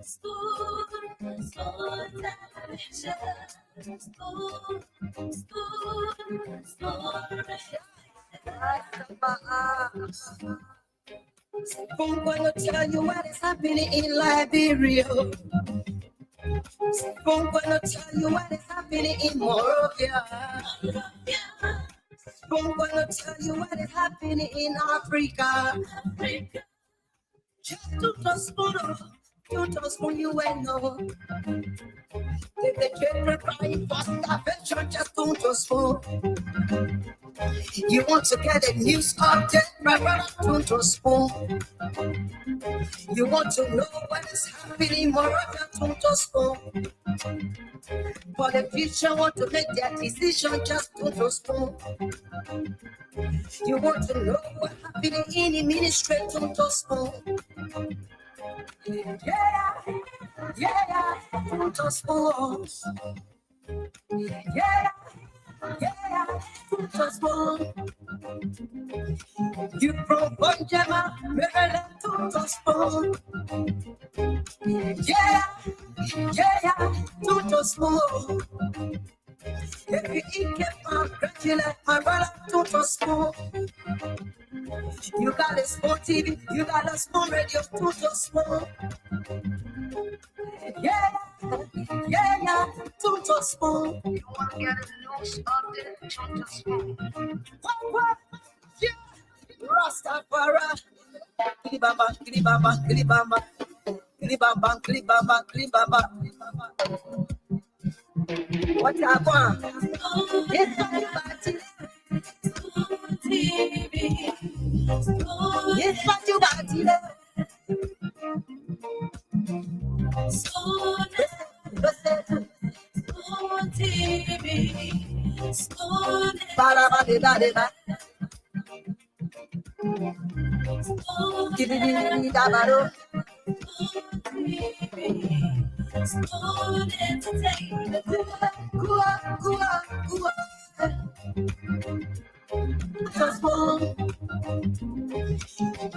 I'm gonna tell you what is happening in Liberia. I'm gonna tell you what is happening in Morovia. I'm gonna tell you what is happening in Africa. Just to spoon you and know. If the children crying for starvation, just to spoon. You want to get a news update, brother, to spoon. You want to know what is happening, Moravia, to spoon. Politicians want to make their decision, just to spoon. You want to know what happening in the ministry, to spoon. Yeah, to spoon. Yeah, to spoon. You from Bonjama, Maryland, to spoon. Yeah, to spoon. If you eat my regular, my brother, to spoon. You got a small TV, you got a small radio, to spoon. Yeah, to spoon. You want to get a news update, to spoon. What? Yeah, Rastafari. Klibaba, klibaba, klibaba. Klibaba, klibaba, klibaba. What you want? It's what it's what you got.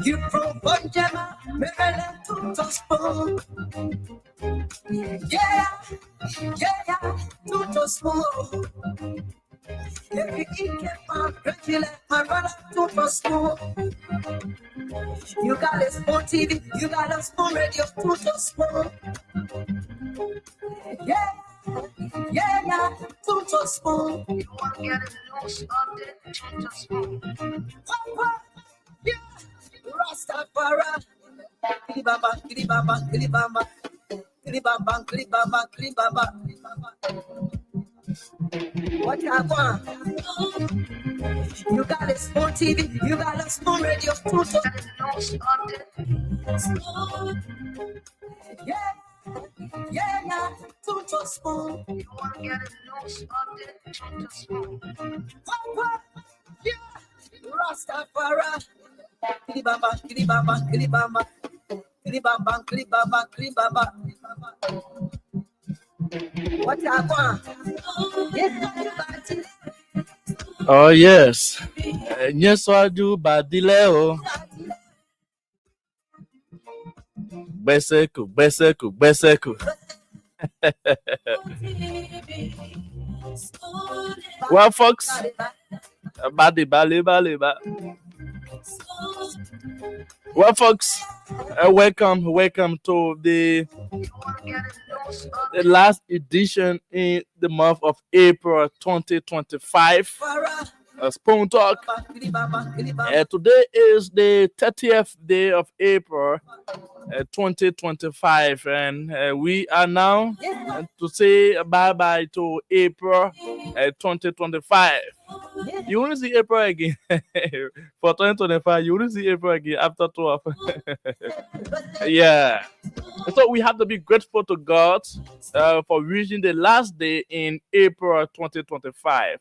You from Bonjama, Maryland, to spoon. Yeah, to spoon. If you eat my regular, my brother, to spoon. You got a small TV, you got a small radio, to spoon. Yeah, to spoon. You want to get a news update, to spoon. Yeah, Rastafari. Klibaba, klibaba, klibaba. Klibaba, klibaba, klibaba. What you want? You got a small TV, you got a small radio, to yeah, to spoon. You want to get a news update, to spoon. Yeah, Rastafari. Klibaba, klibaba, klibaba. Klibaba, klibaba, klibaba. What you want? Oh yes. Yes, I do badileo. Beseku. Well, folks, baliba. Well, folks, welcome to the last edition in the month of April 2025. Spoon Talk. Today is the 30th day of April 2025, and we are now to say bye-bye to April 2025. You won't see April again for 2025. You won't see April again after 12. Yeah. So we have to be grateful to God for reaching the last day in April 2025.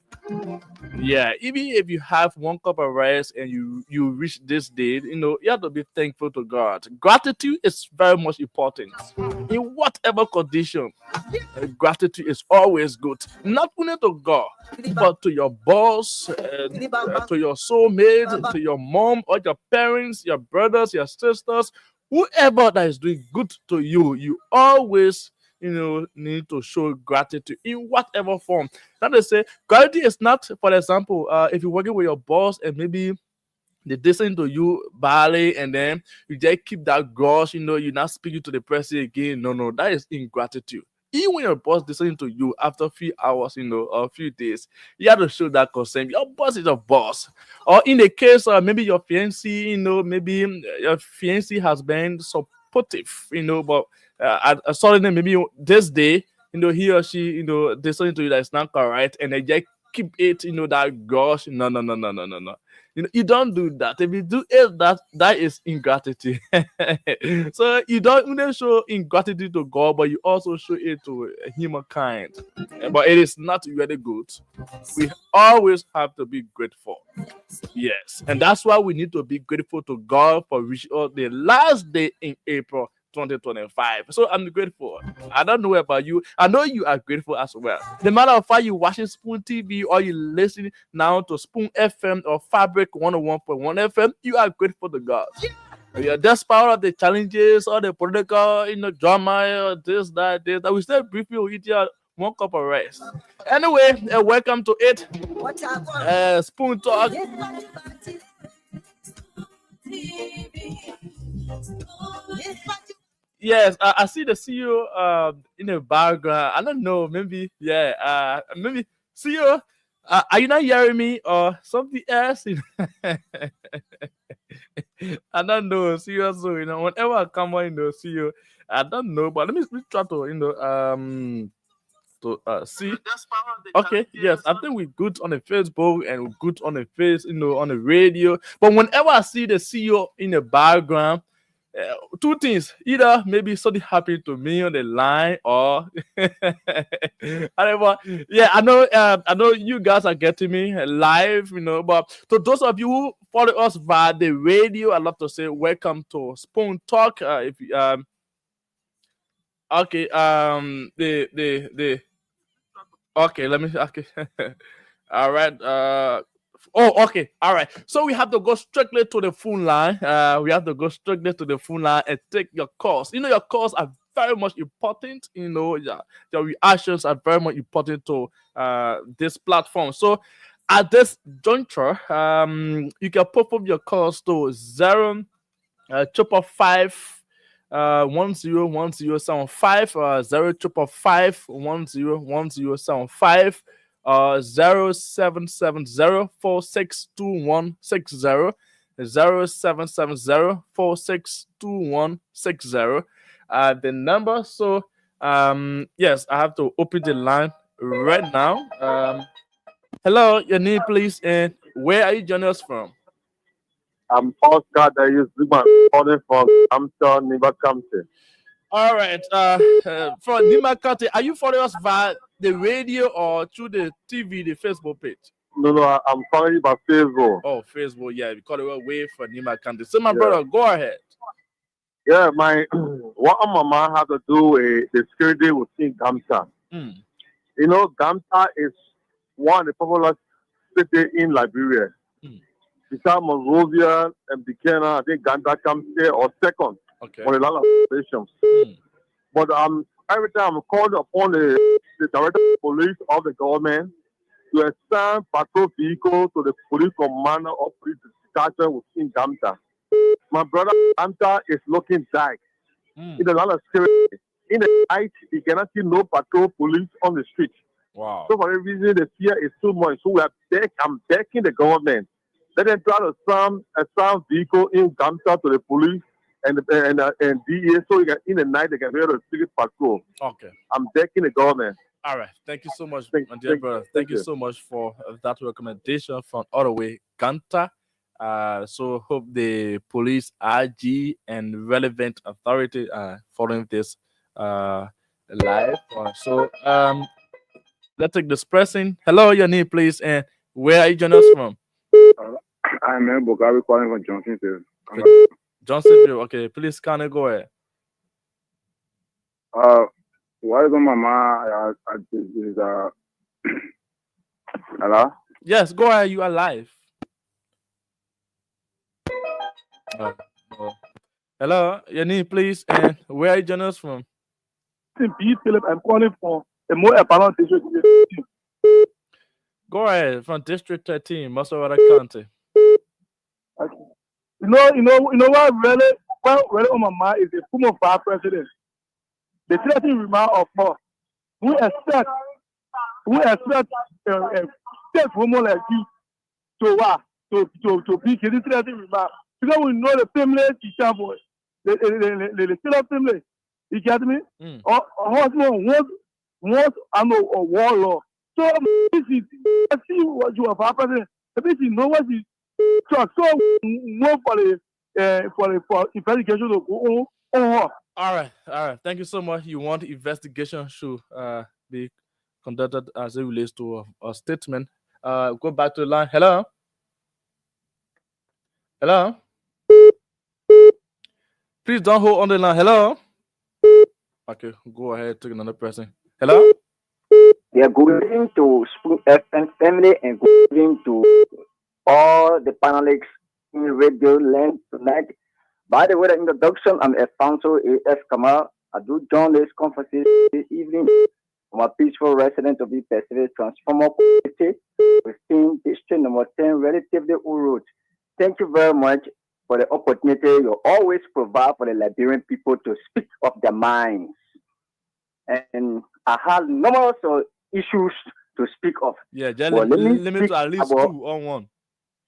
Yeah, even if you have one cup of rice and you reach this day, you have to be thankful to God. Gratitude is very much important in whatever condition. Gratitude is always good, not only to God, but to your boss, to your soulmate, to your mom or your parents, your brothers, your sisters, whoever that is doing good to you, you always need to show gratitude in whatever form. Now they say gratitude is not, for example, if you're working with your boss and maybe they listen to you badly and then you just keep that grudge, you're not speaking to the person again. No, that is ingratitude. Even when your boss listening to you after a few hours, or a few days, you have to show that concern. Your boss is your boss. Or in the case of maybe your fiancé, maybe your fiancé has been supportive, but suddenly maybe this day, he or she, listening to you that's not correct, and they just keep it, that gosh, no. You don't do that. If you do it, that is ingratitude. So you don't only show ingratitude to God, but you also show it to humankind. But it is not really good. We always have to be grateful. Yes, and that's why we need to be grateful to God for reaching the last day in April 2025. So I'm grateful. I don't know about you. I know you are grateful as well. No matter of fact you watching Spoon TV or you listening now to Spoon FM or Fabric 101.1 FM, you are grateful to God. Yeah, despite all of the challenges or the political, drama, or this, that, we still briefly will eat your one cup of rice. Anyway, welcome to it. Spoon Talk. Yes, I see the CEO in the background. I don't know, maybe maybe CEO. Are you not hearing me or something else? I don't know. CEO, whenever I come on, CEO, I don't know, but let me try to to see. Okay, yes, I think we're good on the Facebook and we're good on the on the radio. But whenever I see the CEO in the background, two things: either maybe something happened to me on the line, or whatever. Yeah, I know you guys are getting me live, But to those of you who follow us via the radio, I'd love to say welcome to Spoon Talk. If okay, the okay, let me okay. All right. Oh, okay. All right. So we have to go strictly to the phone line. We have to go strictly to the phone line and take your calls. Your calls are very much important. Your reactions are very much important to this platform. So at this juncture, you can pop up your calls to 0 555 0 555 0770 462160 0770 462160. The number. So yes, I have to open the line right now. Hello, your name please, and where are you joining us from? I'm Oscar Darius Zuma, calling from Hampton, Niva County. All right. From Nima County, are you following us via the radio or through the TV, the Facebook page? No, I'm calling you by Facebook. Oh, Facebook, yeah. We call it way for Nima County. So, my brother, go ahead. Yeah, what Mama had to do with the security within Gamta. Gamta is one of the popular cities in Liberia. Besides Monrovia and Buchanan, I think Ganda comes here or second on a lot of stations. But every time I'm called upon the director of police of the government to assign patrol vehicle to the police commander of police dispatcher within Gamta. My brother Gamta is looking dark. In a lot of security. In the night, he cannot see no patrol police on the street. Wow. So for that reason, the fear is too much. So I'm begging the government. Let them try to assign vehicle in Gamta to the police and DA, so in the night they can be able to secret patrol. Okay. I'm begging the government. All right. Thank you so much, my dear brother. Thank you so much for that recommendation from all the way Ganta. So hope the police, RG, and relevant authority are following this live. So let's take this person. Hello, your name, please, and where are you joining us from? I'm Bogari calling from Johnsonville. Johnsonville. Okay, please kind of go ahead. What is on my mind is hello? Yes, go ahead. You are live. Hello, your name, please, and where are you joining us from? B. Philip, I'm calling from a more apparent district. Go ahead, from District 13, Massachusetts County. Okay. You know what really on my mind is the former vice president. The threatening remark of her. We expect a state woman like you to be getting threatening remark. Because we know the family is boy. The still family. You get me? Or husband wants a war law. So this is I see what you have happened. This is know what is so more for investigation to go on. All right. Thank you so much. You want investigation should be conducted as it relates to a statement. Go back to the line. Hello. Please don't hold on the line. Hello. Okay, go ahead. Take another person. Hello. Yeah, good evening to Spoon FM family and good evening to all the panelists in radio land tonight. By the way, the introduction, I'm Alfonso A.F. Kamal. I do join this conference this evening. I'm a peaceful resident of the Pacific Transformer Community within District Number 10, relatively Urut. Thank you very much for the opportunity you always provide for the Liberian people to speak of their minds. And I have numerous issues to speak of. Yeah, just limit to at least 2 on 1.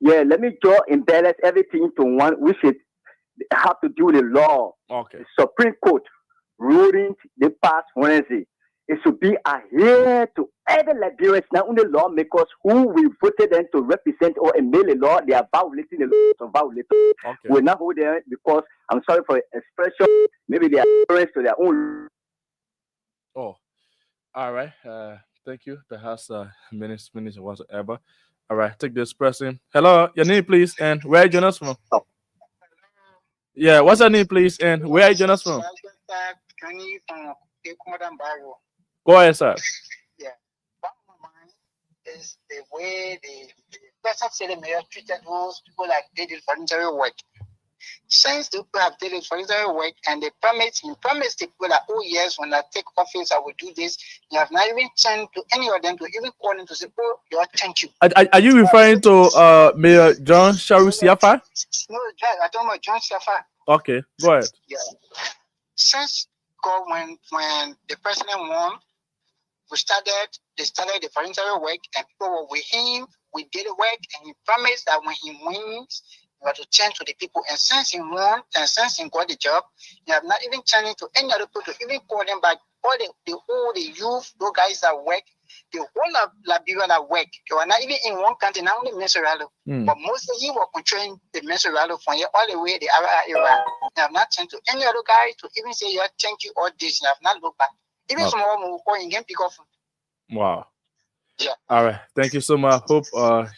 Yeah, let me just embellish everything to one which it have to do with the law. Okay. The Supreme Court ruling the past Wednesday. It should be adhered to every Liberians, not only lawmakers who we voted them to represent or amend the law. They are violating the law, so violating. Okay. We're not hold there because I'm sorry for the expression. Maybe they are referring to their own. Oh, all right. Thank you. Perhaps minutes or whatsoever. All right. Take this person. Hello, your name, please, and where are you joining us from? Oh. Yeah, what's your name, please, and where are you joining us from? Go ahead, sir. Yeah. One of mine is the way the person said the mayor treated those people like they did voluntary work. Since the people have did it voluntary work and they promised the people that, oh yes, when I take office, I will do this. You have not even turned to any of them to even call them to say, oh, Lord, thank you. Are you referring to Mayor John Sharu Siafa? No, I don't know John Siafa. Okay, go ahead. Yeah. Since God, when the president won, they started the voluntary work and people were with him. We did the work and he promised that when he wins, we have to turn to the people. And since he won and since he got the job, you have not even turned to any other people to even call them back. All the youth, those guys that work, the whole of Liberia that work, they were not even in one country, not only Minnesota, but mostly he was controlling the Minnesota from here all the way the area. They have not turned to any other guy to even say, yeah, thank you, all this. They have not looked back. Even small move and get pick up. Wow. Yeah. All right. Thank you so much. Hope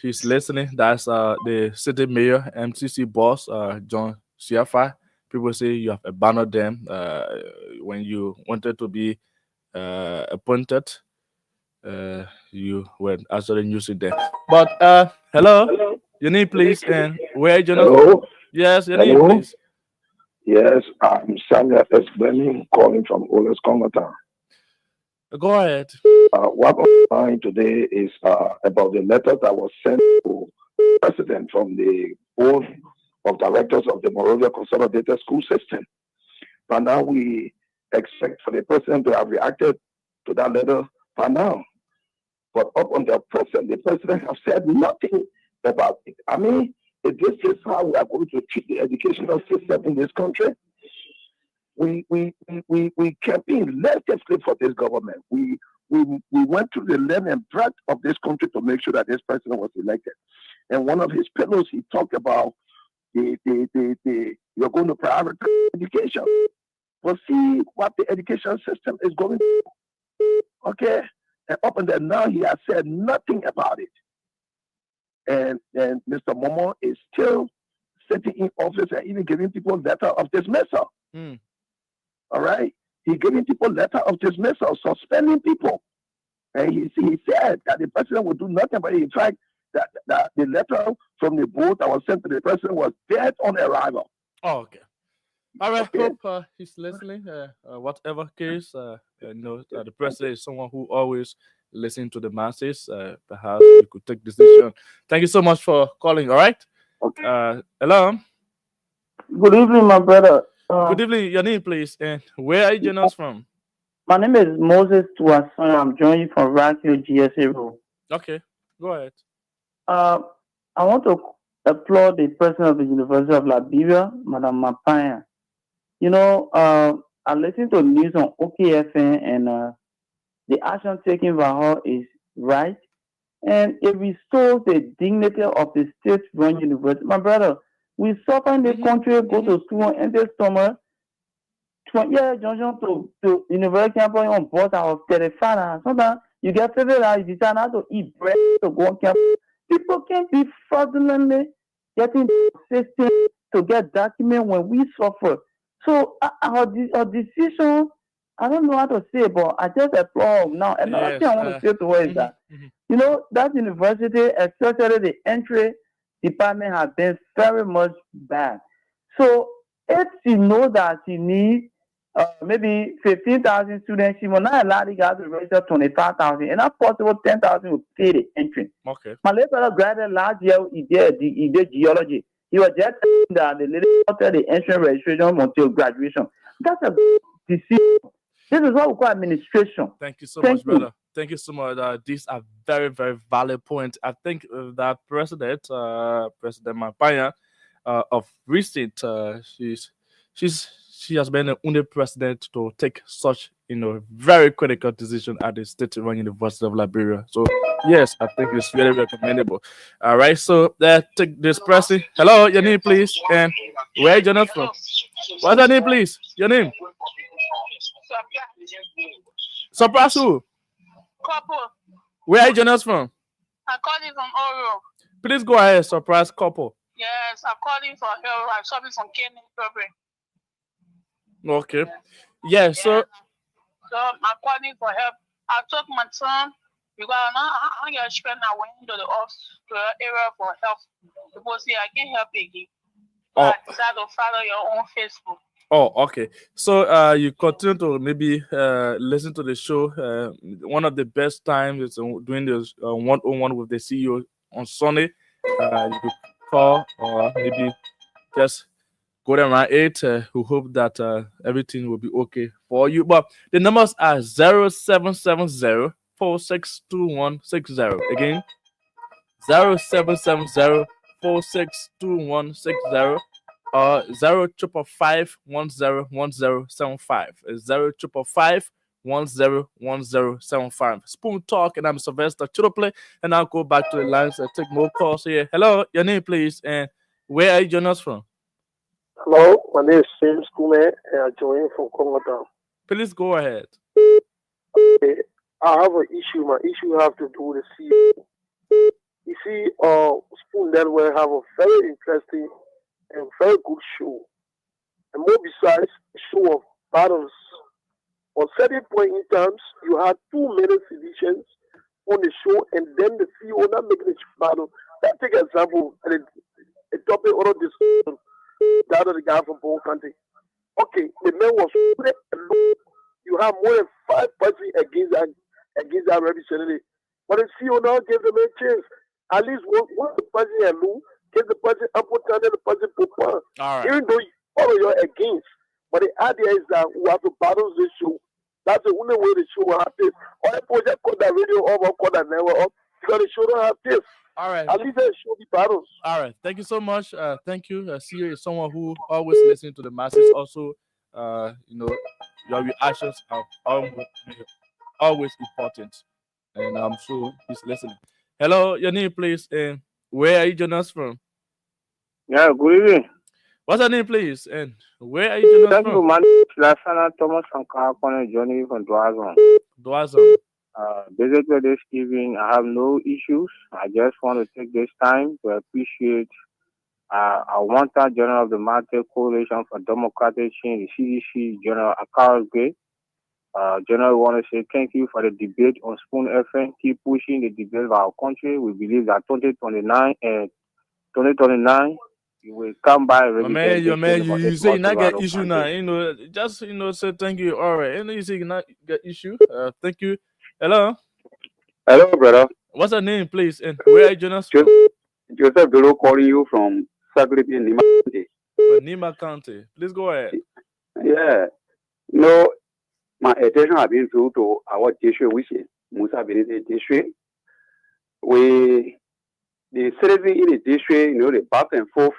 he's listening. That's the city mayor, MCC boss, John Siafa. People say you have abandoned them when you wanted to be appointed. You were actually using them. But hello, your name, please, and where you Hello. Yes, your name, please. Yes, I'm Samuel S. Bleming, calling from Oles Congotown. Go ahead. What I'm saying today is about the letter that was sent to the president from the board of directors of the Monrovia Consolidated School System. But now we expect for the president to have reacted to that letter by now. But up until present, the president has said nothing about it. I mean, if this is how we are going to treat the educational system in this country, we can't be left asleep for this government. We went through the length and breadth of this country to make sure that this president was elected. And one of his pillows, he talked about you're going to prioritize education. But see what the education system is going to do. Okay? And up until now, he has said nothing about it. And Mr. Momo is still sitting in office and even giving people letter of dismissal. All right? He's giving people letter of dismissal, suspending people. And he said that the president would do nothing, but in fact, that the letter from the board that was sent to the president was dead on arrival. Oh, okay. All right, Okay. hope he's listening. Whatever case, the president is someone who always listens to the masses. Perhaps we could take decision. Thank you so much for calling. All right. Okay. Hello. Good evening, my brother. Good evening. Your name, please, and where are you joining us from? My name is Moses Tuason. I'm joining you from Rock Hill GSA Road. Okay, go ahead. Uh, I want to applaud the president of the University of Liberia, Madam Mapaya. I listened to news on OKFN, and the action taken by her is right, and it restores the dignity of the state-run university. My brother, we suffer in the country, go to school on empty stomach. 20 junction to university campus on board of 35. Sometimes you get 50, you decide not to eat bread to go on campus. People can be fraudulently getting system to get document when we suffer. So our decision, I don't know how to say, but I just applaud now. Another thing I want to say to her is that, that university, especially the entry department, has been very much bad. So if she knows that she needs maybe 15,000 students, she will not allow the guys to register 25,000. And not possible 10,000 will pay the entry. Okay. My late brother graduated last year, he did geology. He was just saying that the lady after the entrance registration until graduation. That's a decision. This is what we call administration. Thank you so much, brother. Thank you so much. These are very, very valid points. I think that President Mapaya, of recent, she has been the only president to take such very critical decision at the state-run University of Liberia. So yes, I think it's very recommendable. All right, so take this pressing. Hello, your name, please, and where are you joining us from? What's your name, please? Your name? Surprise who? Couple. Where are you joining us from? I'm calling from Oro. Please go ahead, surprise couple. Yes, I'm calling for help. I'm shopping from Kenny Property. Okay. Yeah, so I'm calling for help. I took my son because I get spent I went to the area for help. Because I can't help again. So I decided to follow your own Facebook. Oh, okay. So you continue to maybe listen to the show. One of the best times is doing this one-on-one with the CEO on Sunday. You could call or maybe just go there around 8. We hope that everything will be okay for you. But the numbers are 0770 462160. Again, 0770 462160. 0555 101075. 0555 101075. Spoon Talk, and I'm Sylvester Chidople, and I'll go back to the lines and take more calls here. Hello, your name, please, and where are you joining us from? Hello, my name is James Kume, and I'm joining from Congo Town. Please go ahead. Okay, I have an issue. My issue has to do with the CEO. You see, Spoon Network have a very interesting and very good show. And more besides, a show of battles. On certain point in times, you had too many physicians on the show, and then the CEO not making a battle. Let's take an example, and a topic out of this, the other guy from Bone Country. Okay, the man was alone. You have more than 5 persons against that representative. But the CEO now gave them a chance. At least one person alone. Get the person important and the person put right. Even though you're against, but the idea is that we have to battle this show. That's the only way the show will have this. Or if we just cut that radio off or cut that network off, because the show don't have this. All right. At least the show be battles. All right. Thank you so much. Thank you. CEO is someone who always listens to the masses. Also, your reactions are always important, and I'm sure he's listening. Hello, your name, please, and where are you joining us from? Yeah, good evening. What's your name, please, and where are you joining us from? Thank you, man. Thomas from California, joining from Doazon. Basically, this evening, I have no issues. I just want to take this time to appreciate our one-time General of the Market Coalition for Democratic Change, the CDC, General Akara Gray. General, we want to say thank you for the debate on Spoon FM. Keep pushing the debate of our country. We believe that 2029 You will come by. Man, you say you not get issue now. Just say thank you. All right. You say you not get issue. Thank you. Hello. Hello, brother. What's your name, please? And where are you joining us from? Joseph Dolo calling you from Sagripi, Nima County. From Nima County. Please go ahead. Yeah. My attention has been due to our district, which is Musa Benite district. The citizens in the district, the back and forth,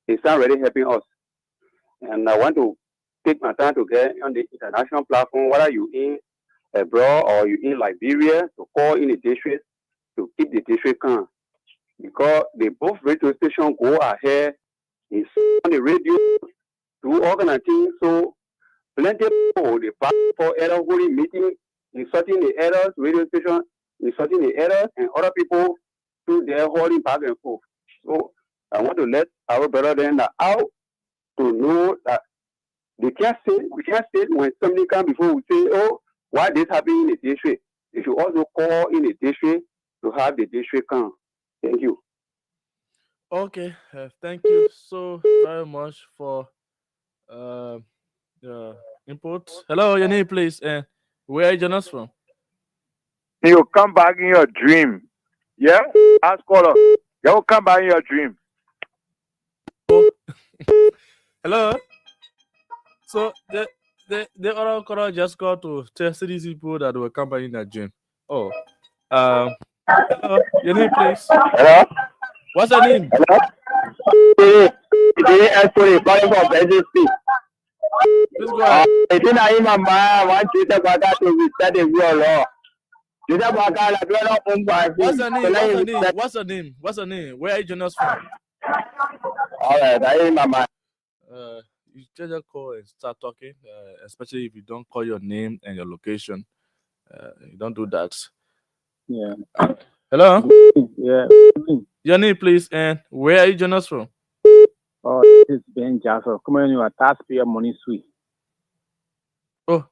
it's not really helping us. And I want to take my time to get on the international platform, whether you in abroad or you in Liberia, to call in the district to keep the district calm. Because they both radio stations go ahead, it's on the radio, do organize things, so plenty of people, they back for error holding meeting, insulting the errors, radio station, insulting the errors, and other people do their holding back and forth. So I want to let our brother then out to know that we can't say when somebody comes before we say, oh, why this happening in the district? They should also call in the district to have the district come. Thank you. Okay, thank you so very much for your input. Hello, your name, please, and where are you joining us from? You come back in your dream. Yeah? Ask caller. You will come back in your dream. Oh. Hello? So the other caller just got to tell CDC people that they will come back in their dream. Oh. Hello, your name, please. Hello? What's your name? Hello? Please go ahead. What's your name? Where are you joining us from? All right, I am Mama. You just call and start talking, especially if you don't call your name and your location. You don't do that. Yeah. Hello? Yeah. Your name, please, and where are you joining us from? Oh, this is Ben Jackson. Come on, you are taxpayer money sweet. Oh,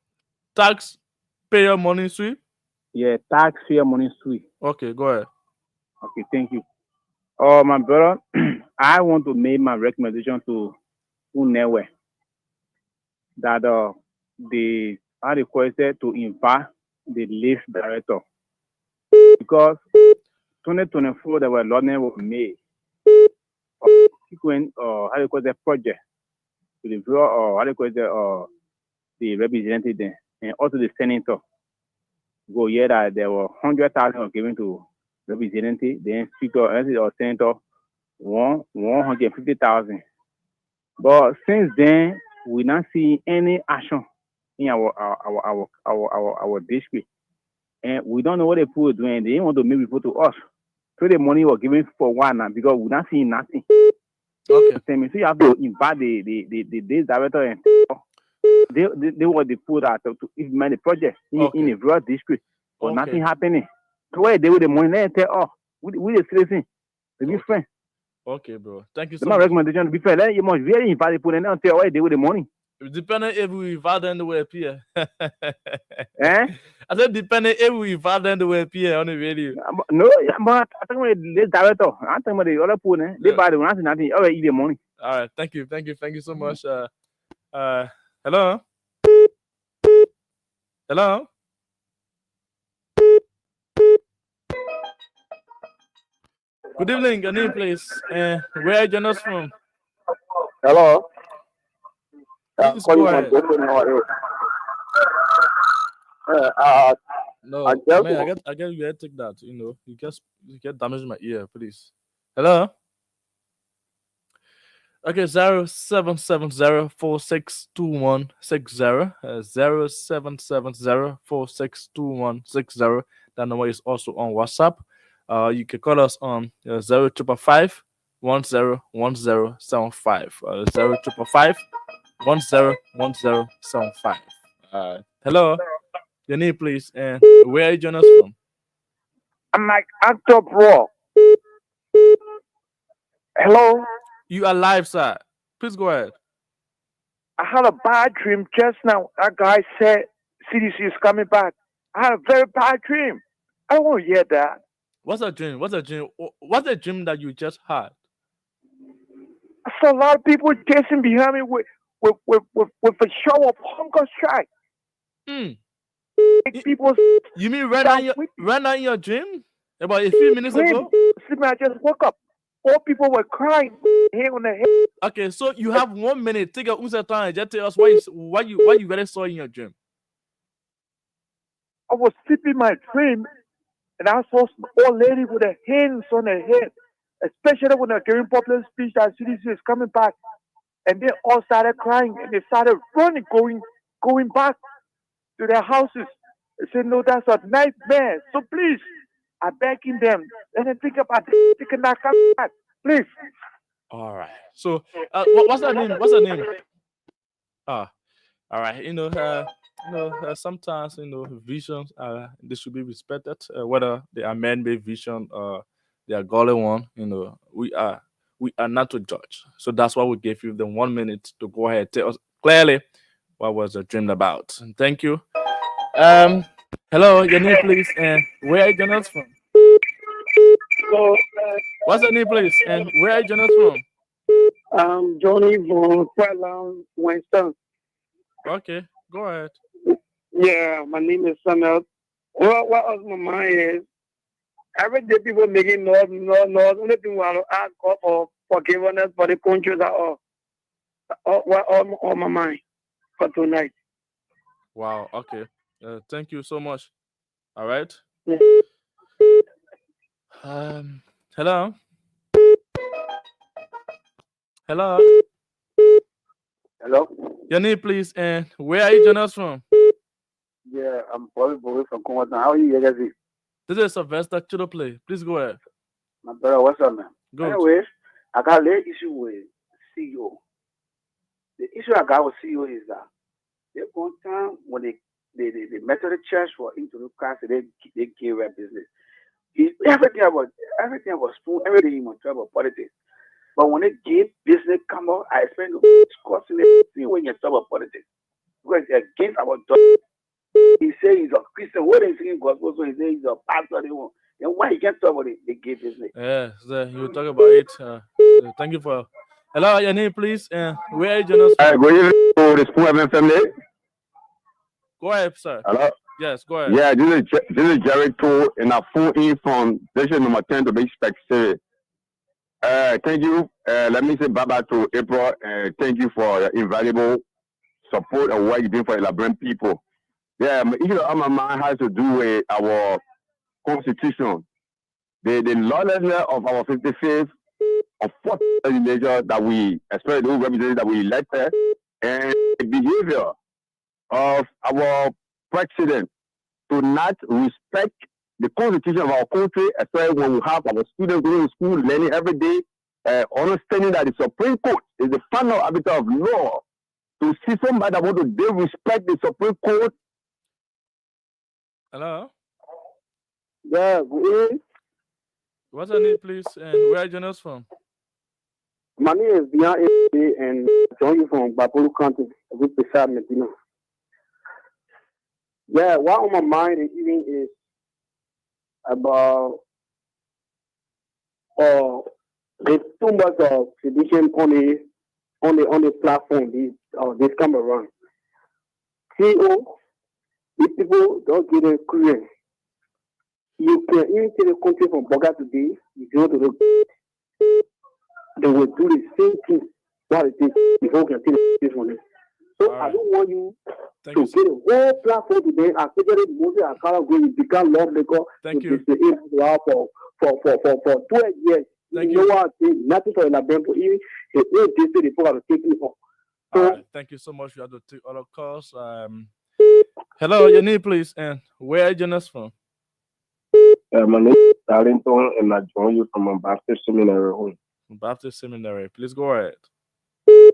taxpayer money sweet? Yeah, taxpayer money sweet. Okay, go ahead. Okay, thank you. Oh, my brother, I want to make my recommendation to Unewe that they are requested to invite the list director because 2024 there were a lot of made frequent project to the the representative and also the senator go here that there were 100,000 given to representative, then speaker or senator 150,000. But since then, we not see any action in our district, and we don't know what the people are doing. They want to make report to us, so the money was given for one now because we not seeing nothing. Okay. So you have to invite the director and they want to put out to implement the project in the rural district, but nothing happening. So why they with the money? They tell we the citizen, the be friend. Okay, bro. Thank you so my much. recommendation to be fair. Then you must really invite people and tell why they with the money. Depending if we invite them, they will appear. Eh? I said depending if we invite them, they will appear on the radio. No, but I think the director. I think the other people, they buy the nothing. Oh, eat the money. All right. Thank you so much. Hello. Hello. Good evening, your name, please. Where are you joining us from? Hello. Please go ahead. No, I get you take that. You get damage my ear, please. Hello. Okay, 0770-462160. 0770-462160. That number is also on WhatsApp. You can call us on 0555 101075. 0555 101075. Hello. Your name, please, and where are you joining us from? I'm like actor bro. Hello. You are live, sir. Please go ahead. I had a bad dream just now. That guy said CDC is coming back. I had a very bad dream. I don't want to hear that. What's a dream? What's a dream? What's a dream that you just had? I saw a lot of people chasing behind me with a show of hunger strike. People. You mean right now in your dream? About a few minutes ago? I just woke up. 4 people were crying here on the head. Okay, so you have 1 minute. Take a time and just tell us what you really saw in your dream. I was sleeping my dream, and I saw some old lady with her hands on her head, especially when they're giving public speech that CDC is coming back. And they all started crying, and they started running, going back to their houses. They said, no, that's a nightmare. So please, I'm begging them. Let them think about it. They cannot come back. Please. All right. So, what's her name? What's her name? All right. Sometimes visions they should be respected, whether they are man-made vision or they are godly one. We are not to judge. So that's why we gave you the 1 minute to go ahead and tell us clearly what was the dream about. And thank you. Hello, your name, please, and where are you joining us from? What's your name, please, and where are you joining us from? Johnny from Portland, Winston. Okay, go ahead. Yeah, my name is Samuel. What was my mind is, every day people making noise. Only thing we want to ask God for forgiveness for the countries that are all on my mind for tonight. Wow, okay. Thank you so much. All right. Yeah. Hello. Hello. Hello. Your name, please, and where are you joining us from? Yeah, I'm Bobby from Congo. How are you guys? This is Sylvester Chidoplay. Please go ahead. My brother, what's up, man? Good. Anyway, I got a issue with CEO. The issue I got with CEO is that there one time when they Methodist Church for into Christ, they gave their business. Everything about spoon, everything you want to talk about politics. But when they give business come out, I expect to discuss it when you talk about politics. Because they're against our doctrine. He says he's a Christian. What is he gospel? So he says he's a pastor. Then why he can't talk about it? They give business. Yeah, you talk about it. Thank you for. Hello, your name, please, and where are you joining us from? Good evening to the Spoon family. Go ahead, sir. Hello. Yes, go ahead. Yeah, this is Jerry Too, and I phone in from station number 10 to be expected. Thank you. Let me say bye-bye to April, and thank you for your invaluable support and what you do for the Liberian people. Yeah, my issue on my mind has to do with our constitution. The lawlessness of our 55th or 4th legislature that we, especially those representatives that we elected, and the behavior of our president to not respect the constitution of our country, especially when we have our students going to school, learning every day, understanding that the Supreme Court is the final arbiter of law. To see somebody that want to disrespect the Supreme Court. Hello? Yeah, good evening. What's your name, please, and where are you joining us from? My name is Beyond and I join you from Babulu County, with beside Medina. Yeah, what on my mind this evening is about there's too much of tradition on the platform this come around. CEO, if people don't get it clear, you can even take the country from Boga today, you go to they will do the same thing what it is before we can take this one. So I don't want you to get a whole platform today, especially Moses and Kala when you become lawmaker for 12 years. You know what? Nothing for the people. Even the people are taking off. So, thank you so much. You have to take all of calls. Hello, your name, please, and where are you joining us from? My name is Darlington, and I join you from a Baptist seminary. Baptist seminary. Please go ahead.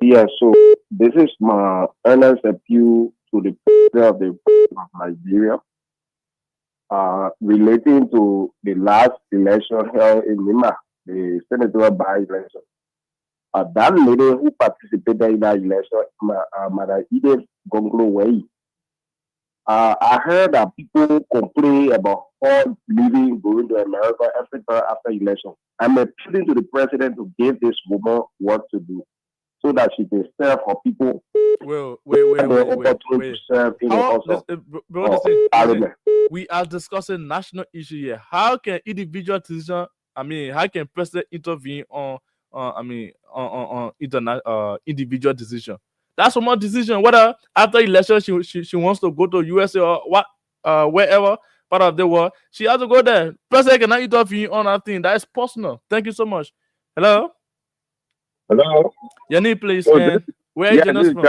Yeah, so this is my earnest appeal to the president of Liberia, relating to the last election held in Lima, the senatorial by-election. That lady who participated in that election, Madam Edith Gonglo Wei. I heard that people complain about all leaving, going to America every time after election. I'm appealing to the president to give this woman what to do. so that she can serve her people. Wait. To serve in the house of Parliament. We are discussing national issue here. How can individual decision? How can president intervene on individual decision? That's one decision. Whether after election she wants to go to USA or what, wherever part of the world, she has to go there. President cannot intervene on that thing. That is personal. Thank you so much. Hello. Your name, please. Where are you from?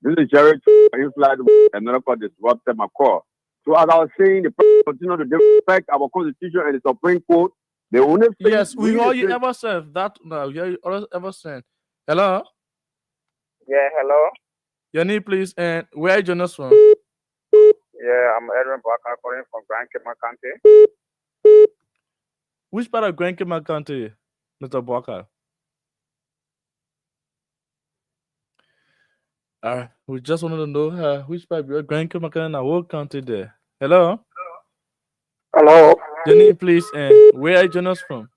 This is Jerry. You fly another call disrupted my call. So as I was saying, the president continue to respect our constitution and the Supreme Court. The only thing yes, we all you ever said that. No, you ever said. Hello. Yeah, hello. Your name, please, and where are you joining us from? Yeah, I'm Edwin Barker calling from Grand Cape County. Which part of Grand Cape County, Mr. Barker? We just wanted to know which part of Grand Cape County and what county there. Hello. Hello. Your name, please, and where are you joining us from?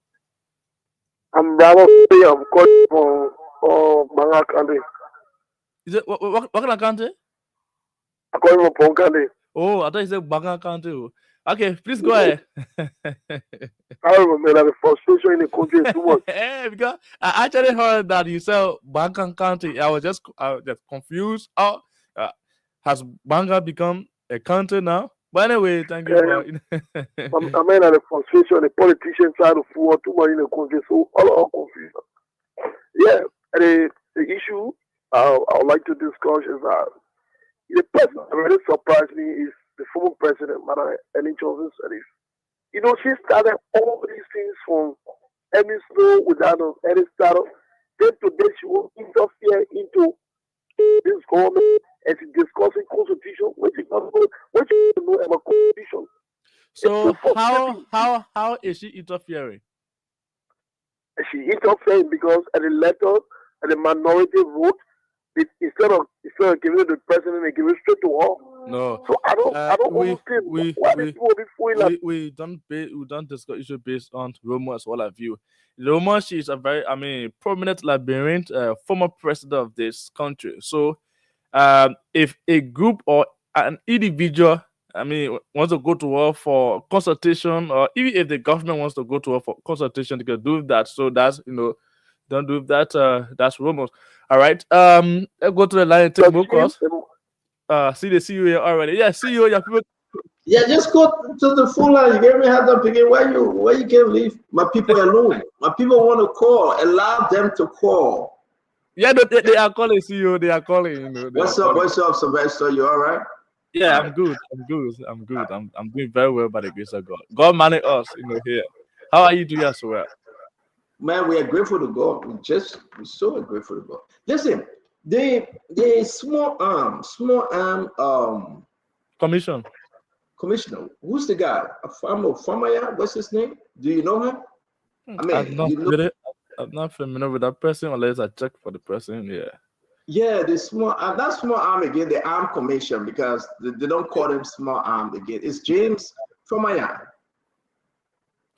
I'm Bravo. I'm calling from Banga County. Is it what kind of county? I'm calling from Pong County. Oh, I thought you said Banga County. Okay, please go ahead. I remember the frustration in the country is too much. Because I actually heard that you said Banga County. I was just confused. Has Banga become a county now? But anyway, thank you. I mean, the frustration, the politicians try to fool too much in the country, so all confusion. Yeah, the issue I would like to discuss is that the person that really surprised me is the former president, Madam Ellen Johnson Sirleaf. You know, she started all these things from any slow without any startup. Then today she will interfere into this government and she's discussing constitution, which is not which is no ever constitution. So how is she interfering? She interfering because at the letter at the minority vote, instead of giving it to the president, they give it straight to her. No. So I don't understand why people will be fooling like we don't discuss issue based on rumors. All of you. Rumors, she's a very prominent Liberian, former president of this country. So if a group or an individual wants to go to war for consultation, or even if the government wants to go to war for consultation, they can do that. So that's don't do that. That's rumors. All right. Let's go to the line and take more calls. See the CEO here already. Yeah, CEO, yeah, people. Yeah, just go to the phone line. You gave me hands up again. Why you can't leave my people alone? My people want to call. Allow them to call. Yeah, they are calling, CEO. They are calling. What's up, Sylvester? You all right? Yeah, I'm good. I'm doing very well by the grace of God. God manage us, here. How are you doing as well? Man, we are grateful to God. We're so grateful to God. Listen, the small arm commissioner. Who's the guy? Famaya? What's his name? Do you know him? I'm not familiar with that person unless I check for the person. Yeah. Yeah, the small not small arm again, the arm commission, because they don't call him small arm again. It's James Famaya.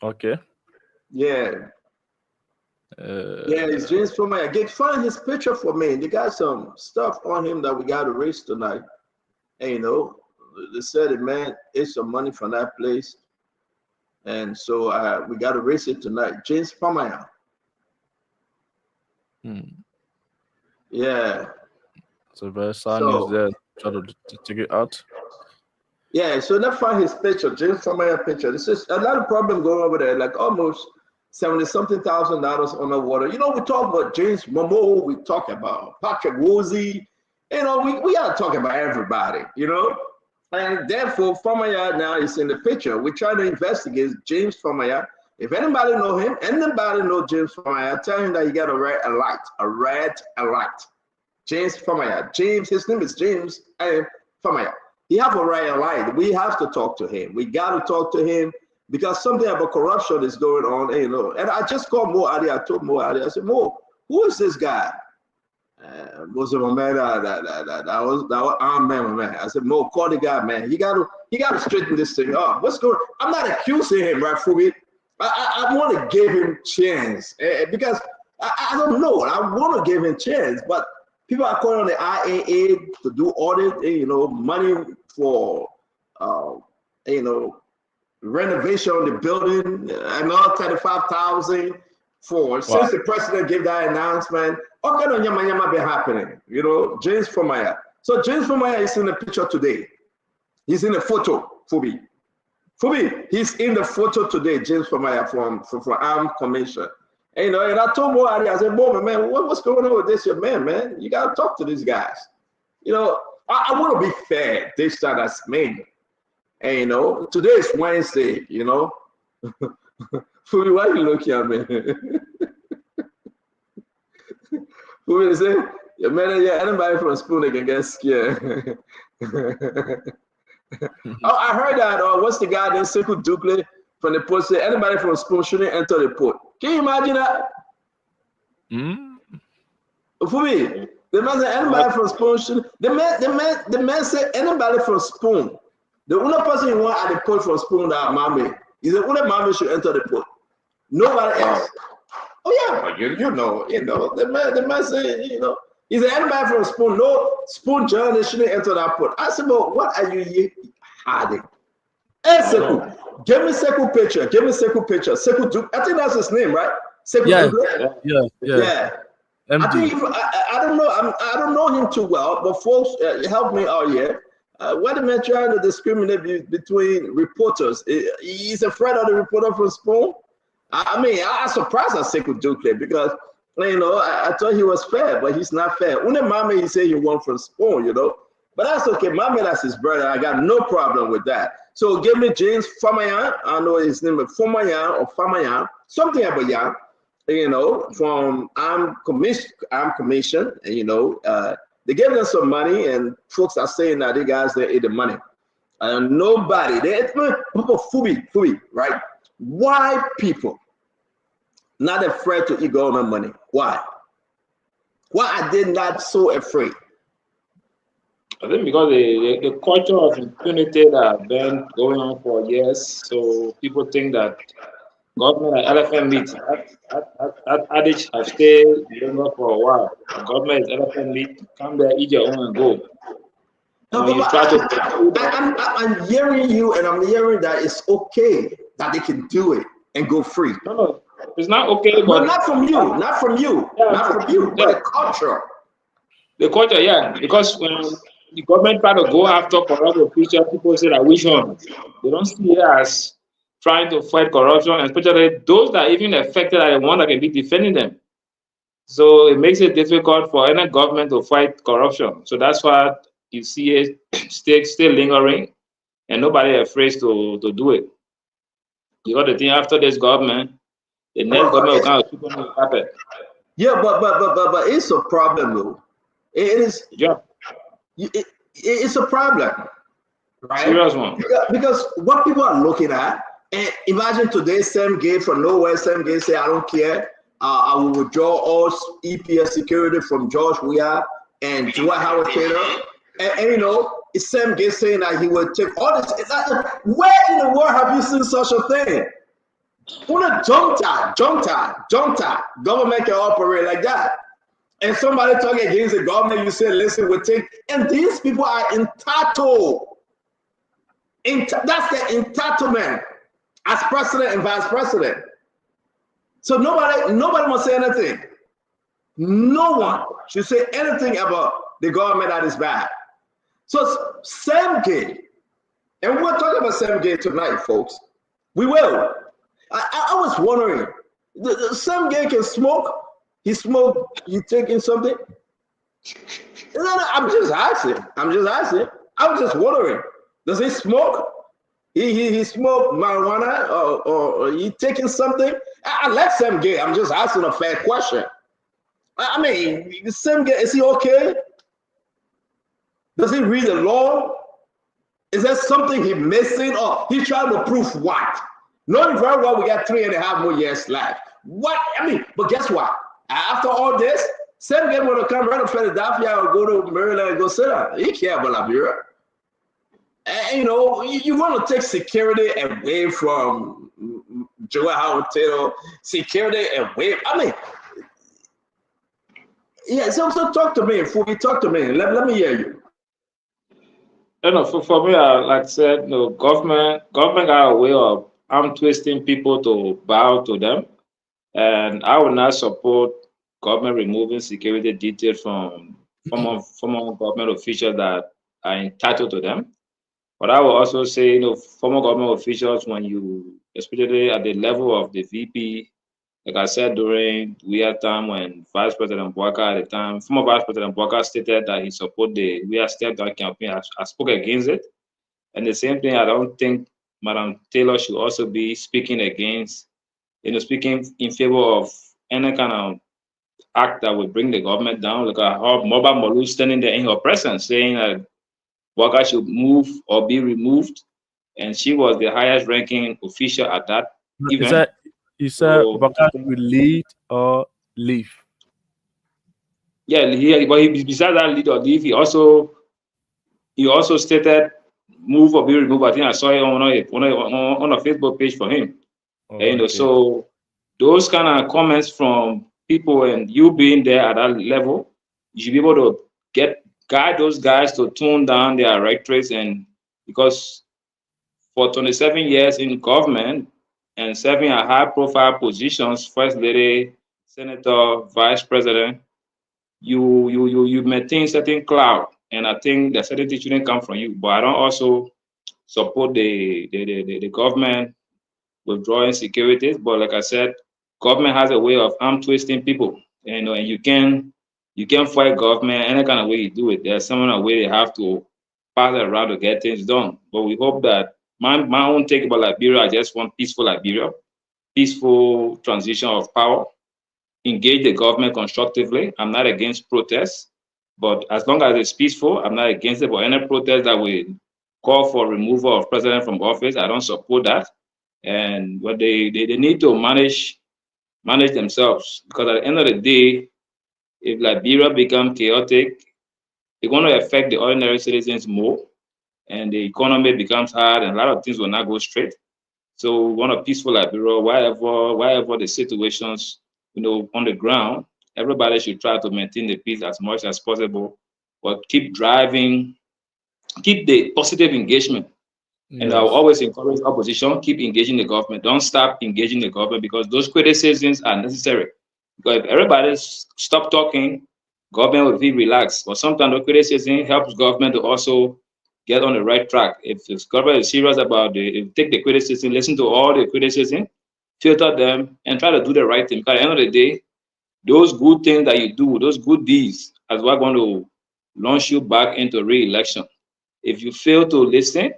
Okay. Yeah. It's James Famaya. Find his picture for me. They got some stuff on him that we got to raise tonight. And they said the man is some money from that place. And so we got to raise it tonight. James Famaya. Yeah. So very sad news there. Try to check it out. Yeah, so let's find his picture, James Famaya picture. This is a lot of problem going over there, like almost $70-something thousand on the water. We talk about James Momo, we talk about Patrick Woolsey, we gotta talk about everybody, And therefore, Famaya now is in the picture. We're trying to investigate James Famaya. If anybody know him, anybody know James Famaya, tell him that you got a red alert. James Famaya. His name is James Famaya. He have a red alert. We have to talk to him. We got to talk to him because something about corruption is going on, And I just called Mo Ali. I told Mo Ali, I said, Mo, who is this guy? Was my man that was armed man, my man. I said, Mo, call the guy, man. He got to straighten this thing up. What's going on? I'm not accusing him, right, Fubi. I want to give him chance because I don't know. I want to give him a chance, but people are calling on the IAA to do audit, money for, renovation of the building, another 35,000 for, since the president gave that announcement, all kind of yama been happening, James Fomaya. So James Fomaya is in the picture today. He's in the photo, Fubi, he's in the photo today, James Fomaya from Armed Commission. And, and I told Moari, I said, man, what's going on with this? Your man, you got to talk to these guys. I want to be fair this time as me. And, today is Wednesday, Fubi, why are you looking at me? Fubi say, your man, anybody from Spoon, they can get scared. Oh, I heard that, what's the guy named Sekou Double from the port said, anybody from Spoon shouldn't enter the port. Can you imagine that? For me, the man said anybody from Spoon should. The man said anybody from Spoon. The only person you want at the port from Spoon that Mame. He said only Mame should enter the port. Nobody else. Oh yeah, you know. The man said, he said anybody from Spoon, no Spoon journalist shouldn't enter that port. I said, but what are you hiding? Hey, Sekou, give me Sekou picture. Sekou Double, I think that's his name, right? Sekou Double? Yeah. I think I don't know. I don't know him too well, but folks help me out here. What am I trying to discriminate between reporters? He's afraid of the reporter from Spoon. I'm surprised at Sekou Double because I thought he was fair, but he's not fair. Une Mame, he said he won from Spoon, but that's okay. Mame, that's his brother. I got no problem with that. So give me James Famayan. I know his name is Famayan or Famayan, something about Yan, from Armed Commission. They gave them some money, and folks are saying that they guys they ate the money. And nobody, Fubi, right? Why people not afraid to eat government money? Why? Why are they not so afraid? I think because the culture of impunity that has been going on for years, so people think that government are elephant meat. That adage has stayed longer for a while. The government is elephant meat. Come there, eat your own and go. No, I'm hearing you, and I'm hearing that it's okay that they can do it and go free. No, it's not okay. But not from you, but the culture. The culture, yeah, because when the government try to go after corrupt officials, people say that which one? They don't see it as trying to fight corruption, especially those that are even affected are the one that can be defending them. So it makes it difficult for any government to fight corruption. So that's why you see it still lingering, and nobody is afraid to do it. Because the thing after this government, the next government will come and keep on happen. Yeah, but it's a problem though. It is. Yeah. It's a problem, right? Serious one. Because what people are looking at, and imagine today, Sam Gay from nowhere, Sam Gay say, I don't care. I will withdraw all EPS security from George Weah and Dwight Howard Taylor. And it's Sam Gay saying that he will take all this. Where in the world have you seen such a thing? What a junk time. Government can operate like that. And somebody talking against the government, you say, listen, we'll take. And these people are entitled. That's the entitlement as president and vice president. So nobody must say anything. No one should say anything about the government that is bad. So Sam Gay, and we're talking about Sam Gay tonight, folks. We will. I was wondering, the Sam Gay can smoke. He smoked. He taking something? No, I'm just asking. I was just wondering. Does he smoke? He smoked marijuana or he taking something? I like Sam Gay. I'm just asking a fair question. I mean, Sam Gay, is he okay? Does he read the law? Is there something he missing or he trying to prove what? Knowing very well we got 3.5 more years left. What? I mean, but guess what? After all this, Sam Gay want to come right to Philadelphia or go to Maryland and go sit down. He care about Liberia. And you want to take security away from Joe Howard Taylor, security away. I mean, Yeah, so talk to me. Fubi, talk to me. Let me hear you. You know, for me, like I said, government got a way of arm twisting people to bow to them, and I will not support government removing security details from former government officials that are entitled to them. But I will also say, former government officials, when you, especially at the level of the VP, like I said during weird time when Vice President Bouaka at the time, former Vice President Bouaka stated that he support the We Are Step Down campaign. I spoke against it. And the same thing, I don't think Madam Taylor should also be speaking against, speaking in favor of any kind of act that would bring the government down. Like her Mobile Molu standing there in her presence saying that Bouaka should move or be removed. And she was the highest ranking official at that event. Is that Bouaka will lead or leave? Yeah, but besides that lead or leave, he also stated move or be removed. I think I saw it on a Facebook page for him. And so those kind of comments from people and you being there at that level, you should be able to guide those guys to tone down their rhetoric. And because for 27 years in government and serving at high profile positions, first lady, senator, vice president, you maintain certain clout. And I think that certain things shouldn't come from you. But I don't also support the government withdrawing securities. But like I said, government has a way of arm twisting people. And you can't fight government any kind of way you do it. There's some kind of way they have to pass it around to get things done. But we hope that my own take about Liberia, I just want peaceful Liberia, peaceful transition of power, engage the government constructively. I'm not against protests, but as long as it's peaceful, I'm not against it. But any protest that will call for removal of president from office, I don't support that. And what they need to manage themselves, because at the end of the day, if Liberia become chaotic, it's going to affect the ordinary citizens more, and the economy becomes hard, and a lot of things will not go straight. So we want a peaceful Liberia, wherever the situations, on the ground, everybody should try to maintain the peace as much as possible, but keep the positive engagement. And I'll always encourage opposition, keep engaging the government. Don't stop engaging the government, because those criticisms are necessary. Because if everybody stop talking, government will be relaxed. But sometimes the criticism helps government to also get on the right track. If the government is serious about take the criticism, listen to all the criticism, filter them, and try to do the right thing. Because at the end of the day, those good things that you do, those good deeds, are what going to launch you back into re-election. If you fail to listen,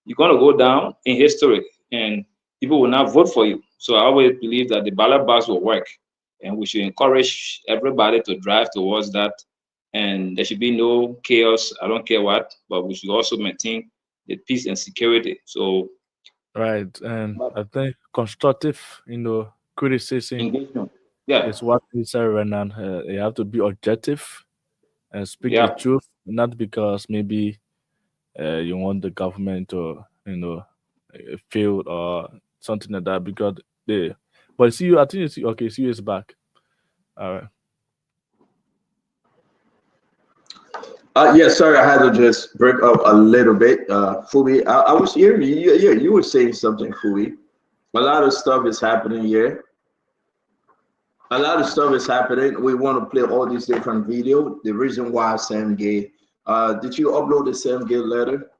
you're going to go down in history, and people will not vote for you. So I always believe that the ballot box will work, and we should encourage everybody to drive towards that. And there should be no chaos. I don't care what, but we should also maintain the peace and security. So, right, and I think constructive, criticism engagement, is what we say right now. You have to be objective and speak the truth, not because maybe you want the government to, fail or something like that. Because but see you. I think you see. Okay, see you is back. All right. Yeah, sorry, I had to just break up a little bit. Fubi, I was hearing you. Yeah, you were saying something, Fubi. A lot of stuff is happening here. A lot of stuff is happening. We want to play all these different videos. The reason why Sam Gay, did you upload the Sam Gay letter,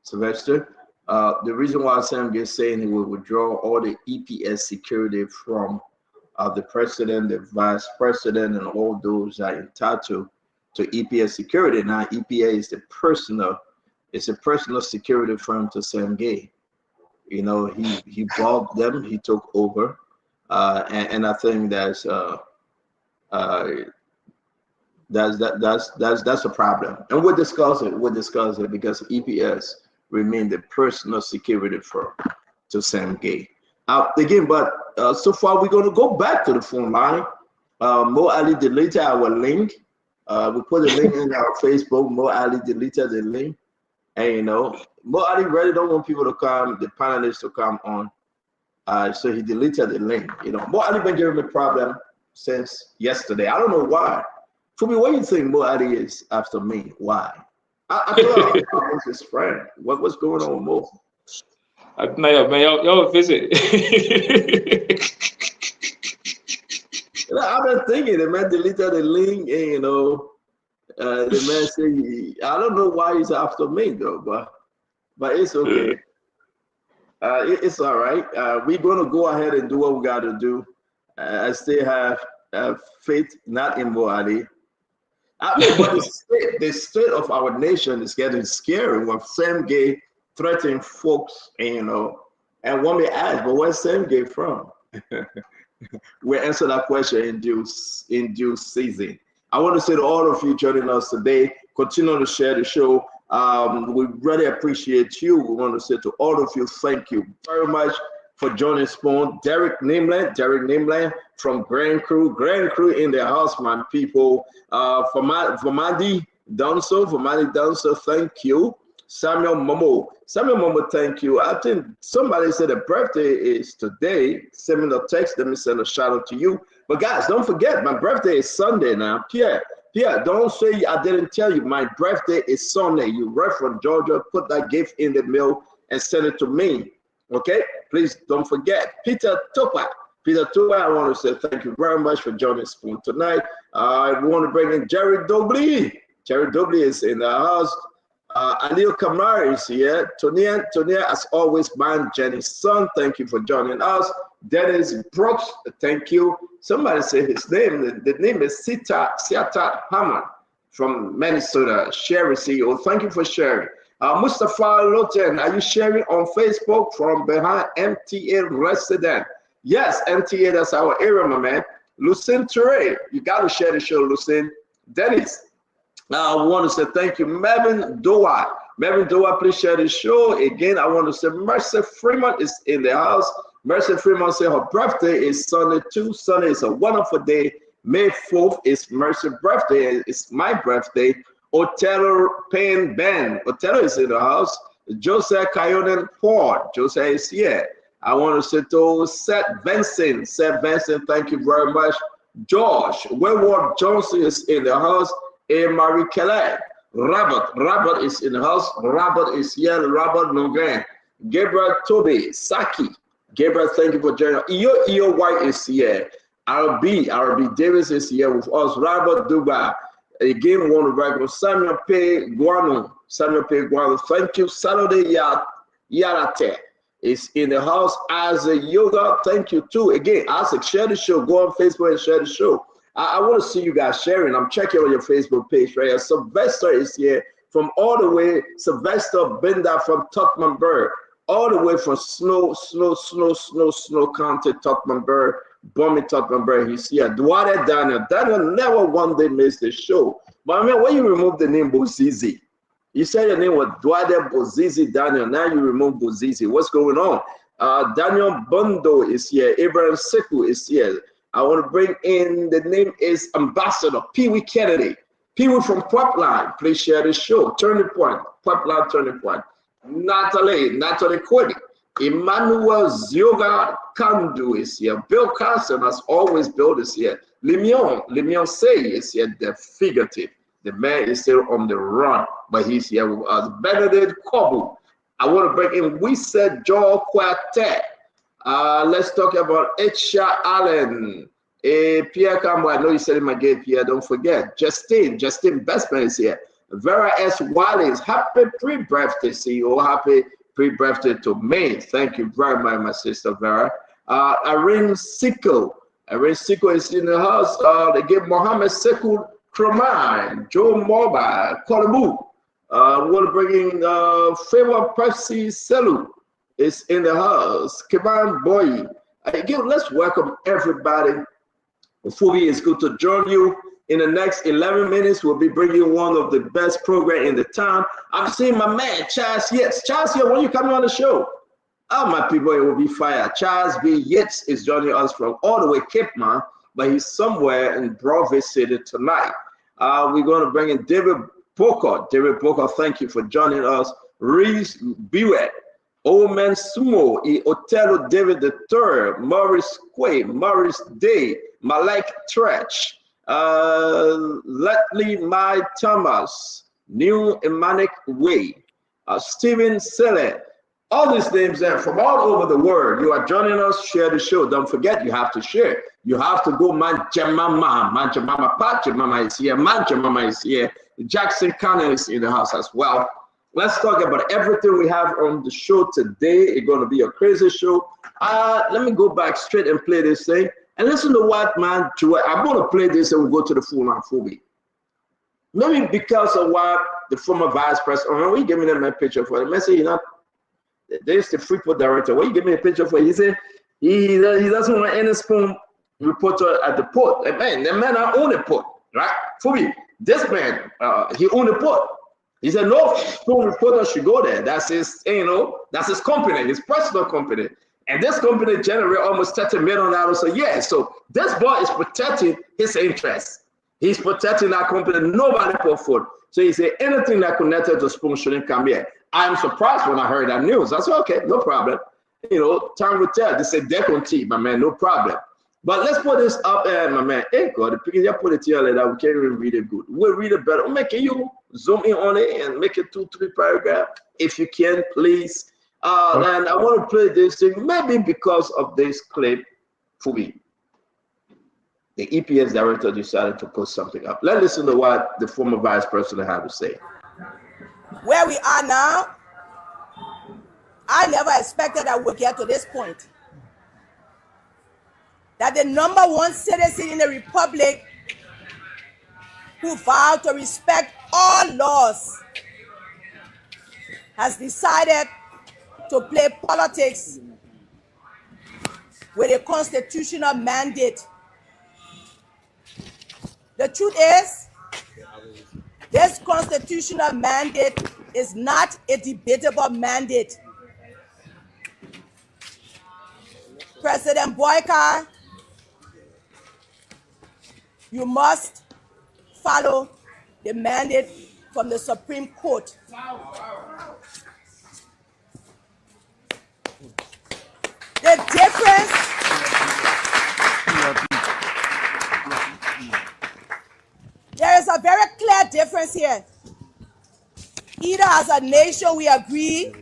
Sylvester? The reason why Sam Gay is saying he will withdraw all the EPS security from the president, the vice president, and all those that are entitled to EPS security. Now, EPA is it's a personal security firm to Sam Gay. He bought them, he took over, and I think that's a problem. And we'll discuss it. Because EPS remain the personal security firm to Sam Gay. Again, but so far we're going to go back to the phone line. Mo Ali deleted our link. We put a link in our Facebook. Mo Ali deleted the link, and Mo Ali really don't want people to come, the panelists to come on. So he deleted the link. Mo Ali been giving me problem since yesterday. I don't know why. Fubi, what do you think Mo Ali is after me? Why? I thought I was his friend. What's going on with Mo? Y'all visit. I've been thinking the man deleted the link, and the man said, I don't know why he's after me though, but it's okay. It's all right. We're gonna go ahead and do what we got to do. I still have faith, not in Mo Ali. I mean, but the state of our nation is getting scary when Sam Gay threatening folks, and when we ask, but where's Sam Gay from? We'll answer that question in due season. I want to say to all of you joining us today, continue to share the show. We really appreciate you. We want to say to all of you, thank you very much for joining Spoon. Derek Nimland from Grand Crew in the house, my people. For Madi Dunso, thank you. Samuel Momo, thank you. I think somebody said the birthday is today. Send me the text. Let me send a shout out to you. But guys, don't forget, my birthday is Sunday now. Pierre, don't say I didn't tell you. My birthday is Sunday. You read from Georgia, put that gift in the mail and send it to me. Okay? Please don't forget. Peter Topa, I want to say thank you very much for joining Spoon tonight. I want to bring in Jerry Dobley. Jerry Dobley is in the house. Anil Kamar is here. Tonia, as always, man, Jenny's son, thank you for joining us. Dennis Brooks, thank you. Somebody say his name. The name is Siata Haman from Minnesota. Sherry CEO, thank you for sharing. Mustafa Loten, are you sharing on Facebook from behind MTA resident? Yes, MTA, that's our area, my man. Lucien Ture, you got to share the show, Lucien. Dennis, I want to say thank you. Melvin Doa, please share the show. Again, I want to say Mercy Freeman is in the house. Mercy Freeman said her birthday is Sunday too. Sunday is a wonderful day. May 4th is Mercy's birthday. It's my birthday. Otello Payne Ben. Otello is in the house. Joseph Kayonen Ford. Joseph is here. I want to say to Seth Benson. Thank you very much. Josh Wayward Johnson is in the house. Marie Kelly. Robert is in the house. Robert is here. Robert Nogan. Gabriel Toby. Saki. Gabriel, thank you for joining us. Iyo White is here. RB Davis is here with us. Robert Duba. Again, one of regular Samuel P. Guano. Thank you. Saturday Yarate is in the house. As a yoga, thank you too. Again, Isaac, share the show. Go on Facebook and share the show. I want to see you guys sharing. I'm checking on your Facebook page right here. Sylvester is here from all the way. Sylvester Bender from Tuckmanburg, all the way from Snow County, Tuckmanburg, Bummy Tuckmanburg. He's here. Duarte Daniel. Daniel never one day missed the show. But I mean, when you remove the name Bozizi, you said your name was Duarte Bozizi Daniel. Now you remove Bozizi. What's going on? Daniel Bondo is here. Abraham Seku is here. I want to bring in, the name is Ambassador Pee-wee Kennedy. Pee-wee from Popline, please share the show. Turning Point, Popline Turning Point. Natalie Quiddy. Emmanuel Zioga Kandu is here. Bill Carson, as always, Bill is here. Lemion Say is here, the figurative. The man is still on the run, but he's here with us. Benedict Kobu. I want to bring in, we said Joe Quartet. Let's talk about Echa Allen. Pierre Cambo, I know you said it again, Pierre, don't forget. Justin Bestman is here. Vera S. Wallace, happy pre-birthday, CEO. Happy pre-birthday to me. Thank you very much, my sister Vera. Irene Siko is in the house. They give Mohammed Sekou Kromai, Joe Mobile, Kolabu. We want to bring in Favor Percy Selu. Is in the house. Kevan Boy. Again, let's welcome everybody. Fubi, it's good to join you. In the next 11 minutes, we'll be bringing one of the best programs in the town. I'm seeing my man, Charles Yates. Charles, when you coming on the show? Oh, my people, it will be fire. Charles B. Yates is joining us from all the way Cape Man, but he's somewhere in Broadway City tonight. We're going to bring in David Booker. David Booker, thank you for joining us. Reese Bewett. Old Man Sumo, Otello David III, Morris Quay, Morris Day, Malek Tretch, Letley Mai Thomas, New Emanic Way, Stephen Sele. All these names are from all over the world. You are joining us. Share the show. Don't forget, you have to share. You have to go. Manjamama, Pachamama is here. Manjamama is here. Jackson Cannon is in the house as well. Let's talk about everything we have on the show today. It's going to be a crazy show. Let me go back straight and play this thing. And listen to what, man, I'm going to play this and we'll go to the full line for me. Maybe because of what the former vice president, we give me them a picture for them. I say, you know, there's the Freeport director. What you give me a picture for? He said he doesn't want any spoon reporter at the port. Man, the man own the port, right? For me, this man, he owned the port. He said no spoon reporter should go there. That's his, you know, that's his company, his personal company. And this company generates almost $30 million a year. So this boy is protecting his interests. He's protecting that company. Nobody put forward. So he said anything that connected to spoon shouldn't come here. I'm surprised when I heard that news. I said, okay, no problem. You know, time will tell. They said deconti, my man, no problem. But let's put this up there, my man. Hey, God, because you put it here like that, we can't even read it good. We'll read it better. I'm making you zoom in on it and make it 2-3 paragraphs, if you can, please. And I want to play this thing, maybe because of this clip for me. The EPS director decided to put something up. Let's listen to what the former vice president had to say. Where we are now, I never expected I would get to this point. That the #1 citizen in the republic who vowed to respect all laws has decided to play politics with a constitutional mandate. The truth is, this constitutional mandate is not a debatable mandate. President Boyka, you must follow the mandate from the Supreme Court. The difference there is a very clear difference here. Either as a nation we agree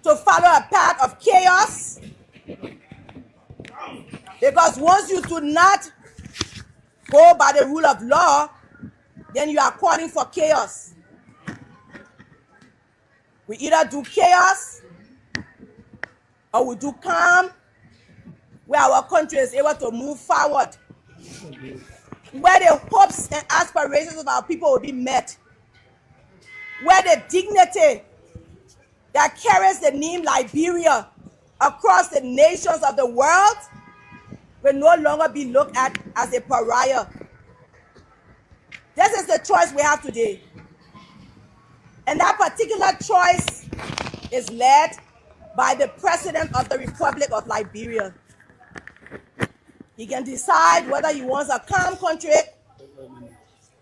to follow a path of chaos, because once you do not go by the rule of law, then you are calling for chaos. We either do chaos or we do calm, where our country is able to move forward, where the hopes and aspirations of our people will be met, where the dignity that carries the name Liberia across the nations of the world will no longer be looked at as a pariah. This is the choice we have today. And that particular choice is led by the President of the Republic of Liberia. He can decide whether he wants a calm country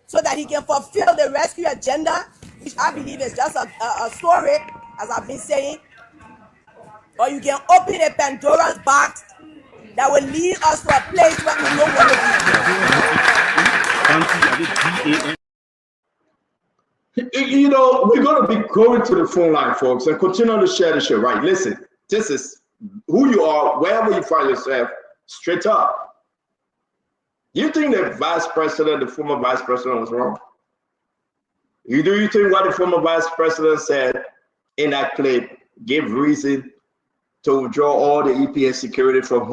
so that he can fulfill the rescue agenda, which I believe is just a story, as I've been saying, or you can open a Pandora's box that will lead us to a place where we don't want to be. You know, we're going to be going to the phone line, folks, and continue to share the show, right? Listen, this is who you are, wherever you find yourself, straight up. You think the vice president, the former vice president, was wrong? Do you think what the former vice president said in that clip gave reason to withdraw all the EPS security from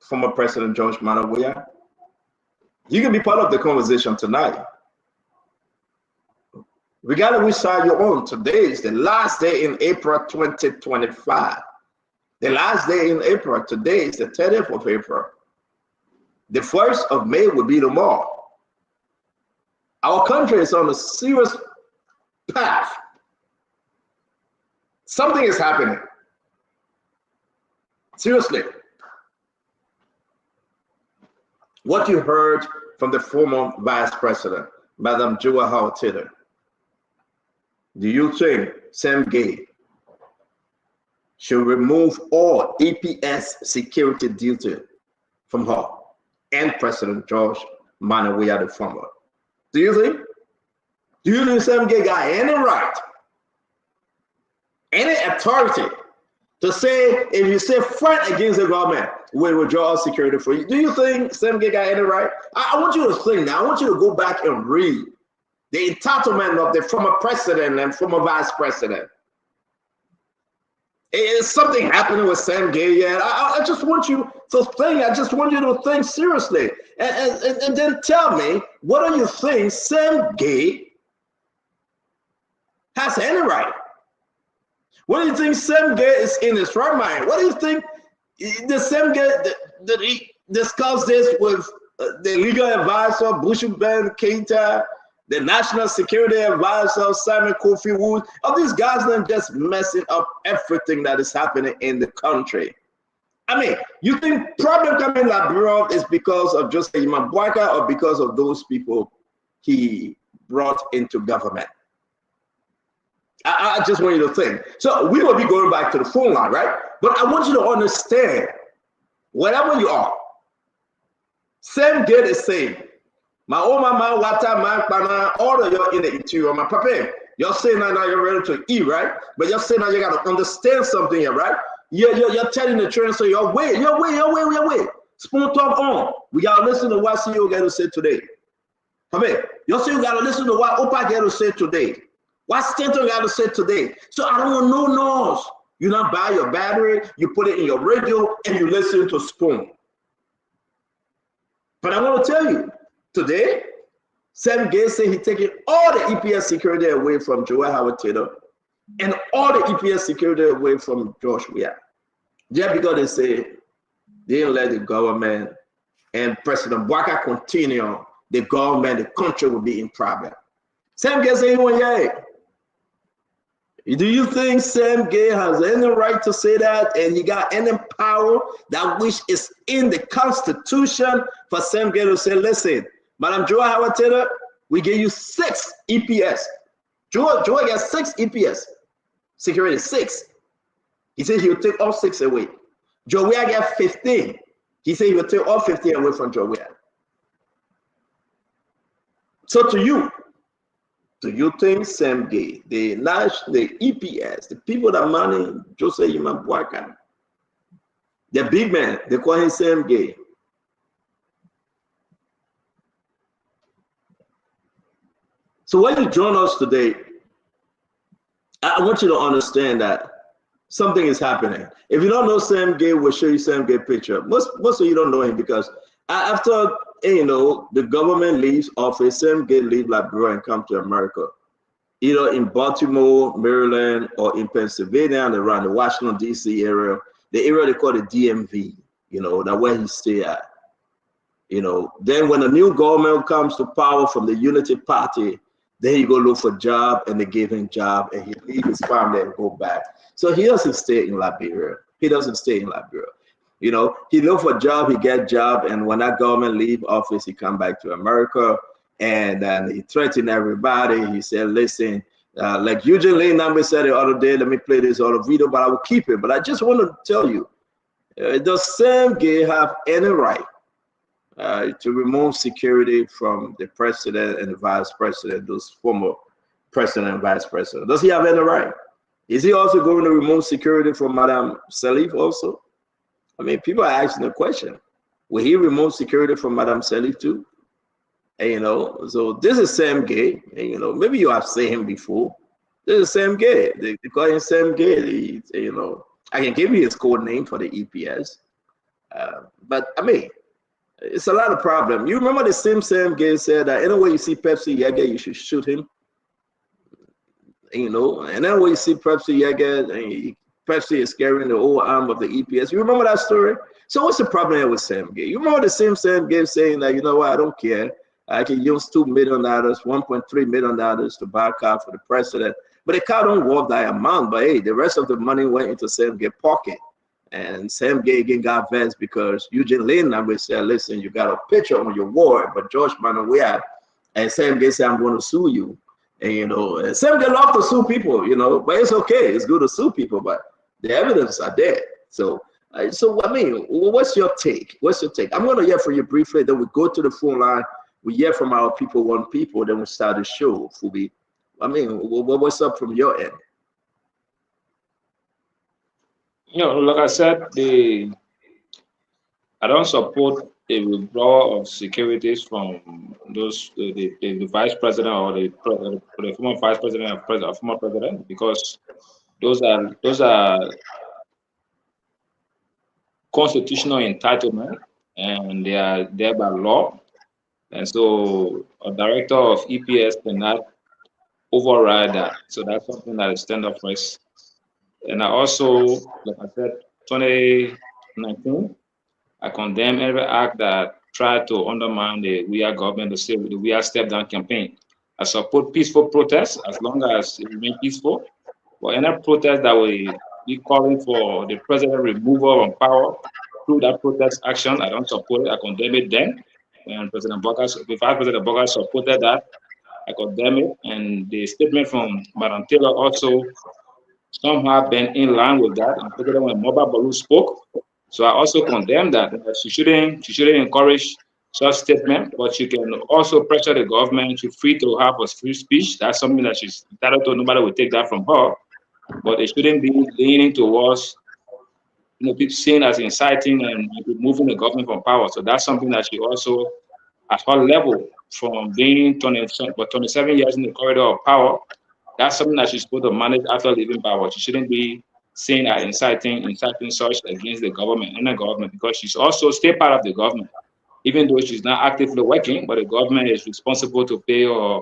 former President George Manabuya? You can be part of the conversation tonight. Regardless which side you're on, today is the last day in April 2025. The last day in April, today is the 30th of April. The 1st of May will be tomorrow. Our country is on a serious path. Something is happening. Seriously. What you heard from the former vice president, Madam Joa Howard Taylor, do you think Sam Gay should remove all EPS security duty from her and President George Manuel Weah the former. Do you think Sam Gay got any right, any authority to say, if you say fight against the government, we'll withdraw security for you? Do you think Sam Gay got any right? I want you to think now. I want you to go back and read the entitlement of the former president and former vice president. Is something happening with Sam Gay yet? I just want you to think. I just want you to think seriously. And then tell me, what do you think Sam Gay has any right? What do you think Sam Gay is in his right mind? What do you think the Sam Gay that he discussed this with the legal advisor, Bushu Ben Keita, the national security advisor, Simon Kofi Woods? All these guys are just messing up everything that is happening in the country. I mean, you think problem coming in Liberia is because of just Imam Bwaka or because of those people he brought into government? I just want you to think. So we will be going back to the phone line, right? But I want you to understand, wherever you are, Sam Gay is saying, my own mama, water, my pana, all of you in the interior, my papa, you're saying now you're ready to eat, right? But you're saying now you got to understand something here, right? You're telling the train, so you're wait. Spoon talk on. We got to listen to what CEO got to say today. Papa, you're saying you got to listen to what Opa got to say today. What Stanton got to say today? So I don't want no noise. You not buy your battery, you put it in your radio, and you listen to Spoon. But I want to tell you, today, Sam Gay said he's taking all the EPS security away from Joel Howard Taylor and all the EPS security away from George Weah. Just because they say they didn't let the government and President Bwaka continue, the government, the country will be in problem. Sam Gay said he won't yet. Do you think Sam Gay has any right to say that, and he got any power that which is in the Constitution for Sam Gay to say, listen, Madam Joel Howard Taylor, we give you 6 EPS. Joel got 6 EPS. Security 6. He said he will take all 6 away. Joel Weah got 15. He said he will take all 15 away from Joel Weah. So to you, do you think Sam Gay, the EPS, the people that money Joseph Imam Bwaka, the big man, they call him Sam Gay. So when you join us today, I want you to understand that something is happening. If you don't know Sam Gay, we'll show you Sam Gay picture. Most of you don't know him because after the government leaves office, Sam Gay leave Liberia and come to America, either in Baltimore, Maryland, or in Pennsylvania and around the Washington D.C. area, the area they call the DMV. That where he stay at. Then when a new government comes to power from the Unity Party, then he go look for a job and they give him job and he leave his family and go back. So he doesn't stay in Liberia. He look for a job, he get job, and when that government leave office, he come back to America and then he threaten everybody. He said, listen, like Eugene Lane Nambe said the other day, let me play this other video, but I will keep it. But I just want to tell you, does Sam Gay have any right to remove security from the president and the vice president, those former president and vice president? Does he have any right? Is he also going to remove security from Madam Salif also? I mean, people are asking the question, will he remove security from Madam Salif too? And, so this is Sam Gay. And, maybe you have seen him before. This is Sam Gay. They call him Sam Gay. I can give you his code name for the EPS. But I mean, it's a lot of problem. You remember the same Sam Gay said that anyway you see Pepsi Yaga, you should shoot him. And then when you see Pepsi Yaga, Pepsi is carrying the whole arm of the EPS. You remember that story? So what's the problem here with Sam Gay? You remember the same Sam Gay saying that, I don't care. I can use $2 million, $1.3 million to buy a car for the president. But the car don't worth that amount. But hey, the rest of the money went into Sam Gay's pocket. And Sam Gay again got vexed because Eugene Lane Nambe said, listen, you got a picture on your wall, but George Manuel Weah, and Sam Gay said, I'm going to sue you. And, Sam Gay love to sue people, but it's okay. It's good to sue people, but the evidence are there. So So, I mean, what's your take? What's your take? I'm going to hear from you briefly. Then we go to the phone line. We hear from our people, one people. Then we start the show. Fubi. I mean, what's up from your end? Like I said, I don't support a withdrawal of securities from the vice president or the former vice president or former president, because those are constitutional entitlement and they are there by law. And so a director of EPS cannot override that. So that's something that is stand up first. And I also, like I said, 2019, I condemn every act that tried to undermine the We Are government, the We Are Step Down campaign. I support peaceful protests as long as it remains peaceful. But any protest that will be calling for the president removal from power through that protest action, I don't support it. I condemn it then. When President Bogas, if Vice President Bogas supported that, I condemn it. And the statement from Madam Taylor also somehow been in line with that. And particularly when Mobile Balu spoke, so I also condemn that. She shouldn't encourage such statement, but she can also pressure the government to free to have a free speech. That's something that she's entitled to. Nobody will take that from her, but it shouldn't be leaning towards people seen as inciting and removing the government from power. So that's something that she also, at her level, from being 27 years in the corridor of power, that's something that she's supposed to manage after leaving power. She shouldn't be seen as inciting such against the government and the government, because she's also still part of the government, even though she's not actively working. But the government is responsible to pay her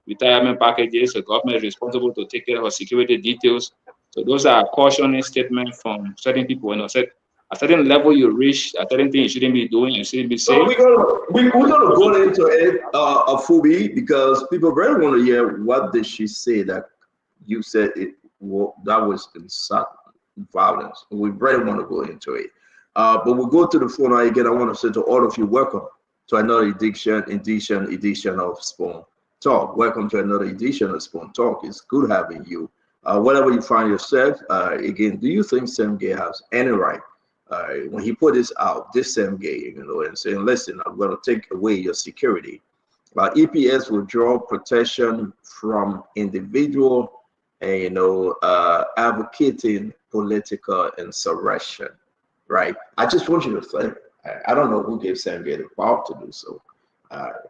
retirement packages. The government is responsible to take care of her security details. So those are cautioning statements from certain people. A certain level you reach, a certain thing you shouldn't be doing, you shouldn't be saying. So we're gonna go into it, Fubi, because people really want to hear what did she say that you said that was insult, violence. We really want to go into it. But we'll go to the phone line again. I want to say to all of you, welcome to another edition of Spoon Talk. Welcome to another edition of Spoon Talk. It's good having you. Wherever you find yourself, again, do you think Sam Gay has any right? When he put this out, this Sam Gay, and saying, listen, I'm going to take away your security. EPS will draw protection from individual, advocating political insurrection, right? I just want you to think. I don't know who gave Sam Gay the power to do so.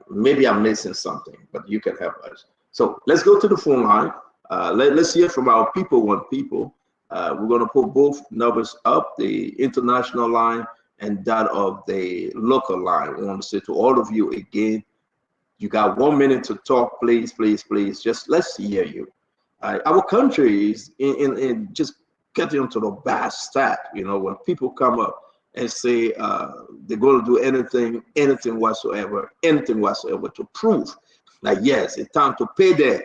Maybe I'm missing something, but you can help us. So let's go to the phone line. Let's hear from our people, one people. We're going to put both numbers up, the international line and that of the local line. We want to say to all of you again, you got 1 minute to talk, please, please, please. Just let's hear you. Our country is in just getting into the bad stat. When people come up and say they're going to do anything whatsoever to prove that yes, it's time to pay debt.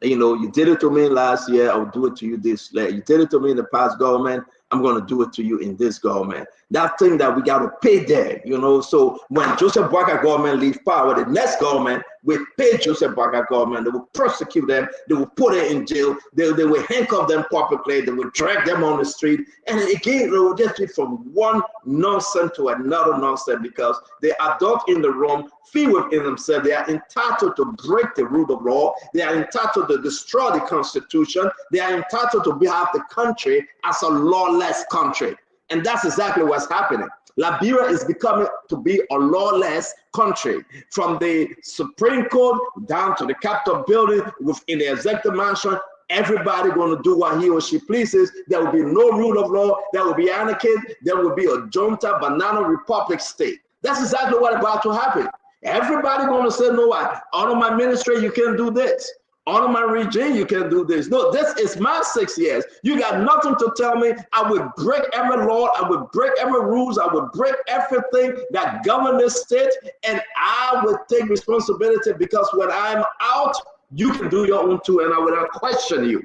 You did it to me last year, I'll do it to you this year. You did it to me in the past government, I'm going to do it to you in this government. That thing that we got to pay there, So when Joseph Boakai government leave power, the next government will pay Joseph Boakai government. They will prosecute them. They will put them in jail. They will handcuff them publicly. They will drag them on the street. And again, they will just be from one nonsense to another nonsense because they adopt in the room, feel within themselves. They are entitled to break the rule of law. They are entitled to destroy the Constitution. They are entitled to have the country as a lawless country. And that's exactly what's happening. Liberia is becoming to be a lawless country, from the Supreme Court down to the Capitol building within the executive mansion. Everybody going to do what he or she pleases. There will be no rule of law. There will be anarchy. There will be a junta banana republic state. That's exactly what's about to happen. Everybody going to say, no, under my ministry, you can't do this. Under my regime, you can do this. No, this is my 6 years. You got nothing to tell me. I would break every law. I would break every rules. I would break everything that governs this state. And I would take responsibility, because when I'm out, you can do your own too. And I will not question you.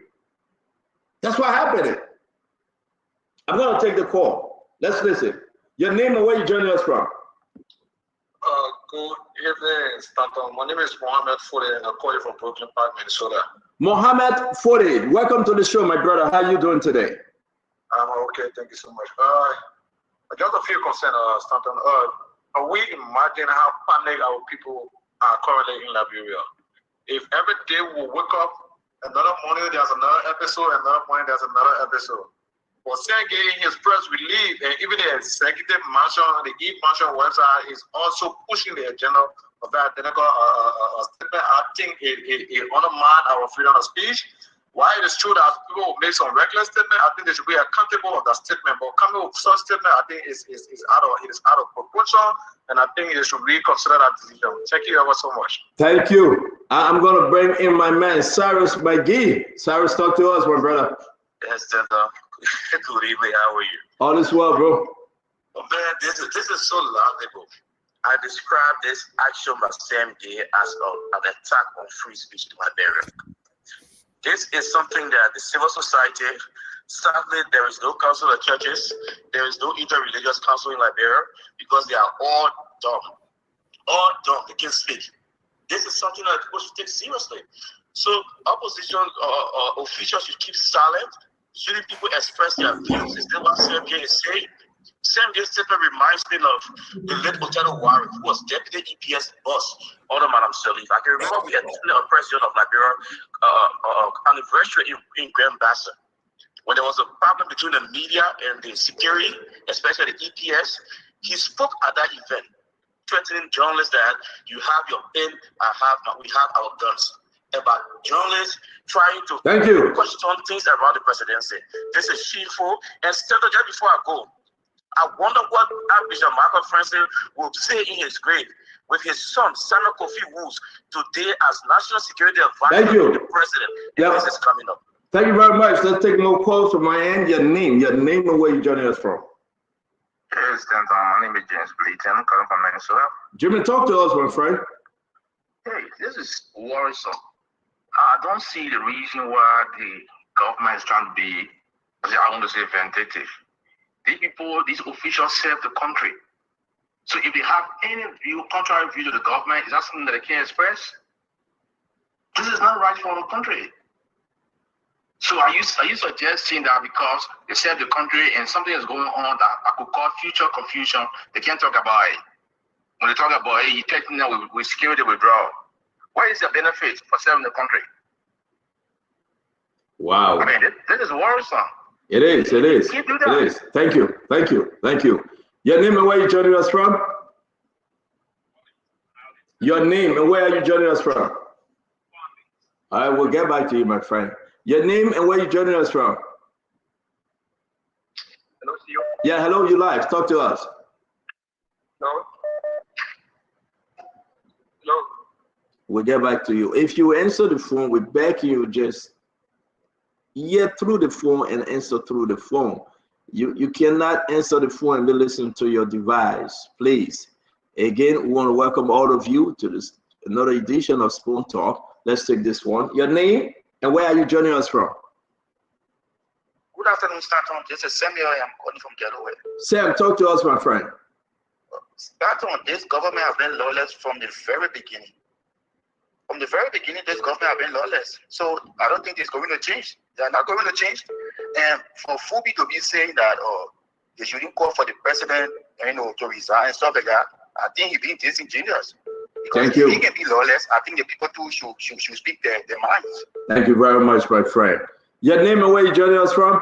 That's what happened. I'm going to take the call. Let's listen. Your name and where you joining us from? Good evening, Stanton. My name is Mohammed Fode, and I call you from Brooklyn Park, Minnesota. Mohammed Fode, welcome to the show, my brother. How are you doing today? I'm okay, thank you so much. Just a few concerns, Stanton. We imagine how panicked our people are currently in Liberia. If every day we wake up, another morning there's another episode, another morning there's another episode. For Sergei, his press relief, and even the executive mansion, the e-mansion website is also pushing the agenda of that identical statement. I think it undermines our freedom of speech. While it is true that people make some reckless statement, I think they should be accountable of that statement. But coming with such statement, I think is out of proportion, and I think they should reconsider that decision. Thank you ever so much. Thank you. I'm going to bring in my man, Cyrus McGee. Cyrus, talk to us, my brother. Yes, good evening. How are you? All is well, bro. Oh, man, this is so laudable. I describe this action by Sam Gay as an attack on free speech in Liberia. This is something that the civil society, sadly, there is no council of churches, there is no interreligious council in Liberia because they are all dumb. All dumb, they can't speak. This is something that people should take seriously. So opposition officials should keep silent. Shouldn't people express their views? Is that what Sam Gay is saying? Sam Gay's statement reminds me of the late Otero Warren, who was deputy EPS boss under Madam Sirleaf. I can remember we attended a president of Liberia anniversary in Grand Bassa. When there was a problem between the media and the security, especially the EPS, he spoke at that event, threatening journalists that you have your pen, we have our guns. About journalists trying to question things around the presidency. This is shameful. And still, just before I go, I wonder what Archbishop Michael Francis will say in his grave with his son, Samuel Kofi Woods, today as National Security Advisor to the President. This is coming up. Thank you very much. Let's take more calls from my end. Your name and where you're joining us from. Yes, my name is James Bleaton. I'm calling from Minnesota. Jimmy, talk to us, my friend. Hey, this is worrisome. I don't see the reason why the government is trying to be, I want to say, vindictive. These people, these officials serve the country. So if they have any view, contrary view to the government, is that something that they can express? This is not right for the country. So are you suggesting that because they serve the country and something is going on that could cause future confusion, they can't talk about it? When they talk about it, you take them with security withdrawal. What is the benefit for serving the country? Wow. I mean, this is worrisome. It is. It is. Thank you. Your name and where you joining us from? Your name and where are you joining us from? I will get back to you, my friend. Your name and where you joining us from? Hello, CEO. Yeah, hello, you live. Talk to us. Hello. We'll get back to you. If you answer the phone, we beg you just hear through the phone and answer through the phone. You cannot answer the phone and be listening to your device, please. Again, we want to welcome all of you to this another edition of Spoon Talk. Let's take this one. Your name and where are you joining us from? Good afternoon, Stanton. This is Samuel. I'm calling from Delaware. Sam, talk to us, my friend. Stanton, this government has been lawless from the very beginning. From the very beginning, this government has been lawless. So I don't think it's going to change. They're not going to change. And for Fubi to be saying that they shouldn't call for the president, to resign and stuff like that, I think he's being disingenuous. Because if he can be lawless, I think the people too should speak their minds. Thank you very much, my friend. Your name and where you joining us from?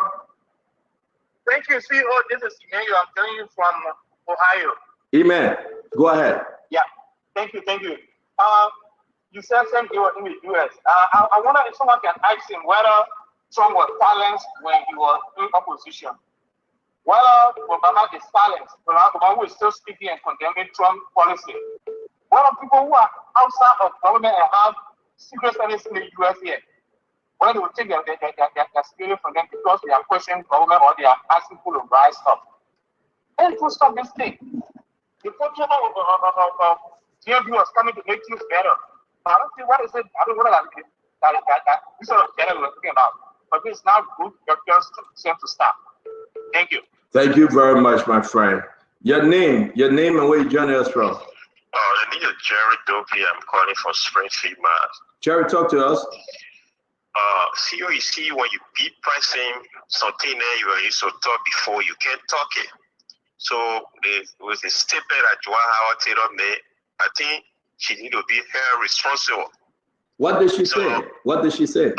Thank you, CEO. This is Emmanuel. I'm telling you from Ohio. Amen. Go ahead. Yeah. Thank you. You said something in the U.S. I wonder if someone can ask him whether Trump was silenced when he was in opposition. Whether Obama is silenced, Obama is still speaking and condemning Trump policy. What are people who are outside of government and have secret service in the U.S. here? Whether they will take their spirit from them because they are questioning government or they are asking people to buy stuff. And to stop this thing. The photo of GMB was coming to make things better. I don't see what is it. I don't know that this sort of better we're talking about. But it's not good just to stop. Thank you. Thank you very much, my friend. Your name and where you joining us from? The name is Jerry Dopey. I'm calling from Springfield, Mass. Jerry, talk to us. You see, when you be pressing something there you used to talk before, you can't talk it. So with the statement that Joa Howard Taylor made, I think she need to be held responsible. What did she say? What did she say?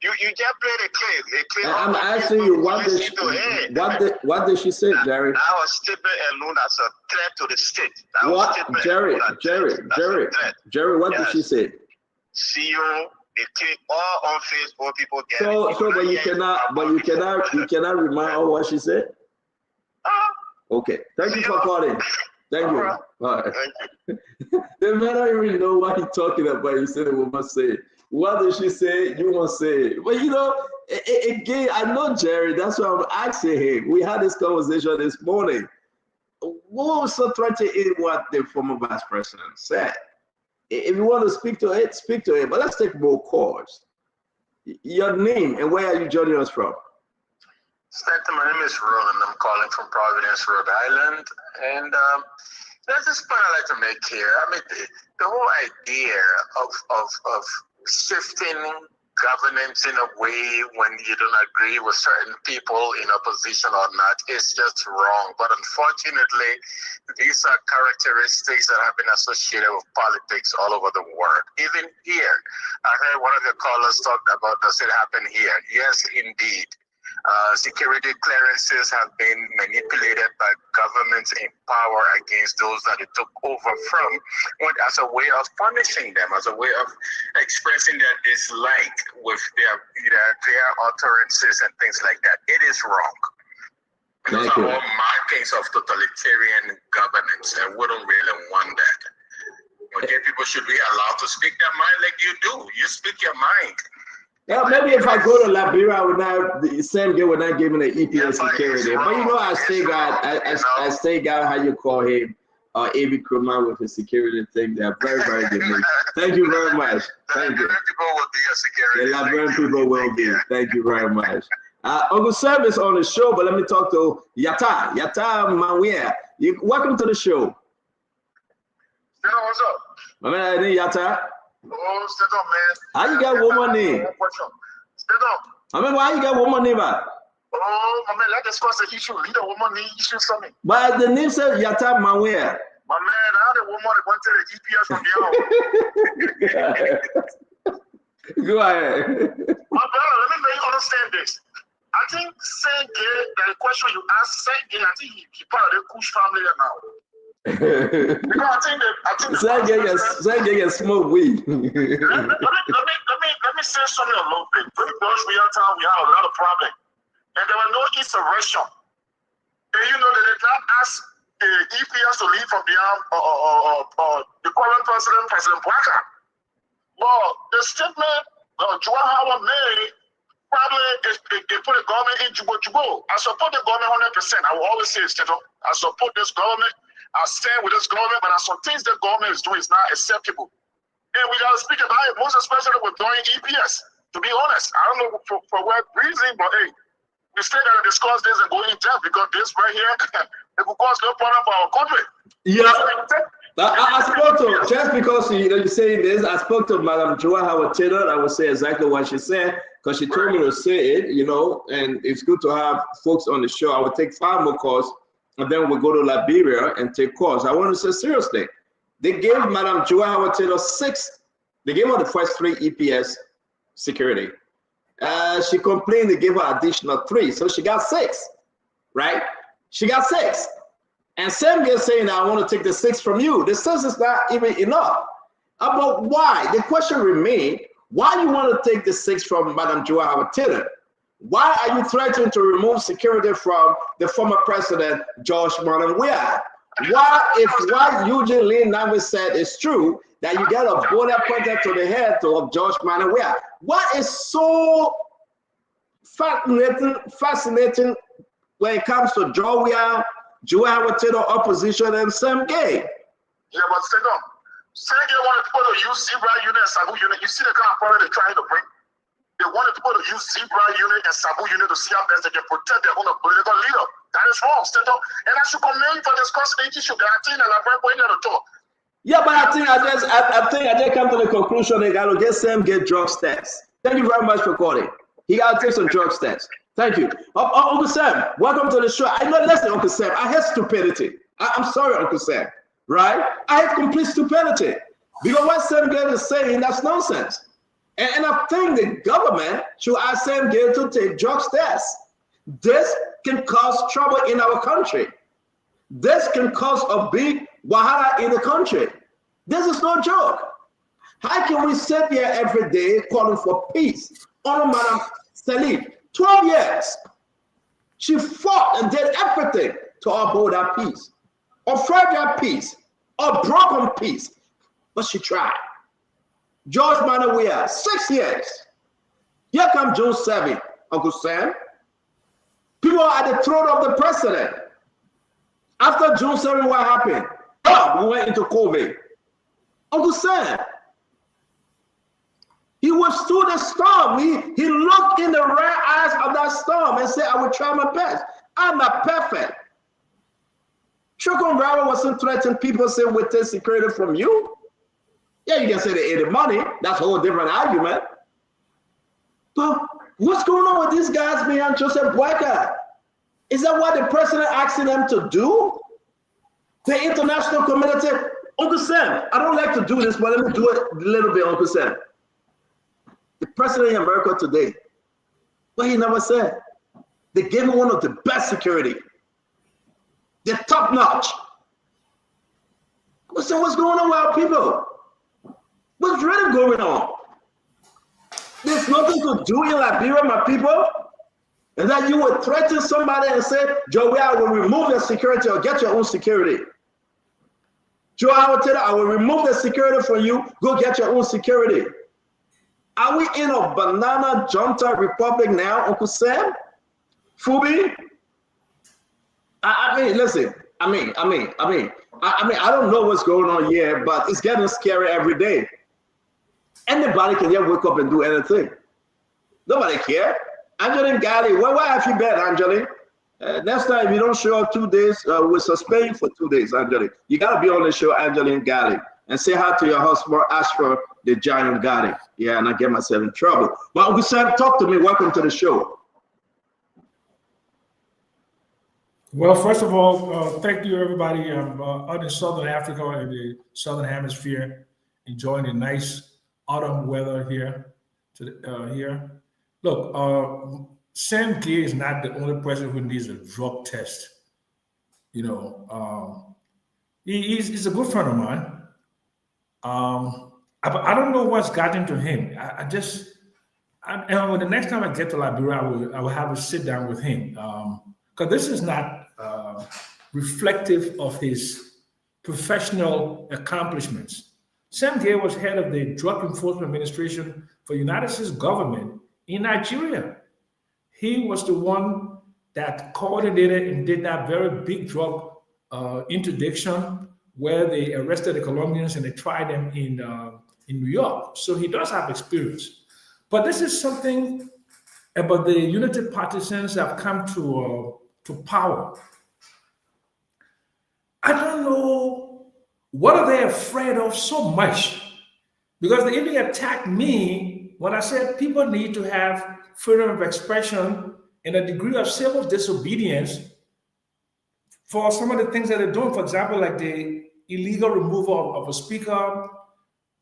You just played a clip. I'm asking you, what did she say, Jerry? That was statement alone as a threat to the state. What, Jerry, what did she say? CEO, they click all on Facebook, people get it. But you cannot remind her what she said? Okay, thank you for calling. Thank you. All right. They may not even know what he's talking about. You said the woman say, what did she say? You won't say it. But you know, again, I know Jerry. That's why I'm asking him. We had this conversation this morning. What was so threatening in what the former vice president said? If you want to speak to it, speak to it. But let's take more calls. Your name and where are you joining us from? My name is Roland. I'm calling from Providence, Rhode Island. And there's this point I'd like to make here. I mean, the whole idea of shifting governance in a way when you don't agree with certain people in opposition or not is just wrong. But unfortunately, these are characteristics that have been associated with politics all over the world. Even here, I heard one of the callers talk about, does it happen here? Yes, indeed. Security clearances have been manipulated by governments in power against those that it took over from, as a way of punishing them, as a way of expressing their dislike with their utterances and things like that. It is wrong. Those are all markings of totalitarian governance, and we don't really want that. Okay, people should be allowed to speak their mind like you do. You speak your mind. Yeah, maybe if I go to Liberia, I would not the same girl would not give me the EPS security. But you know, I still got how you call him, A.B. Krumah with his security thing. They are very, very good. Thank you very much. Thank you. The Liberian people will be. Thank you very much. Uncle Sam is on the show, but let me talk to Yata Mawia. Welcome to the show. What's up? My man, Yata. Oh, stay down, man. How you got woman name? Stay down. I mean, why you got woman name? Oh, my man, let's discuss the issue. Lead a woman name issue something. But the name says Yata Mawia. My man, I had a woman that went to the EPS from the Go ahead. My brother, let me make you understand this. I think saying gay, the question you asked, saying gay, I think he part of the Kush family now. Because I think Say smoke weed. let me say something a little bit. Pretty much real time, we have a lot of problems. And there were no insurrection. And you know that they not ask the EPS to leave from the arm or the current President Bwaka. But the statement Joa Howard made probably they put the government in Jubo. I support the government 100%. I will always say it, I support this government. I stand with this government, but some things the government is doing is not acceptable. And we got to speak about it, most especially with doing EPS. To be honest, I don't know for what reason, but hey, we still got to discuss this and go in depth because this right here, it will cause no problem for our country. Yeah. I spoke to, just because you're saying this, I spoke to Madam Joa Howard Taylor. I will say exactly what she said because she told me to say it, and it's good to have folks on the show. I will take 5 more calls. And then we'll go to Liberia and take calls. I want to say seriously, they gave Madam Joa Howard Taylor 6. They gave her the first 3 EPS security. She complained they gave her additional 3, so she got 6, right? She got 6. And Sam is saying, I want to take the 6 from you. The 6 is not even enough. But why? The question remains, why you want to take the 6 from Madam Joa Howard Taylor? Why are you threatening to remove security from the former president, George Martin Weah? If what Eugene Lee Navis said is true, that you get a bullet pointed to the head of George Martin Weah? What is so fascinating when it comes to Joa Howard Taylor opposition and Sam Gay? Yeah, but stay down. Sam Gay wanted people to use Zebra unit and Sabu unit. You see the kind of problem they're trying to bring? They wanted people to use Zebra unit and Sabu unit to see how best they can protect their own political leader. That is wrong, Stento. And I should commend you for discussing the issue. I think that I'm going to talk. Yeah, but I think I just come to the conclusion they got to get Sam get drugs tests. Thank you very much for calling. He got to take some drugs tests. Thank you. Uncle Sam, welcome to the show. I know, listen, Uncle Sam, I hate stupidity. I'm sorry, Uncle Sam, right? I hate complete stupidity. Because what Sam Gale is saying, that's nonsense. And I think the government should ask Sam Gale to take drugs tests. This can cause trouble in our country. This can cause a big wahala in the country. This is no joke. How can we sit here every day calling for peace? Honor Madam Salif, 12 years. She fought and did everything to uphold that peace, or fragile peace, or broken peace. But she tried. George Manawia, 6 years. Here comes June 7th, Uncle Sam. People are at the throat of the president. After June 7th, what happened? We went into COVID. Uncle Sam, he withstood the storm. He looked in the red eyes of that storm and said, I will try my best. I'm not perfect. Chukun Rawa wasn't threatening people saying we'll take security from you. Yeah, you can say they ate the money. That's a whole different argument. But what's going on with these guys behind Joseph Boyka? Is that what the president asking them to do? The international community. Uncle Sam, I don't like to do this, but let me do it a little bit, Uncle Sam. The president in America today, what he never said, they gave him one of the best security. They're top notch. So what's going on with our people? What's really going on? There's nothing to do in Liberia, my people. And that you would threaten somebody and say, Joey, I will remove the security or get your own security. Joe, I will tell you, I will remove the security from you, go get your own security. Are we in a banana junta republic now, Uncle Sam? Fubi? I mean, listen, I don't know what's going on here, but it's getting scary every day. Anybody can just wake up and do anything. Nobody care. Angeline Gali, where have you been, Angeline? Next time, if you don't show up 2 days, we'll suspend you for 2 days, Angeline. You got to be on the show, Angeline Gali, and say hi to your husband, ask for the giant Gali. Yeah, and I get myself in trouble. But Uncle Sam, talk to me. Welcome to the show. Well, first of all, thank you, everybody. I'm out in Southern Africa, in the Southern Hemisphere, enjoying the nice autumn weather here. Look, Sam Gay is not the only person who needs a drug test. You know, he's a good friend of mine. I don't know what's gotten to him. And the next time I get to Liberia, I will have a sit down with him. Because this is not reflective of his professional accomplishments. Sam Gay was head of the Drug Enforcement Administration for the United States government in Nigeria. He was the one that coordinated and did that very big drug interdiction where they arrested the Colombians and they tried them in New York. So he does have experience. But this is something about the Unity partisans that have come to power. I don't know, what are they afraid of so much? Because they even attacked me when I said people need to have freedom of expression and a degree of civil disobedience for some of the things that they're doing. For example, like the illegal removal of a speaker,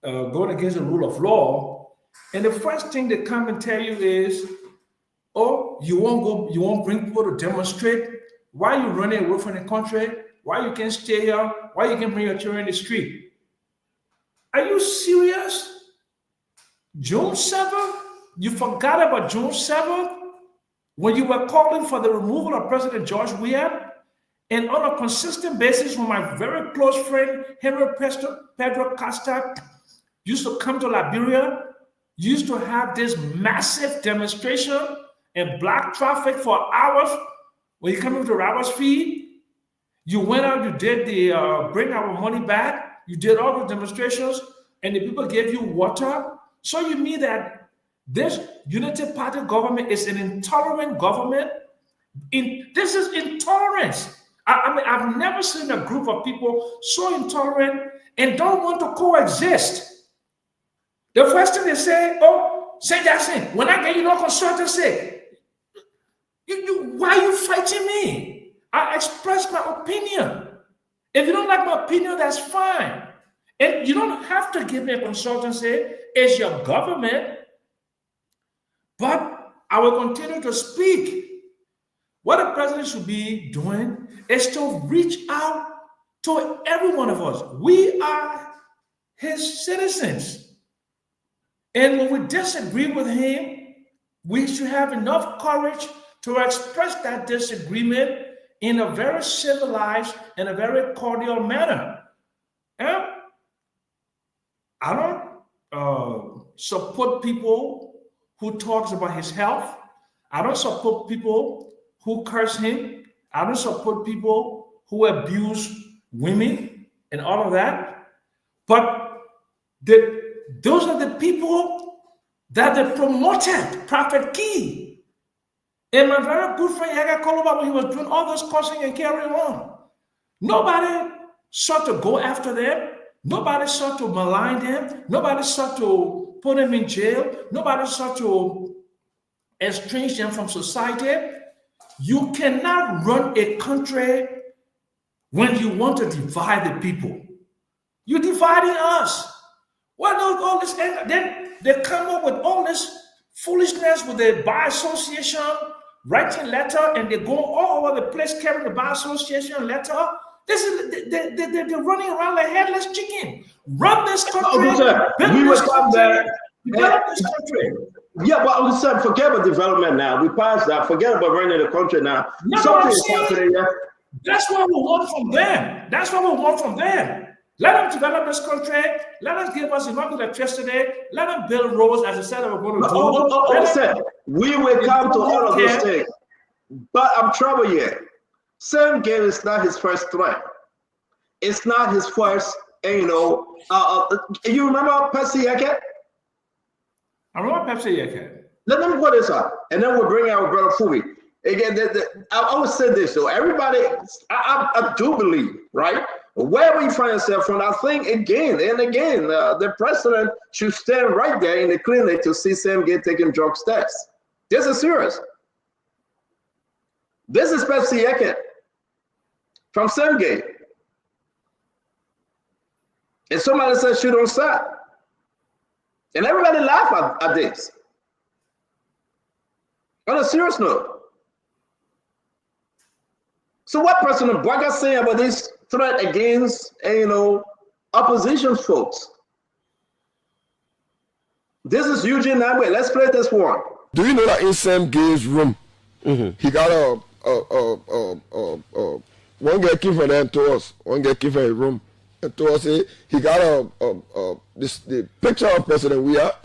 going against the rule of law. And the first thing they come and tell you is, oh, you won't bring people to demonstrate? Why are you running away from the country? Why you can't stay here? Why you can't bring your children in the street? Are you serious? June 7th? You forgot about June 7th? When you were calling for the removal of President George Weah? And on a consistent basis, when my very close friend, Henry Pedro Costa, used to come to Liberia, used to have this massive demonstration and block traffic for hours. When you come into Robert's Feed, you went out, you did the bring our money back, you did all the demonstrations, and the people gave you water. So you mean that this Unity Party government is an intolerant government? This is intolerance. I mean, I've never seen a group of people so intolerant and don't want to coexist. The first thing they say, oh, St. Jackson, when I get you no consultancy, Why are you fighting me? I express my opinion. If you don't like my opinion, that's fine. And you don't have to give me a consultancy. It's your government. But I will continue to speak. What the president should be doing is to reach out to every one of us. We are his citizens. And when we disagree with him, we should have enough courage to express that disagreement in a very civilized and a very cordial manner. And I don't support people who talks about his health. I don't support people who curse him. I don't support people who abuse women and all of that. But those are the people that they promoted, Prophet Key. And my very good friend Yaga Koloba, when he was doing all this cursing and carrying on, nobody sought to go after them. Nobody sought to malign them. Nobody sought to put them in jail. Nobody sought to estrange them from society. You cannot run a country when you want to divide the people. You're dividing us. Why not all this? Then they come up with all this foolishness with the bar association writing letter, and they go all over the place carrying the bar association letter. This is they're running around like headless chicken. Run this country. We will come there. Develop this country. Yeah, but I'm saying, forget about development now. We passed that. Forget about running the country now. Something is happening. Yeah. That's what we want from them. That's what we want from them. Let them develop this country. Let us give us enough electricity. Let them build roads as I said we're going to do. We will come to all of those things. But I'm troubled here. Sam Gale is not his first threat. It's not his first, you remember Pepsi Yeke? I remember Pepsi Yeke. Let me put this up, and then we'll bring our brother Fubi. Again, I always say this, though. Everybody, I do believe, right? Wherever you find yourself from, I think again and again, the president should stand right there in the clinic to see Sam Gale taking drug tests. This is serious. This is Pepsi Yeke from Sam Gale. And somebody said she don't stop. And everybody laugh at this. On a serious note. So what President Boaga saying about this threat against, opposition folks? This is Eugene Nagwe. Let's play this one. Do you know that in Sam Gale's room, he got one guy came from them to us. One guy came from his room and to us. He got the picture of President Weah.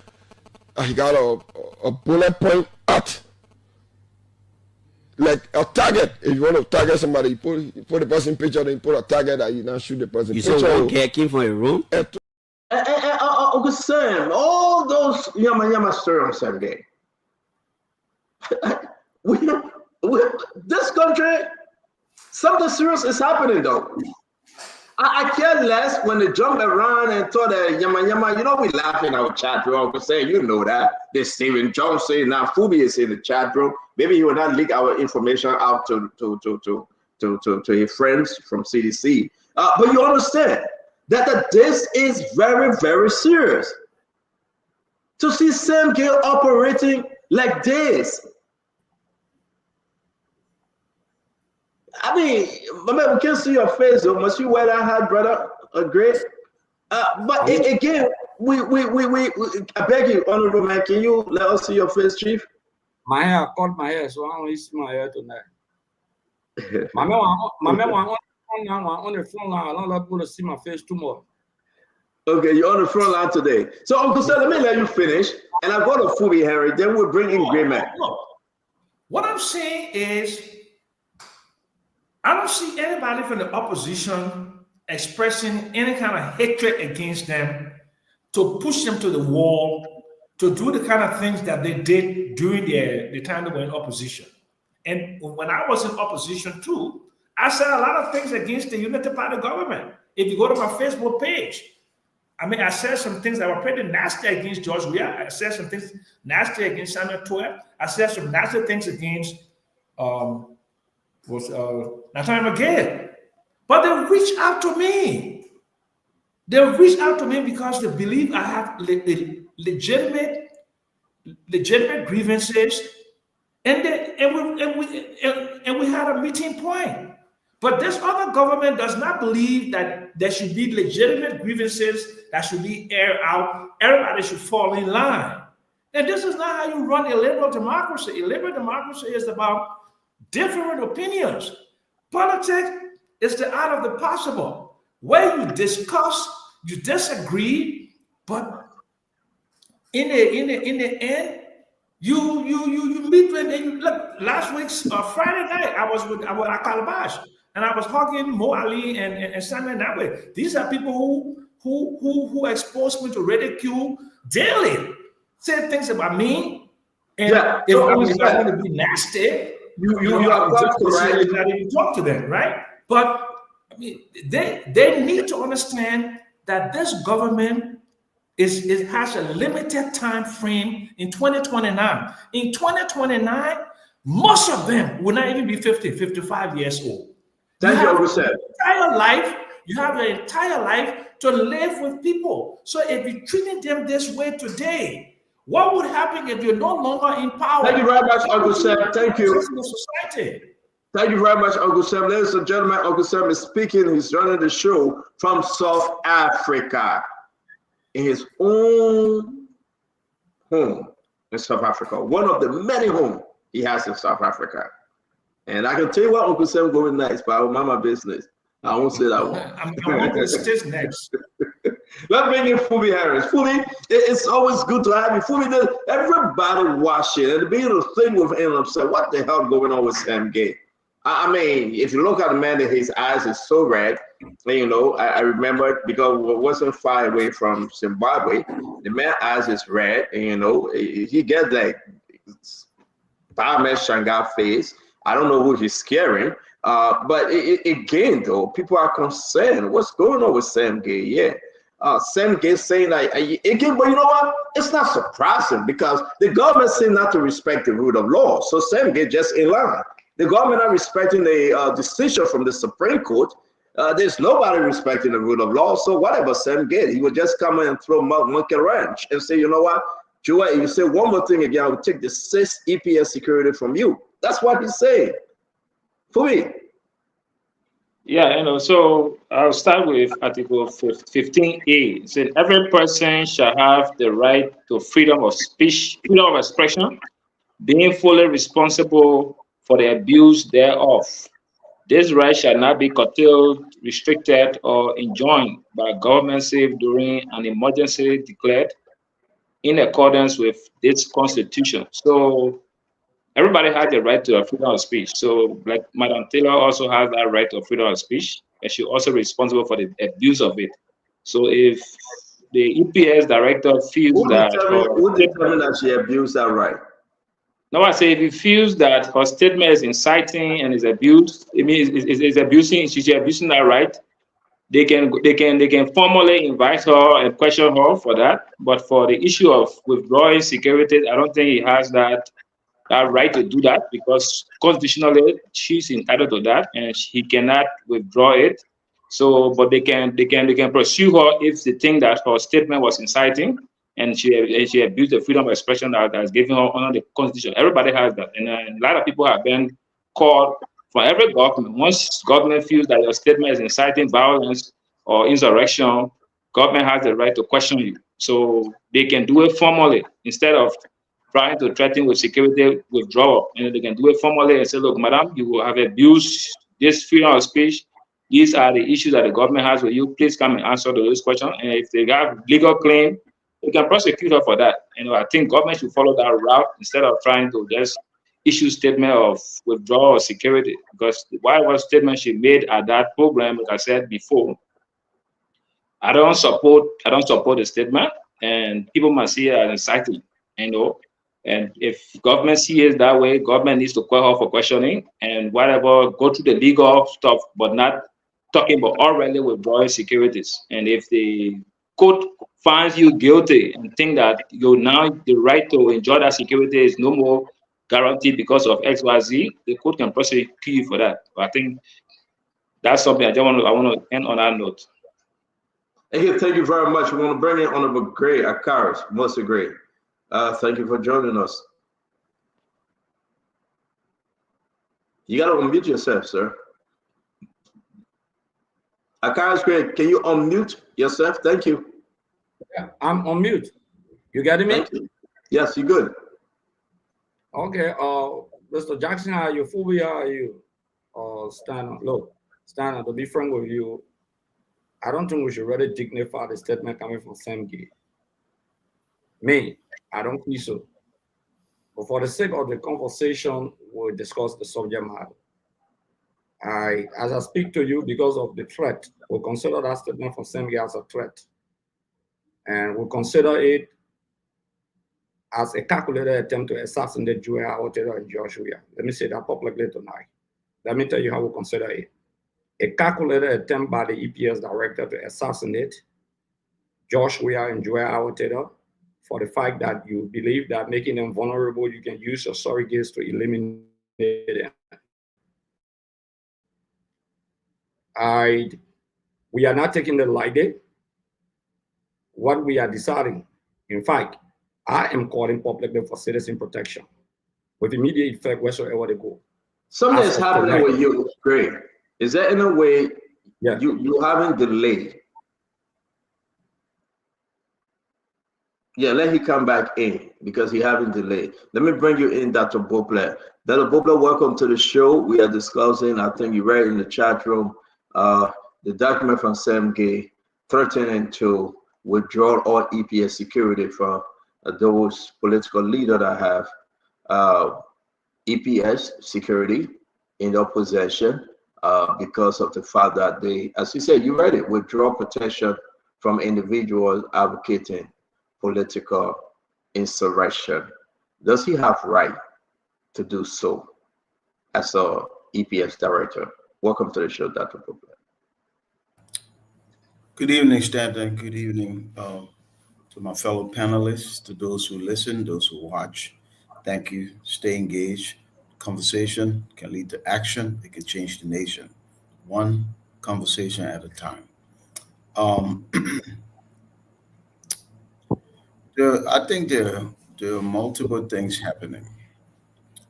He got a bullet point at, like a target. If you want to target somebody, you put the person picture, then you put a target that you now shoot the person. You said one guy came from a room? Uncle Sam, all those yama story on Saturday. This country, something serious is happening though. I care less when they jump around and throw the yama. We laugh in our chat room. Uncle Sam, you know that. There's Stephen Johnson, now Fubi is in the chat room. Maybe he will not leak our information out to his friends from CDC. But you understand that this is very, very serious. To see Sam Gale operating like this. I mean, we can see your face though. Must you wear that hat, brother? Great. But again, we I beg you, honorable man, can you let us see your face, Chief? My hair, I cut my hair, so I don't see my hair tonight. My man on the phone line. I don't like people to see my face too much. Okay, you're on the front line today. So, Uncle Sam, let me let you finish, and I've got a Fubi Harry. Then we'll bring in Grey Man. What I'm saying is, I don't see anybody from the opposition expressing any kind of hatred against them to push them to the wall, to do the kind of things that they did during the time they were in opposition. And when I was in opposition too, I said a lot of things against the Unity Party government. If you go to my Facebook page, I said some things that were pretty nasty against George Weah. I said some things nasty against Samuel Toya. I said some nasty things against was Nathaniel McGee. But they reached out to me. They reached out to me because they believe I have legitimate grievances, and we had a meeting point. But this other government does not believe that there should be legitimate grievances that should be aired out. Everybody should fall in line. And this is not how you run a liberal democracy. A liberal democracy is about different opinions. Politics is the art of the possible, where you discuss, you disagree, but in the end, you meet with. And look, last week's Friday night, I was at Calabash, and I was hugging Mo Ali and Samuel Nabe. These are people who expose me to ridicule daily, say things about me, and if I want to be nasty, you are correct. Not even talk to them, right? But I mean, they need to understand that this government has a limited time frame in 2029. In 2029, most of them will not even be 50, 55 years old. You have your entire life to live with people. So if you're treating them this way today, what would happen if you're no longer in power? Thank you very much, Uncle Sam. Thank you. Society. Thank you very much, Uncle Sam. Ladies and gentlemen, Uncle Sam is speaking. He's running the show from South Africa, in his own home in South Africa. One of the many homes he has in South Africa. And I can tell you what Uncle Sam going next, but I will mind my business. I won't say that one. I'm going to stitch next. Let's bring in Fubi Harris. Fubi, it's always good to have you. Fubi, everybody watching and being to think with him, upset. What the hell going on with Sam Gay? I mean, if you look at the man, his eyes is so red. You know, I remember because we wasn't far away from Zimbabwe. The man's eyes is red, and you know, he gets like Batman Shanghai face. I don't know who he's scaring. But again, though, people are concerned. What's going on with Sam Gay? Yeah. Sam Gay saying like again, but you know what? It's not surprising because the government seems not to respect the rule of law. So Sam Gay just in line. The government not respecting the decision from the Supreme Court. There's nobody respecting the rule of law. So whatever Sam Gay, he would just come in and throw monkey wrench and say, you know what, Joe, if you say one more thing again, I will take the 6 EPS security from you. That's what he's saying. For me. Yeah, you know, so I'll start with Article 15A. It said every person shall have the right to freedom of speech, freedom of expression, being fully responsible for the abuse thereof. This right shall not be curtailed, restricted, or enjoined by government save during an emergency declared in accordance with this constitution. So everybody has the right to a freedom of speech. So like Madam Taylor also has that right to freedom of speech, and she's also responsible for the abuse of it. So if the EPS director feels who determined that she abused that right? No, I say if he feels that her statement is inciting and is abused, it means is abusing, she's abusing that right. They can formally invite her and question her for that. But for the issue of withdrawing securities, I don't think he has that right to do that because constitutionally she's entitled to that and he cannot withdraw it. So, but they can pursue her if they think that her statement was inciting and she abused the freedom of expression that has given her under the constitution. Everybody has that, and a lot of people have been called for every government. Once government feels that your statement is inciting violence or insurrection, government has the right to question you. So they can do it formally instead of trying to threaten with security withdrawal. And they can do it formally and say, look, madam, you have abused this freedom of speech. These are the issues that the government has with you. Please come and answer those questions. And if they have legal claim, they can prosecute her for that. You know, I think government should follow that route instead of trying to just issue statement of withdrawal or security. Because whatever statement she made at that program, like I said before, I don't support the statement, and people must see it as inciting, you know. And if government sees it that way, government needs to call her for questioning and whatever, go through the legal stuff, but not talking about already withdrawing securities. And if the court finds you guilty and think that you now the right to enjoy that security is no more guaranteed because of XYZ, the court can prosecute you for that. But I think that's something I want to end on that note. Thank you very much. We want to bring in Honorable Gray Akaris, Mostly Gray. Thank you for joining us. You got to unmute yourself, sir. Akaris Gray, can you unmute yourself? Thank you. Yeah, I'm on mute. You getting me? Thank you. Yes, you're good. Okay. Mr. Jackson, are you phobia? Are you stand? Look, stand. To be frank with you, I don't think we should really dignify the statement coming from Sam Gay. Me, I don't think so. But for the sake of the conversation, we'll discuss the subject matter. As I speak to you, because of the threat, we'll consider that statement from Sam Gay as a threat. And we'll consider it as a calculated attempt to assassinate Joel Ortega and Joshua. Let me say that publicly tonight. Let me tell you how we consider it. A calculated attempt by the EPS director to assassinate Joshua and Joel Ortega for the fact that you believe that making them vulnerable, you can use your surrogates to eliminate them. We are not taking the lightly. What we are deciding, in fact, I am calling publicly for citizen protection with immediate effect wheresoever they go. Something is happening with you, Gray. Is there any way you haven't delayed? Yeah, let him come back in because he haven't delayed. Let me bring you in, Dr. Bopler. Dr. Bopler, welcome to the show. We are discussing, I think you read in the chat room, the document from Sam Gay threatening to withdraw all EPS security from those political leaders that have EPS security in their possession because of the fact that they, as you said, you read it, withdraw protection from individuals advocating political insurrection. Does he have right to do so as a EPS director? Welcome to the show, Dr. Bopler. Good evening, Stanton. Good evening to my fellow panelists, to those who listen, those who watch. Thank you. Stay engaged. Conversation can lead to action. It can change the nation, one conversation at a time. I think there are multiple things happening.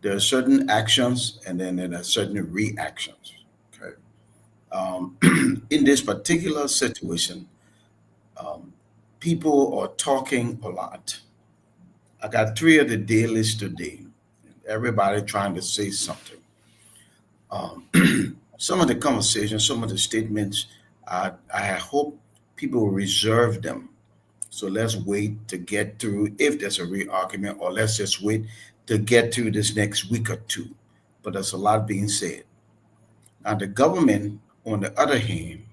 There are certain actions, and then there are certain reactions. Okay. In this particular situation, people are talking a lot. I got 3 of the dailies today. Everybody trying to say something. Some of the conversations, some of the statements, I hope people will reserve them. So let's wait to get through, if there's a real argument, or let's just wait to get through this next week or 2. But there's a lot being said. Now, the government, on the other hand,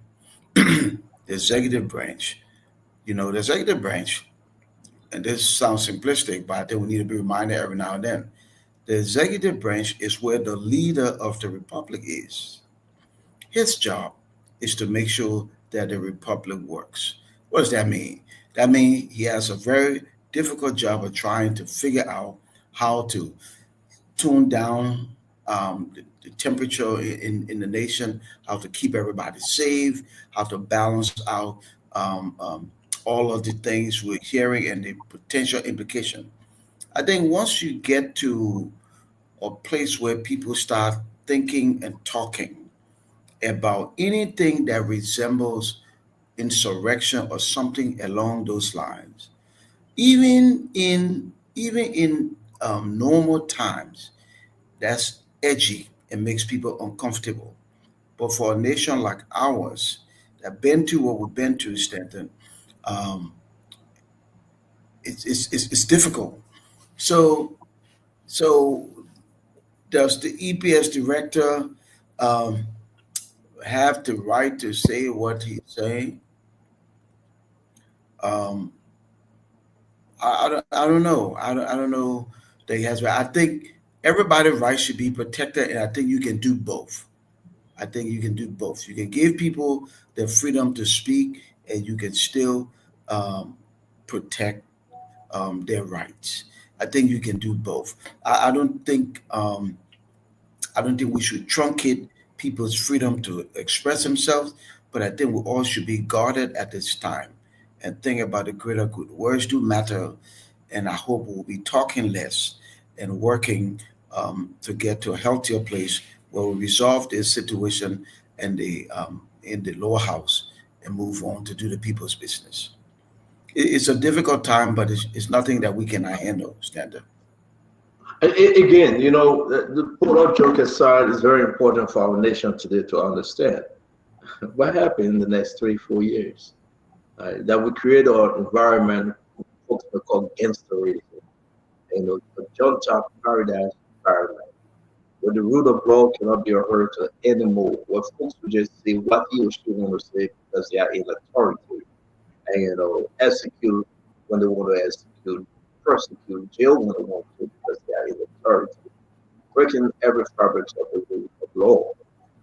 the executive branch, the executive branch, and this sounds simplistic, but I think we need to be reminded every now and then. The executive branch is where the leader of the republic is. His job is to make sure that the republic works. What does that mean? That means he has a very difficult job of trying to figure out how to tune down the temperature in the nation, how to keep everybody safe, how to balance out all of the things we're hearing and the potential implication. I think once you get to a place where people start thinking and talking about anything that resembles insurrection or something along those lines, even in normal times, that's edgy and makes people uncomfortable. But for a nation like ours that been to what we've been to, Stanton, it's difficult. So does the EPS director have the right to say what he's saying? I don't know. I don't know that he has. I think everybody's rights should be protected, and I think you can do both. I think you can do both. You can give people the freedom to speak, and you can still protect their rights. I think you can do both. I don't think we should truncate people's freedom to express themselves, but I think we all should be guarded at this time and think about the greater good. Words do matter, and I hope we'll be talking less and working to get to a healthier place where we resolve this situation in the lower house and move on to do the people's business. It's a difficult time, but it's nothing that we cannot handle, Standard. Again, the polar joke aside is very important for our nation today to understand what happened in the next 3-4 years. That we create an environment folks will call gangsterism, a John-top paradise environment where the rule of law cannot be heard to anymore, where folks will just say what he or she want to say because they are in authority, and execute when they want to execute, prosecute, jail when they want to because they are in authority, breaking every fabric of the rule of law.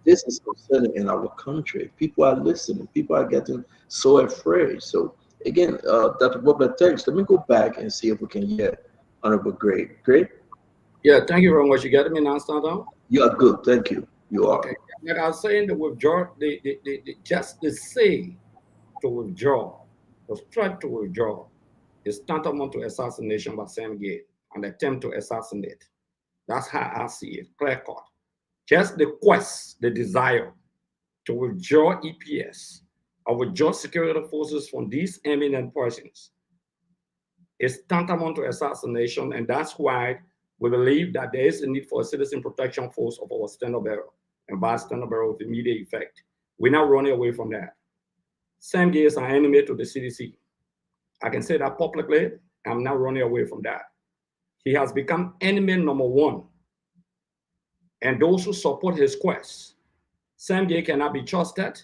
This is concerning in our country. People are listening. People are getting so afraid. So again, Dr. Boblet, thanks. Let me go back and see if we can get Honorable Great. Great? Yeah, thank you very much. You got me now, Stand. You are good. Thank you. You are. Okay. Like I was saying, the withdraw, just the say to withdraw, the threat to withdraw is tantamount to assassination by Sam Gate, an attempt to assassinate. That's how I see it, clear cut. Just the quest, the desire to withdraw EPS or withdraw security forces from these eminent persons is tantamount to assassination, and that's why we believe that there is a need for a citizen protection force of our Standard Bureau and by Standard Bureau with immediate effect. We're not running away from that. Sam Gay is an enemy to the CDC. I can say that publicly. I'm not running away from that. He has become enemy number one. And those who support his quest, Sam Gay cannot be trusted.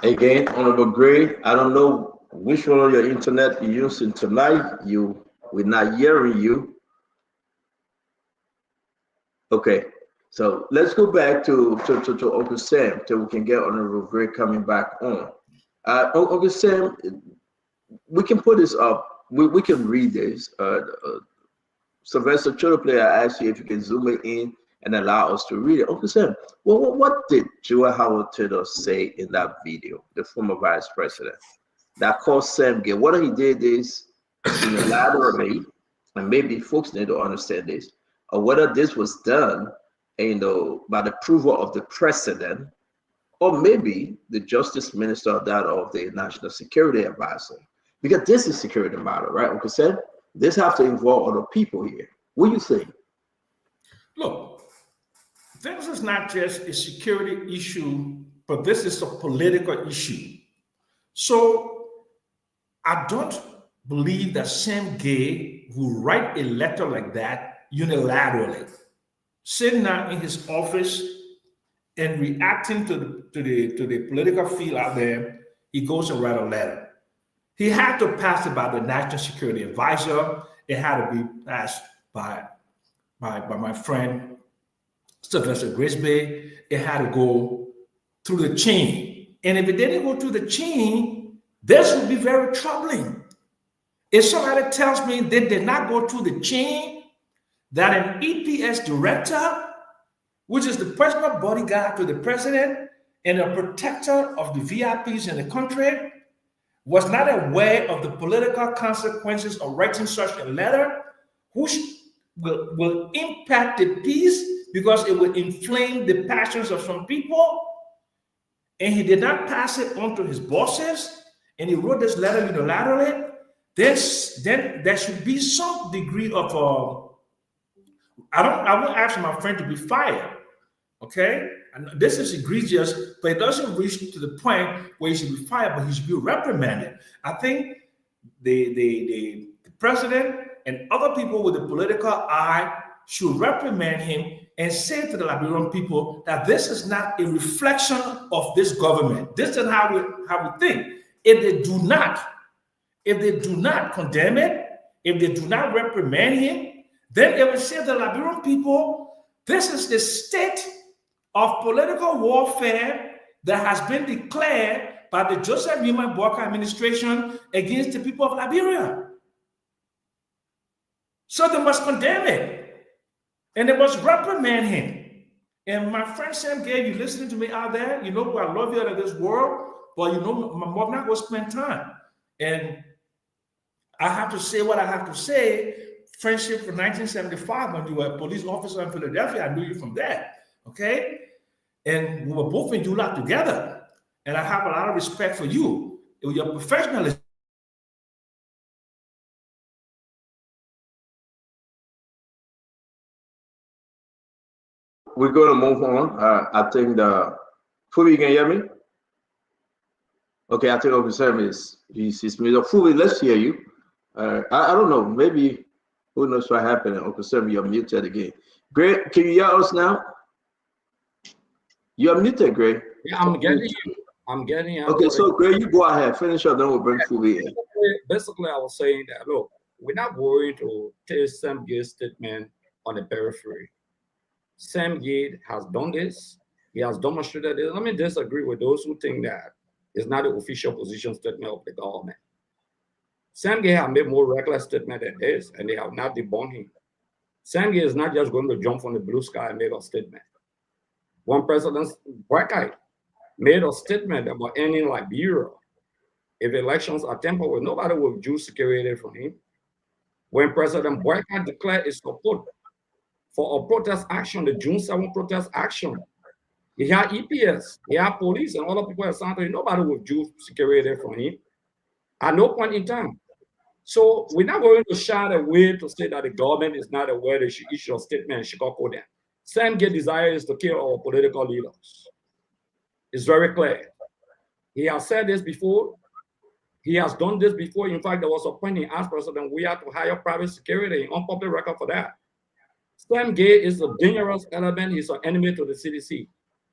Again, Honorable Gray, I don't know which one of your internet you're using tonight. We're not hearing you. Okay, so let's go back to Uncle Sam till we can get Honorable Gray coming back on. Uncle Sam, we can put this up. We can read this. Sylvester Chodoplay, I asked you if you can zoom it in and allow us to read it. Uncle Sam, what did Joel Howard Taylor say in that video, the former vice president, that caused Sam Gay? What he did is unilaterally, and maybe folks need to understand this, or whether this was done, by the approval of the president, or maybe the justice minister of the national security advisor, because this is security matter, right, Uncle Sam? This have to involve other people here. What do you think? Look, this is not just a security issue, but this is a political issue. So I don't believe that Sam Gay will write a letter like that unilaterally, sitting out in his office and reacting to the political field out there. He goes and write a letter. He had to pass it by the National Security Advisor. It had to be passed by my friend Sylvester Grisby. It had to go through the chain. And if it didn't go through the chain, this would be very troubling. If somebody tells me they did not go through the chain, that an EPS director, which is the personal bodyguard to the president and a protector of the VIPs in the country, was not aware of the political consequences of writing such a letter, which will impact the peace because it will inflame the passions of some people, and he did not pass it on to his bosses, and he wrote this letter unilaterally, then there should be some degree of I won't ask my friend to be fired, okay? And this is egregious, but it doesn't reach to the point where he should be fired, but he should be reprimanded. I think the president and other people with a political eye should reprimand him and say to the Liberian people that this is not a reflection of this government. This is how we think. If they do not condemn it, if they do not reprimand him, then it will say to the Liberian people, this is the state of political warfare that has been declared by the Joseph Newman Boakai administration against the people of Liberia. So they must condemn it, and they must reprimand him. And my friend Sam Gay, you listening to me out there, you know I love you out of this world, but you know I'm not going to spend time. And I have to say what I have to say. Friendship from 1975, when you were a police officer in Philadelphia, I knew you from there, okay? And we were both in ULA together. And I have a lot of respect for you. Your professionalism. We're going to move on. I think Fubi, you can hear me? Okay, I think Officer is muted. Fubi, let's hear you. I don't know. Maybe who knows what happened? Officer, you're muted again. Greg, can you hear us now? You're muted, Greg. Yeah, I'm getting you. I'm getting you. Okay, so Greg, you go ahead. Finish up, then we'll bring Fubi in. Basically, I was saying that, look, we're not worried to take Sam Gate's statement on the periphery. Sam Gate has done this. He has demonstrated this. Let me disagree with those who think that it's not the official position statement of the government. Sam Gate has made more reckless statement than this, and they have not debunked him. Sam Gate is not just going to jump from the blue sky and make a statement. When President Boakai made a statement about ending Liberia, if elections are tampered with, nobody will withdraw security from him. When President Boakai declared his support for a protest action, the June 7 protest action, he had EPS, he had police, and other people assigned to him. Nobody withdrew security from him at no point in time. So we're not going to shy away to say that the government is not aware they should issue a statement in Chicago. Then Sam Gate's desire is to kill our political leaders. It's very clear. He has said this before. He has done this before. In fact, there was a point he asked President we had to hire private security on public record for that. Sam Gate is a dangerous element. He's an enemy to the CDC.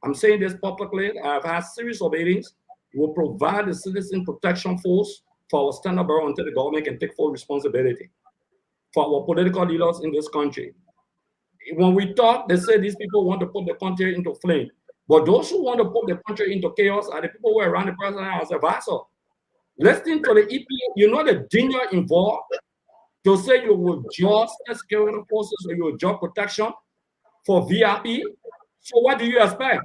I'm saying this publicly. I've had series of meetings. We will provide the citizen protection force for our standard bureau until the government can take full responsibility for our political leaders in this country. When we talk, they say these people want to put the country into flame. But those who want to put the country into chaos are the people who are around the president as advisor. Listening to the EP, you know the danger involved to say you will just security forces or you will job protection for VIP. So what do you expect?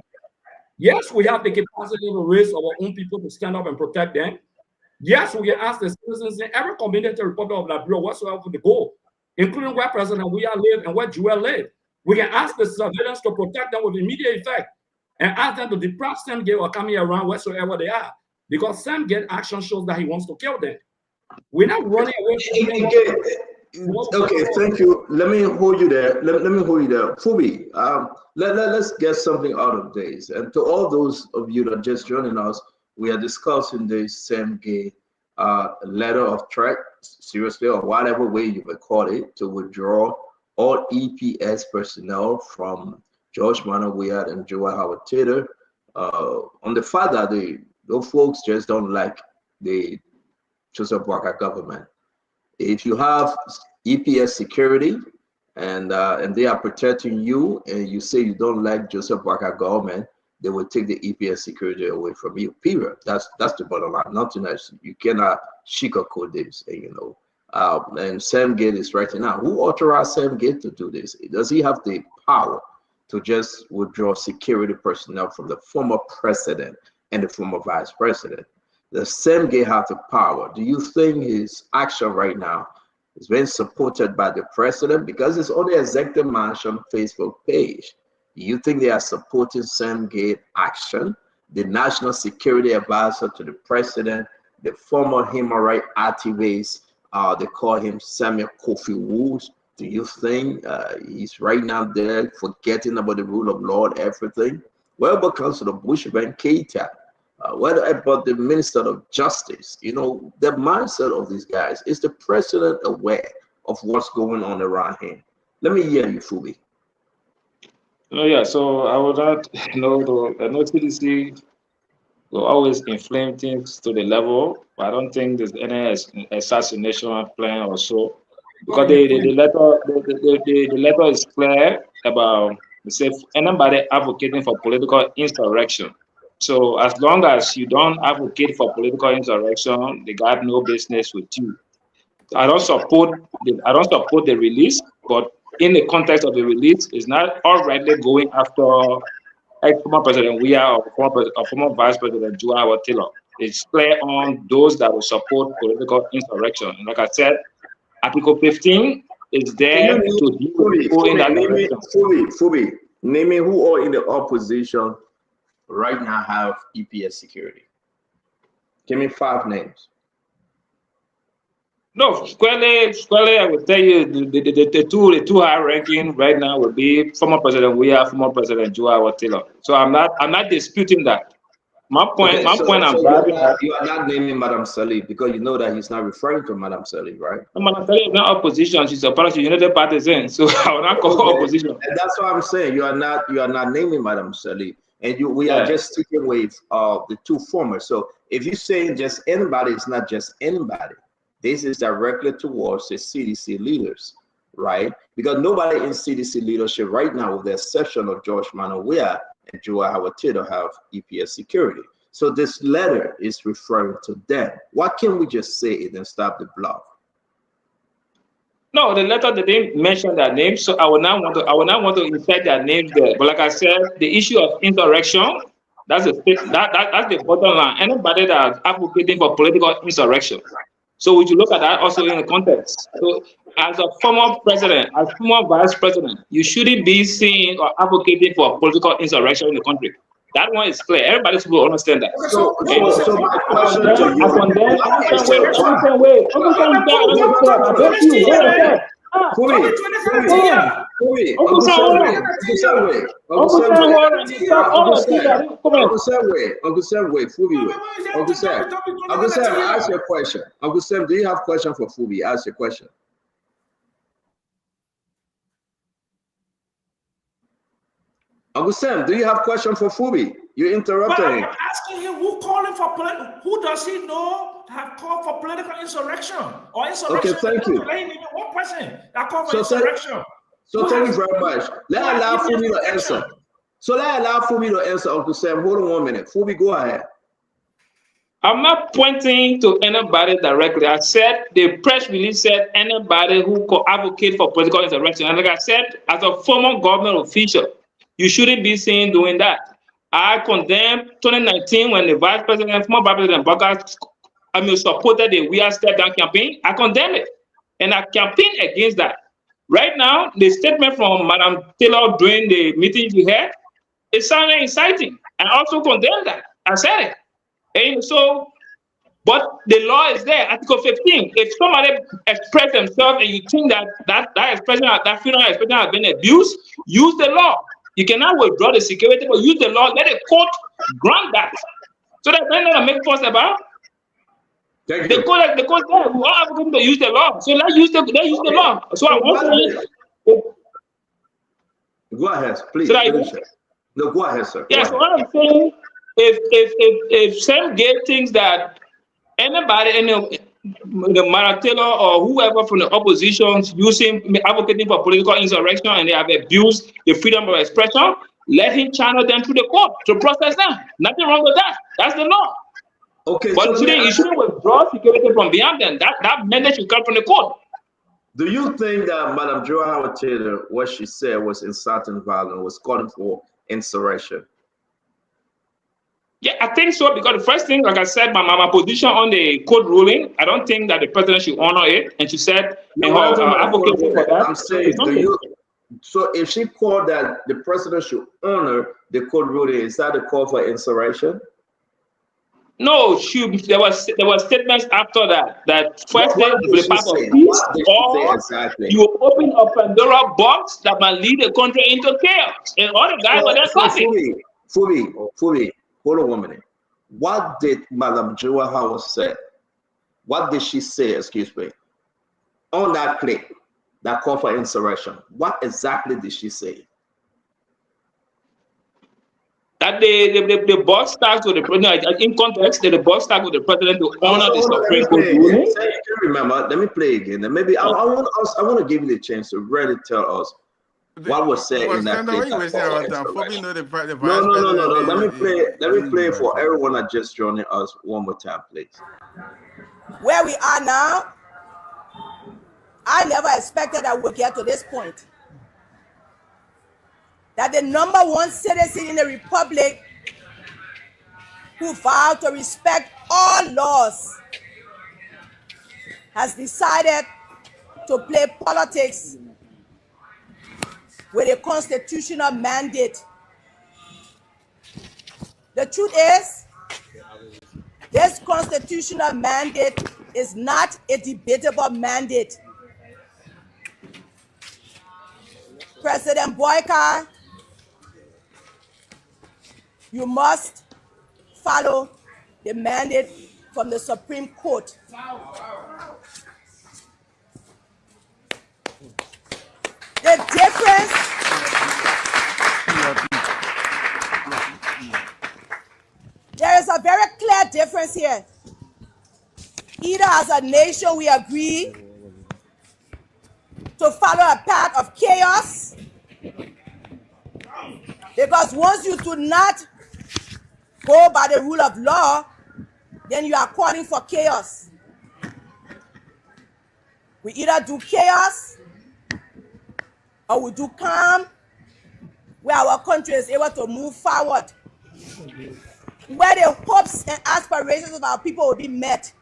Yes, we have the capacity to raise our own people to stand up and protect them. Yes, we can ask the citizens in every community Republic of Liberia whatsoever to go, including where President we live and where Joel live. We can ask the surveillance to protect them with immediate effect and ask them to deprive Sam Gate or coming around whatsoever they are. Because Sam Gate action shows that he wants to kill them. We're not running away from them. Okay, thank you. Let me hold you there. Let me hold you there. Fubi, let's get something out of this. And to all those of you that are just joining us, we are discussing this Sam Gate letter of threat, seriously, or whatever way you may call it, to withdraw all EPS personnel from George Manneh Weah and Joel Howard Taylor on the fact that those folks just don't like the Joseph Boakai government. If you have EPS security and they are protecting you, and you say you don't like Joseph Boakai government, they will take the EPS security away from you. Period. That's the bottom line. Nothing else. You cannot sugarcoat this. And Sam Gate is right now. Who authorized Sam Gate to do this? Does he have the power to just withdraw security personnel from the former president and the former vice president? The Sam Gate have the power. Do you think his action right now is being supported by the president? Because it's on the Executive Mansion Facebook page. Do you think they are supporting Sam Gate action? The National Security Advisor to the president, the former human rights activist, they call him Samuel Kofi Woods. Do you think he's right now there forgetting about the rule of law and everything? What about Councilor Bushman Keita? What about the Minister of Justice? You know, the mindset of these guys. Is the president aware of what's going on around him? Let me hear you, Fubi. Oh, yeah, so I would not know the CDC will always inflame things to the level, but I don't think there's any assassination plan or so, because the letter is clear about They say anybody advocating for political insurrection. So as long as you don't advocate for political insurrection, they got no business with you. I don't support the release, but in the context of the release, it's not already going after former President Weah or former Vice President Joa Taylor. It's clear on those that will support political insurrection. And like I said, Article 15 is there to deal with people in that direction. Phoebe, name me who are in the opposition right now have EPS security. Give me 5 names. No, squarely, I will tell you the two high ranking right now will be former President Weah, former President Joa Taylor. So I'm not disputing that. My point you are not naming Madam Salih because you know that he's not referring to Madam Salih, right? Madam Salih is not opposition, she's a part of the United Partisan, so I will not call her opposition. And that's what I'm saying. You are not naming Madam Salih. And we are just sticking with the 2 former. So if you're saying just anybody, it's not just anybody. This is directly towards the CDC leaders, right? Because nobody in CDC leadership right now, with the exception of George Manuel Weah and Joa Taylor, have EPS security. So this letter is referring to them. Why can't we just say it and stop the bluff? No, the letter they didn't mention their names, so I will not want to insert their names there. But like I said, the issue of insurrection, that's the bottom line. Anybody that is advocating for political insurrection. So we should look at that also in the context. So as a former president, as former vice president, you shouldn't be seeing or advocating for political insurrection in the country. That one is clear. Everybody should understand that. So my question to Uncle Sam, ask your question. Uncle Sam, do you have a question for Phoebe? Ask your question. Uncle Sam, do you have a question for Phoebe? You interrupted him. I'm asking him who does he know have called for political insurrection or insurrection? Okay, thank you. One person that called for insurrection. So thank you very much. Let allow Phoebe to answer. So let allow Phoebe to answer, Uncle Sam. Hold on 1 minute. Phoebe, go ahead. I'm not pointing to anybody directly. I said the press release said anybody who could advocate for political insurrection. And like I said, as a former government official, you shouldn't be seen doing that. I condemned 2019 when the Vice President, former Vice President Baka, supported the We Are Step Down campaign. I condemn it. And I campaigned against that. Right now, the statement from Madam Taylor during the meeting you had, it sounded inciting. I also condemn that. I said it. And so, but the law is there, Article 15. If somebody express themselves and you think that expression, that freedom of expression has been abused, use the law. You cannot withdraw the security, but use the law. Let the court grant that. So that they're not make fuss about. The court there, we are going to use the law. So let's use the law. So I want to. Go ahead, please. No, go ahead, sir. Yes, what I'm saying, if Sam Gay thinks that anybody, the Madam Taylor or whoever from the opposition advocating for political insurrection and they have abused the freedom of expression, let him channel them to the court to process them. Nothing wrong with that. That's the law. Okay, but you shouldn't withdraw security from behind them. That mandate should come from the court. Do you think that Madam Joa Taylor, what she said was inciting violence, was calling for insurrection? Yeah, I think so, because the first thing, like I said, my position on the court ruling, I don't think that the president should honor it. And she said, advocating for that. I'm saying, so if she called that the president should honor the court ruling, is that a call for insurrection? No, there was statements after that first day the part of peace, or exactly? You open a Pandora box that might lead the country into chaos. And all the guys were there talking. Phoebe, hold on 1 minute. What did Madam Joa Howard say? What did she say, excuse me, on that clip that called for insurrection? What exactly did she say? That the box starts with the president, in context, that the box starts with the president to honor the Supreme Court ruling. Remember, let me play again. And maybe I want to give you the chance to really tell us what was said But in that stand clip. why you wasting our time? For me, know the vice No. president. Let me play for everyone that just joining us one more time, please. Where we are now, I never expected that we'll get to this point. That the number one citizen in the republic who vowed to respect all laws has decided to play politics with a constitutional mandate. The truth is, this constitutional mandate is not a debatable mandate. President Boyka, you must follow the mandate from the Supreme Court. The difference, there is a very clear difference here. Either as a nation we agree to follow a path of chaos, because once you do not go by the rule of law, then you are calling for chaos. We either do chaos or we do calm, where our country is able to move forward, where the hopes and aspirations of our people will be met,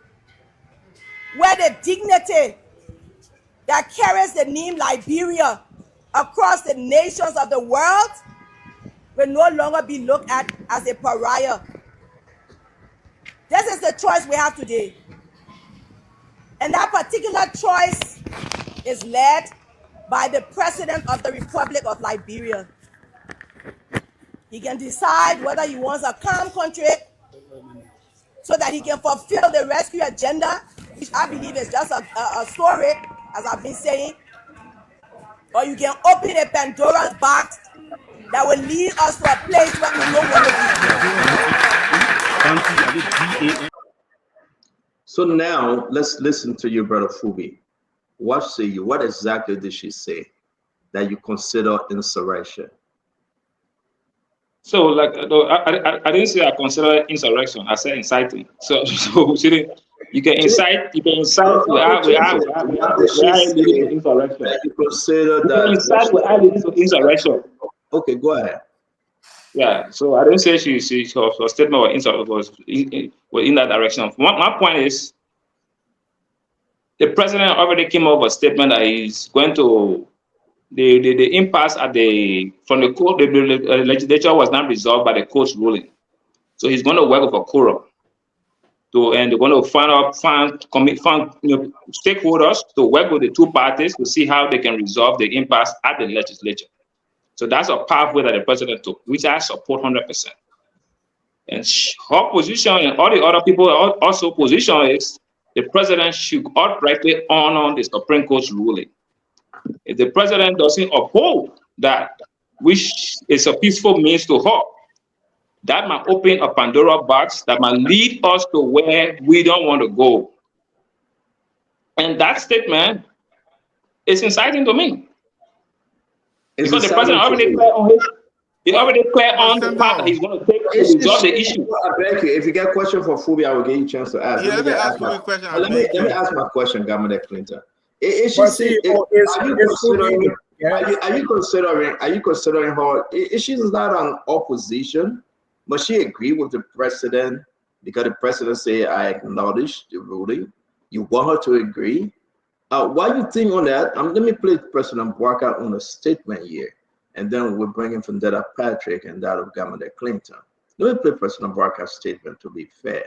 where the dignity that carries the name Liberia across the nations of the world will no longer be looked at as a pariah. This is the choice we have today. And that particular choice is led by the President of the Republic of Liberia. He can decide whether he wants a calm country so that he can fulfill the rescue agenda, which I believe is just a story, as I've been saying, or you can open a Pandora's box that will lead us to a place where we don't want to be. So now let's listen to your brother Fubi. What say you? What exactly did she say that you consider insurrection? So, like, I didn't say I consider insurrection. I said inciting. So she didn't. You can incite. You can incite. We are leading to insurrection. You consider that incite. We are leading to insurrection. Okay, go ahead. Yeah. So I didn't say her statement was in that direction. My point is, the president already came up with a statement that he's going to. The impasse from the court, the legislature was not resolved by the court's ruling. So he's going to work with a quorum. And they're going to find stakeholders to work with the two parties to see how they can resolve the impasse at the legislature. So that's a pathway that the president took, which I support 100%. And her position and all the other people also position is the president should outrightly honor the Supreme Court's ruling. If the president doesn't uphold that, which is a peaceful means to her, that might open a Pandora box that might lead us to where we don't want to go. And that statement is inciting to me. Because the president already declared on the path that he's going to take to resolve the issue. I beg you, if you get a question for Fubi, I will give you a chance to ask. Yeah, let me ask you a question. Let me ask my question, Governor Clinton. Are you considering her? She's not an opposition, but she agreed with the president because the president said, "I acknowledge the ruling." You want her to agree? Why do you think on that? Let me play President Barker on a statement here, and then we'll bring in from that of Patrick and that of Governor Clinton. Let me play President Barker's statement to be fair.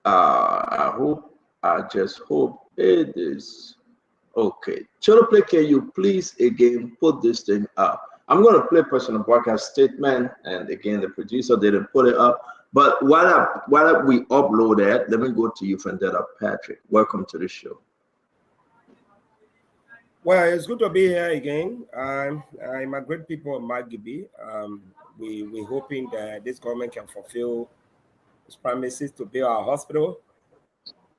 I just hope it is okay. Cholople, can you please again put this thing up? I'm going to play President Barker's statement, and again, the producer didn't put it up. But while we upload that, let me go to you, Vendetta Patrick. Welcome to the show. Well, it's good to be here again. I'm a great people of Magibi. We're hoping that this government can fulfill its promises to build our hospital.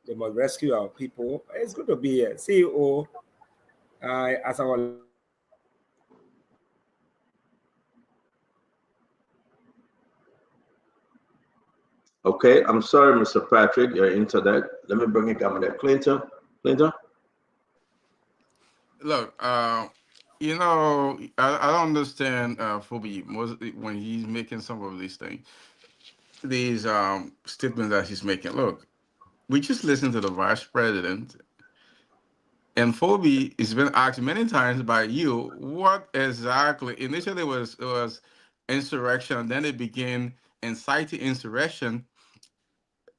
They must rescue our people. It's good to be here. CEO, as our Okay, I'm sorry, Mr. Patrick, your internet. Let me bring in Governor Clinton. Clinton? Look, you know, I don't understand Phoebe when he's making some of these things, these statements that he's making. Look, we just listened to the vice president, and Phoebe has been asked many times by you what exactly initially was insurrection, then it became inciting insurrection.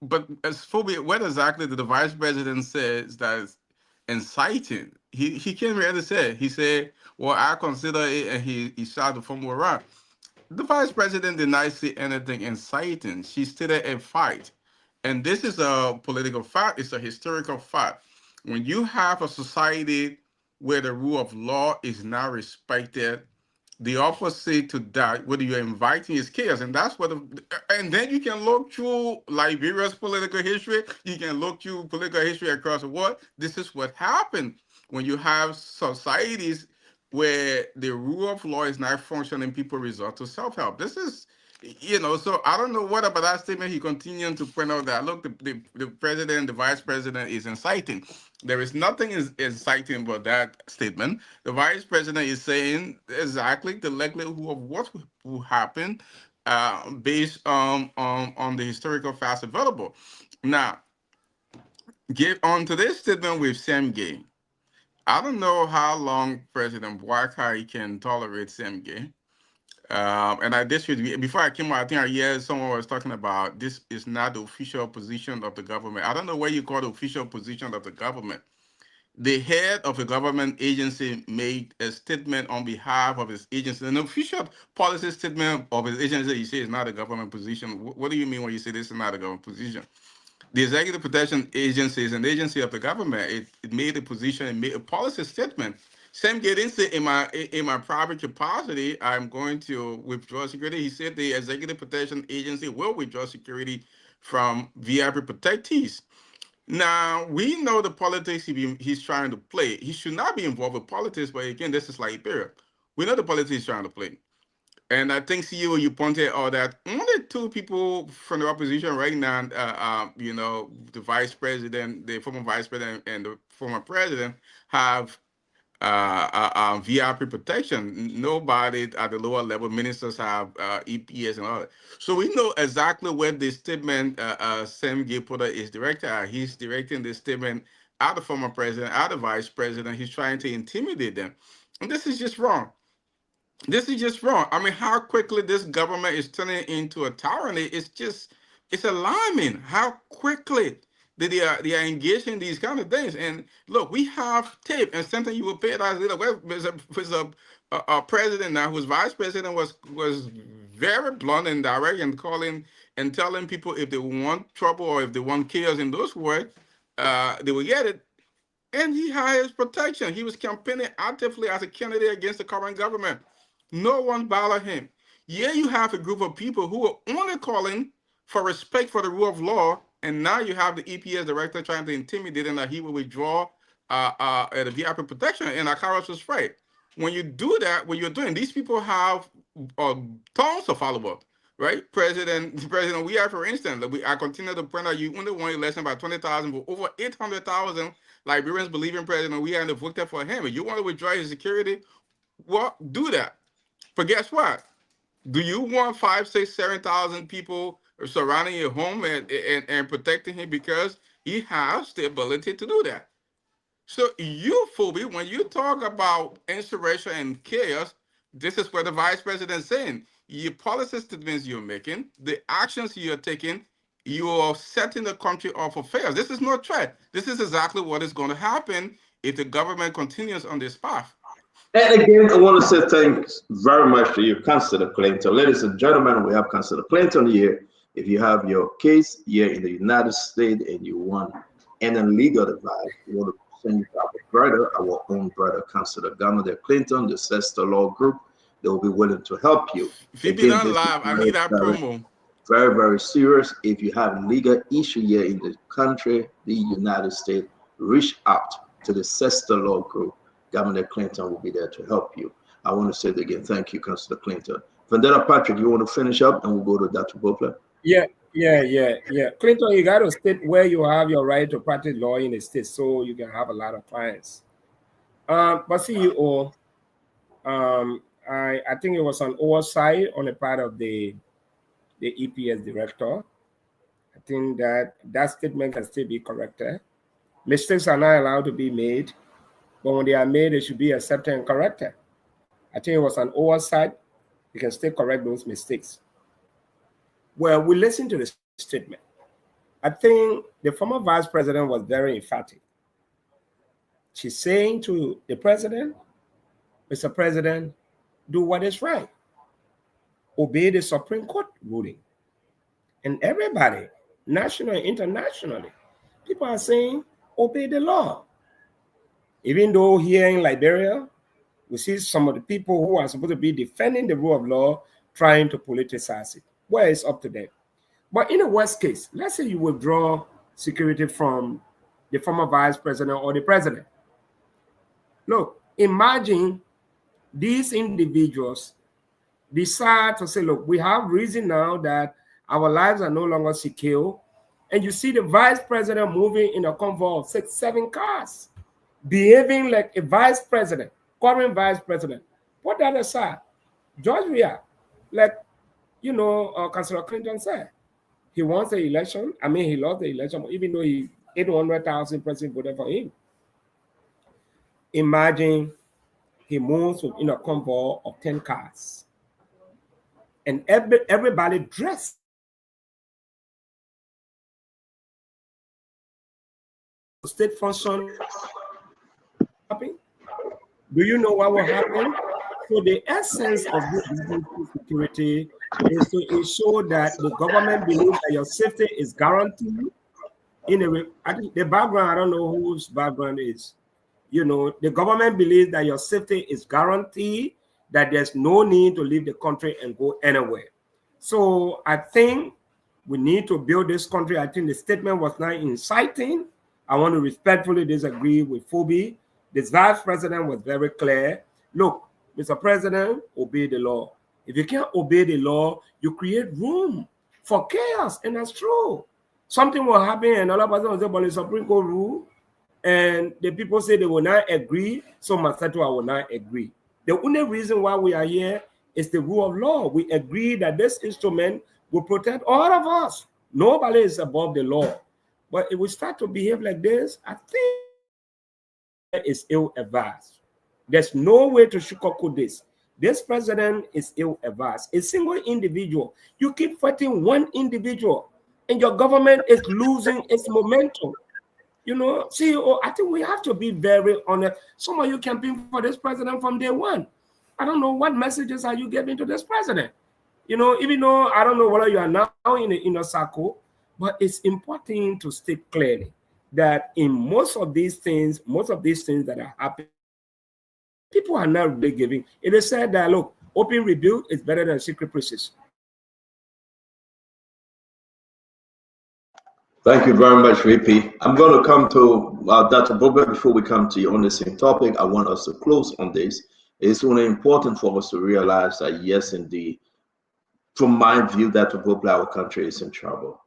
But as Phoebe, what exactly did the vice president says that is inciting? He can't really say. He said, "Well, I consider it," and he started to fumble around. The vice president did not say anything inciting. She stated a fact. And this is a political fact, it's a historical fact. When you have a society where the rule of law is not respected, the opposite to that, whether you're inviting is chaos. And that's what, and then you can look through Liberia's political history, you can look through political history across the world. This is what happened when you have societies where the rule of law is not functioning, people resort to self-help. This is, you know, so I don't know what about that statement. He continued to point out that, look, the president, the vice president is inciting. There is nothing inciting about that statement. The vice president is saying exactly the likelihood of what will happen based on the historical facts available. Now, get on to this statement with Sam Gay. I don't know how long President Boakai can tolerate Sam Gay. And I disagree. Before I came out, I think I heard someone was talking about this is not the official position of the government. I don't know what you call the official position of the government. The head of a government agency made a statement on behalf of his agency, an official policy statement of his agency. You say it's not a government position. What do you mean when you say this is not a government position? The Executive Protection Agency is an agency of the government. It made a position, it made a policy statement. Sam Gay didn't say in my private capacity, I'm going to withdraw security. He said the Executive Protection Agency will withdraw security from VIP protectees. Now, we know the politics he's trying to play. He should not be involved with politics, but again, this is Liberia. We know the politics he's trying to play. And I think, CEO, you pointed out that only two people from the opposition right now, you know, the vice president, the former vice president, and the former president have VIP protection. Nobody at the lower level, ministers have EPS and all that. So we know exactly where the statement Sam Gay Porter is directed at. He's directing the statement at the former president, at the vice president. He's trying to intimidate them. And this is just wrong. This is just wrong. I mean, how quickly this government is turning into a tyranny, it's alarming how quickly they are engaged in these kind of things. And look, we have tape and something you will pay that there's a president now whose vice president was very blunt and direct and calling and telling people if they want trouble or if they want chaos in those words, they will get it. And he had his protection. He was campaigning actively as a candidate against the current government. No one bothered him. Yeah, you have a group of people who are only calling for respect for the rule of law, and now you have the EPS director trying to intimidate him that he will withdraw the VIP protection. And Akaros was right. When you do that, what you're doing, these people have tons of followers, right? President, we have, for instance, I continue to point out you only won election by 20,000, but over 800,000 Liberians believe in President we and voted for him. If you want to withdraw his security, well, do that. But guess what? Do you want 5, 6, 7,000 people surrounding your home and protecting him because he has the ability to do that? So you, Phoebe, when you talk about insurrection and chaos, this is what the vice president is saying. Your policy statements you're making, the actions you're taking, you are setting the country up for failure. This is no threat. This is exactly what is going to happen if the government continues on this path. And again, I want to say thanks very much to you, Councillor Clinton. Ladies and gentlemen, we have Councillor Clinton here. If you have your case here in the United States and you want any legal advice, you want to send you our brother, our own brother, Councillor Governor Clinton, the Sister Law Group, they will be willing to help you. Phoebe, not live. I need that promo. Very, very serious. If you have legal issue here in the country, the United States, reach out to the Sister Law Group. Governor Clinton will be there to help you. I want to say it again. Thank you, Councillor Clinton. Vendetta Patrick, you want to finish up and we'll go to Dr. Bopler? Yeah, Yeah. Clinton, you got to state where you have your right to practice law in the state so you can have a lot of clients. But CEO, I think it was an oversight on the part of the EPS director. I think that statement can still be corrected. Mistakes are not allowed to be made, but when they are made, they should be accepted and corrected. I think it was an oversight. You can still correct those mistakes. Well, we listened to the statement. I think the former vice president was very emphatic. She's saying to the president, Mr. President, do what is right. Obey the Supreme Court ruling. And everybody, nationally and internationally, people are saying, obey the law. Even though here in Liberia, we see some of the people who are supposed to be defending the rule of law trying to politicize it. Well, it's up to them. But in the worst case, let's say you withdraw security from the former vice president or the president. Look, imagine these individuals decide to say, look, we have reason now that our lives are no longer secure. And you see the vice president moving in a convoy of 6, 7 cars, behaving like a vice president, current vice president. Put that aside. Georgia, like, Councilor Clinton said, he wants the election. I mean, he lost the election, even though 800,000 president voted for him. Imagine he moves in a convoy of 10 cars. And everybody dressed. State function. Do you know what will happen? So the essence of this security is to ensure that the government believes that your safety is guaranteed. I think the background, I don't know whose background is. The government believes that your safety is guaranteed, that there's no need to leave the country and go anywhere. So I think we need to build this country. I think the statement was not inciting. I want to respectfully disagree with Phoebe. This vice president was very clear. Look, Mr. President, obey the law. If you can't obey the law, you create room for chaos, and that's true. Something will happen, and all of us will say, but the Supreme Court rule, and the people say they will not agree, so Masatua will not agree. The only reason why we are here is the rule of law. We agree that this instrument will protect all of us. Nobody is above the law. But if we start to behave like this, I think it's ill-advised. There's no way to sugarcoat this. This president is ill-advised. A single individual, you keep fighting one individual, and your government is losing its momentum. CEO, I think we have to be very honest. Some of you campaign for this president from day one. I don't know what messages are you giving to this president. Even though I don't know whether you are now in the inner circle, but it's important to state clearly that in most of these things that are happening, people are not really giving. It is said that, look, open rebuke is better than secret process. Thank you very much, VP. I'm going to come to Dr. Boba before we come to you on the same topic. I want us to close on this. It's really important for us to realize that, yes, indeed, from my view, Dr. Boba, our country is in trouble.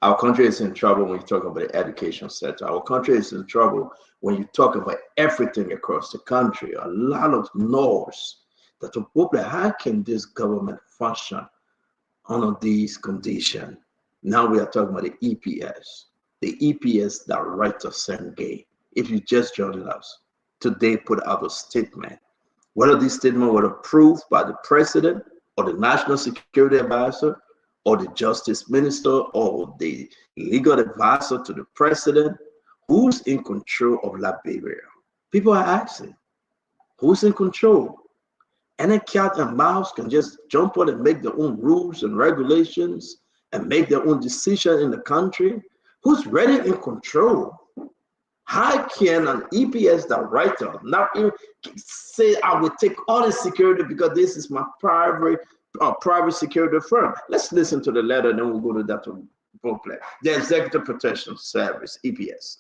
Our country is in trouble when you talk about the education sector. Our country is in trouble when you talk about everything across the country. A lot of laws. Dr. Boba, how can this government function under these conditions? Now we are talking about the EPS. The EPS director Senge, if you just joined us, today put out a statement. Whether this statement was approved by the president or the national security advisor or the justice minister or the legal advisor to the president, who's in control of Liberia? People are asking, who's in control? Any cat and mouse can just jump on and make their own rules and regulations and make their own decision in the country. Who's really in control? How can an EPS director not even say, I will take all the security because this is my private security firm? Let's listen to the letter, and then we'll go to that booklet. The Executive Protection Service, EPS,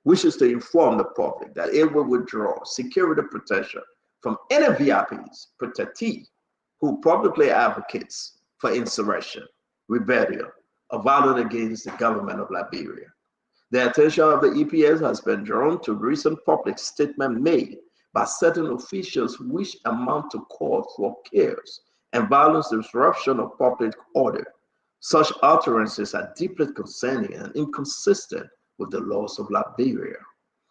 wishes to inform the public that it will withdraw security protection from any VIPs, protectees, who publicly advocates for insurrection, rebellion, of violence against the government of Liberia. The attention of the EPS has been drawn to recent public statements made by certain officials which amount to call for chaos and violence disruption of public order. Such utterances are deeply concerning and inconsistent with the laws of Liberia.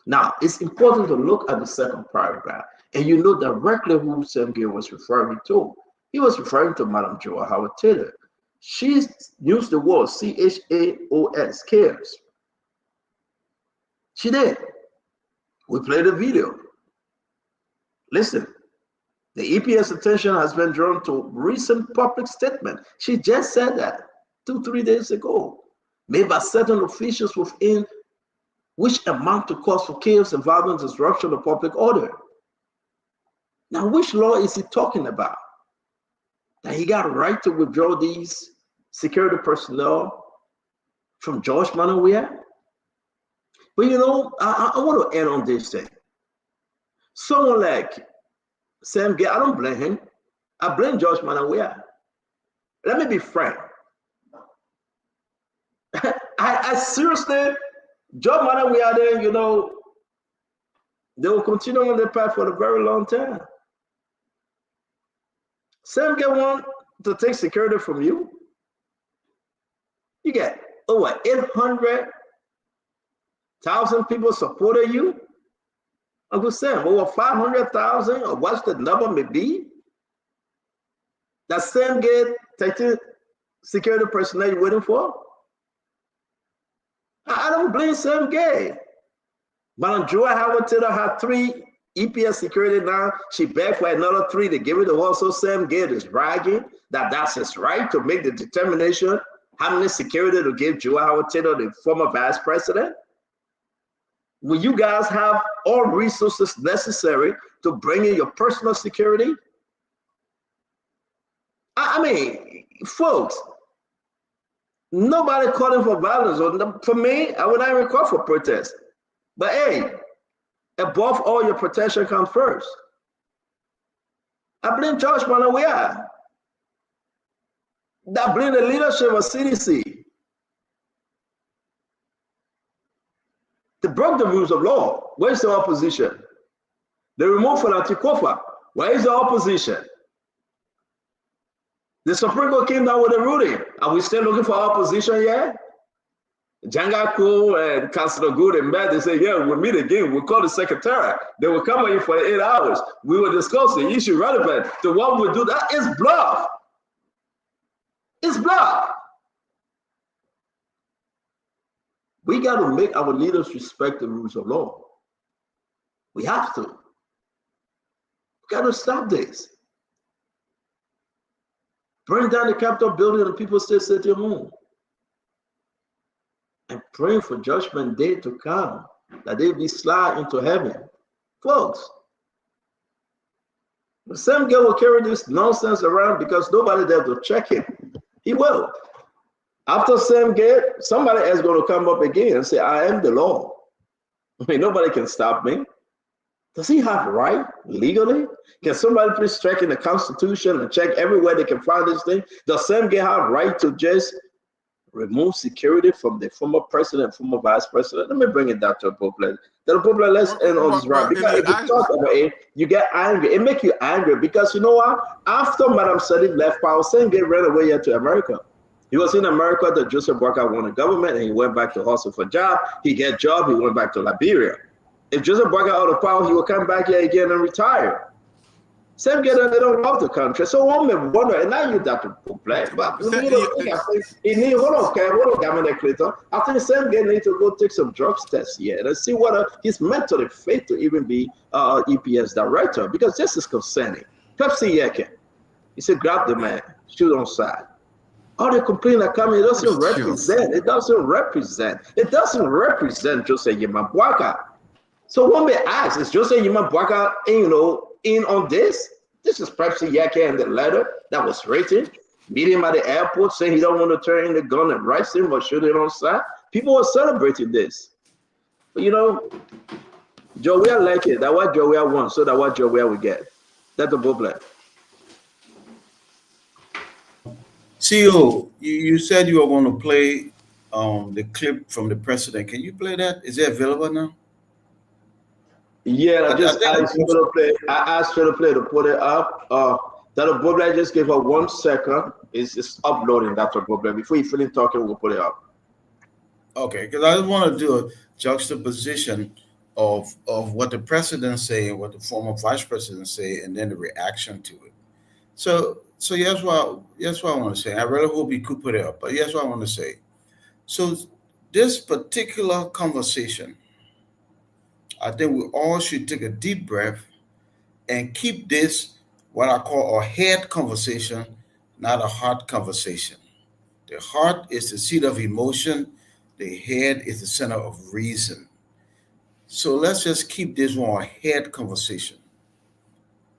Now, it's important to look at the second paragraph, and you know directly who Sam Gay was referring to. He was referring to Madam Joa Howard Taylor. She used the word chaos, chaos. She did. We played a video. Listen, the EPS attention has been drawn to recent public statement. She just said that 2-3 days ago, made by certain officials within which amount to cause for chaos and violent disruption of public order. Now, which law is he talking about? That he got a right to withdraw these security personnel from George Manawia? But you know, I want to end on this thing. Someone like Sam Gay, I don't blame him. I blame George Manawia. Let me be frank. I seriously, George Manawia there, you know, they will continue on their path for a very long time. Sam Gay want to take security from you. You get over 800,000 people supported you. Uncle Sam, over 500,000, or what the number may be. That Sam Gay taking security personnel you're waiting for. I don't blame Sam Gay. Madam Joa Howard Taylor had 3 EPS security now. She begged for another 3 to give it to her. So Sam Gay is bragging that that's his right to make the determination how many security to give Joa Howard Taylor, the former vice president. Will you guys have all resources necessary to bring in your personal security? I mean, folks, nobody calling for violence. For me, I would not even call for protest. But hey, above all, your protection comes first. I blame George Manawia. I blame the leadership of CDC. They broke the rules of law. Where's the opposition? They removed Falati Kofa. Where is the opposition? The Supreme Court came down with a ruling. Are we still looking for opposition yet? Jangaku and Councilor Good and Matt, they say, yeah, we'll meet again. We'll call the secretariat. They will come in for 8 hours. We will discuss the issue relevant to what we do. That is bluff. It's bluff. We got to make our leaders respect the rules of law. We have to. We got to stop this. Bring down the Capitol building and people still sitting home. And praying for judgment day to come, that they be slide into heaven. Folks, the same guy will carry this nonsense around because nobody there to check him. He will. After Sam Gay, somebody else going to come up again and say, I am the law. I mean, nobody can stop me. Does he have right legally? Can somebody please check in the Constitution and check everywhere they can find this thing? Does Sam Gay have right to just remove security from the former president, former vice president? Let me bring it down to a popular. Let's end on this round. Because if you talk about it, you get angry. It makes you angry because you know what? After Madam Salif left power, Sam Gay ran away here to America. He was in America that Joseph Boakai won the government and he went back to hustle for job. He get job, he went back to Liberia. If Joseph Boakai out of power, he will come back here again and retire. Same get they don't love the country. So one may wonder, and now you got to play. But hold on, Governor Clinton. I think Sam Gay need to go take some drugs tests here and see whether he's mentally fit to even be EPS director, because this is concerning. Pepsi Yeke, he said, grab the man, shoot on side. All the complaints are coming, it doesn't represent. It doesn't represent Jose Yimabwaka. So one may ask, is Jose Yimabwaka, in on this? This is Pepsi Yeke and the letter that was written. Meet him at the airport, saying he don't want to turn in the gun and arrest him or shoot him on side. People were celebrating this. But Joey like it. That's what Joey wants, so that's what Joey will get. That's the booklet. CEO, you said you were going to play the clip from the president. Can you play that? Is it available now? Yeah, I just asked her to play. I asked her to play to put it up. That a problem. I just gave her 1 second. It's uploading. That's a problem. Before you finish talking, we'll put it up. Okay, because I just want to do a juxtaposition of what the president say and what the former vice president say, and then the reaction to it. So here's what I want to say. I really hope you could put it up, but here's what I want to say. So this particular conversation, I think we all should take a deep breath and keep this what I call a head conversation, not a heart conversation. The heart is the seat of emotion. The head is the center of reason. So let's just keep this one a head conversation.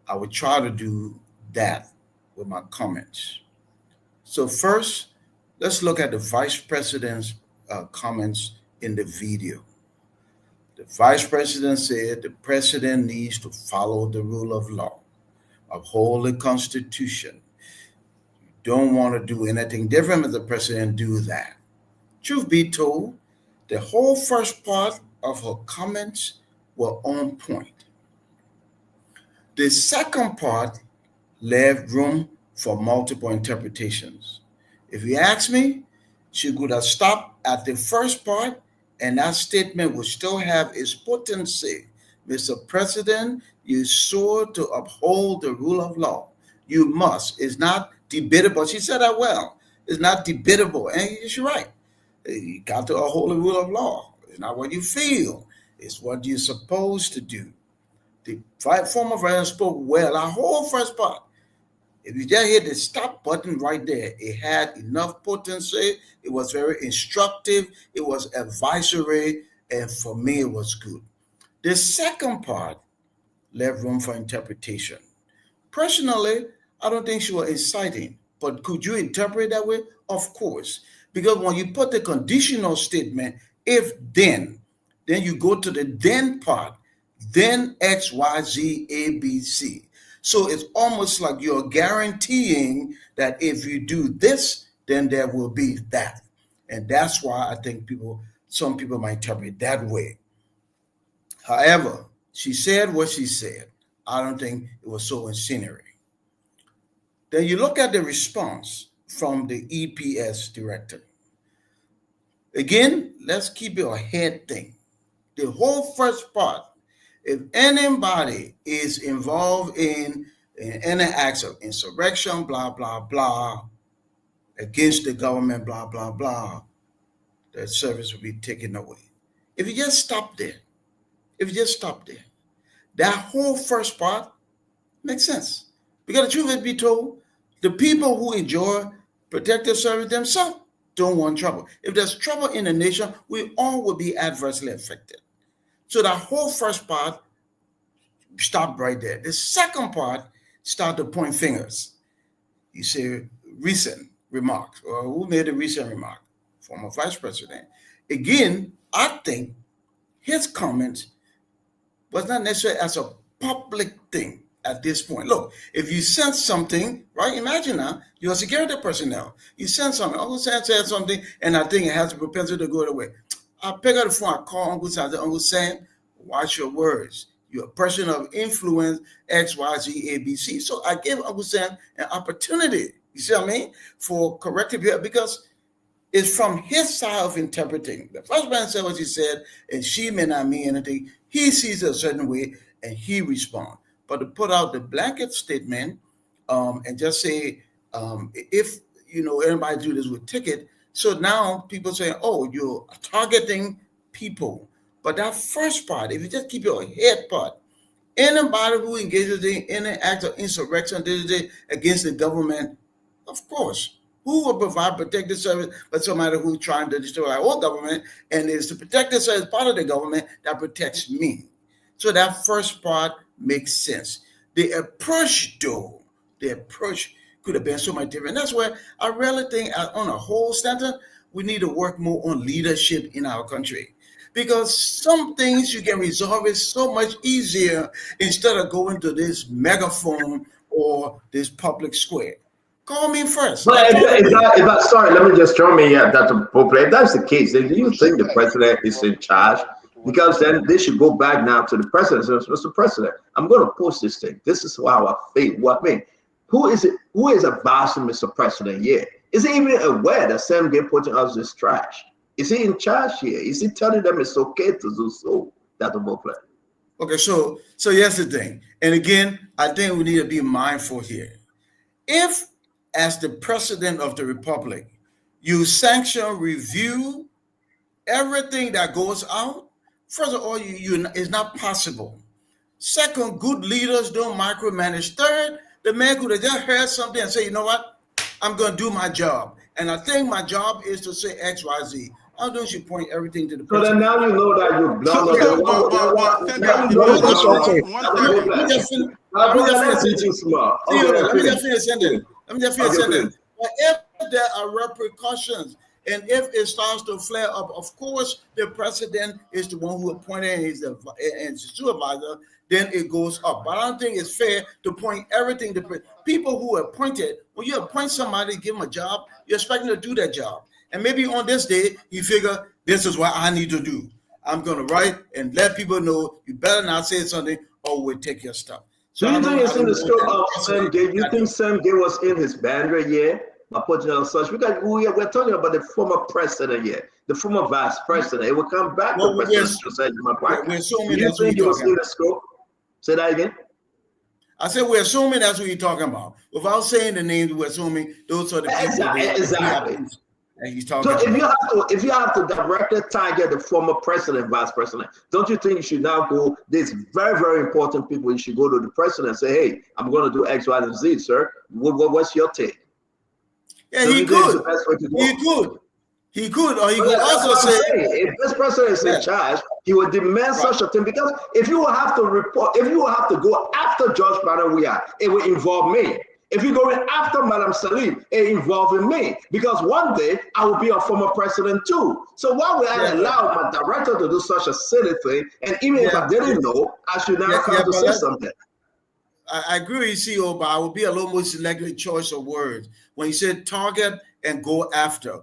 I would try to do that with my comments. So first, let's look at the vice president's comments in the video. The vice president said the president needs to follow the rule of law, uphold the Constitution. You don't want to do anything different with the president, do that. Truth be told, the whole first part of her comments were on point. The second part left room for multiple interpretations. If you ask me, she could have stopped at the first part and that statement would still have its potency. Mr. President, you swore to uphold the rule of law. You must. It's not debatable. She said that well. It's not debatable. And she's right. You got to uphold the rule of law. It's not what you feel. It's what you're supposed to do. The former president spoke well. Our whole first part. If you just hit the stop button right there, it had enough potency. It was very instructive. It was advisory. And for me, it was good. The second part left room for interpretation. Personally, I don't think she was inciting, but could you interpret it that way? Of course. Because when you put the conditional statement, if then you go to the then part, then X, Y, Z, A, B, C. So it's almost like you're guaranteeing that if you do this, then there will be that. And that's why I think some people might interpret it that way. However, she said what she said. I don't think it was so incendiary. Then you look at the response from the EPS director. Again, let's keep it a head thing. The whole first part, if anybody is involved in any acts of insurrection, blah, blah, blah, against the government, blah, blah, blah, that service will be taken away. If you just stop there, that whole first part makes sense. Because the truth is be told, the people who enjoy protective service themselves don't want trouble. If there's trouble in the nation, we all will be adversely affected. So that whole first part stopped right there. The second part started to point fingers. You say recent remarks. Or who made a recent remark? Former vice president. Again, I think his comments was not necessarily as a public thing at this point. Look, if you sense something, right? Imagine now, you're a security personnel. You sense something. Uncle Sam said something, and I think it has a propensity to go away. I pick up the phone, I call Uncle Sam, Uncle Sam, watch your words. You're a person of influence, X, Y, Z, A, B, C. So I gave Uncle Sam an opportunity, you see what I mean, for corrective behavior, because it's from his side of interpreting. The first man said what he said, and she may not mean anything. He sees it a certain way, and he responds. But to put out the blanket statement and just say, if everybody do this with ticket, so now people say, oh, you're targeting people. But that first part, if you just keep your head part, anybody who engages in any act of insurrection against the government, of course, who will provide protective service but somebody who's trying to destroy our own government, and it's the protective service part of the government that protects me. So that first part makes sense. The approach, though, could have been so much different. That's where I really think, on a whole standard, we need to work more on leadership in our country. Because some things you can resolve it so much easier instead of going to this megaphone or this public square. Call me first. But sorry, let me just throw me here, Dr. Pope. If that's the case, then do you think the president is in charge? Because then they should go back now to the president. So, Mr. President, I'm going to post this thing. This is how I feel. What I mean, who is it? Who is advising Mr. President here? Is he even aware that Sam Gay putting us this trash? Is he in charge here? Is he telling them it's okay to do so, Dr. Pope? Okay, so here's the thing. And again, I think we need to be mindful here. If, as the president of the republic, you sanction, review everything that goes out, first of all, it's not possible. Second, good leaders don't micromanage. Third, the man could have just heard something and say, you know what, I'm going to do my job. And I think my job is to say X, Y, Z. How don't you point everything to the president? So then now you know that you blunder. Let me just finish sentence. But if there are repercussions and if it starts to flare up, of course, the president is the one who appointed and is the supervisor, then it goes up. But I don't think it's fair to point everything to people who are appointed. When you appoint somebody, give them a job, you're expecting to do that job. And maybe on this day, you figure, this is what I need to do. I'm going to write and let people know, you better not say something or we'll take your stuff. So do you think it's in the scope of Sam Gay? You think Sam Gay was in his boundary here? By putting on such, because we're talking about the former president here, the former vice president. It will come back to President Joseph. We're assuming you that's what think you're it was talking in about. the scope? Say that again. I said we're assuming that's what you're talking about. Without saying the names, we're assuming those are the people. Exactly. And he's talking. So if you have to directly target the former president, vice president, don't you think you should now go? These very, very important people. You should go to the president and say, "Hey, I'm going to do X, Y, and Z, sir. What's your take?" Yeah, he could. He could, or he could also say, if this person is in charge, he will demand such a thing. Because if you will have to report, if you will have to go after George Madam, it will involve me. If you're going after Madam Salim, it involves me. Because one day I will be a former president too. So why would I allow my director to do such a silly thing? And even if I didn't know, I should now come to say something. I agree with CEO, but I would be a little more selective choice of words. When you said target and go after,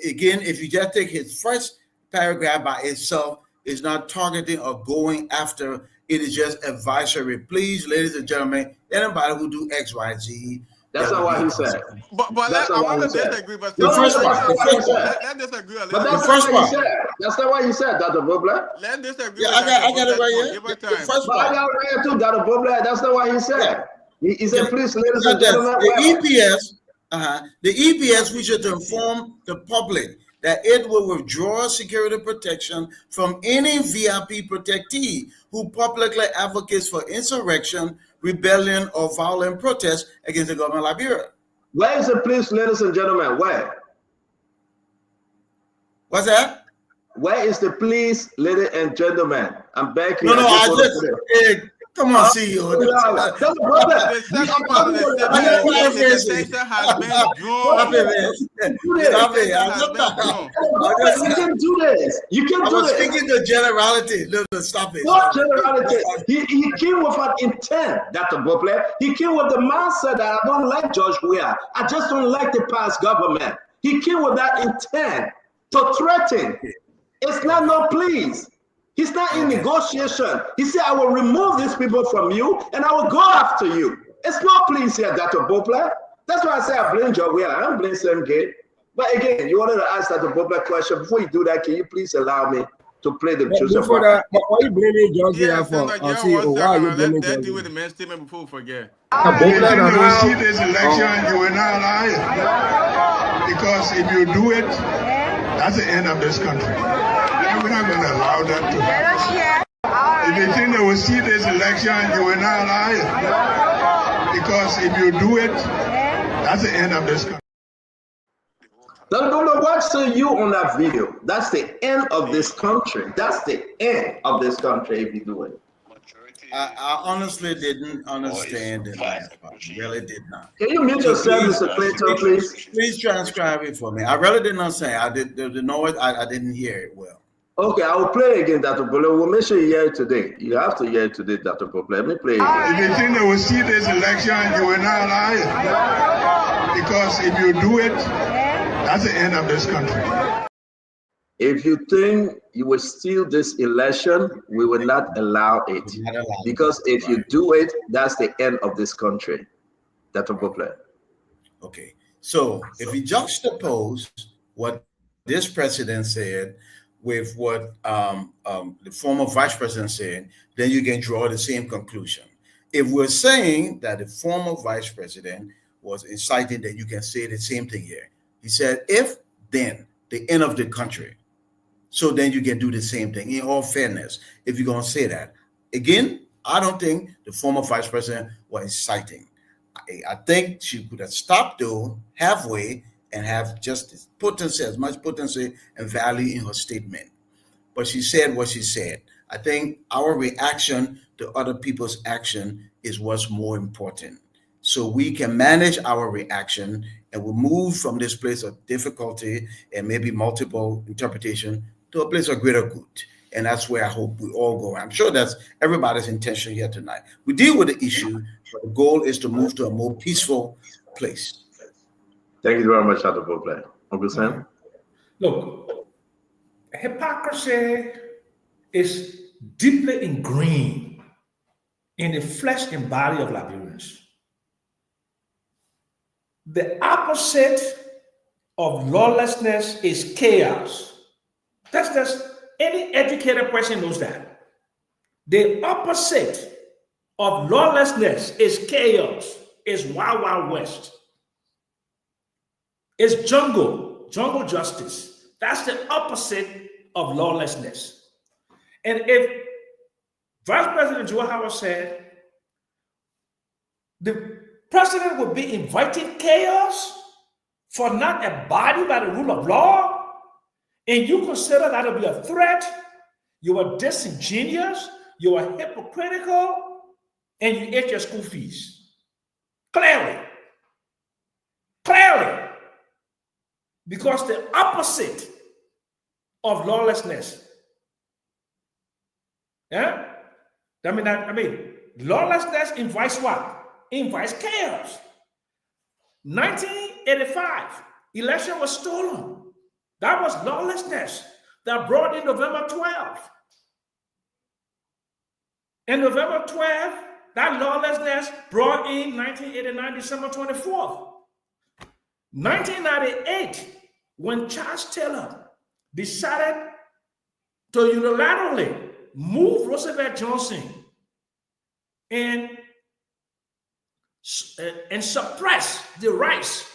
again, if you just take his first paragraph by itself, it's not targeting or going after. It is just advisory. Please, ladies and gentlemen, anybody who do X, Y, Z. That's not what he said. But I want to disagree. But the first part. Let's disagree a little. But that's not what he said. That's not what he said, Dr. Bobler. Let's disagree. Yeah, I got it right here. The first part. I got it right here too, Dr. Bobler. That's not what he said. He said, please, ladies and gentlemen. The EPS wishes to inform the public that it will withdraw security protection from any VIP protectee who publicly advocates for insurrection, rebellion, or violent protest against the government of Liberia. Where is the police, ladies and gentlemen? Where? What's that? Where is the police, ladies and gentlemen? I'm back here. Come on, CEO. You can do this. You can do this. Speaking the generality. Stop it. What generality? He came with an intent, Dr. Bobler. He came with the mindset that I don't like George Weah. I just don't like the past government. He came with that intent to threaten. It's not no please. He's not in negotiation. He said, I will remove these people from you and I will go after you. It's not please here, Dr. Bobler. That's why I say I blame George Weah. I don't blame Sam Gay. But again, you wanted to ask Dr. Bobler a question. Before you do that, can you please allow me to play the Joseph? Before that, why are you blaming George Weah for? Why are you blaming Let's deal with the main statement before we forget. If you will see this election, you will not lie. Because if you do it, that's the end of this country. We're not going to allow that to happen. If you think they will see this election, you will not lie. Because if you do it, that's the end of this country. What say you on that video? That's the end of this country. That's the end of this country if you do it. I honestly didn't understand it. Really did not. Can you mute yourself, Mr. Clayton, please? Please transcribe it for me. I really did not say. I didn't know it. I didn't hear it well. Okay, I will play it again, Dr. Bole. We'll make sure you hear it today. You have to hear it today, Dr. Bole. Let me play it again. If you think they will see this election, you will not lie. Because if you do it, that's the end of this country. If you think you will steal this election, we will not allow it. Because if you do it, that's the end of this country. Dr. Bopler. Okay. So if you juxtapose what this president said with what the former vice president said, then you can draw the same conclusion. If we're saying that the former vice president was inciting, then you can say the same thing here. He said, if, then, the end of the country. So then you can do the same thing, in all fairness, if you're going to say that. Again, I don't think the former vice president was inciting. I think she could have stopped though halfway and have just as much potency and value in her statement. But she said what she said. I think our reaction to other people's action is what's more important. So we can manage our reaction and we'll move from this place of difficulty and maybe multiple interpretation to a place of greater good. And that's where I hope we all go. I'm sure that's everybody's intention here tonight. We deal with the issue, but the goal is to move to a more peaceful place. Thank you very much, Dr. Bopler. Uncle Sam? Look, hypocrisy is deeply ingrained in the flesh and body of Liberians. The opposite of lawlessness is chaos. That's any educated person knows that. The opposite of lawlessness is chaos, is Wild Wild West. It's jungle justice. That's the opposite of lawlessness. And if Vice President Joe Howard said the president would be inviting chaos for not abiding by the rule of law, and you consider that to be a threat, you are disingenuous, you are hypocritical, and you ate your school fees. Clearly. Because the opposite of lawlessness. Yeah? I mean, lawlessness invites what? Invites chaos. 1985, election was stolen. That was lawlessness that brought in November 12th. And November 12th, that lawlessness brought in 1989, December 24th. 1998, when Charles Taylor decided to unilaterally move Roosevelt Johnson and suppress the rights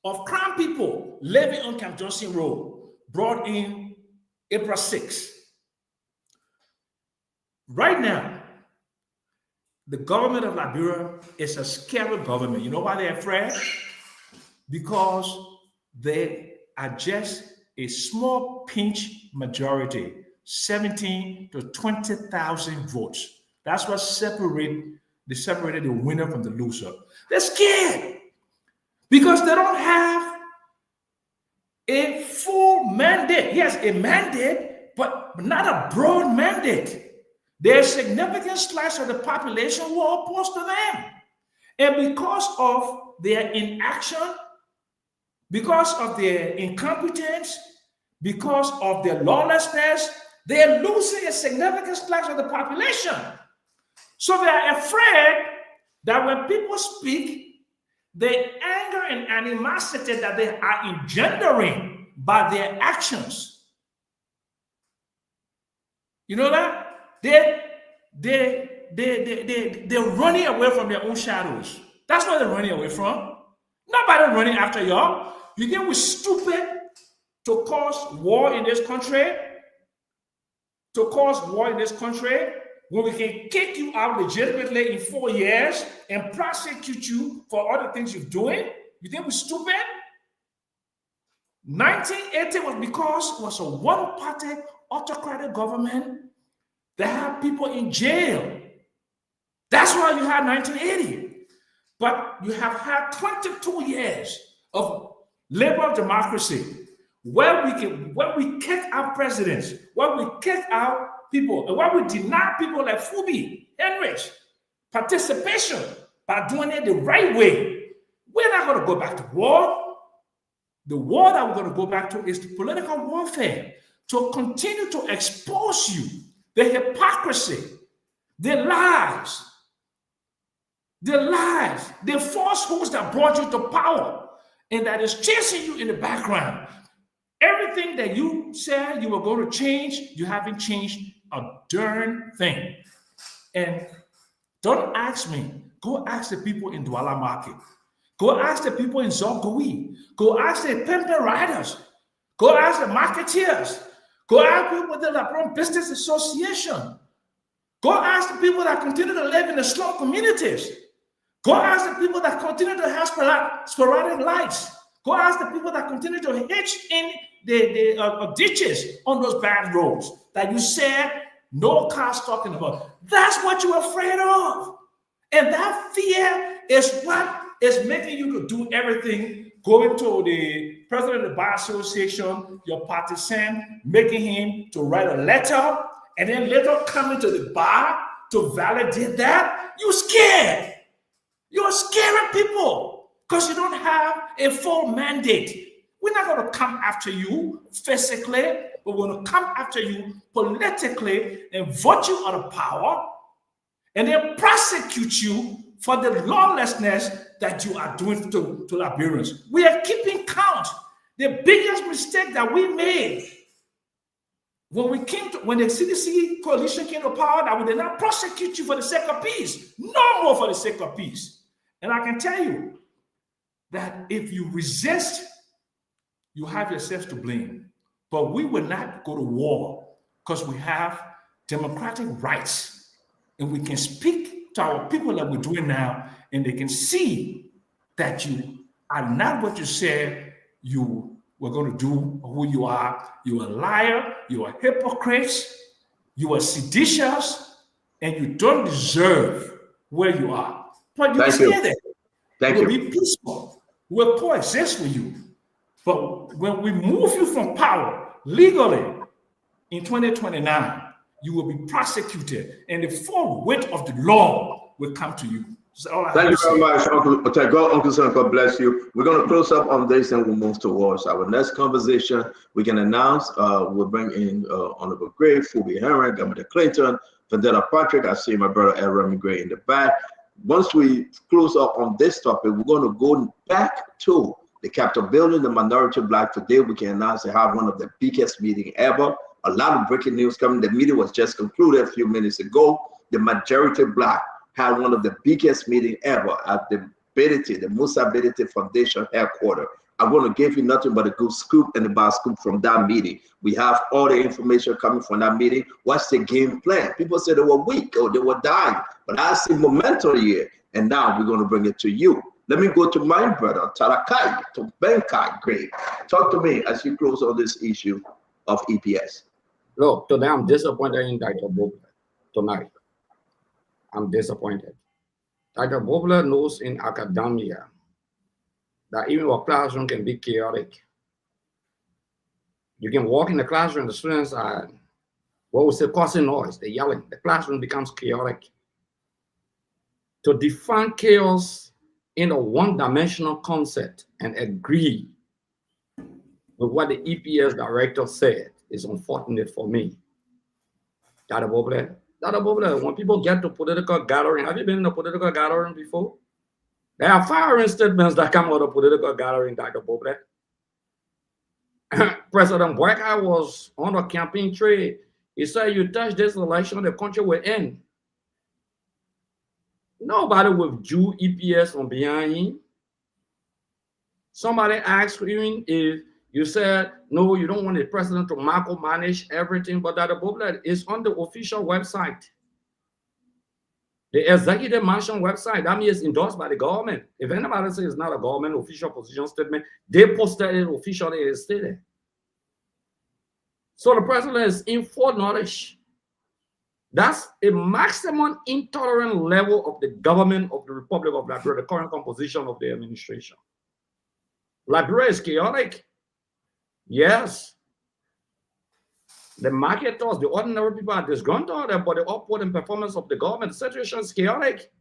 of crown people living on Camp Johnson Road, brought in April 6th. Right now, the government of Liberia is a scary government. You know why they're afraid? Because they are just a small pinch majority, 17 to 20,000 votes. That's what separated the winner from the loser. They're scared because they don't have a full mandate. Yes, a mandate, but not a broad mandate. There's a significant slice of the population who are opposed to them. And because of their inaction, because of their incompetence, because of their lawlessness, they're losing a significant slice of the population. So they're afraid that when people speak, the anger and animosity that they are engendering by their actions, you know that? They're running away from their own shadows. That's what they're running away from. Nobody running after y'all. You think we're stupid to cause war in this country? To cause war in this country when we can kick you out legitimately in 4 years and prosecute you for all the things you're doing? You think we're stupid? 1980 was because it was a one-party autocratic government that had people in jail. That's why you had 1980. But you have had 22 years of liberal democracy where we kick out presidents, where we kick out people, and where we deny people like Fubi, Henrich, participation by doing it the right way. We're not going to go back to war. The war that we're going to go back to is political warfare to continue to expose you, the hypocrisy, the lies, the falsehoods that brought you to power and that is chasing you in the background. Everything that you said you were going to change, you haven't changed a darn thing. And don't ask me. Go ask the people in Douala Market. Go ask the people in Zogui. Go ask the pimping riders. Go ask the marketeers. Go ask people that are from business association. Go ask the people that continue to live in the slum communities. Go ask the people that continue to have sporadic lights. Go ask the people that continue to hitch in the ditches on those bad roads that you said no cars talking about. That's what you're afraid of. And that fear is what is making you to do everything, going to the president of the bar association, your partisan, making him to write a letter, and then later coming to the bar to validate that. You're scared. You're scaring people because you don't have a full mandate. We're not going to come after you physically, but we're going to come after you politically and vote you out of power and then prosecute you for the lawlessness that you are doing to Liberians. We are keeping count. The biggest mistake that we made when the CDC coalition came to power, that we did not prosecute you for the sake of peace. No more for the sake of peace. And I can tell you that if you resist, you have yourselves to blame. But we will not go to war because we have democratic rights and we can speak to our people that we're doing now, and they can see that you are not what you said you were going to do or who you are. You're a liar, you're a hypocrite, you are seditious, and you don't deserve where you are. But you stay there. We'll be peaceful. We'll coexist with you. But when we move you from power legally in 2029, you will be prosecuted, and the full weight of the law will come to you. Thank you very much, Uncle Son. God bless you. We're going to close up on this and we'll move towards our next conversation. We can announce, we'll bring in Honorable Gray, Phoebe Herring, Governor Clayton, Vandella Patrick. I see my brother Remy Gray in the back. Once we close up on this topic, we're going to go back to the Capitol building, the Minority Black. Today, we can announce they have one of the biggest meetings ever. A lot of breaking news coming. The meeting was just concluded a few minutes ago. The Majority Black had one of the biggest meetings ever at the Musa Bediti Foundation headquarters. I'm going to give you nothing but a good scoop and a bad scoop from that meeting. We have all the information coming from that meeting. What's the game plan? People said they were weak or they were dying, but I see momentum here, and now we're going to bring it to you. Let me go to my brother, Tarakai, to Benkai Gray. Talk to me as you close on this issue of EPS. Look, today I'm disappointed in Dr. Bobler. Tonight, I'm disappointed. Dr. Bobler knows in academia that even a classroom can be chaotic. You can walk in the classroom, the students are, what we say, causing noise, they're yelling. The classroom becomes chaotic. To define chaos in a one-dimensional concept and agree with what the EPS director said is unfortunate for me. Dr. Bobler, when people get to political gathering, have you been in a political gathering before? There are firing statements that come out of political gathering, Dr. Bobler. President Boyka was on the campaign trail. He said, you touch this election, the country will end. Nobody withdrew EPS from behind him. Somebody asked him if you said, no, you don't want the president to micromanage everything, but Dr. Bobler is on the official website. The executive mansion website, that means endorsed by the government. If anybody says it's not a government official position statement, they posted it officially, it's stated. So the president is in full knowledge. That's a maximum intolerant level of the government of the Republic of Liberia, the current composition of the administration. Liberia is chaotic. Yes. The marketers, the ordinary people are disgruntled about the upward and performance of the government. The situation is chaotic.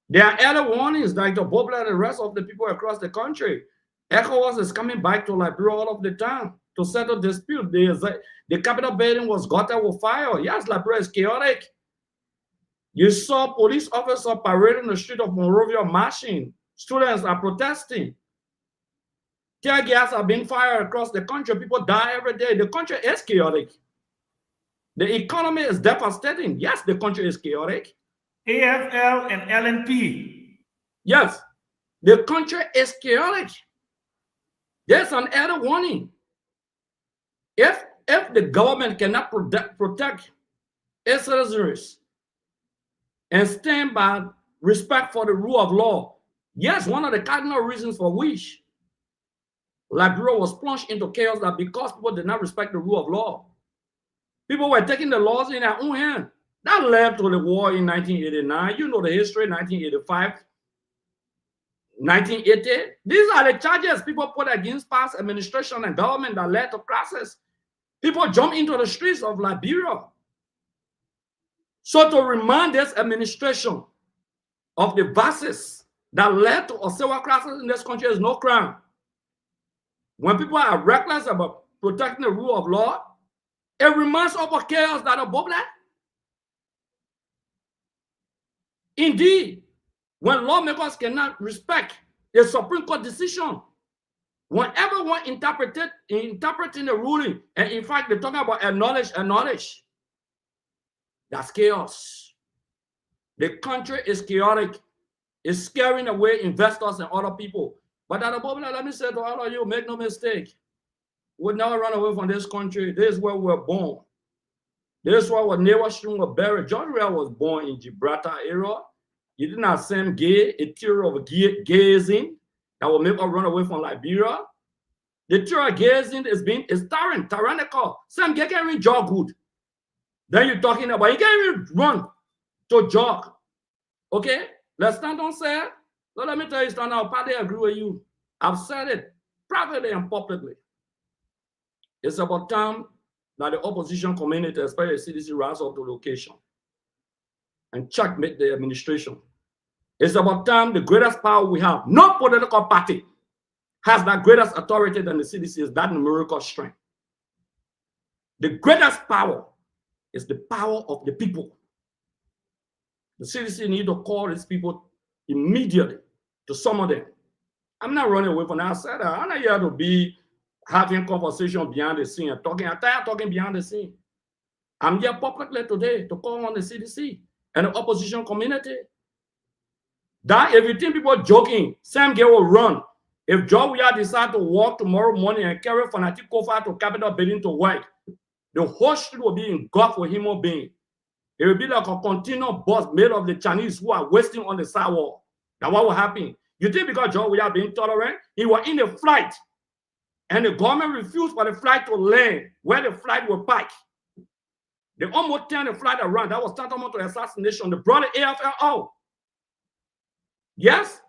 There are early warnings like the Bobla and the rest of the people across the country. ECOWAS is coming back to Liberia all of the time to settle dispute. The Capitol building was gutted with fire. Yes, Liberia is chaotic. You saw police officers parading the street of Monrovia marching. Students are protesting. Tear gas are being fired across the country. People die every day. The country is chaotic. The economy is devastating. Yes, the country is chaotic. AFL and LNP. Yes, the country is chaotic. There's an early warning. If the government cannot protect its citizens and stand by respect for the rule of law, yes, one of the cardinal reasons for which Liberia was plunged into chaos that because people did not respect the rule of law. People were taking the laws in their own hand. That led to the war in 1989. You know the history, 1985, 1980. These are the charges people put against past administration and government that led to crisis. People jump into the streets of Liberia. So to remind this administration of the vices that led to a civil crisis in this country is no crime. When people are reckless about protecting the rule of law, it reminds of a chaos that are bubbling. Indeed, when lawmakers cannot respect a Supreme Court decision, whenever one interpreting the ruling, and in fact, they're talking about acknowledge, that's chaos. The country is chaotic. It's scaring away investors and other people. But at the moment, let me say to all of you, make no mistake. We'll never run away from this country. This is where we were born. This is where our neighbor stream was buried. George Weah was born in Gibraltar area. You did not send a theory of gazing that will make us run away from Liberia. The theory of gazing is tyrannical. Some gay can't even jog good. Then you're talking about, you can't even run to jog. Okay? Let's stand on say. So let me tell you, stand out. Partly agree with you. I've said it privately and publicly. It's about time that the opposition community, especially the CDC, rise up to the occasion and checkmate the administration. It's about time the greatest power we have. No political party has that greatest authority than the CDC, is that numerical strength. The greatest power is the power of the people. The CDC need to call these people immediately to summon them. I'm not running away from that. I said I'm not here to be having conversation behind the scene and talking. I'm tired of talking behind the scene. I'm here publicly today to call on the CDC and the opposition community. That if you think people are joking, Sam Gay will run. If Joe Weah decide to walk tomorrow morning and carry fanatic Kofa to Capitol building to work, the whole street will be engulfed with human beings. It will be like a continual bus made of the Chinese who are wasting on the sidewalk. Now what will happen? You think because Joe Weah being tolerant, he was in a flight and the government refused for the flight to land where the flight will park. They almost turned the flight around. That was tantamount to assassination. They brought the AFL out. Yes,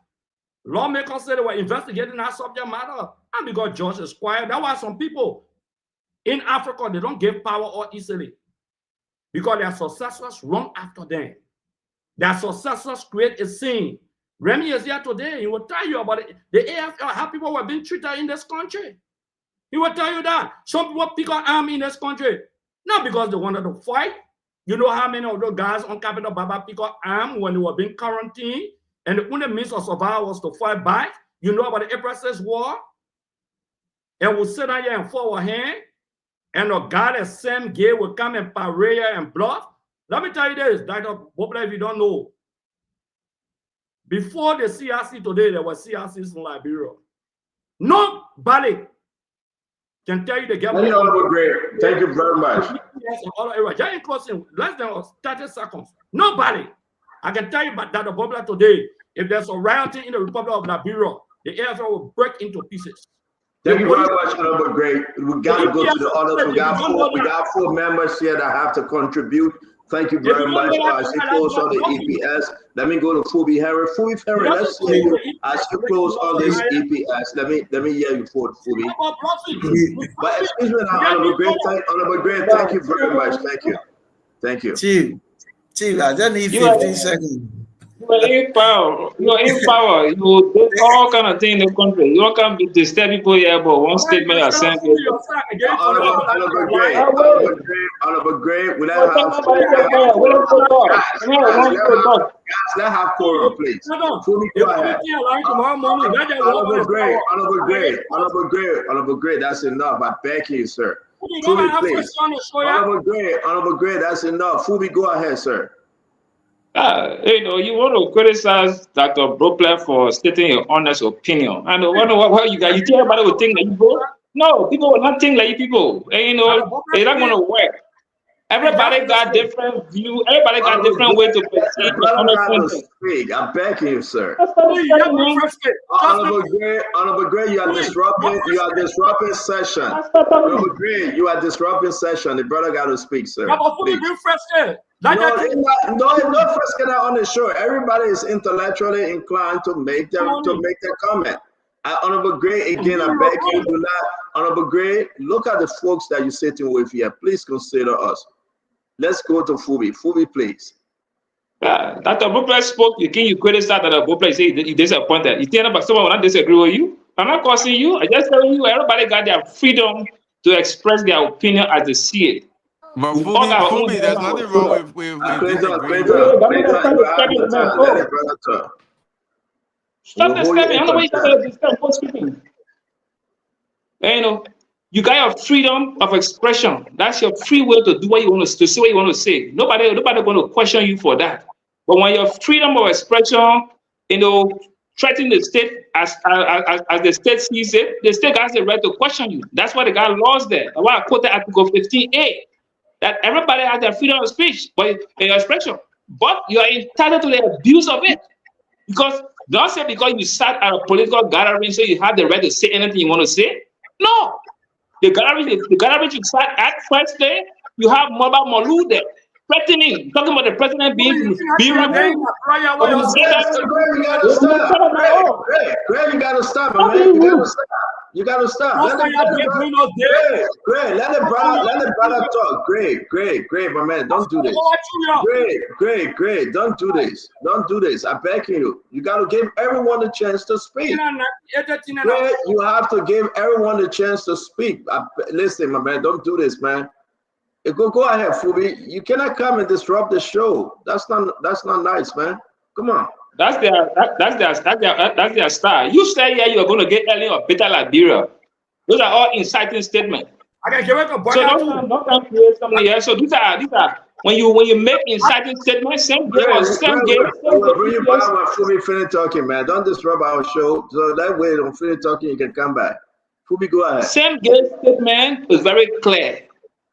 lawmakers said they were investigating that subject matter. And because George is quiet, that's why some people in Africa, they don't give power out easily. Because their successors run after them. Their successors create a scene. Remy is here today. He will tell you about it. The AFL, how people were being treated in this country. He will tell you that. Some people pick up arms in this country. Not because they wanted to fight. You know how many of those guys on Capitol Baba pick up arms when they were being quarantined? And the only means of survival was to fight back. You know about the April 6th war? And we'll sit down here and forward hand. And the guy that Sam Gay will come and parade and bluff. Let me tell you this, Dr. Bobla, if you don't know. Before the CRC today, there were CRCs in Liberia. Nobody can tell you the government. Thank you very much. Just in closing, less than 30 seconds. Nobody. I can tell you about Dr. Bobla today. If there's a rioting in the Republic of Liberia, the AFL will break into pieces. Thank you very much, Honorable Gray. We got to go to the others. We got four members here that have to contribute. Thank you very much. As you close on the EPS, let me go to Phoebe Harry. Phoebe Harry, let's see you as you close on this EPS. Let me hear you for Phoebe. But excuse me now, Honorable Gray. Thank you very much. Thank you. Chief, I just need 15 seconds. You're in power. You're in power. You do all kind of things in the country. You can't be disturb people here, but one statement you sent. Honorable Gray, will I have let's have quorum, please. Honorable Gray, that's enough. I beg you, sir. Please. Honorable Gray, that's enough. Fubi, go ahead, sir. You want to criticize Dr. Brooklyn for stating your honest opinion. And what you think everybody will think like you people? No, people will not think like you people. And it's not going to work. Everybody got different view. Everybody got different way to perceive the speak. I'm begging you, sir. Honorable Gray, you are disrupting session. Honorable Gray, you are disrupting session. The brother got to speak, sir. No, it's not first on the show. Everybody is intellectually inclined to make their comment. Honorable Gray, again, I beg you, do not. Honorable Gray, look at the folks that you're sitting with here. Please consider us. Let's go to Fubi. Fubi, please. Dr. Brooklyn spoke. You criticize Dr. Brooklyn. You say you disappointed. You think about someone will not disagree with you? I'm not causing you. I just telling you, everybody got their freedom to express their opinion as they see it. But Fubi, there's nothing wrong with Stop disturbing. I don't know why you're speaking. You got your freedom of expression. That's your free will to do what you want to say what you want to say. Nobody going to question you for that. But when your freedom of expression, threatening the state as the state sees it, the state has the right to question you. That's why they got laws there. That's why I quoted Article 15A, that everybody has their freedom of speech, but expression. But you are entitled to the abuse of it. Because don't say because you sat at a political gathering, so you have the right to say anything you want to say. No. The gathering you sat at first day, you have Mobile Molu there, threatening, talking about the president being removed. Greg, you gotta stop, man. You gotta stop. Let the brother talk. Greg, my man, don't do this. Greg, don't do this. Don't do this. I beg you. You gotta give everyone a chance to speak. Greg, you have to give everyone a chance to speak. Listen, my man, don't do this, man. Go ahead, Fubi. You cannot come and disrupt the show. That's not nice, man. Come on. That's their style. You say here you are going to get Ellen or Peter Liberia. Those are all inciting statements. So don't create something here. So these are when you make inciting statements, same game. Bring you back when Fubi finish talking, man. Don't disrupt our show. So that way, when finish talking, you can come back. Fubi, go ahead. Same game statement is very clear.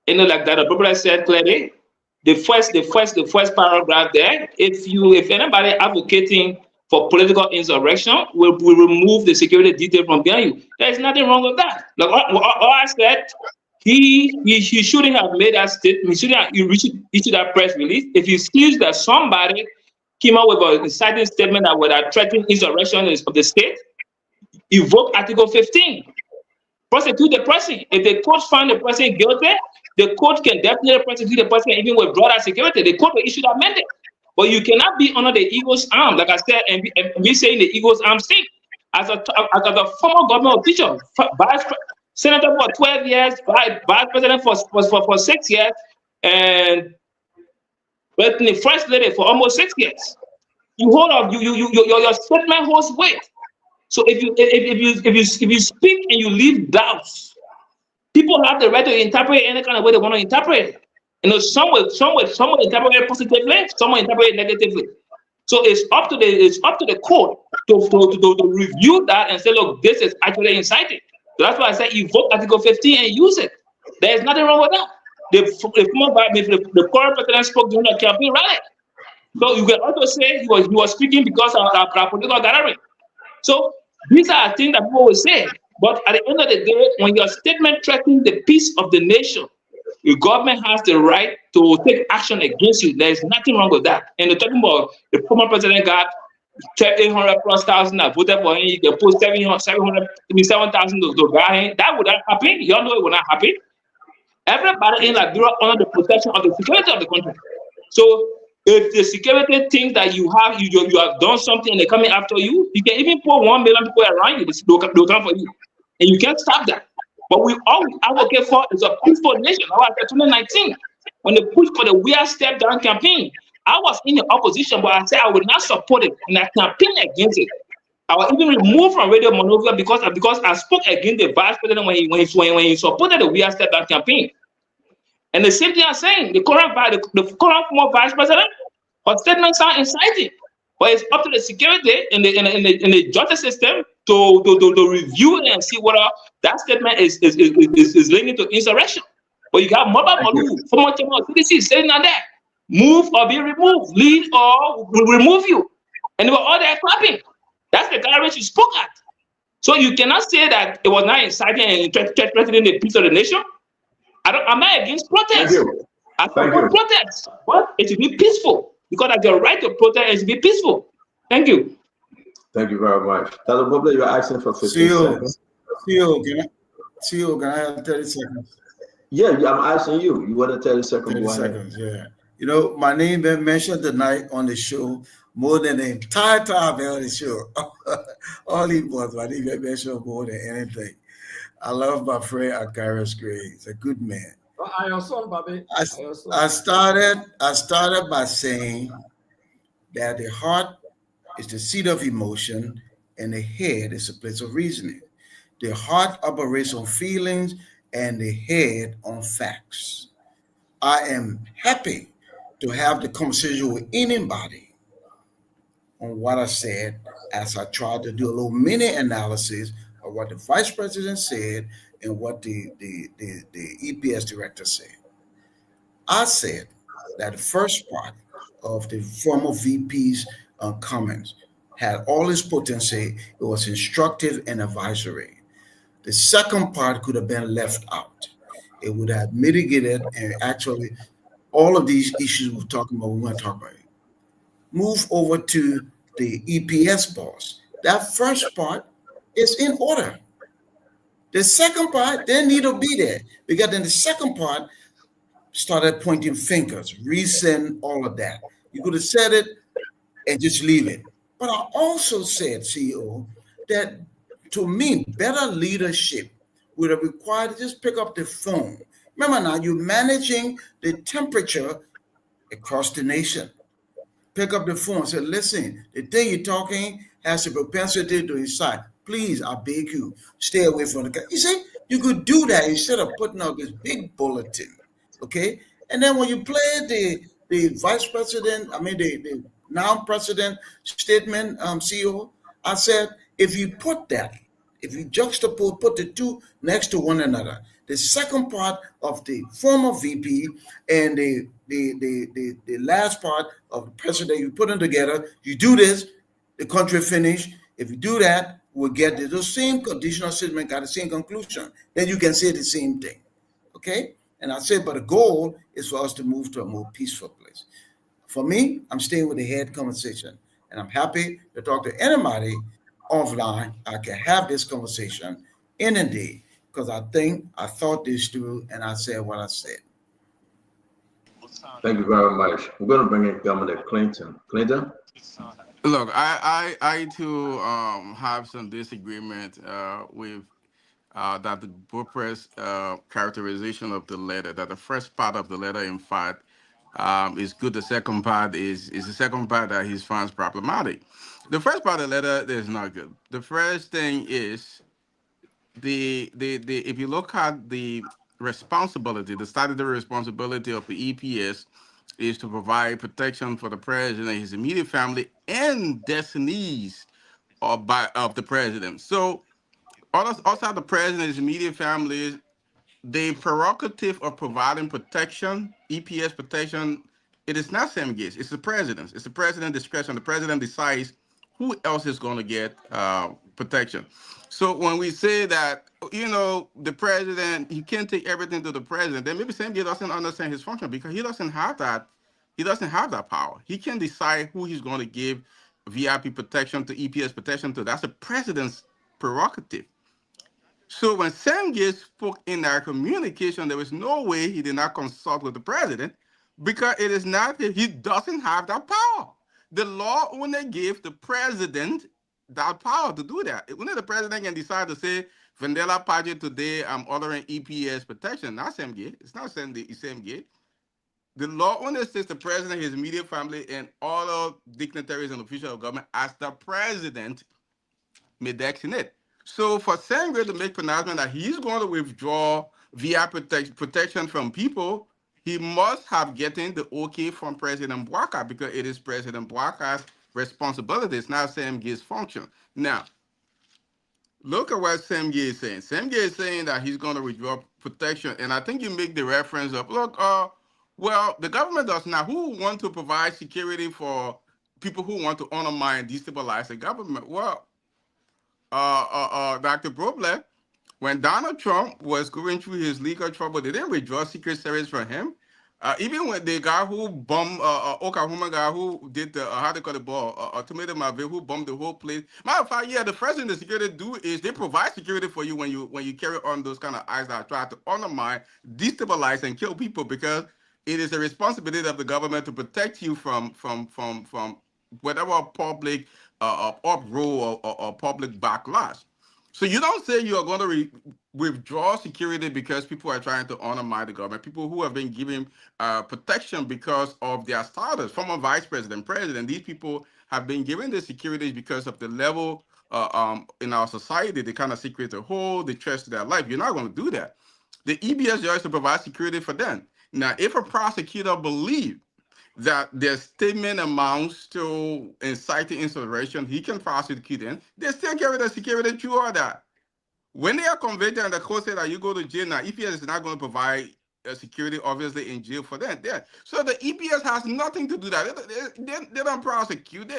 Like that, the Bible said clearly. The first paragraph there. If anybody advocating for political insurrection will remove the security detail from behind you, there is nothing wrong with that. Like all I said, he shouldn't have made that statement. He shouldn't have issued that press release. If he sees that somebody came out with an inciting statement that would threaten insurrection of the state, evoke Article 15. Prosecute the person. If the court find the person guilty, the court can definitely prosecute the person even with broader security. The court will issue that mandate. But you cannot be under the eagle's arm, like I said, and be saying the eagle's arm stick. As a former government official, senator for 12 years, vice president for 6 years, and the first lady for almost 6 years. Your statement holds weight. So if you speak and you leave doubts, people have the right to interpret any kind of way they want to interpret it. Some will interpret it positively, some will interpret it negatively. So it's up to the court to review that and say, look, this is actually inciting. So that's why I say evoke Article 15 and use it. There is nothing wrong with that. The current president spoke during the campaign rally. So you can also say he was speaking because of our political gathering. So these are things that people will say. But at the end of the day, when your statement threatens the peace of the nation, the government has the right to take action against you. There is nothing wrong with that. And they're talking about the former president got 800,000 that voted for him. You can put 7,000 to guard him. That would not happen. You all know it will not happen. Everybody in Liberia under the protection of the security of the country. So If the security thinks that you have done something and they're coming after you, you can even put 1 million people around you. They'll come for you, and you can't stop that. But we advocate for is a peaceful nation. I was in 2019 when they pushed for the weird step down campaign. I was in the opposition, but I said I would not support it, and I campaigned against it. I was even removed from Radio Monrovia because I spoke against the vice president when he supported the weird step down campaign. And the same thing I'm saying, the current former vice president, her statements are inciting. But it's up to the security in the justice system to review it and see whether that statement is linked to insurrection. But you got Mobile Malu, former chairman of CDC, saying that there, move or be removed, lead or we'll remove you. And they were all there clapping. That's the garbage you spoke at. So you cannot say that it was not inciting and threatening the peace of the nation. I'm not against protest. I support protest, but it should be peaceful because I have the right to protest and to be peaceful. Thank you. Thank you very much. Dr. Bobler, you're asking for 15 seconds. CEO, can I have 30 seconds? Yeah, I'm asking you. You want 30 seconds? 30 seconds, yeah. You know, my name been mentioned tonight on the show more than the entire time on the show. All he was, my name been mentioned more than anything. I love my friend Akaris Gray. He's a good man. I started by saying that the heart is the seat of emotion and the head is a place of reasoning. The heart operates on feelings and the head on facts. I am happy to have the conversation with anybody on what I said as I tried to do a little mini analysis of what the vice president said and what the EPS director said. I said that the first part of the former VP's comments had all its potency. It was instructive and advisory. The second part could have been left out. It would have mitigated and actually all of these issues we're talking about, we want to talk about it. Move over to the EPS boss. That first part is in order. The second part didn't need to be there because then the second part started pointing fingers, resend all of that. You could have said it and just leave it. But I also said, CEO, that to me, better leadership would have required to just pick up the phone. Remember now, you're managing the temperature across the nation. Pick up the phone and say, listen, the thing you're talking has a propensity to incite. Please, I beg you, stay away from the guy. You see, you could do that instead of putting out this big bulletin, okay? And then when you play the vice president, the now president statement, CEO, I said, if you juxtapose, put the two next to one another, the second part of the former VP and the last part of the president, you put them together, you do this, the country finish. If you do that, we'll get the same conditional statement, got the same conclusion. Then you can say the same thing, okay? And I said, but the goal is for us to move to a more peaceful place. For me, I'm staying with the head conversation, and I'm happy to talk to anybody offline. I can have this conversation in a day because I thought this through and I said what I said. Thank you very much. We're going to bring in Governor Clinton. Clinton? Look, I too have some disagreement with that the Bopress characterization of the letter, that the first part of the letter, in fact, is good. The second part is the second part that he finds problematic. The first part of the letter is not good. The first thing is if you look at the responsibility, the statutory responsibility of the EPS is to provide protection for the president and his immediate family and designees of the president. So outside the president and his immediate family, the prerogative of providing protection, EPS protection, it is not Sam Gates, it's the president. It's the president's discretion. The president decides who else is going to get protection. So when we say that, the president, he can't take everything to the president, then maybe Sam Gates doesn't understand his function because he doesn't have that power. He can decide who he's going to give VIP protection to, EPS protection to. That's the president's prerogative. So when Sam Gates spoke in our communication, there was no way he did not consult with the president because it is not, he doesn't have that power. The law only gave the president that power to do that. Only the president can decide to say, Vandela Paget, today I'm ordering EPS protection. Not same gate. It's not same gate. The law only says the president, his immediate family, and all of dignitaries and officials of government as the president may action it. So for Sangre to make pronouncement that he's going to withdraw via protection from people, he must have gotten the okay from President Bouaka, because it is President Bouaka's responsibility. It's not Sam Gay's function. Now, look at what Sam Gay is saying. Sam Gay is saying that he's going to withdraw protection, and I think you make the reference of, look, well, the government does not. Who want to provide security for people who want to undermine and destabilize the government? Well, Dr. Broble, when Donald Trump was going through his legal trouble, they didn't withdraw Secret Service from him. Even when the guy who bombed Oklahoma guy who did the how they call the ball, Tomato Maville, who bombed the whole place. Matter of fact, yeah, the first thing the security do is they provide security for you when you carry on those kind of acts that try to undermine, destabilize, and kill people, because it is a responsibility of the government to protect you from whatever public uproar or public backlash. So you don't say you are going to withdraw security because people are trying to undermine the government. People who have been given protection because of their status, former vice president, president, these people have been given the security because of the level in our society, the kind of secret they hold, the trust to their life. You're not going to do that. The EBS job is to provide security for them. Now, if a prosecutor believes that their statement amounts to inciting insurrection, he can prosecute them. They still carry the security through all that. When they are convicted and the court said that you go to jail now, EPS is not going to provide security, obviously, in jail for them. Yeah. So the EPS has nothing to do that. They don't prosecute.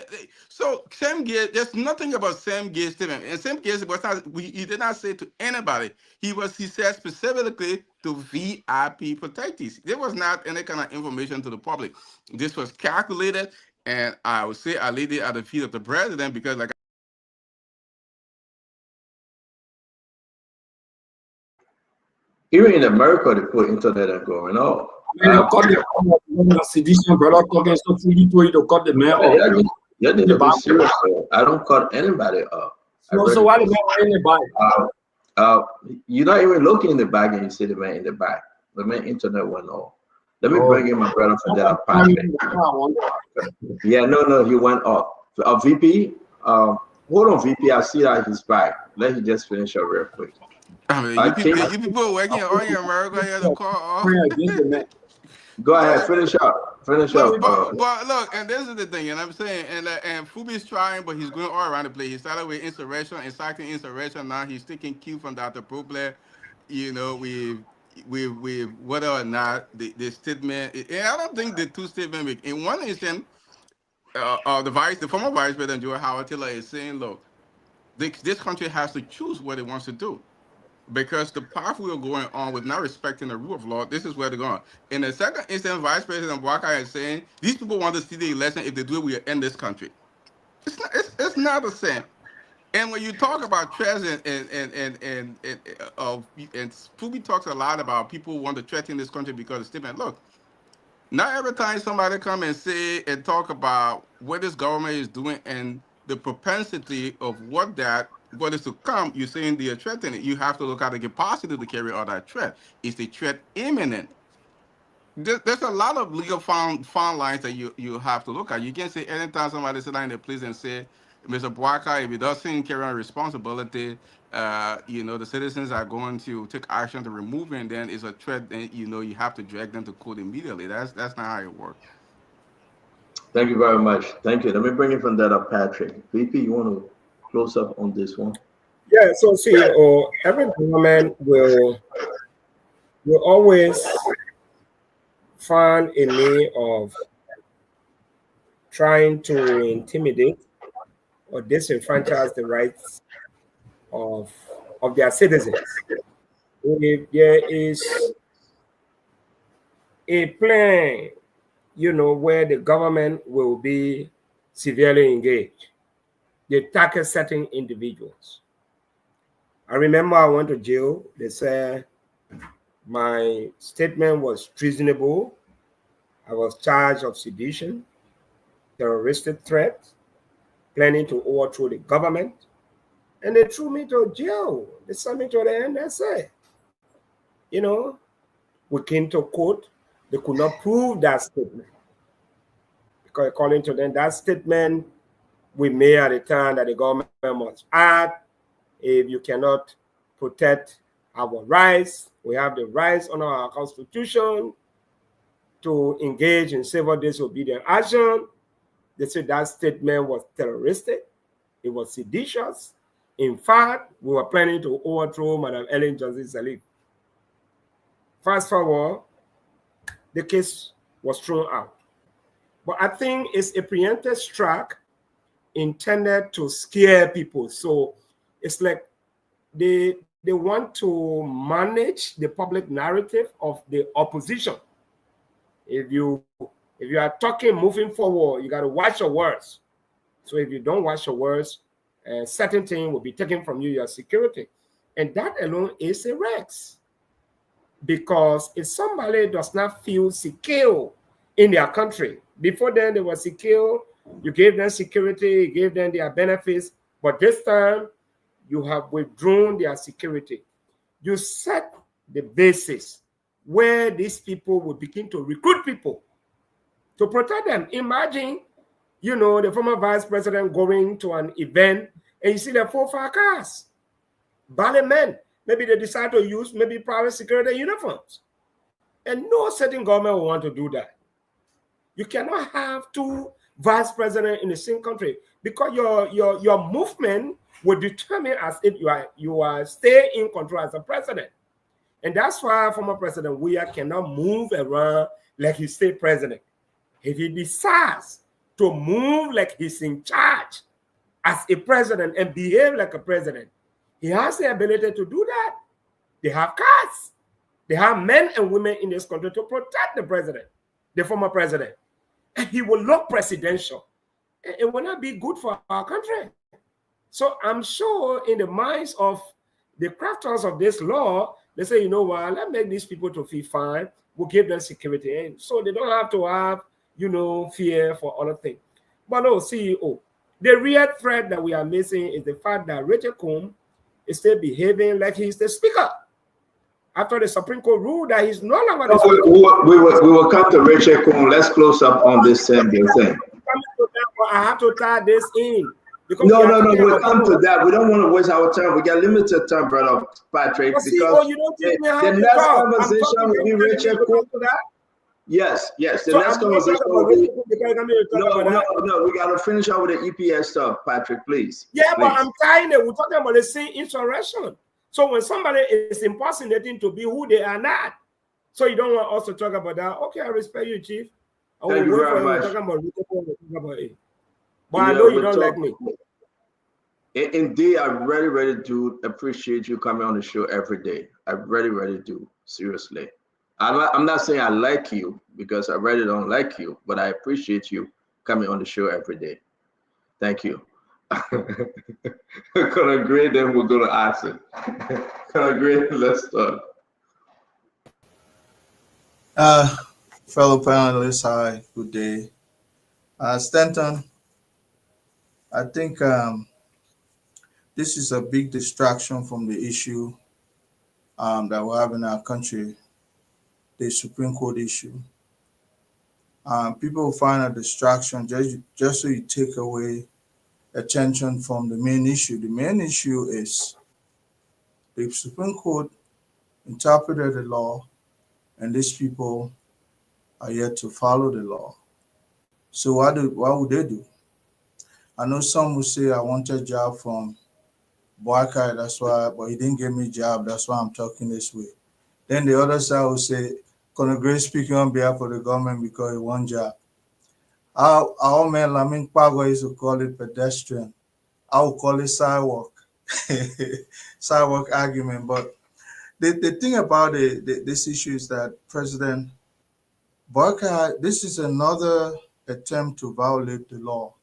So Sam Gay, there's nothing about Sam Gay's statement. And Sam Gay was not, he did not say to anybody. He said specifically to VIP protectees. There was not any kind of information to the public. This was calculated, and I would say I laid it at the feet of the president, because like Even in America, they put internet and going off. Sedition, brother, talking so fully to you to cut the man off. You need to be serious. I don't cut anybody up. So why the man in the back? You're not even looking in the bag and you see the man in the back. The man internet went off. Let me bring in my brother from that apartment. Yeah, no, he went off. VP, hold on, VP. I see that he's back. Let him just finish up real quick. I mean, you people working all in America here to call off. Go ahead, finish up. But look, and this is the thing, and I'm saying, and Fubi's trying, but he's going all around the place. He started with insurrection, inciting insurrection. Now he's taking cue from Dr. Proble, you know, with whether or not the statement. And I don't think the two statements. In one instance, the former vice president Joe Howard Taylor is saying, look, this country has to choose what it wants to do. Because the path we are going on with not respecting the rule of law, this is where they're going. In the second instance, Vice President Bouaka is saying these people want to see the election. If they do it, we end this country. It's not the same. And when you talk about threats and Fubi talks a lot about people who want to threaten this country because of statement. Look, not every time somebody come and say and talk about what this government is doing and the propensity of what is to come, you're saying they are threatening. You have to look at the capacity to carry out that threat. Is the threat imminent? There's a lot of legal fine lines that you have to look at. You can't say anytime somebody sit down in the place and say, Mr. Bouaka, if he doesn't carry on responsibility, the citizens are going to take action to remove him, then it's a threat, then you have to drag them to court immediately. That's not how it works. Thank you very much. Thank you. Let me bring it from that up, Patrick. VP, you want to close up on this one? Yeah, so see, every government will always find a way of trying to intimidate or disenfranchise the rights of their citizens. If there is a plan, where the government will be severely engaged, they target certain individuals. I remember I went to jail. They said my statement was treasonable I was charged of sedition, terroristic threat, planning to overthrow the government, and they threw me to jail. They sent me to the NSA. You know, we came to court. They could not prove that statement. Because according to them, that statement we made at the time that the government must act. If you cannot protect our rights, we have the rights under our constitution to engage in civil disobedient action. They said that statement was terroristic. It was seditious. In fact, we were planning to overthrow Madam Ellen Johnson Sirleaf. Fast forward, the case was thrown out. But I think it's a preemptive strike intended to scare people. So it's like they want to manage the public narrative of the opposition. If you are talking moving forward, you got to watch your words. So if you don't watch your words, certain things will be taken from you, your security. And that alone is a risk. Because if somebody does not feel secure in their country, before then they were secure, you gave them security, you gave them their benefits, but this time you have withdrawn their security. You set the basis where these people will begin to recruit people to protect them. Imagine, you know, the former vice president going to an event and you see the 4 or 5 cars, ballet men. Maybe they decide to use maybe private security uniforms. And no certain government will want to do that. You cannot have 2 vice presidents in the same country because your movement will determine as if you are stay in control as a president. And that's why former President Weah cannot move around like he's state president. If he decides to move like he's in charge as a president and behave like a president, he has the ability to do that. They have cars. They have men and women in this country to protect the president, the former president. And he will look presidential. It will not be good for our country. So I'm sure in the minds of the crafters of this law, they say, you know what, let's make these people to feel fine. We'll give them security. And so they don't have to have, you know, fear for other things. But no, CEO, the real threat that we are missing is the fact that Richard Combs is still behaving like he's the speaker. After the Supreme Court ruled that he's no longer the speaker. We will come to Richard Combs. Let's close up on this same thing. I have to tie this in. No, we'll come to that. We don't want to waste our time. We got limited time, brother Patrick. Because the next conversation will be Richard Combs. Yes. The next conversation will be. No. We got to finish up with the EPS stuff, Patrick, please. Yeah, but I'm tying it. We're talking about the same insurrection. So when somebody is impersonating to be who they are not, so you don't want us to talk about that. Okay, I respect you, Chief. I will Thank you wait very for much. you to talk about it. But I know you don't like me. Indeed, I really do appreciate you coming on the show every day. I really do. Seriously. I'm not saying I like you because I really don't like you, but I appreciate you coming on the show every day. Thank you. We're gonna agree, then we're gonna answer. Gonna agree, let's start. Fellow panelists, hi, good day. Stanton, I think this is a big distraction from the issue that we have in our country, the Supreme Court issue. People find a distraction just so you take away attention from the main issue. The main issue is the Supreme Court interpreted the law, and these people are yet to follow the law. So what would they do? I know some will say I wanted a job from Boakai, that's why, but he didn't give me a job, that's why I'm talking this way. Then the other side will say, Conor Gray speaking on behalf of the government because he won job. Our man Lamin Pagwa used to call it pedestrian. I would call it sidewalk. Sidewalk argument. But the thing about this issue is that President Boakai, this is another attempt to violate the law.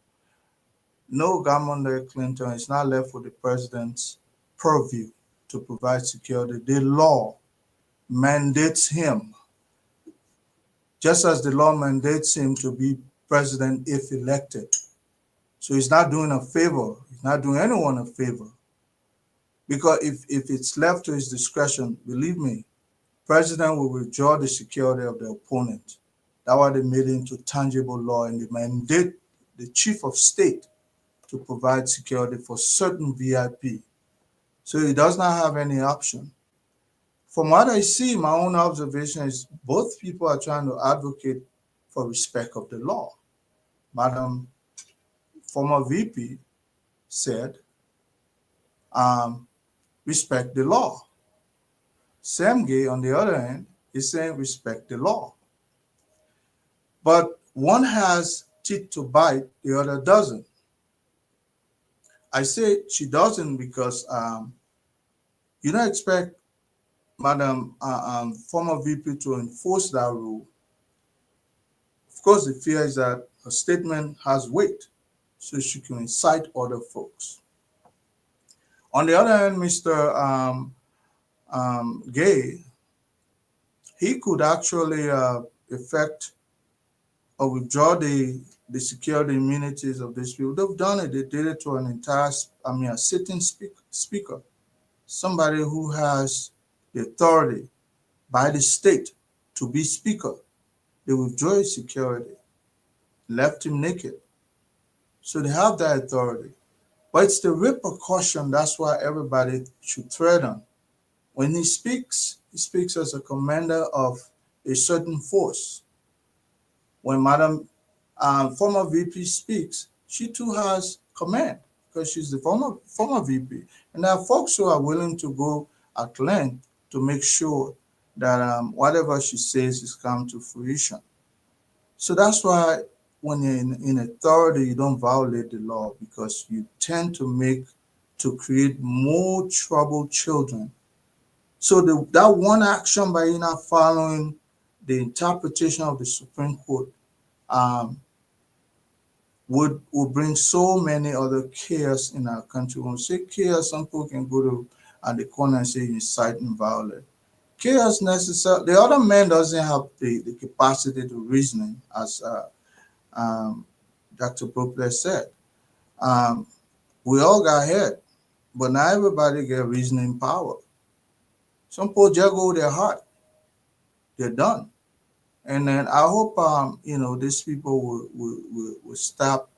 No government like Clinton is not left with the president's purview to provide security. The law mandates him just as the law mandates him to be president if elected. So he's not doing a favor. He's not doing anyone a favor. Because if it's left to his discretion, believe me, president will withdraw the security of the opponent. That's why they made it into tangible law, and they mandate the chief of state to provide security for certain VIP. So he does not have any option. From what I see, my own observation is both people are trying to advocate for respect of the law. Madam, former VP said, respect the law. Semge, on the other hand, is saying respect the law. But one has teeth to bite, the other doesn't. I say she doesn't because you don't expect Madam former VP to enforce that rule. Of course, the fear is that her statement has weight, so she can incite other folks. On the other hand, Mr. Gay, he could actually effect or withdraw the security immunities of these people. They've done it. They did it to an entire, a sitting speaker, somebody who has the authority by the state to be speaker. They withdrew his security, left him naked. So they have that authority. But it's the repercussion, that's why everybody should tread on. When he speaks as a commander of a certain force. When Madam former VP speaks, she too has command because she's the former VP. And there are folks who are willing to go at length to make sure that whatever she says is come to fruition. So that's why when you're in authority, you don't violate the law because you tend to create more troubled children. So that one action by you not following the interpretation of the Supreme Court would bring so many other chaos in our country. When we say chaos, some people can go to the corner and say inciting violence. Chaos necessary. The other man doesn't have the capacity to reasoning, as Dr. Brookler said. We all got head, but not everybody get reasoning power. Some people just go with their heart. They're done. And then I hope these people will stop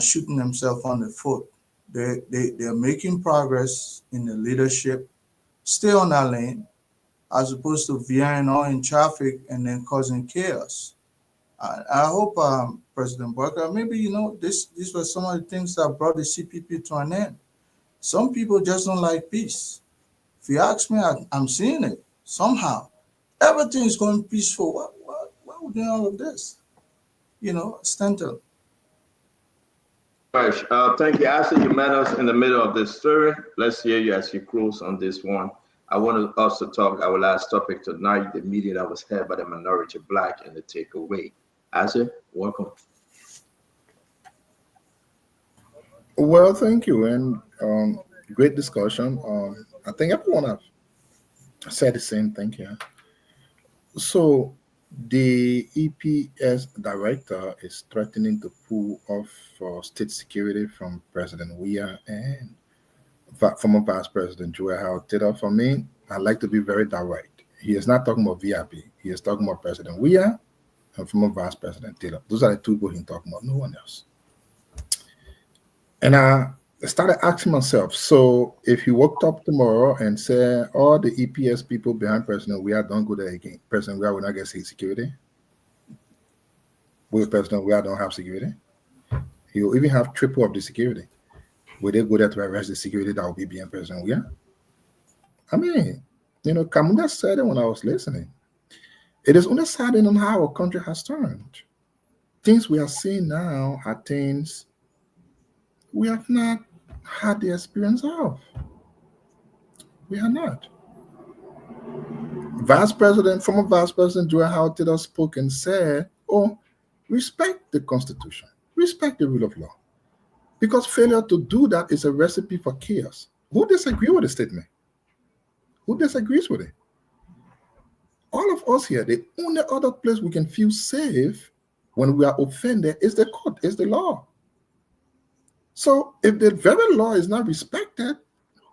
shooting themselves on the foot. They're making progress in the leadership. Stay on that lane, as opposed to veering all in traffic and then causing chaos. I hope President Barker, maybe these were some of the things that brought the CPP to an end. Some people just don't like peace. If you ask me, I'm seeing it somehow. Everything is going peaceful. Why would we do all of this? Stanton. Right. Thank you. After you met us in the middle of this story, let's hear you as you close on this one. I want us to talk our last topic tonight, the meeting that was held by the minority black and the takeaway. Asher, welcome. Well, thank you, and great discussion. I think everyone have said the same thing here. So the EPS director is threatening to pull off state security from President Weah and former Vice President Joel Howard Taylor. For me, I like to be very direct. He is not talking about VIP. He is talking about President Weah and former Vice President Taylor. Those are the two people he's talking about, no one else. And I started asking myself, so if he woke up tomorrow and said all the EPS people behind President Weah don't go there again, President Weah will not get security? Will President Weah don't have security? He will even have triple of the security. Will they go there to arrest the security that will be behind President Weah? I mean, Kamunda said it when I was listening. It is only saddening on how our country has turned. Things we are seeing now are things we have not had the experience of. We are not. Former Vice President Joel Howard Taylor spoke and said, respect the Constitution, respect the rule of law. Because failure to do that is a recipe for chaos. Who disagrees with the statement? Who disagrees with it? all of us here, the only other place we can feel safe when we are offended is the court, is the law. So if the very law is not respected,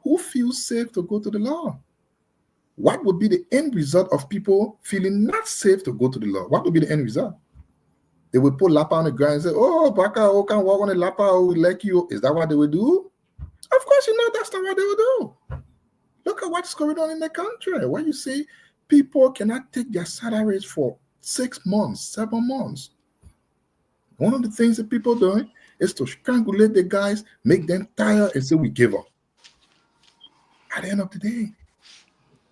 who feels safe to go to the law? What would be the end result of people feeling not safe to go to the law? What would be the end result? They would put lapa on the ground and say, oh, Baka, oh, can walk on the lapa, oh, we like you. Is that what they would do? Of course, you know that's not what they would do. Look at what's going on in the country. Why you say people cannot take their salaries for 6 months, 7 months. One of the things that people doing is to strangulate the guys, make them tired, and say we give up. At the end of the day,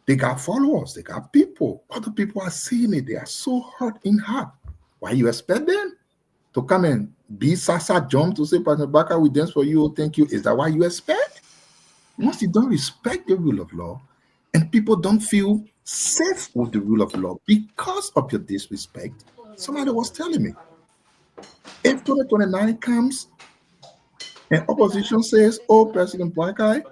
they got followers, they got people. Other people are seeing it. They are so hurt in heart. Why you expect them to come and be Sasa jump to say, President Baka, we dance for you, thank you? Is that what you expect? Once you don't respect the rule of law and people don't feel safe with the rule of law because of your disrespect, somebody was telling me, if 2029 comes and opposition says, oh, President Boakai,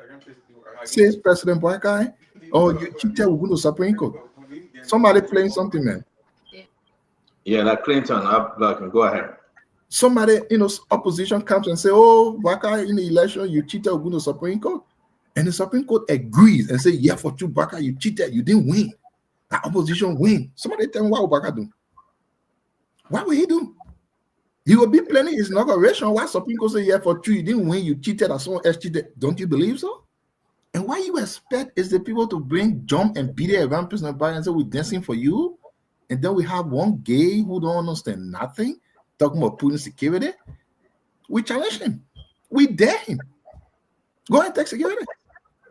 oh, you cheated, we're going to Supreme Court. Somebody playing something, man. Yeah, like Clinton, go ahead. Somebody, opposition comes and say, oh, Baka, in the election, you cheated, we're going to Supreme Court. And the Supreme Court agrees and say, yeah, for you, Baka, you cheated, you didn't win. The opposition win. Somebody tell me what will Baka do? What will he do? He will be planning his inauguration. Why Supreme Court say, yeah, for you, you didn't win, you cheated, or someone else cheated. Don't you believe so? And what you expect is the people to jump and beat it around President Biden and say, we're dancing for you. And then we have one gay who don't understand nothing, talking about putting security. We challenge him. We dare him. Go and take security.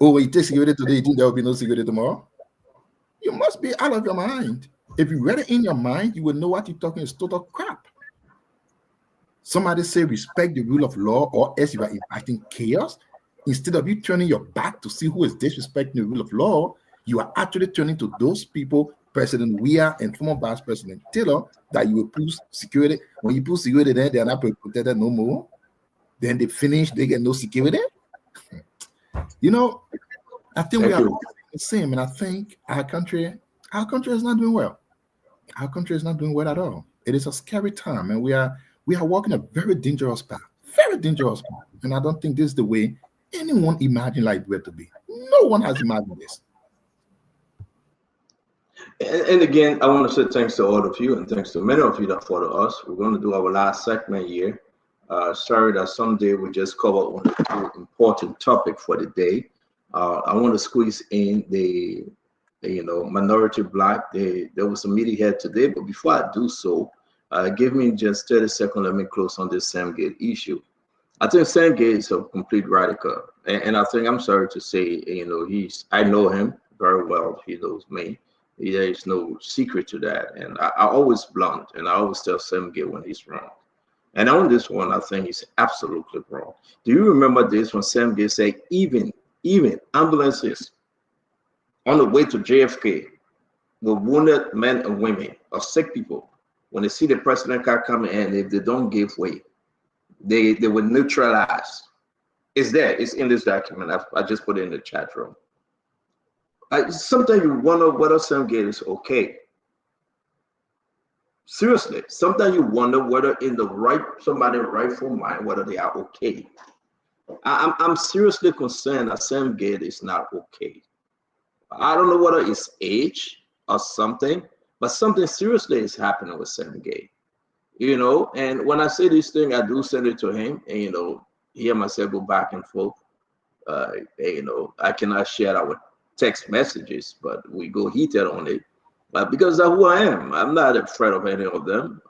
Oh, you take security today, you think there will be no security tomorrow? You must be out of your mind. If you read it in your mind, you will know what you're talking is total crap. Somebody say respect the rule of law, or else you are inviting chaos. Instead of you turning your back to see who is disrespecting the rule of law, you are actually turning to those people, President Weah and former Vice President Taylor, that you will put security. When you put security there, they are not protected no more. Then they finish, they get no security. I think we are the same, and I think our country is not doing well. Our country is not doing well at all. It is a scary time, and we are walking a very dangerous path. And I don't think this is the way anyone imagined Liberia to be. No one has imagined this. And again, I want to say thanks to all of you, and thanks to many of you that follow us. We're going to do our last segment here. Sorry that someday we just cover one important topic for the day. I want to squeeze in the minority black. There was a meeting here today, but before I do so, give me just 30 seconds. Let me close on this Sam Gate issue. I think Sam Gate is a complete radical, and I think, I'm sorry to say, I know him very well. He knows me. There is no secret to that, and I always blunt, and I always tell Sam Gate when he's wrong. And on this one, I think he's absolutely wrong. Do you remember this when Sam Gate said even ambulances on the way to JFK with wounded men and women or sick people, when they see the president car coming in, if they don't give way, they will neutralize. It's there. It's in this document. I just put it in the chat room. Sometimes you wonder whether Sam Gate is okay. Seriously, sometimes you wonder whether somebody rightful mind, whether they are okay. I'm seriously concerned that Sam Gate is not okay. I don't know whether it's age or something, but something seriously is happening with Sam Gate. And when I say this thing, I do send it to him, and he and myself go back and forth. I cannot share our text messages, but we go heated on it. But because of who I am, I'm not afraid of any of them.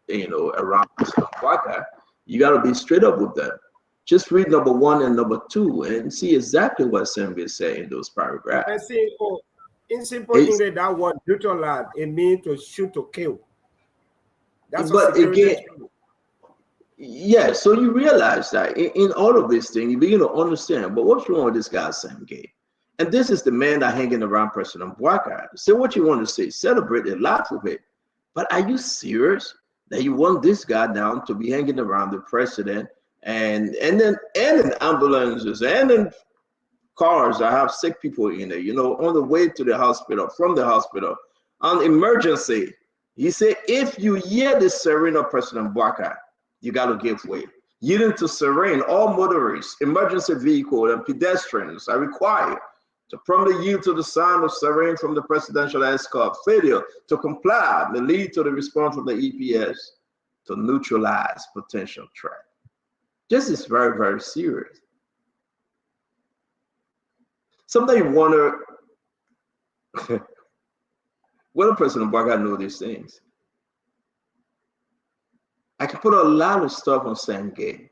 Around Waka, you got to be straight up with them. Just read number 1 and number 2 and see exactly what Sam Gate said in those paragraphs. In simple English, that word neutralize, it means to shoot to kill. That's but again, yeah, so you realize that in all of this thing, you begin to understand, but what's wrong with this guy, Sam Gate? And this is the man that hanging around President Boakai. Say what you want to say, celebrate it, laugh with it. But are you serious that you want this guy down to be hanging around the president and in ambulances and in cars that have sick people in it, on the way to the hospital, from the hospital, On emergency, he said, if you hear the siren of President Bwaka, you got to give way. Yielding to siren, all motorists, emergency vehicles, and pedestrians are required to promptly yield to the sound of siren from the presidential escort. Failure to comply may lead to the response from the EPS to neutralize potential threat. This is very, very serious. Sometimes you wonder, whether President Bwaka know these things. I can put a lot of stuff on Sam Gay.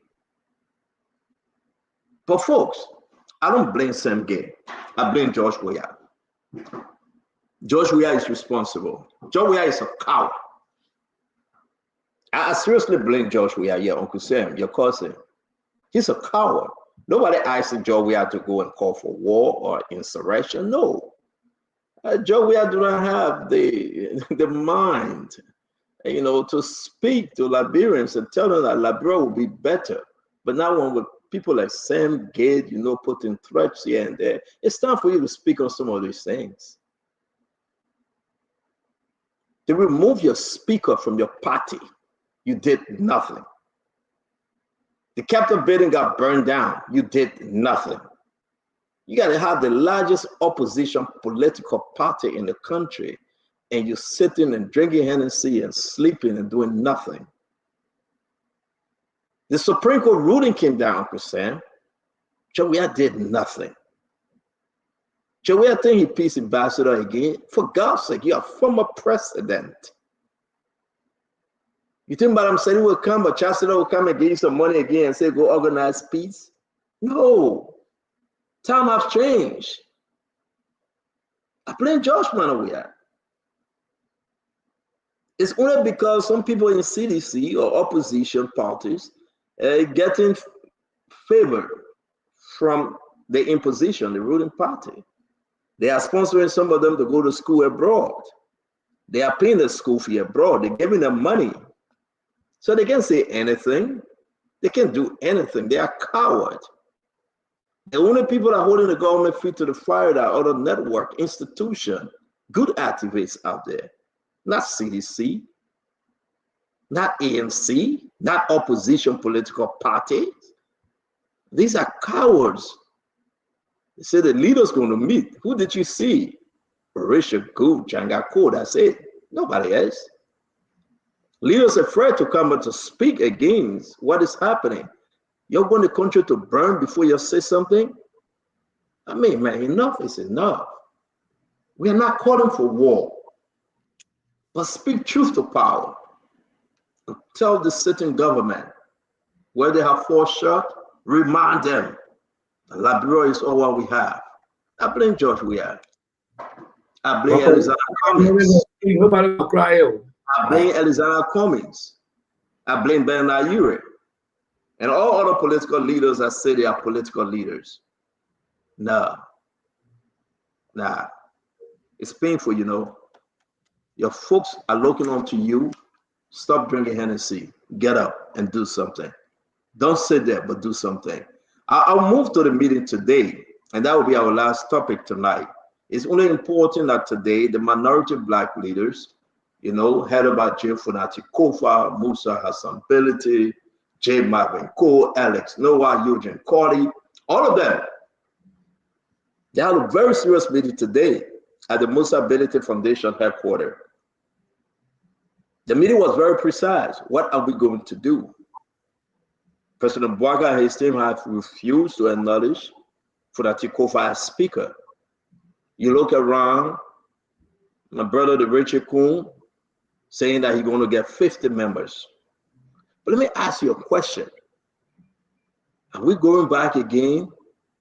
But folks, I don't blame Sam Gay. I blame George Weah. George Weah is responsible. George Weah is a coward. I seriously blame George Weah, yeah, Uncle Sam, your cousin. He's a coward. Nobody asked George Weah to go and call for war or insurrection. No. George Weah do not have the mind, to speak to Liberians and tell them that Liberia will be better. But now when with people like Sam Gate, putting threats here and there, it's time for you to speak on some of these things. To remove your speaker from your party, you did nothing. The Capitol building got burned down, you did nothing. You got to have the largest opposition political party in the country, and you're sitting and drinking Hennessy and sleeping and doing nothing. The Supreme Court ruling came down, Uncle Sam. George Weah did nothing. George Weah think he peace ambassador again. For God's sake, you're a former president. You think Madam Sani will come, but Chancellor will come and give you some money again and say, go organize peace? No. Time has changed. I blame George Weah. It's only because some people in CDC or opposition parties getting favor from the imposition, the ruling party. They are sponsoring some of them to go to school abroad. They are paying the school fee abroad. They're giving them money. So they can't say anything. They can't do anything. They are cowards. The only people that are holding the government feet to the fire are other network, institution, good activists out there. Not CDC, not ANC, not opposition political parties. These are cowards. They say the leader's going to meet. Who did you see? Richard Gould, Jangako, that's it. Nobody else. Leaders are afraid to come out to speak against what is happening. You want the country to burn before you say something? I mean, man, enough is enough. We are not calling for war, but speak truth to power. And tell the sitting government where they have fallen short, remind them that Liberia is all what we have. I blame George Weah. I blame Alexander Cummings. Nobody will cry out. I blame Alexander Cummings. I blame Bernard Ure. And all other political leaders that say they are political leaders. Nah. It's painful, Your folks are looking on to you. Stop drinking Hennessy. Get up and do something. Don't sit there, but do something. I'll move to the meeting today, and that will be our last topic tonight. It's only important that today the minority Black leaders, headed by Jim Funati Kofa, Musa Hassan Belity, J. Marvin Cole, Alex Noah, Eugene Cordy, all of them. They had a very serious meeting today at the Musa Belity Foundation headquarters. The meeting was very precise. What are we going to do? President Bwaka and his team have refused to acknowledge Funati Kofa as speaker. You look around, my brother, the Richard Kuhn, saying that he's going to get 50 members. But let me ask you a question. Are we going back again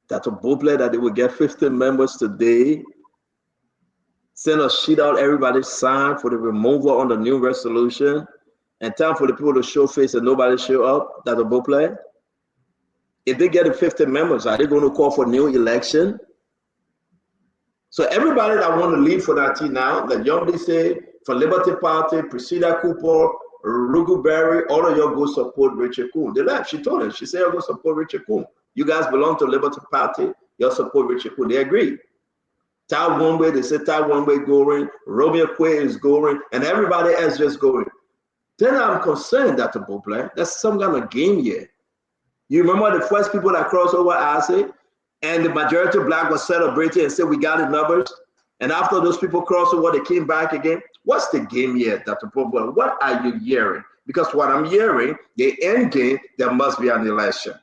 that a booklet that they will get 50 members today, send a sheet out, everybody sign for the removal on the new resolution, and time for the people to show face and nobody show up, that a booklet? If they get 50 members, are they going to call for new election? So everybody that want to leave for that team now, that young say for Liberty Party, Priscilla Cooper, Rugu Berry, all of y'all go support Richard Kuhn. They left. She told us. She said, I'll go support Richard Kuhn. You guys belong to Liberty Party. Y'all support Richard Kuhn. They agreed. Ty one way, they say Ty one way going, Romeo Quay is going, and everybody else just going. Then I'm concerned that the Boble, that's some kind of game here. You remember the first people that crossed over Assay, and the majority black was celebrating and said we got the numbers. And after those people crossed over, they came back again. What's the game here, Dr. Boble? What are you hearing? Because what I'm hearing, the end game, there must be an election.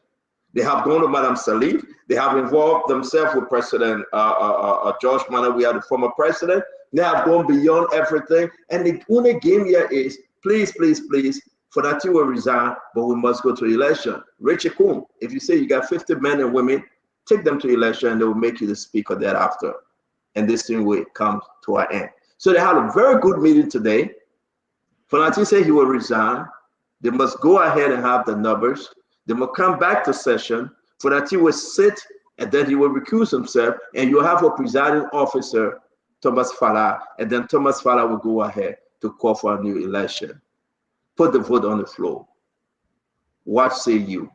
They have gone to Madame Salif. They have involved themselves with President George Manneh. We are the former president. They have gone beyond everything. And the only game here is, please, please, please, for that you will resign, but we must go to election. Richie Coon, if you say you got 50 men and women, take them to election and they will make you the speaker thereafter. And this thing will come to an end. So they had a very good meeting today. Fonati said he will resign. They must go ahead and have the numbers. They will come back to session. Fonati will sit and then he will recuse himself, and you have a presiding officer, Thomas Fala, and then Thomas Fala will go ahead to call for a new election. Put the vote on the floor. What say you?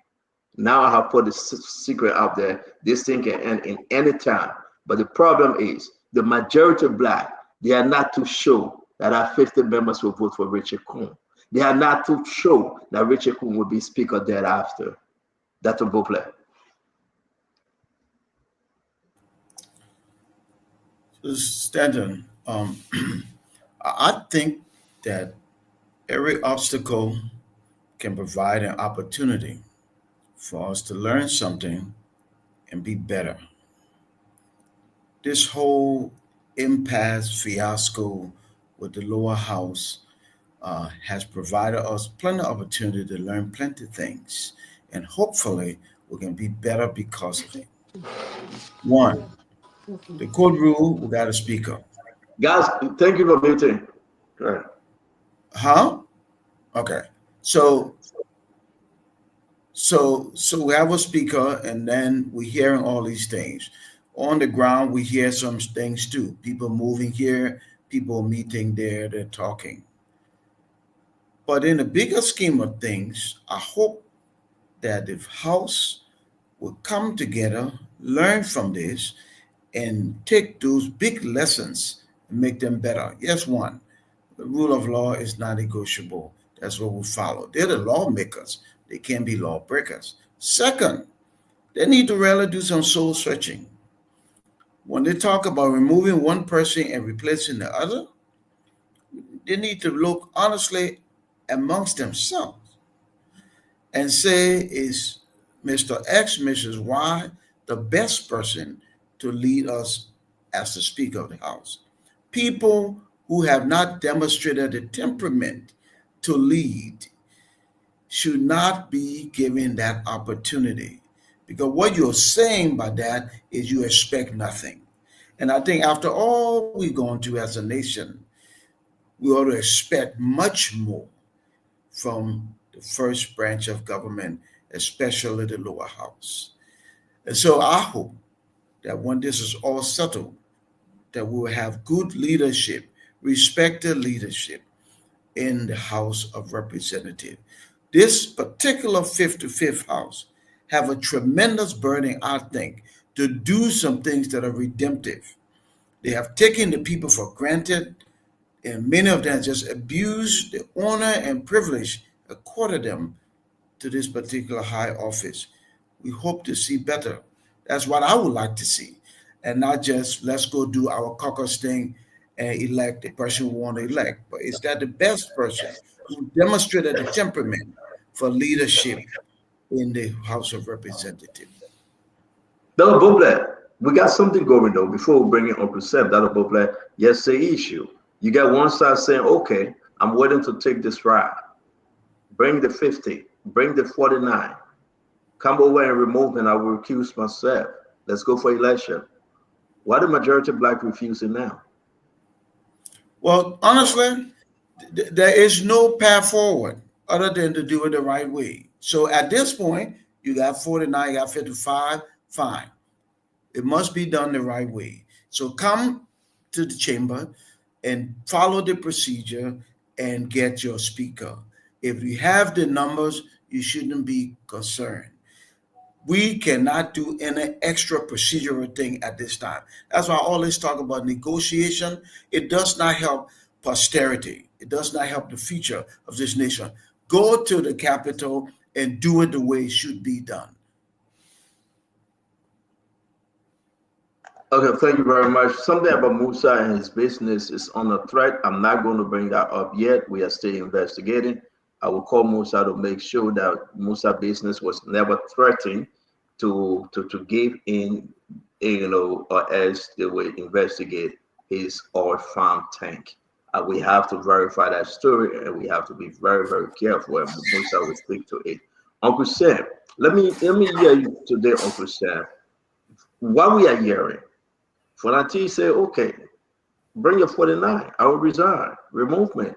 Now I have put the secret out there. This thing can end in any time. But the problem is the majority of black, they are not too sure that our 50 members will vote for Richard Coon. They are not too sure that Richard Coon will be speaker thereafter. That's a Boble. Stanton, I think that every obstacle can provide an opportunity for us to learn something and be better. This whole impasse fiasco with the lower house has provided us plenty of opportunity to learn plenty of things, and hopefully we can be better because of it. One, the code rule, we got a speaker. Guys, thank you for muting. Right. Huh? Okay. So we have a speaker, and then we're hearing all these things. On the ground, we hear some things too. People moving here, people meeting there, they're talking. But in the bigger scheme of things, I hope that the House will come together, learn from this, and take those big lessons and make them better. Yes, one, the rule of law is not negotiable. That's what we follow. They're the lawmakers. They can't be lawbreakers. Second, they need to really do some soul searching. When they talk about removing one person and replacing the other, they need to look honestly amongst themselves and say, is Mr. X, Mrs. Y the best person to lead us as the Speaker of the House? People who have not demonstrated the temperament to lead should not be given that opportunity, because what you're saying by that is you expect nothing. And I think after all we've gone through as a nation, we ought to expect much more from the first branch of government, especially the lower house. And so I hope that when this is all settled, that we will have good leadership, respected leadership in the House of Representatives. This particular 55th House have a tremendous burden, I think, to do some things that are redemptive. They have taken the people for granted, and many of them just abuse the honor and privilege accorded them to this particular high office. We hope to see better. That's what I would like to see, and not just let's go do our caucus thing and elect the person we want to elect. But is that the best person who demonstrated the temperament for leadership in the House of Representatives? Dr. Boble, we got something going though. Before we bring in Uncle Seb, Dr. Boble, yes, the issue. You got one side saying, okay, I'm willing to take this ride. Bring the 50, bring the 49. Come over and remove me, and I will recuse myself. Let's go for election. Why the majority of black refusing now? Well, honestly, there is no path forward other than to do it the right way. So at this point, you got 49, you got 55, fine. It must be done the right way. So come to the chamber and follow the procedure and get your speaker. If you have the numbers, you shouldn't be concerned. We cannot do any extra procedural thing at this time. That's why I always talk about negotiation. It does not help posterity. It does not help the future of this nation. Go to the Capitol and do it the way it should be done. Okay, thank you very much. Something about Musa and his business is under threat. I'm not going to bring that up yet. We are still investigating. I will call Musa to make sure that Musa business was never threatened to give in, or else they will investigate his oil farm tank. We have to verify that story, and we have to be very, very careful. And Musa will speak to it. Uncle Sam, let me hear you today, Uncle Sam. What we are hearing, Fonati say, okay, bring your 49. I will resign. Remove me.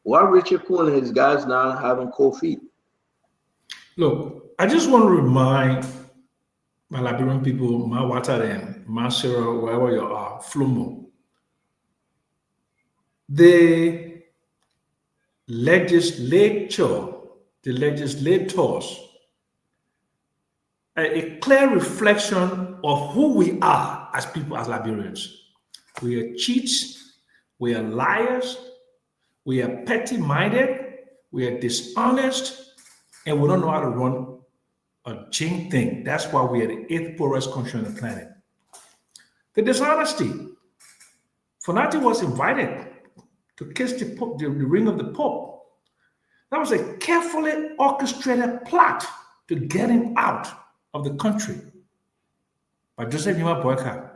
Why Richard Cool and his guys now having cold feet? Look, I just want to remind my Liberian people, my Wateren, my Sarah, wherever you are, Flumo. The legislators are a clear reflection of who we are as people, as Liberians. We are cheats, we are liars, we are petty-minded, we are dishonest, and we don't know how to run a jing thing. That's why we are the 8th poorest country on the planet. The dishonesty. Fonati was invited to kiss the Pope, the ring of the Pope. That was a carefully orchestrated plot to get him out of the country by Joseph Nima Boyka,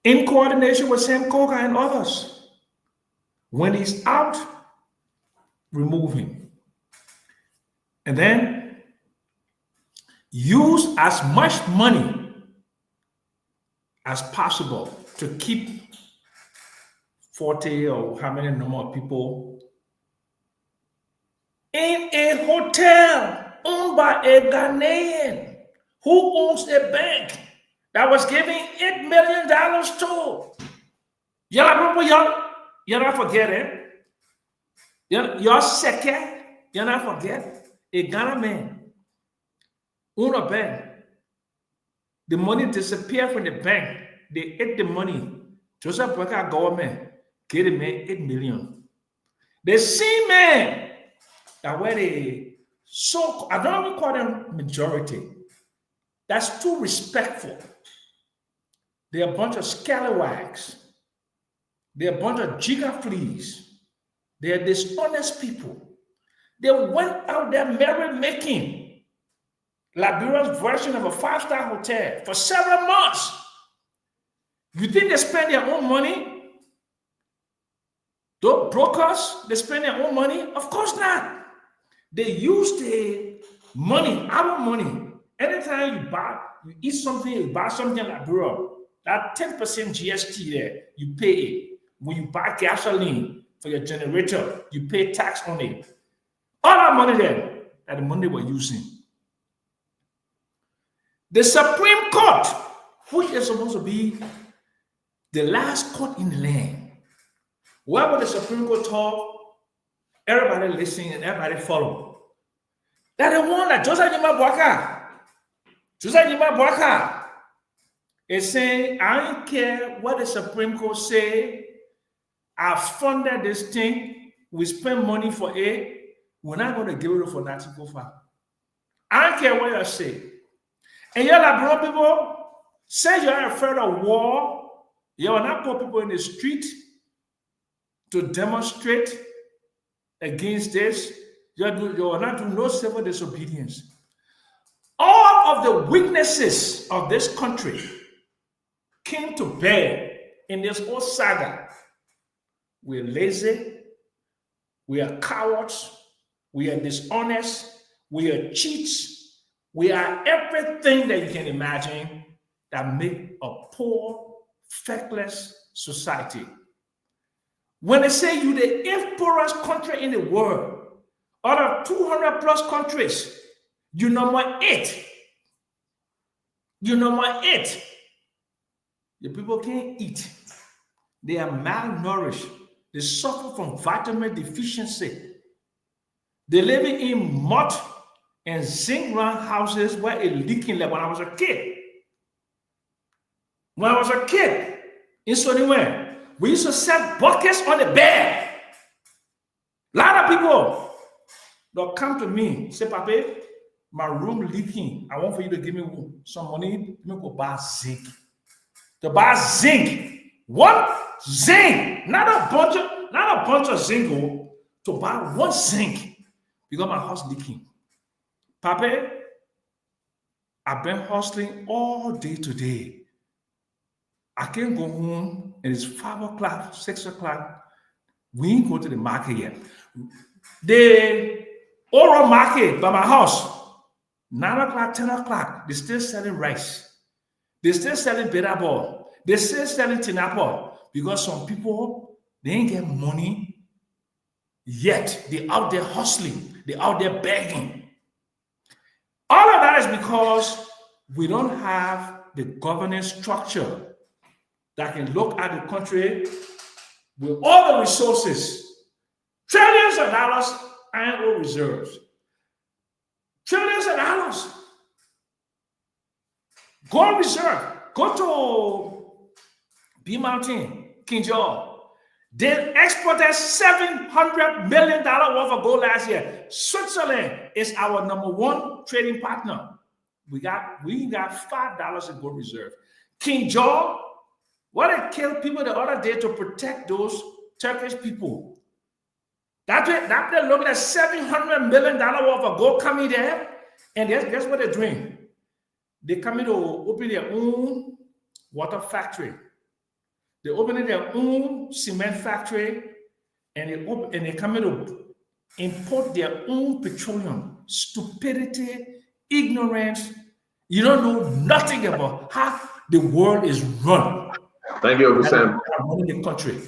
in coordination with Sam Koga and others. When he's out, remove him. And then use as much money as possible to keep 40 or how many number of people in a hotel owned by a Ghanaian who owns a bank that was giving $8 million to. Y'all not forget it. Y'all second, y'all not forget. A Ghana man owned a bank. The money disappeared from the bank. They ate the money. Joseph Boyka government gave the man $8 million. The same man that were the so, I don't even call them majority. That's too respectful. They're a bunch of scalawags. They're a bunch of gigafleas. They're dishonest people. They went out there merry-making Liberia's version of a 5-star hotel for several months. You think they spend their own money? Those brokers, they spend their own money? Of course not. They use the money, our money. Anytime you eat something, you buy something in Liberia, that 10% GST there, you pay it. When you buy gasoline for your generator, you pay tax on it. All that money there, that the money we're using. The Supreme Court, which is supposed to be the last court in the land, wherever the Supreme Court talk, everybody listen and everybody follow. That the one that Joseph Nima Boyka is saying, I don't care what the Supreme Court say. I funded this thing. We spend money for it. We're not going to give it for Nazi Kofa. I don't care what you say. And you're like, bro, people, say you're afraid of war. You're not put people in the street to demonstrate against this. You're not doing no civil disobedience. All of the weaknesses of this country came to bear in this whole saga. We're lazy, we are cowards, we are dishonest, we are cheats, we are everything that you can imagine that make a poor, feckless society. When they say you're the 8th poorest country in the world, out of 200 plus countries, you're number 8. You're number 8. The people can't eat. They are malnourished. They suffer from vitamin deficiency. They're living in mud and zinc run houses were a leaking like when I was a kid. When I was a kid in Soniway, we used to set buckets on the bed. A lot of people they'll come to me, say, Papa, my room leaking. I want for you to give me some money. Let me go buy zinc. To buy zinc. One zinc, not a bunch of zinc, to buy one zinc because my house leaking. Papa, I've been hustling all day today. I can't go home and it's 5 o'clock, 6 o'clock. We ain't go to the market yet. The oral market by my house, 9 o'clock, 10 o'clock, they're still selling rice. They're still selling bitter ball. They're still selling tinapple because some people, they ain't get money yet. They're out there hustling. They're out there begging. All of that is because we don't have the governance structure that can look at the country with all the resources, trillions of dollars annual reserves, trillions of dollars. Gold reserve, go to B Mountain, King George. They exported $700 million worth of gold last year. Switzerland is our #1 trading partner. We got $5 in gold reserve. King George, what they killed people the other day to protect those Turkish people. That they're looking at $700 million worth of gold coming there, and guess what they're doing? They're coming to open their own water factory. They're opening their own cement factory, and they're coming to import their own petroleum. Stupidity, ignorance. You don't know nothing about how the world is run. Thank you, Sam. Running the country.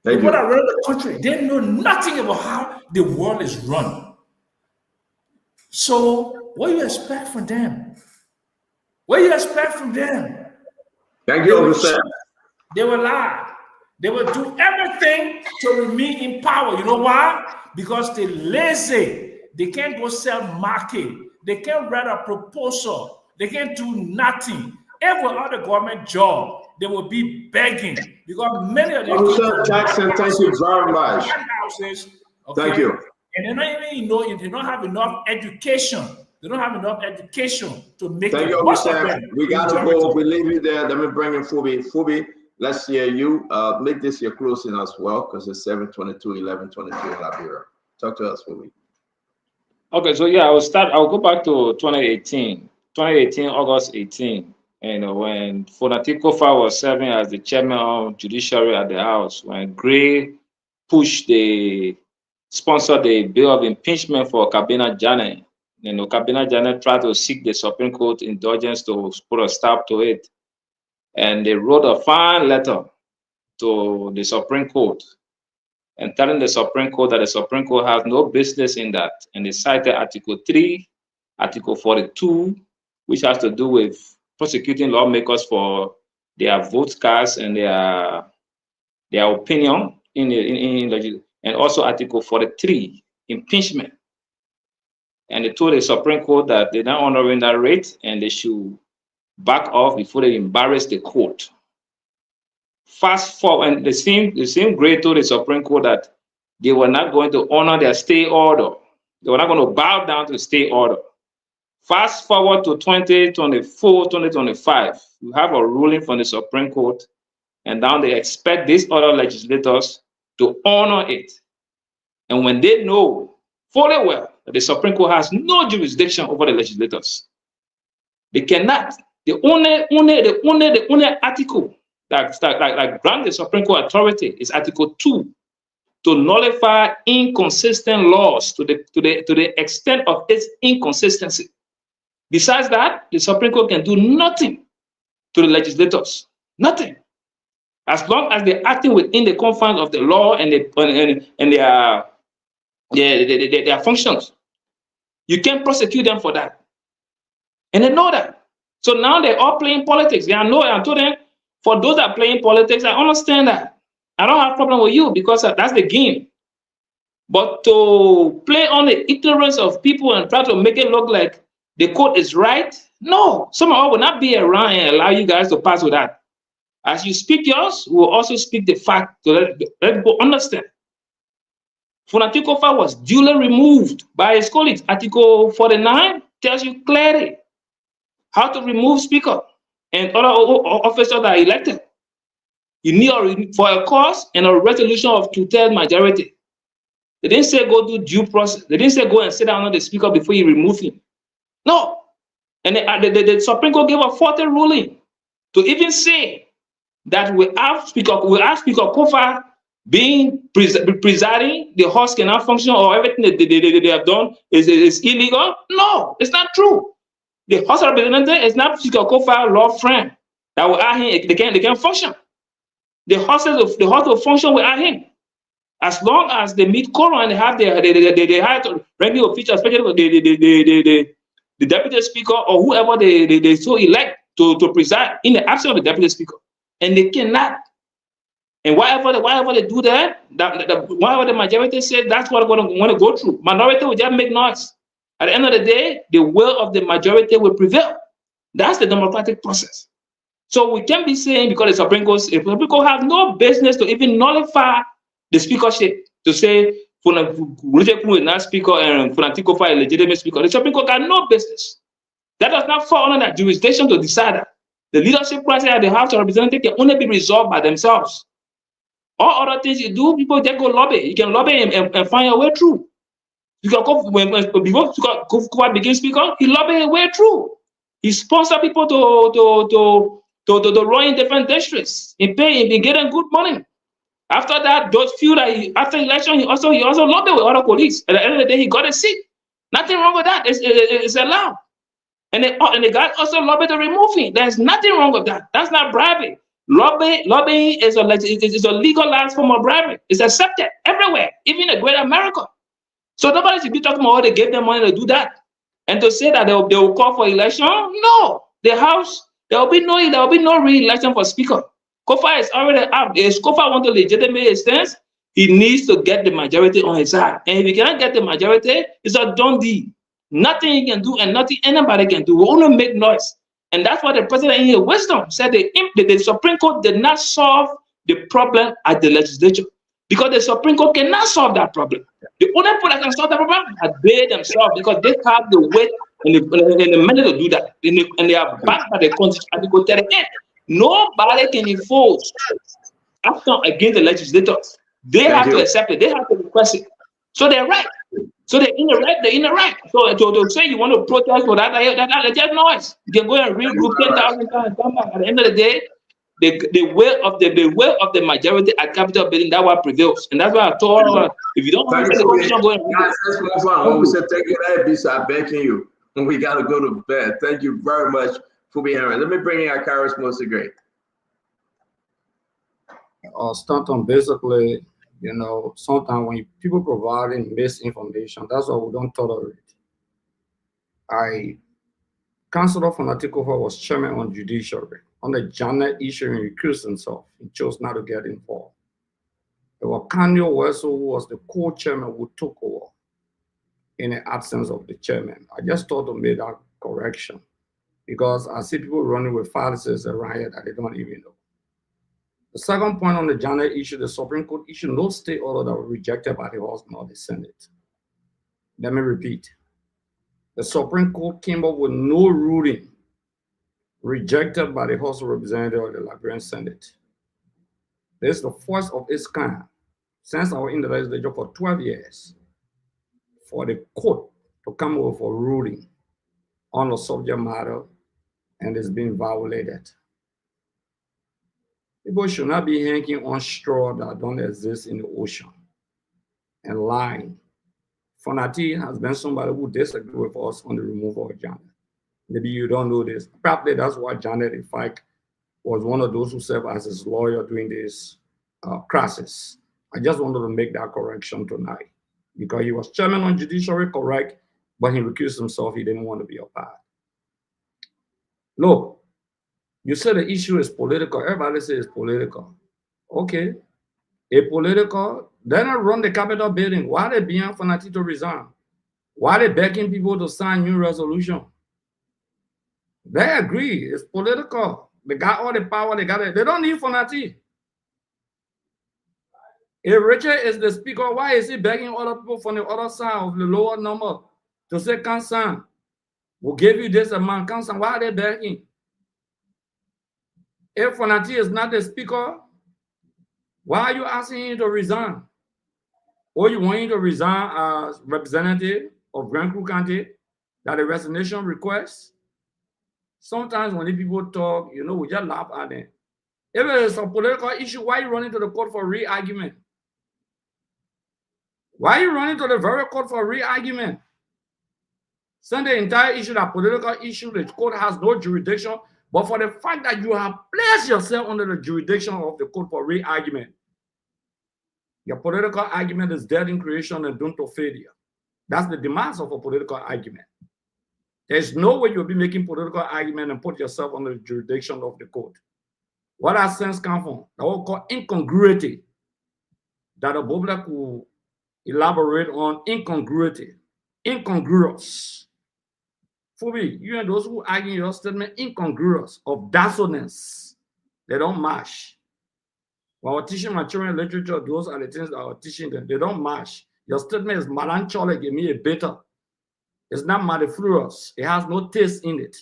Thank People you. that run the country, they know nothing about how the world is run. So, what do you expect from them? What do you expect from them? Thank you, Sam. They will lie. They will do everything to remain in power. You know why? Because they're lazy. They can't go sell market. They can't write a proposal. They can't do nothing. Every other government job, they will be begging because many of them. Officer Jackson, thank you very much. Houses, okay? Thank you. And they're not even, they don't have enough education. They don't have enough education to make Thank it. you, Officer. We got to go. We leave you there. Let me bring in Phoebe. Phoebe, let's hear you. Make this your closing as well because it's 7:22, 11:22 in Liberia. Talk to us, Phoebe. Okay, so yeah, I'll go back to 2018. 2018, August 18. When Fonati Kofa was serving as the chairman of judiciary at the House, when Gray sponsored the bill of impeachment for Kabina Jane, Kabina Jane tried to seek the Supreme Court indulgence to put a stop to it. And they wrote a fine letter to the Supreme Court and telling the Supreme Court that the Supreme Court has no business in that. And they cited Article 3, Article 42, which has to do with prosecuting lawmakers for their vote cards and their opinion and also Article 43, impeachment. And they told the Supreme Court that they're not honoring that rate and they should back off before they embarrass the court. Fast forward, and the same Gray told the Supreme Court that they were not going to honor their stay order. They were not going to bow down to the stay order. Fast forward to 2024, 2025, you have a ruling from the Supreme Court, and now they expect these other legislators to honor it. And when they know fully well that the Supreme Court has no jurisdiction over the legislators, they cannot. The only article that grants the Supreme Court authority is Article 2 to nullify inconsistent laws to the extent of its inconsistency. Besides that, the Supreme Court can do nothing to the legislators. Nothing. As long as they're acting within the confines of the law and their functions. You can't prosecute them for that. And they know that. So now they're all playing politics. I told them, for those that are playing politics, I understand that. I don't have a problem with you because that's the game. But to play on the ignorance of people and try to make it look like the court is right, no. Some of us will not be around and allow you guys to pass with that. As you speak yours, we'll also speak the fact to let people understand. Funatikofa was duly removed by his colleagues. Article 49 tells you clearly how to remove speaker and other officers that are elected. You need for a cause and a resolution of 2/3 majority. They didn't say go do due process. They didn't say go and sit down on the speaker before you remove him. No. And the Supreme Court gave a 40 ruling to even say that we have Speaker Kofa being presiding, the House cannot function, or everything that they have done is illegal. No, it's not true. The House of Representatives is not Speaker Kofa law friend that will add him. They can function. The House will function without him. As long as they meet quorum and they have they hire ranking officials, especially the deputy speaker or whoever they so elect to preside in the absence of the deputy speaker, and they cannot. And whatever they do that, whatever the majority says, that's what we're going to go through. Minority will just make noise. At the end of the day, the will of the majority will prevail. That's the democratic process. So we can't be saying because the Supreme Court have no business to even nullify the speakership to say Funatikofa is not speaker and Funatikofa is a legitimate speaker. The Supreme Court got no business. That does not fall under that jurisdiction to decide that. The leadership process at the House of Representatives can only be resolved by themselves. All other things you do, people just go lobby. You can lobby and find your way through. Before Kofa became speaker, he lobbied his way through. He sponsored people to run in different districts. He getting good money. After that, those few that after election, he also lobbied with other colleagues. At the end of the day, he got a seat. Nothing wrong with that. It's allowed. And the guy also lobbied to remove him. There's nothing wrong with that. That's not bribery. Lobbying is a legalized form of bribery. It's accepted everywhere, even in Great America. So nobody should be talking about they gave them money to do that. And to say that they will call for election, no. The House, there will be no re-election for speaker. Kofa is already out. If Kofa wants to legitimate his stance, he needs to get the majority on his side. And if he cannot get the majority, it's a done deal. Nothing he can do and nothing anybody can do. We only make noise. And that's what the president in his wisdom said the Supreme Court did not solve the problem at the legislature. Because the Supreme Court cannot solve that problem. The only people that can solve that problem are they themselves, because they have the weight and the money to do that. And they are backed by the Constitution, Article 38. Nobody can enforce action against the legislators. They have to accept it. They have to request it. So they're right. So they're in the right. They're in the right. So to say you want to protest for that just noise. You can go and regroup 10,000 times. Come back. At the end of the day, the will of the majority at Capitol building, that what prevails. And that's why I told if you don't understand the constitution, go and read. We said thank you, I'm begging you. We gotta go to bed. Thank you very much for being here. Let me bring in our Kairos Most Great. Stanton, basically, sometimes when people providing misinformation, that's what we don't tolerate. Councilor Funatikofa was chairman on judiciary. On the Janet issue, he recused himself. He chose not to get involved. There was Kanye West, who was the co-chairman who took over in the absence of the chairman. I just thought to make that correction because I see people running with fallacies around here that they don't even know. The second point on the Janet issue, the Supreme Court issued no state order that was rejected by the House nor the Senate. Let me repeat. The Supreme Court came up with no ruling rejected by the House of Representatives or the Liberian Senate. This is the first of its kind since I was in the legislature for 12 years for the court to come over for ruling on the subject matter, and it's been violated. People should not be hanging on straw that don't exist in the ocean and lying. Funati has been somebody who disagreed with us on the removal of Janet. Maybe you don't know this. Probably that's why Janet, in fact, was one of those who served as his lawyer during this crisis. I just wanted to make that correction tonight because he was chairman on judiciary, correct, but he recused himself. He didn't want to be a part. Look, you said the issue is political. Everybody says it's political. Okay. a political, they're not run the Capitol building. Why are they being Fonati to resign? Why are they begging people to sign new resolution? They agree. It's political. They got all the power. They got it. They don't need Fonati. If Richard is the speaker, why is he begging other people from the other side of the lower number to say, can't sign? We'll give you this amount. Can't sign. Why are they begging? If Fonati is not the speaker, why are you asking him to resign? Or you want him to resign as representative of Grand Crew County, that a resignation request? Sometimes when the people talk, you know, we just laugh at them. If it is a political issue, why are you running to the court for re-argument? Why are you running to the very court for re-argument? Send the entire issue, that political issue, the court has no jurisdiction, but for the fact that you have placed yourself under the jurisdiction of the court for re-argument, your political argument is dead in creation and doomed to failure. That's the demands of a political argument. There's no way you'll be making political argument and put yourself under the jurisdiction of the court. What that sense come from? That what we call incongruity. That a Bobla could elaborate on incongruity. Incongruous. Phoebe, you and those who argue your statement incongruous, of dissonance. They don't match. When we're teaching my children literature, those are the things that we're teaching them. They don't match. Your statement is melancholic, give me a bitter. It's not mellifluous. It has no taste in it.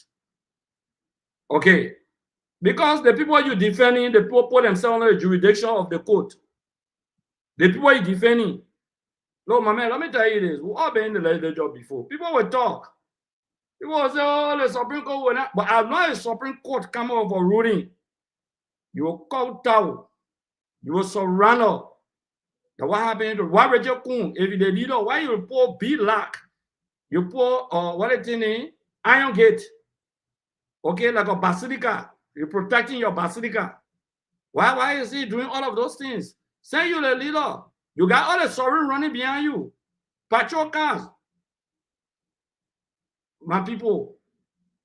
Okay. Because the people you're defending, the people put themselves under the jurisdiction of the court. The people you're defending. No, my man, let me tell you this. We've all been in the legislature before. People will talk. People will say, oh, the Supreme Court will not. But as long as the Supreme Court come up with a ruling, you will call down. You will surrender. Now, what happened to what Rachel Kun? If the leader, why you pour B-Lock? You pour, what is it name? Iron Gate. Okay, like a basilica. You're protecting your basilica. Why is he doing all of those things? Say you're the leader. You got all the sovereign running behind you. Patrol cars. My people,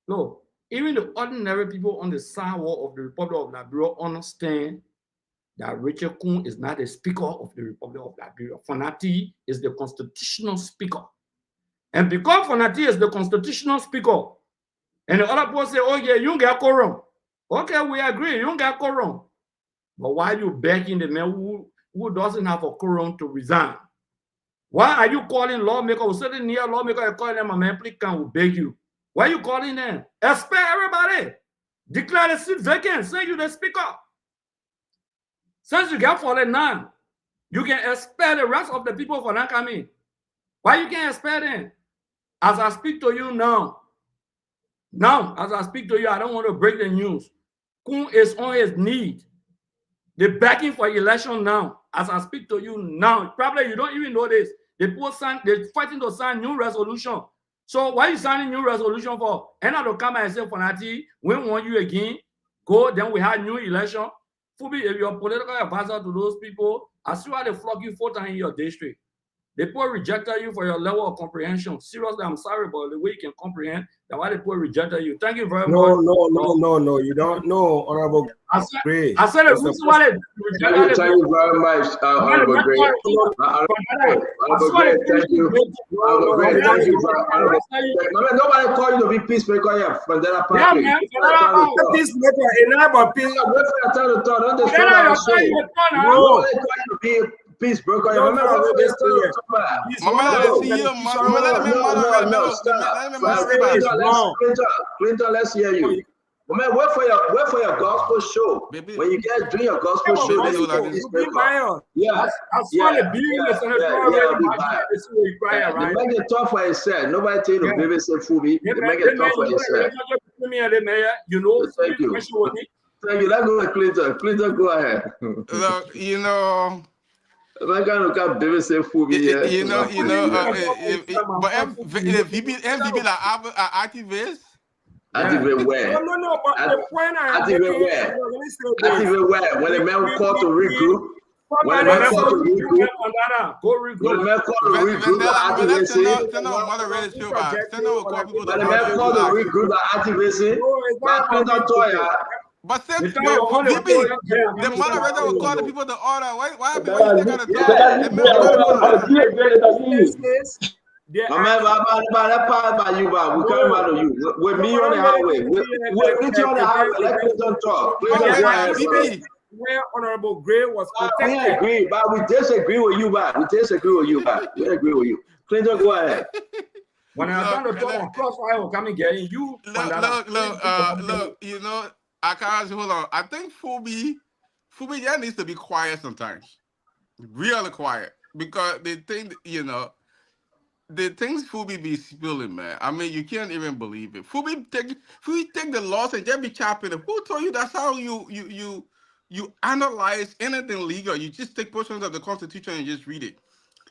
look, even the ordinary people on the sidewalk of the Republic of Liberia understand that Rachel Kun is not the speaker of the Republic of Liberia. Fonati is the constitutional speaker. And because Fonati is the constitutional speaker, and the other people say, oh yeah, you don't get quorum. Okay, we agree, you don't get quorum. But why are you begging the man who doesn't have a quorum to resign? Why are you calling lawmakers who sitting near lawmakers and calling them a man, please can we beg you? Why are you calling them? Expel everybody. Declare the seat vacant. Say you the speaker. Since you got 49, you can expel the rest of the people for not coming. Why you can't expel them? As I speak to you now, as I speak to you, I don't want to break the news. Kun is on his knees. They're begging for election now. As I speak to you now, probably you don't even know this. They're fighting to sign new resolution. So why are you signing new resolution for? And I don't come and say, Fonati, we want you again. Go, then we have new election. Fubi, if you're a political advisor to those people, I see why they flog you 4 times in your district. The poor rejected you for your level of comprehension. Seriously, I'm sorry, but the way you can comprehend, that's why the poor rejected you. Thank you very much. No, you don't know, Honorable Gray. I said the reason why they rejected Thank you very much, Honorable Gray. Honorable Gray, thank you. Honorable Gray, thank you. Nobody call you to be peacemaker here from that part. Yeah, man. Peacemaker, another peace. Wait for your turn to talk. Don't destroy our show. Nobody call you to be peace broker. Clinton, let's hear you. Man, wait for your gospel show. Baby. When you guys do your gospel show, then you can yeah. They make it tough for himself. Nobody tell you to baby say Fubi. They make it tough for himself. You know, thank you. Thank you. Let's go to Clinton. Clinton, go ahead. Look, you know. I'm gonna look at baby say Fubi. You know. But MVB like activists. Activate where? No. But the point I activate where? Activate where? When the man call to regroup. When the man call to regroup. When the man call to regroup, activate say. When the man call to regroup, activate say. But since The time wait, I want to VP, go, yeah, the I'm moderator will call the saying, people to order. Why But you still gotta talk? And man, call the moderator. This is there My are man, that part about you, man. We can't no. matter you. With No, me but on I'm the ready highway. to With Richie on the highway. Let Clinton talk. Clinton, Okay, go ahead, bro. instance where Honorable Gray was We protected. agree, but we disagree with you, man. We disagree with you, man. We agree with you. Clinton, go ahead. when I'm trying to talk on crossfire, will come and get you. Look, you know, I can't hold on. I think Fubi yeah needs to be quiet sometimes. Really quiet. Because they think, you know, the things Fubi be spilling, man. I mean, you can't even believe it. Fubi take the laws and just be chopping it. Who told you that's how you analyze anything legal? You just take portions of the Constitution and just read it.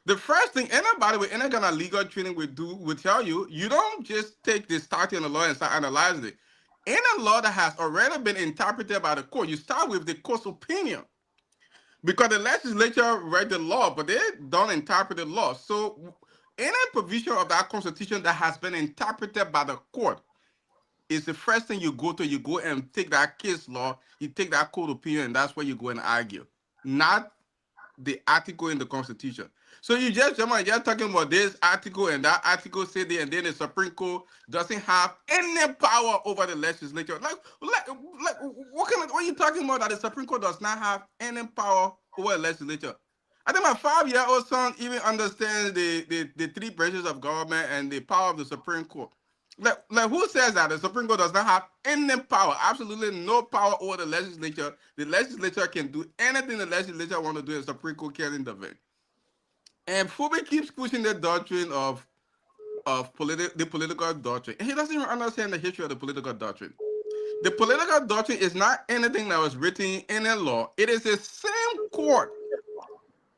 The first thing anybody with any kind of legal training would tell you, you don't just take the starting of the law and start analyzing it. Any law that has already been interpreted by the court, you start with the court's opinion. Because the legislature read the law, but they don't interpret the law. So any provision of that constitution that has been interpreted by the court is the first thing you go to. You go and take that case law, you take that court opinion, and that's where you go and argue. Not the article in the Constitution. So you just you're talking about this article and that article said there, and then the Supreme Court doesn't have any power over the legislature. Like what are you talking about that the Supreme Court does not have any power over the legislature? I think my 5-year-old son even understands the three branches of government and the power of the Supreme Court. Like who says that the Supreme Court does not have any power, absolutely no power over the legislature? The legislature can do anything the legislature want to do, and the Supreme Court can't intervene. And Fubi keeps pushing the doctrine of the political doctrine. And he doesn't even understand the history of the political doctrine. The political doctrine is not anything that was written in a law. It is the same court.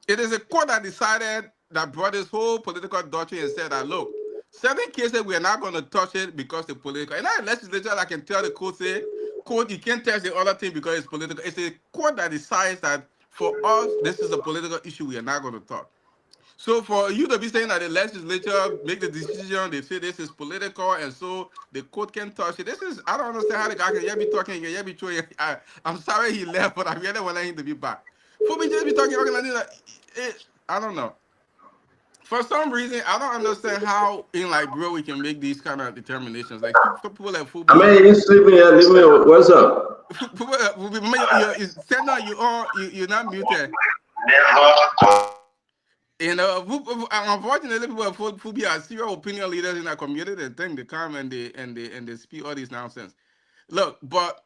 It is a court that decided, that brought this whole political doctrine and said that, look, certain cases we are not going to touch it because it's political. And that legislature that can tell the court, say, court, you can't touch the other thing because it's political. It's a court that decides that for us, this is a political issue we are not going to talk. So for you to be saying that the legislature make the decision, they say this is political, and so the court can touch it. I don't understand how the guy can be talking, can be throwing. I'm sorry he left, but I really want him to be back. For me, just be talking, I don't know. For some reason, I don't understand how in Liberia we can make these kind of determinations. Like people like football. I mean, you sleeping here, leave me. What's up? You're not muted. You know, unfortunately, people who are serial opinion leaders in our community, they think they come and they speak all this nonsense. Look, but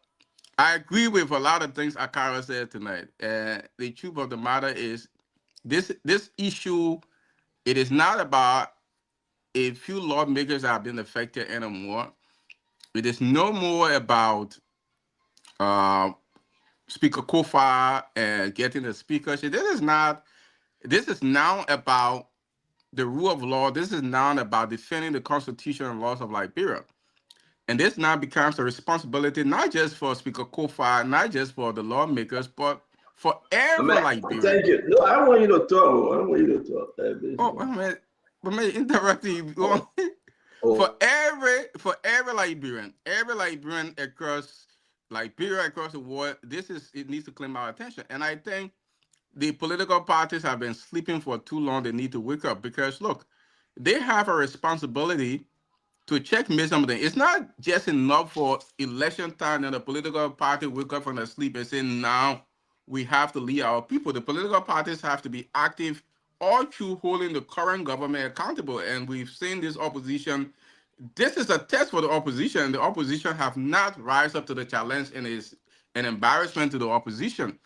I agree with a lot of things Akara said tonight. The truth of the matter is, this issue, it is not about a few lawmakers that have been affected anymore. It is no more about Speaker Kofa and getting the speakership. This is now about the rule of law. This is now about defending the Constitution and laws of Liberia. And this now becomes a responsibility, not just for Speaker Kofa, not just for the lawmakers, but for every Liberian. Thank you. No, I want you to talk. I want you to talk. But man, interrupting you. For every Liberian across Liberia, across the world, it needs to claim our attention. And I think the political parties have been sleeping for too long. They need to wake up because look, they have a responsibility to checkmate something. It's not just enough for election time and the political party wake up from their sleep and say, now we have to lead our people. The political parties have to be active all through holding the current government accountable. And we've seen this opposition. This is a test for the opposition. The opposition have not rise up to the challenge and is an embarrassment to the opposition.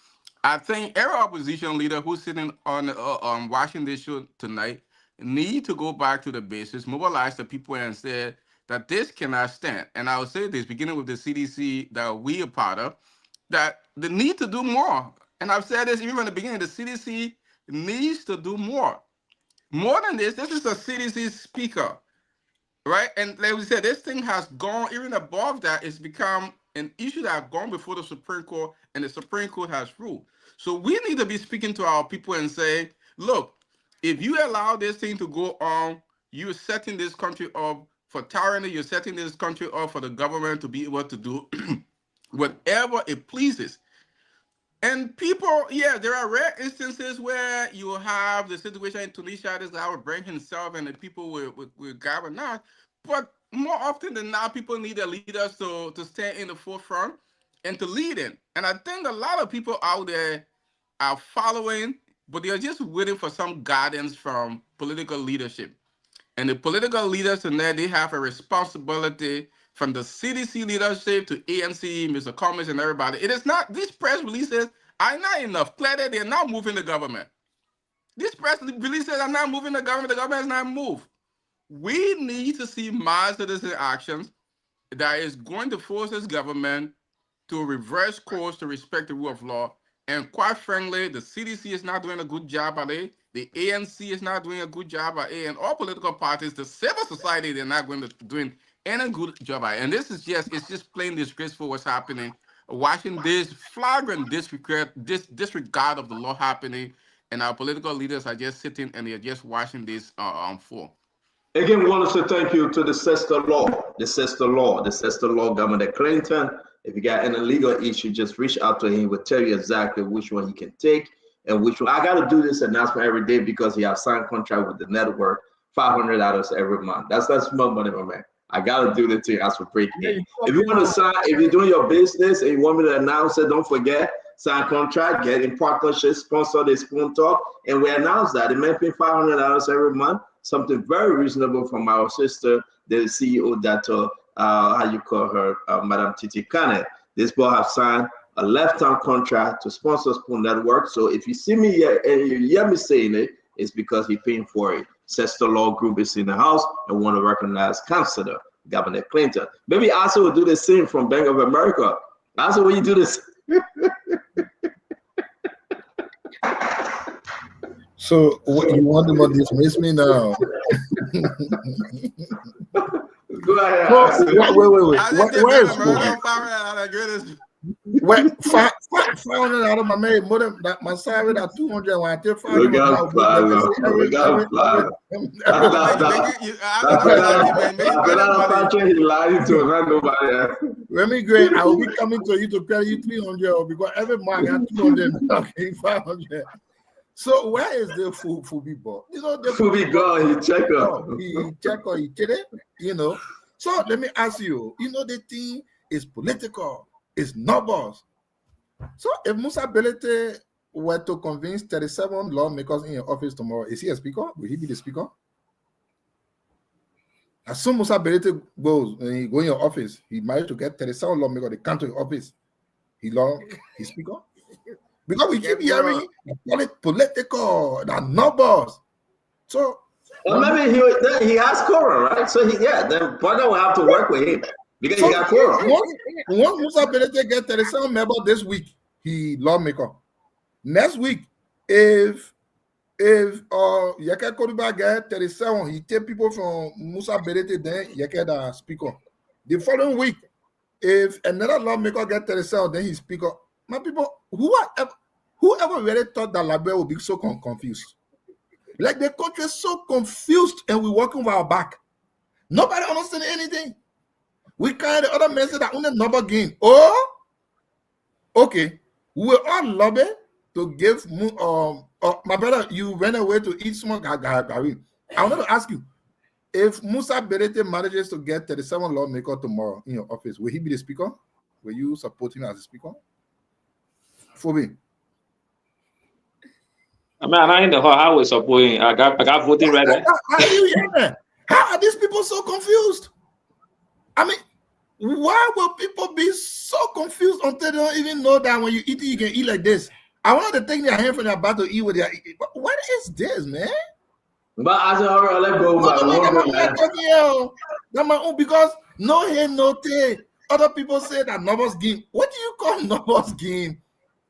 I think every opposition leader who's sitting on watching this show tonight need to go back to the basics, mobilize the people and say that this cannot stand. And I will say this, beginning with the CDC that we are part of, that they need to do more. And I've said this even from the beginning, the CDC needs to do more. More than this is a CDC speaker, right? And like we said, this thing has gone even above that. It's become an issue that has gone before the Supreme Court, and the Supreme Court has ruled. So we need to be speaking to our people and say, look, if you allow this thing to go on, you're setting this country up for tyranny. You're setting this country up for the government to be able to do whatever it pleases. And people, yeah, there are rare instances where you will have the situation in Tunisia, this guy will bring himself and the people will gather not. But more often than not, people need their leaders to stand in the forefront and to lead in. And I think a lot of people out there are following, but they're just waiting for some guidance from political leadership. And the political leaders in there, they have a responsibility from the CDC leadership to ANC, Mr. Commons, and everybody. It is not, these press releases are not enough. Clearly, they're not moving the government. These press releases are not moving the government. The government has not moved. We need to see mass citizen actions that is going to force this government to reverse course to respect the rule of law. And quite frankly, the CDC is not doing a good job at it. The ANC is not doing a good job at it. And all political parties, the civil society, they're not going to doing any good job at it. And this is it's just plain disgraceful what's happening. Watching this flagrant disregard of the law happening, and our political leaders are just sitting and they're just watching this unfold. Again, we want to say thank you to the sister law, Governor Clinton. If you got any legal issue, just reach out to him. He will tell you exactly which one he can take and which one. I got to do this announcement every day because he has signed contract with the network, $500 every month. That's small money, my man. I got to do this to you as for breaking it. If you want to sign, if you're doing your business and you want me to announce it, don't forget, sign contract, get in partnership, sponsor the Spoon Talk, and we announce that. It may pay $500 every month, something very reasonable from our sister, the CEO that how you call her, Madam Titi Kane. This boy have signed a lifetime contract to sponsor Spoon Network. So if you see me here and you hear me saying it, it's because he's paying for it. Sister Law Group is in the house and want to recognize Councilor Governor Clinton. Maybe also will do the same from Bank of America. Also, when you do this. So what, you want to dismiss me now? Go ahead. Wait. Where is Kobe? Wait, 500 out of my maid, more that my salary at 200. When I take 500, let me great. I will be coming to you to pay you 300 because every month I got 200. Okay, 500. So where is the Fubi ball? You know, the Fubi gone. He check up. He did it. You know. So let me ask you. You know, the thing is political. It's numbers. So if Musa Belete were to convince 37 lawmakers in your office tomorrow, is he a speaker? Will he be the speaker? As soon as Musa Belete goes and he go in your office, he managed to get 37 lawmakers. They come to your office. He's speaker. Because we keep hearing political, the numbers. So maybe he has quorum, right? So then Bwana will have to work with him because he got quorum. Once Musa Belete get 37 members this week, he lawmaker. Next week, if Yeke Kodiba get 37, he take people from Musa Belete, then Yeke the speaker. The following week, if another lawmaker get 37, then he's speaker. My people, whoever really thought that Liberia would be so confused? Like the country is so confused and we're working with our back. Nobody understands anything. We kind of other men say that only number game. Oh, okay. We will all lobby to give my brother, you ran away to eat small gari. I want to ask you, if Musa Belete manages to get 37 lawmakers tomorrow in your office, will he be the speaker? Will you support him as a speaker? For me. I mean, I'm in the hall. How we supporting? I got voting right there. How are these people so confused? I mean, why will people be so confused until they don't even know that when you eat it, you can eat like this? I want to take their hand from their about to eat with their. What is this, man? But as I let go, because no hand, no tay. Other people say that numbers game. What do you call numbers game?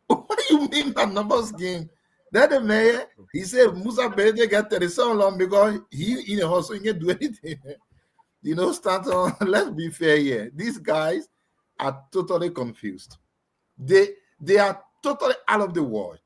What do you mean by numbers game? That the mayor, he said Musa Belete got 37 long because he in a house, so he can't do anything. You know, Stanton, let's be fair here. These guys are totally confused. They are totally out of the world.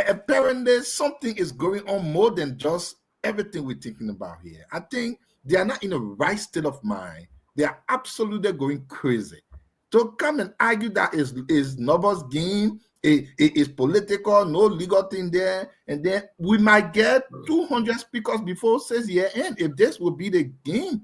Apparently, something is going on more than just everything we're thinking about here. I think they are not in the right state of mind. They are absolutely going crazy. to come and argue that is nobody's game, it is political, no legal thing there, and then we might get 200 speakers before 6 year end if this would be the game.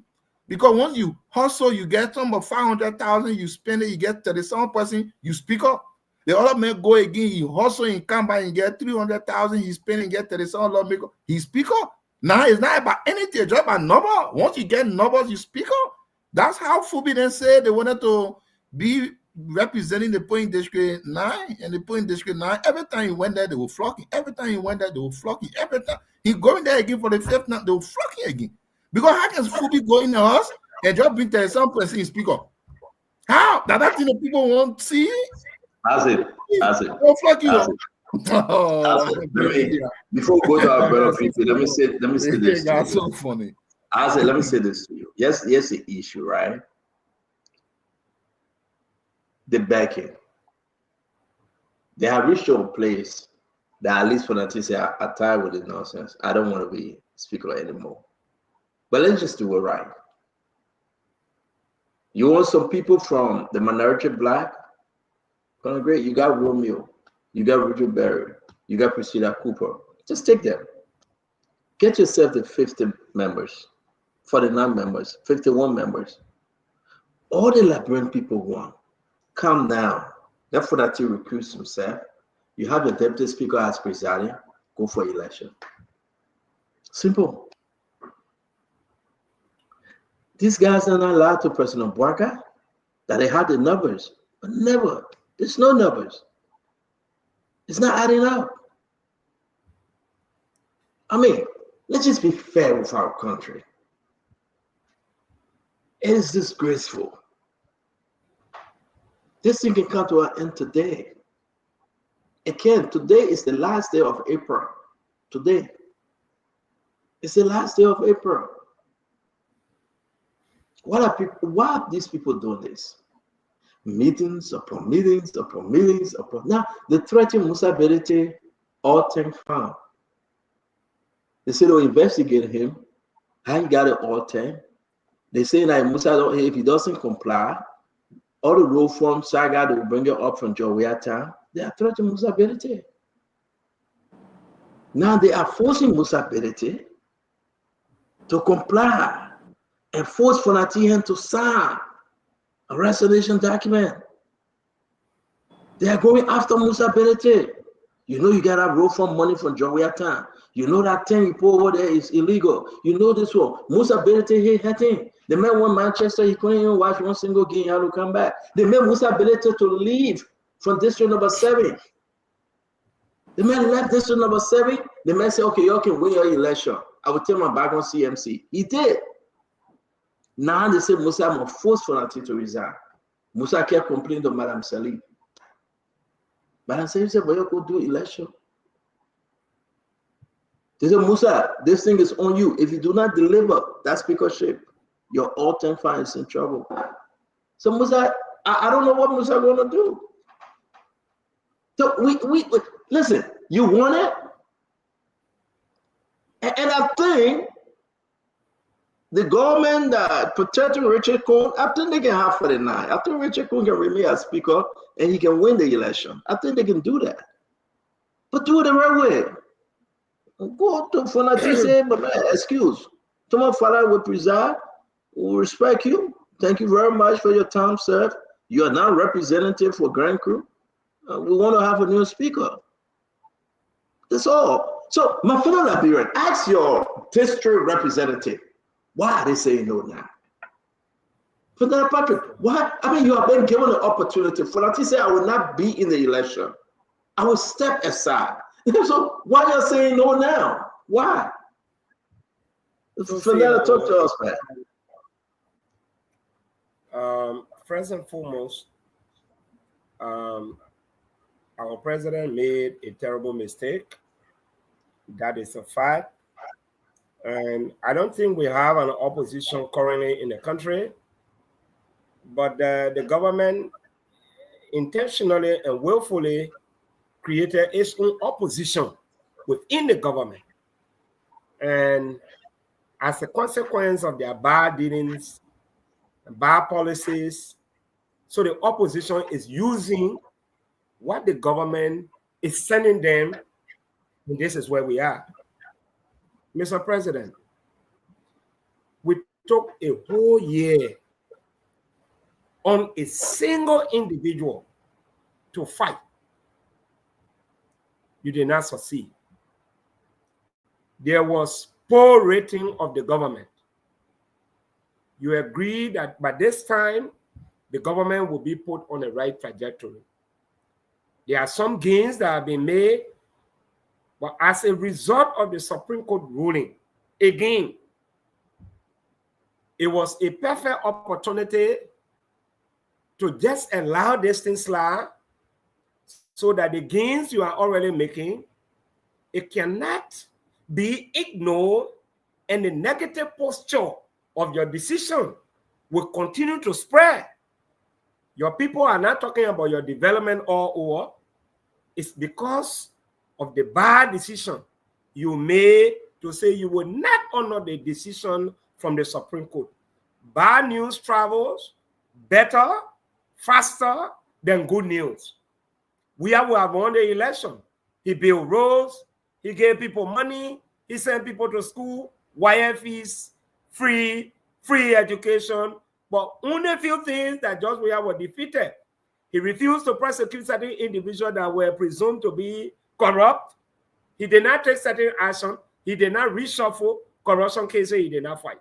Because once you hustle, you get some of 500,000, you spend it, you get 37%, you speak up. The other man go again, he hustle and come back and get 300,000, he spend and get 37, he speak up. Now it's not about anything, it's just about number. Once you get numbers, you speak up. That's how Fubi then said they wanted to be representing the Point District 9 and the Point District 9. Every time he went there, they were flocking. Every time he went there, they were flocking. Every time he going there again for the 5th night, they were flocking again. Because how can Fubi go in the house and just bring 37% and speak up? How? That's thing that people won't see? That's it. Oh, fuck you. Oh, before we go to our brother people, let me say this. That's so funny. Let me say this to you. Yes, the issue, right? The backing. They have reached a place that at least when I say I'm tired with the nonsense. I don't want to be speaker anymore. But let's just do it right. You want some people from the minority black? Great. You got Romeo, you got Richard Berry, you got Priscilla Cooper. Just take them. Get yourself the 50 members, 49 members, 51 members. All the Liberian people want. Calm down. Therefore, that you recruit himself. You have the deputy speaker as presiding. Go for election. Simple. These guys are not allowed to President Bouaka that they had the numbers, but never. There's no numbers. It's not adding up. I mean, let's just be fair with our country. It is disgraceful. This thing can come to an end today. It can. Today is the last day of April. Today. It's the last day of April. Why are these people doing this? Meetings upon meetings upon meetings upon. Now, they threaten Musa Berete all time found. They say they'll investigate him. How he got it all time. They say that Musa, if he doesn't comply, all the road from Saga, they will bring it up from Jowiata. They are threatening Musa Berete. Now they are forcing Musa Berete to comply and force Fonatihen to sign a resignation document. They are going after Musa Berete. You know you got to roll from money from Jowiata. You know that thing you put over there is illegal. You know this one. Musa Berete he hurting. The man won Manchester, he couldn't even watch one single game, he had to come back. They made Musa Berete to leave from district number 7. The man left district number 7. The man said, okay, you can win your election. I will take my back on CMC. He did. Now they say Musa must force Fonati to resign. Musa kept complaining to Madam Salim. Madam Salim said, well, you go do election. They said, Musa, this thing is on you. If you do not deliver that speakership, your all-time fine is in trouble. So Musa, I don't know what Musa going to do. So we listen, you want it? And I think the government protecting Richard Coon, I think they can have 49. I think Richard Coon can remain as speaker and he can win the election. I think they can do that. But do it the right way. Go to Fonati say, but man, excuse. Tomorrow Father will preside. We respect you. Thank you very much for your time, sir. You are now representative for Grand Crew. We want to have a new speaker. That's all. So, my fellow Liberian, ask your district representative, why are they saying no now? For that, Patrick, why? I mean, you have been given an opportunity. Fonati said, I will not be in the election. I will step aside. So, why are you saying no now? Why? Fernanda, talk to us, man. First and foremost, our president made a terrible mistake. That is a fact. And I don't think we have an opposition currently in the country, but the government intentionally and willfully created its own opposition within the government. And as a consequence of their bad dealings, bad policies, So the opposition is using what the government is sending them, and this is where we are. Mr. President, we took a whole year on a single individual to fight. You did not succeed. There was poor rating of the government. You agreed that by this time, the government will be put on the right trajectory. There are some gains that have been made, but as a result of the Supreme Court ruling, again, it was a perfect opportunity to just allow this thing slide so that the gains you are already making, it cannot be ignored, and the negative posture of your decision will continue to spread. Your people are not talking about your development all over. It's because of the bad decision you made to say you will not honor the decision from the Supreme Court. Bad news travels better, faster than good news. We have won the election. He built roads. He gave people money. He sent people to school, YFEs, free education. But only a few things that George Weah were defeated. He refused to prosecute certain individuals that were presumed to be corrupt. He did not take certain action. He did not reshuffle corruption cases. He did not fight.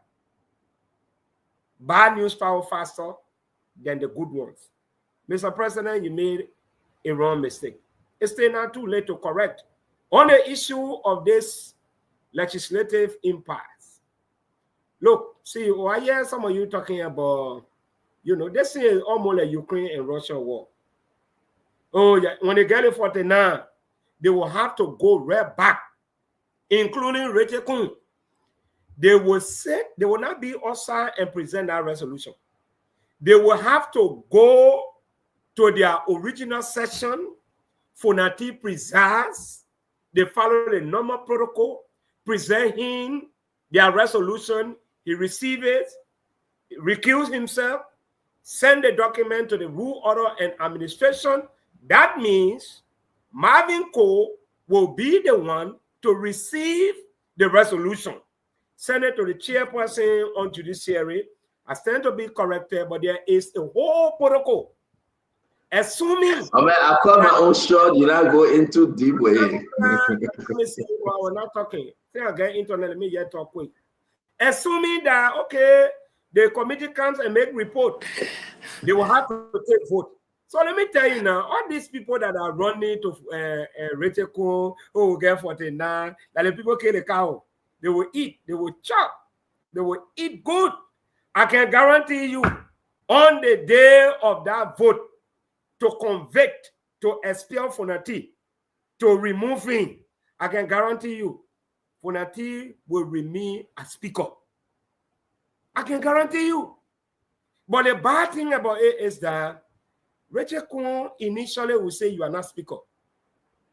Bad news travel faster than the good ones. Mr. President, you made a wrong mistake. It's still not too late to correct. On the issue of this legislative impasse, look, see, I hear some of you talking about, this is almost like Ukraine and Russia war. Oh, yeah, when they get it 49, they will have to go right back, including rhetoric. They will not be outside and present that resolution. They will have to go to their original session. Fonati presides. They follow the normal protocol, present him their resolution. He receives it, recuse himself, send the document to the rule, order, and administration. That means Marvin Cole will be the one to receive the resolution. Send it to the chairperson on judiciary. I stand to be corrected, but there is a whole protocol. Assuming I call my own shot, you not go into deep way. Let me see, we're not talking. Say I get internet, let me get talk quick. Assuming that, okay, the committee comes and make report, they will have to take vote. So let me tell you now, all these people that are running to Retico, who will get 49, that the people kill the cow, they will eat, they will chop, they will eat good. I can guarantee you, on the day of that vote, to convict, to expel Fonati, to remove him, I can guarantee you, Fonati will remain a speaker. I can guarantee you. But the bad thing about it is that Rachel Kuhn initially will say you are not speaker.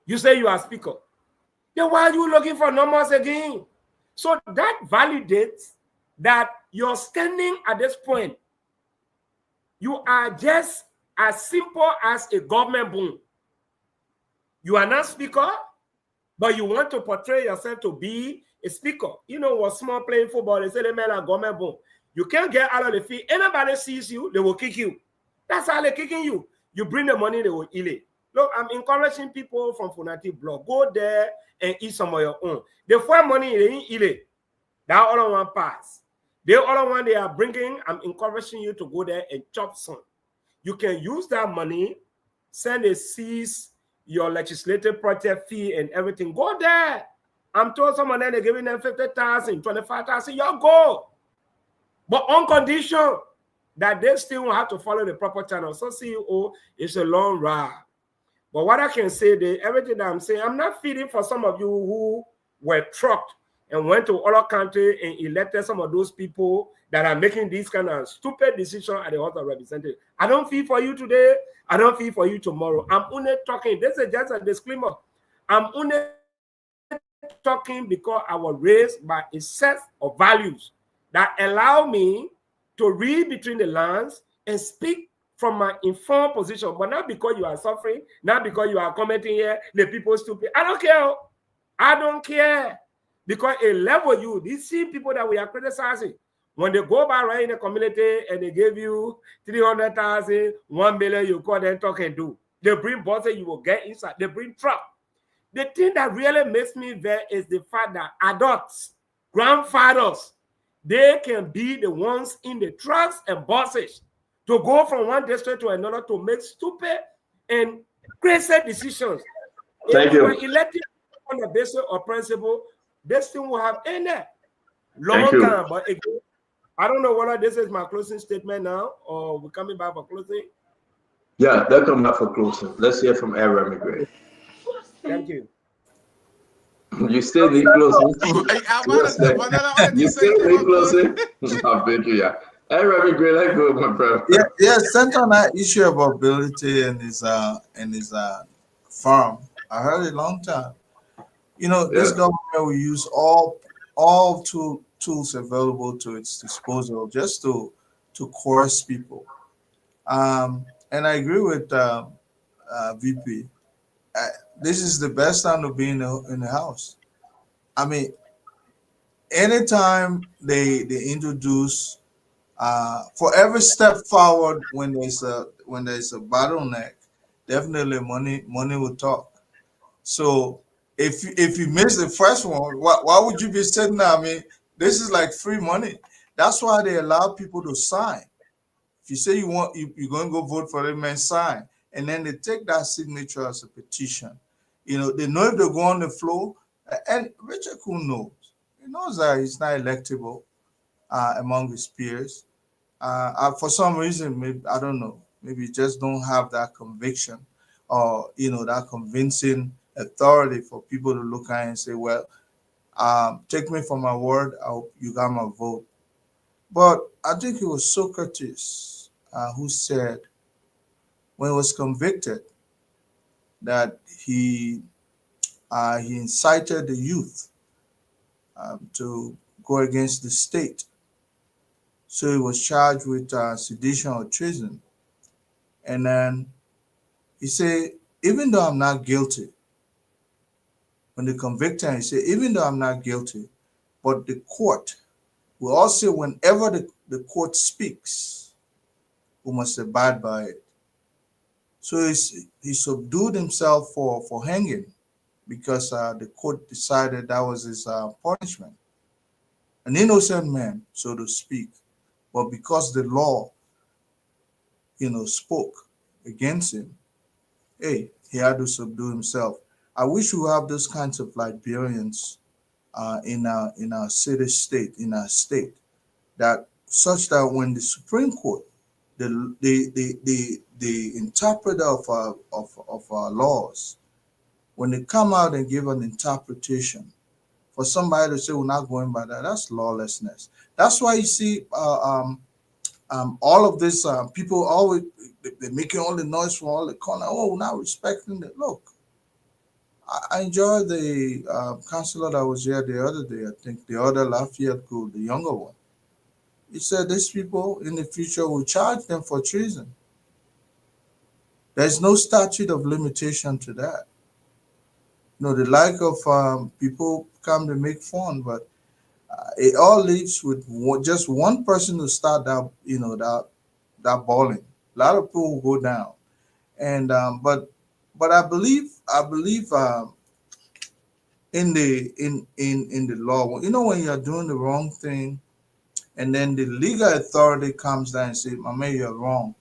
You say you are speaker. Then why are you looking for numbers again? So that validates that you're standing at this point. You are just as simple as a government boom. You are not speaker, but you want to portray yourself to be a speaker. You know what, small playing football, they say they made a government boom. You can't get out of the field. Anybody sees you, they will kick you. That's how they're kicking you. You bring the money, they will eat it. Look, I'm encouraging people from Fonati Blog. Go there and eat some of your own. They find money, they ain't eat it. That all one pass. The other one they are bringing, I'm encouraging you to go there and chop some. You can use that money, send a cease your legislative project fee and everything. Go there. I'm told someone they're giving them 50,000, 25,000. You go. But on condition that they still have to follow the proper channel. So CEO is a long ride. But what I can say, everything that I'm saying, I'm not feeding for some of you who were trucked and went to other countries and elected some of those people that are making these kind of stupid decisions at the House of Representatives. I don't feel for you today. I don't feel for you tomorrow. I'm only talking. This is just a disclaimer. I'm only talking because I was raised by a set of values that allow me to read between the lines and speak from my informed position, but not because you are suffering, not because you are commenting here, the people stupid. I don't care. I don't care. Because a level you, these same people that we are criticizing, when they go by right in the community and they give you 300,000, 1 million, you call them talk and do. They bring buses, you will get inside. They bring truck. The thing that really makes me vex is the fact that adults, grandfathers, they can be the ones in the trucks and buses to go from one district to another to make stupid and crazy decisions. Thank if we you. were elected on the basis of principle, this thing will have ended long Thank you. time. But again, I don't know whether this is my closing statement now or we're coming back for closing. Yeah, they'll come back for closing. Let's hear from Aaron McGray. Thank you. You still need closing. You still need closing. I'll bet you, yeah. Aaron McGray, let's go, my brother. Yeah, center on that issue of ability and his farm. I heard it a long time. You know, this government will use all tools available to its disposal just to coerce people. And I agree with VP. This is the best time to be in the house. I mean, anytime they introduce for every step forward when there's a bottleneck, definitely money will talk. So if you miss the first one, why would you be sitting there? I mean, this is like free money. That's why they allow people to sign. If you say you're going to go vote for them, man, sign, and then they take that signature as a petition. You know, they know if they go on the floor, and Richard Kuhn knows. He knows that he's not electable among his peers. For some reason, maybe I don't know. Maybe you just don't have that conviction, or that convincing authority for people to look at and say, "Well, take me for my word. You got my vote." But I think it was Socrates who said, when he was convicted, that he incited the youth to go against the state. So he was charged with sedition or treason. And then he said, even though I'm not guilty, when they convict him, he said, even though I'm not guilty, but the court will also, whenever the court speaks, we must abide by it. So he subdued himself for hanging because the court decided that was his punishment. An innocent man, so to speak. But because the law, spoke against him, he had to subdue himself. I wish we have those kinds of Liberians in our city-state, in our state, that such that when the Supreme Court, the interpreter of our laws, when they come out and give an interpretation, for somebody to say we're not going by that, that's lawlessness. That's why you see all of this people always they're making all the noise from all the corner. Oh, we're not respecting it. Look, I enjoyed the counselor that was here the other day. I think the other Lafayette Gould, the younger one. He said these people in the future will charge them for treason. There's no statute of limitation to that. The like of people come to make fun, but it all leaves with just one person to start that, that balling. A lot of people will go down, and but I believe in the law. When you're doing the wrong thing, and then the legal authority comes down and says, "My man, you're wrong."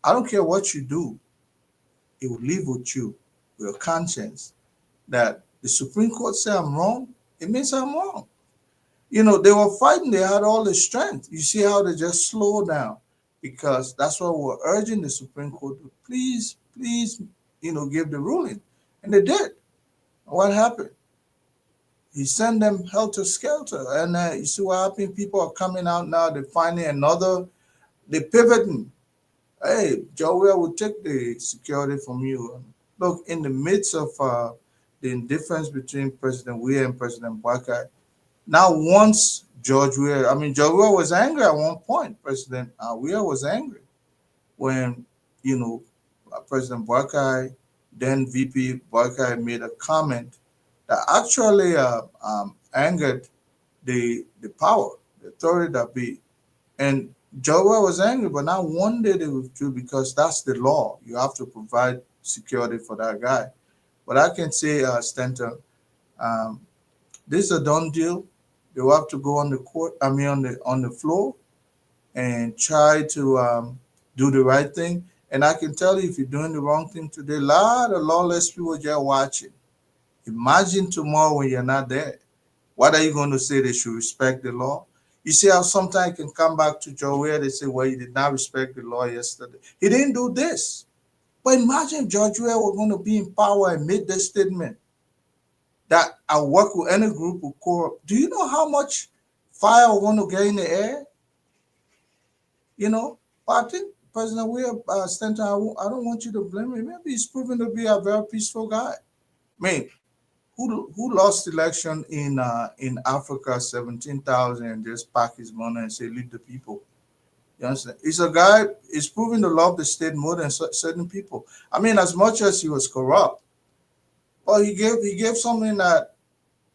I don't care what you do; it will live with you, with your conscience. That the Supreme Court say I'm wrong, it means I'm wrong. They were fighting, they had all the strength. You see how they just slow down, because that's why we're urging the Supreme Court to please, give the ruling. And they did. What happened? He sent them helter-skelter. And you see what happened? People are coming out now, they're finding they're pivoting. Hey, Joey, I will take the security from you. Look, in the midst of the indifference between President Weah and President Boakai, now once George Weah was angry at one point. President Weah was angry. when, President Boakai, then VP Boakai, made a comment that actually angered the power, the authority that be. And Joe was angry, but now one day they withdrew because that's the law. You have to provide security for that guy. But I can say, Stanton, this is a done deal. They will have to go on the court, on the floor, and try to do the right thing. And I can tell you, if you're doing the wrong thing today, a lot of lawless people just watching. Imagine tomorrow when you're not there. What are you going to say? They should respect the law? You see how sometimes can come back to Joe where they say, well, he did not respect the law yesterday. He didn't do this. But imagine George Weah were going to be in power and made this statement that I work with any group of corrupt. Do you know how much fire we're going to get in the air? But I think President Weah, Stanton, I don't want you to blame him. Maybe he's proven to be a very peaceful guy. I mean, who lost election in Africa, 17,000, and just pack his money and say, leave the people? You understand? He's a guy, he's proven to love the state more than certain people. I mean, as much as he was corrupt, but he gave something that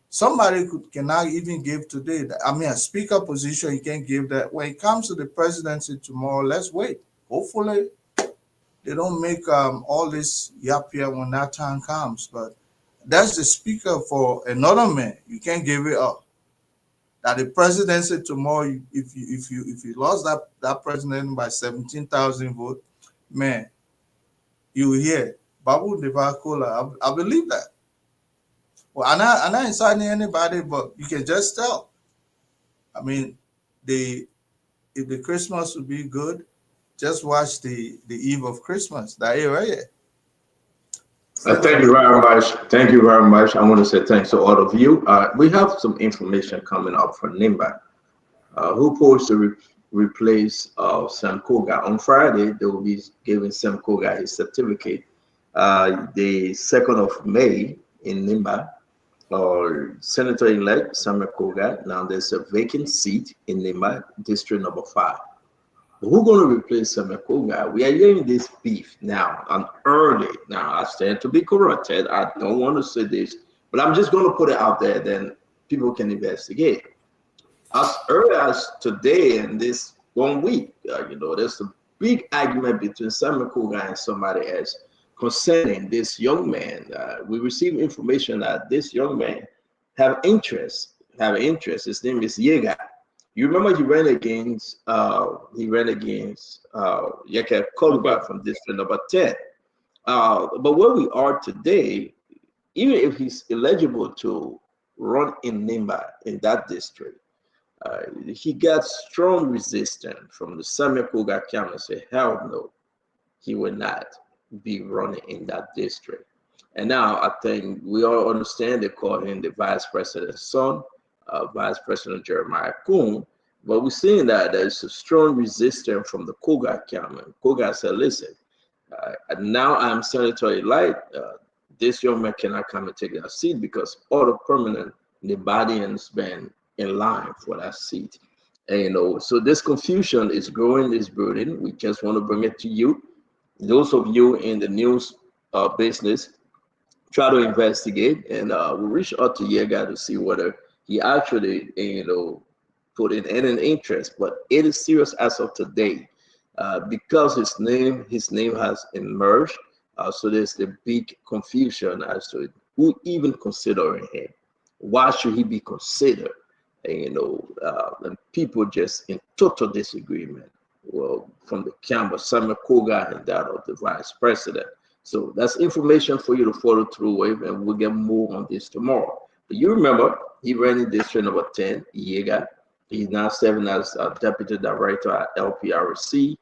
somebody cannot even give today. I mean, a speaker position, you can't give that. When it comes to the presidency tomorrow, let's wait. Hopefully, they don't make all this yap here when that time comes. But that's the speaker for another man. You can't give it up. That the presidency tomorrow, if you lost that president by 17,000 votes, man, you hear Babu Devakola. I believe that. Well, I'm not inciting anybody, but you can just tell. I mean, if the Christmas would be good, just watch the eve of Christmas. That is right. Thank you very much. Thank you very much. I want to say thanks to all of you. We have some information coming up for Nimba, who posed to replace Sam Koga. On Friday, they will be giving Sam Koga his certificate. The 2nd of May in Nimba, Senator-elect Sam Koga. Now there's a vacant seat in Nimba, District number 5. Who's going to replace Sam Koga? We are hearing this beef now and early. Now, I stand to be corrected. I don't want to say this, but I'm just going to put it out there, then people can investigate. As early as today and this 1 week, there's a big argument between Sam Koga and somebody else concerning this young man. We received information that this young man have interest. His name is Yega. You remember he ran against Yeke Koluba from district number 10. But where we are today, even if he's eligible to run in Nimba in that district, he got strong resistance from the Samuel Koga camp and say, hell no, he will not be running in that district. And now I think we all understand they call him the vice president's son, Vice President Jeremiah Kuhn, but we're seeing that there's a strong resistance from the Koga camp. And Koga said, listen, now I'm senator-elect. This young man cannot come and take that seat because all the permanent Nevadians been in line for that seat. And, so this confusion is growing, is brewing. We just want to bring it to you. Those of you in the news business, try to investigate, and we'll reach out to Yega to see whether he actually, put in an interest. But it is serious as of today, because his name has emerged. So there's the big confusion as to who even considering him. Why should he be considered? And people just in total disagreement. Well, from the camp of Samuel Koga and that of the vice president. So that's information for you to follow through with, and we'll get more on this tomorrow. But you remember, he ran in district number 10, Yega. He's now serving as a deputy director at LPRC,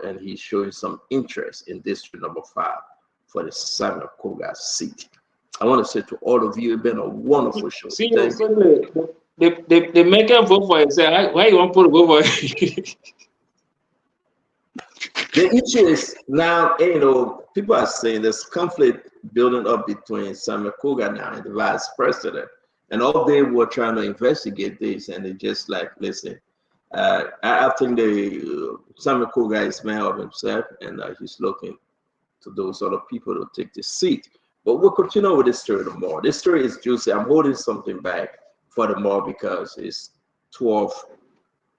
and he's showing some interest in district number 5 for the Samuel Koga seat. I want to say to all of you, it's been a wonderful show. See, they make him vote for himself. Why you want to vote for him? The issue is now, people are saying there's conflict building up between Samuel Koga now and the vice president. And all they were trying to investigate this, and they just like, listen, I think the Samuel Koga is man of himself, and he's looking to those other people to take the seat. But we'll continue with this story tomorrow. This story is juicy. I'm holding something back for tomorrow because it's 12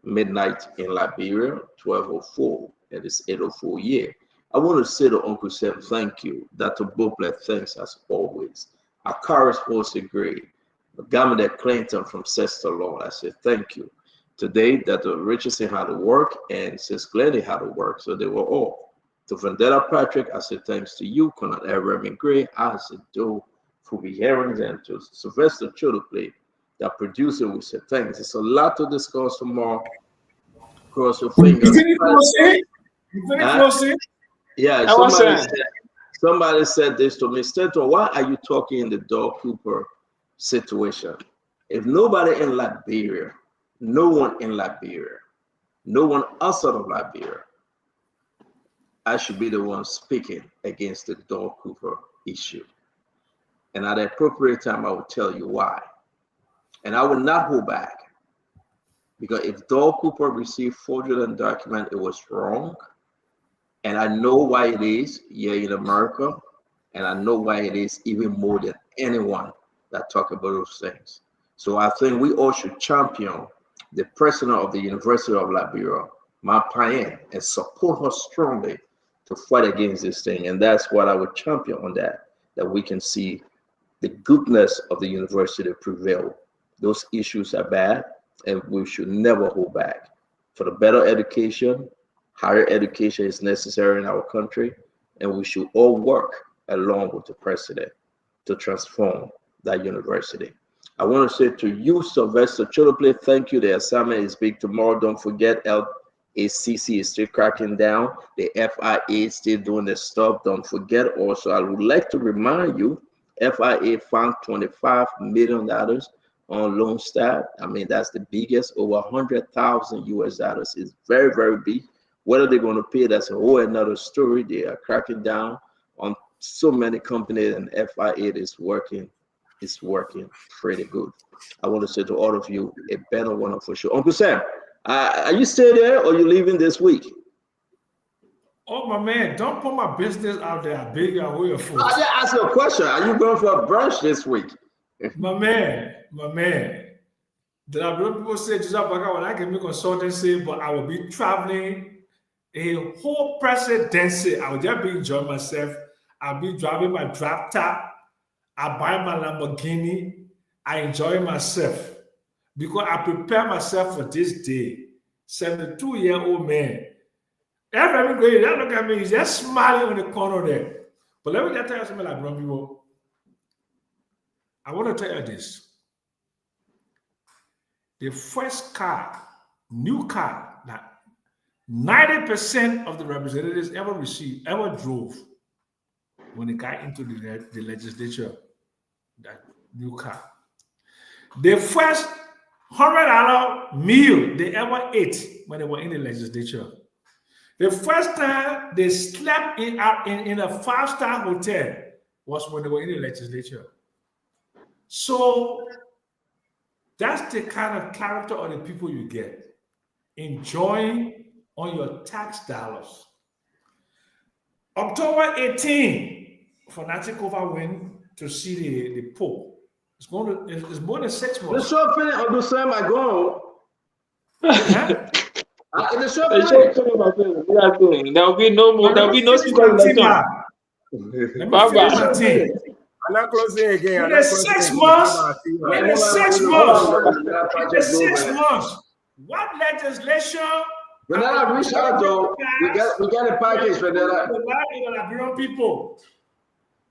midnight in Liberia, 12:04, and it's 8:04 here. I want to say to Uncle Sam, thank you. Dr. Boplet, thanks as always. Our correspondent grade. Governor Clinton from Sister Law, I said thank you. Today, Dr. Richardson had to work and Sis Glennie had to work, so they were off. To Vendetta Patrick, I said thanks to you, Colonel Reverend Gray, I said do for the hearings, and to Sylvester Chuduplay, that producer, we said thanks. It's a lot to discuss tomorrow. Cross your fingers. Yeah, somebody said this to me, Stato, why are you talking in the Doug Cooper situation? If nobody in Liberia, no one in Liberia, no one outside of Liberia, I should be the one speaking against the Doug Cooper issue. And at the appropriate time, I will tell you why. And I will not hold back. Because if Doug Cooper received fraudulent document, it was wrong. And I know why it is here in America. And I know why it is even more than anyone that talk about those things. So I think we all should champion the president of the University of Liberia, Ma Payen, and support her strongly to fight against this thing. And that's what I would champion on that we can see the goodness of the university prevail. Those issues are bad, and we should never hold back. For the better education, higher education is necessary in our country, and we should all work along with the president to transform that university. I want to say to you, Sylvester Chuduplay, thank you. The assignment is big tomorrow. Don't forget, LACC is still cracking down. The FIA is still doing their stuff. Don't forget also, I would like to remind you, FIA found $25 million on loan staff. I mean, that's the biggest, over 100,000 US dollars. It's very, very big. Whether they're going to pay, that's a whole another story. They are cracking down on so many companies, and FIA is working. It's working pretty good. I want to say to all of you, a better wonderful show. Uncle Sam, are you still there or are you leaving this week? Oh, my man, don't put my business out there. I beg you, I will. I just asked you a question. Are you going for a brunch this week? My man. There are people say, when I can make consultancy, but I will be traveling a whole presidency. I will just be enjoying myself. I'll be driving my drop top. I buy my Lamborghini. I enjoy myself because I prepare myself for this day. 72-year-old man. Everybody, look at me. He's just smiling in the corner there. But let me just tell you something like people. I want to tell you this. The first car, new car, that 90% of the representatives ever drove when they got into the legislature, that new car. The first $100 meal they ever ate when they were in the legislature. The first time they slept in a 5-star hotel was when they were in the legislature. So that's the kind of character of the people you get, enjoying on your tax dollars. October 18, fanatic over win to see the Pope. It's more than 6 months. The show finish on the same I go. The show finish. There will be no more. There will be no speaker election. I'm not closing again. In the 6 months, what legislation? When I reach out though, we got a package for that. Liberian people.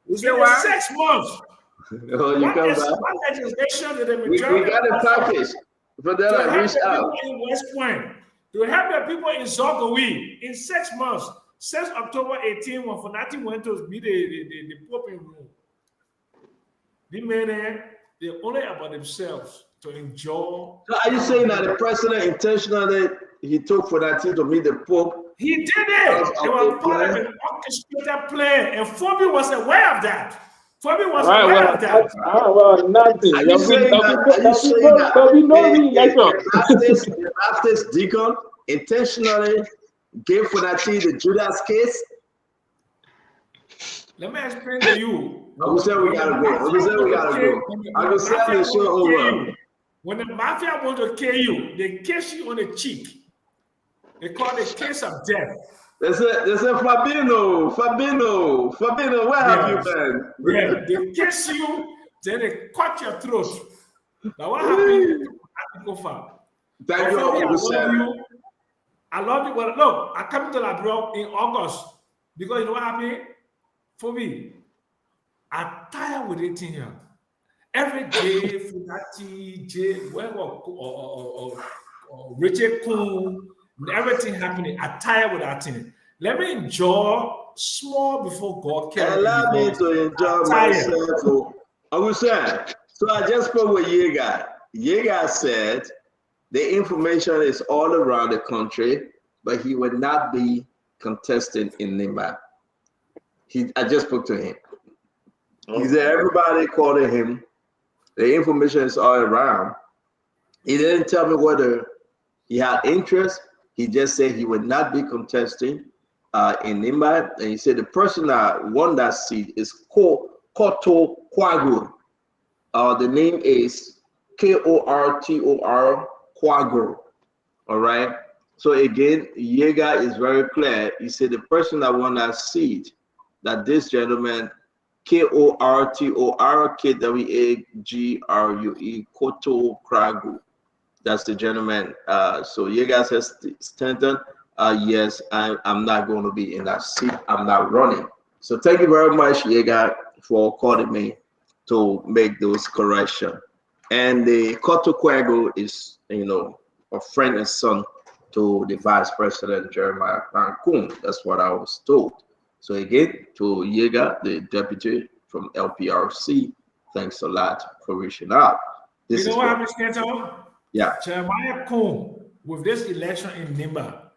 In the 6 months. Oh, you come back. What legislation did the We got a package for that. I reached out. In West Point, to help the people in Zogawee in 6 months, since October 18, when Fanati went to meet the Pope in Rome. The men, they're only about themselves to enjoy. So are you saying that the president intentionally he took for that team to meet the Pope? He did it. They were part of an orchestrated plan, and Phoebe was aware of that. Fabi was aware of that. Well, nothing. Are you saying that? There'll be no re-election. The Baptist deacon intentionally gave Funati the Judas case? Let me explain to you. I will say we gotta go. I will say we gotta go. I will say the show over. When the mafia want to kill you, they kiss you on the cheek. They call it case of death. They say Fabino, where have you been? Yeah, they kiss you, then they cut your throat. Now what happened? Thank you, I love you. Well, look, I come to Labrador in August because you know what happened? For me, I'm tired with it here. Every day, Funati, J, or Richard Kuhn, everything happening. I'm tired with that thing. Let me enjoy small before God can. Allow me to enjoy myself. I will say, so I just spoke with Yeager. Yeager said the information is all around the country, but he would not be contesting in Nimba. I just spoke to him. He said everybody calling him. The information is all around. He didn't tell me whether he had interest. He just said he would not be contesting in Nimba. And he said the person that won that seat is Koto Kwagu. The name is Kortor Kwagu. All right. So again, Yeager is very clear. He said the person that won that seat, that this gentleman, Kortor Kwagru, Koto Kragu. That's the gentleman. So Yeager says, Stanton, yes, I'm not going to be in that seat. I'm not running. So thank you very much, Yeager, for calling me to make those corrections. And the Koto Kwagu is, a friend and son to the Vice President Jeremiah Pankun. That's what I was told. So again, to Yeager, the deputy from LPRC, thanks a lot for reaching out. You know what happened, Stanton? Yeah. Jeremiah Kuhn, with this election in Nimba,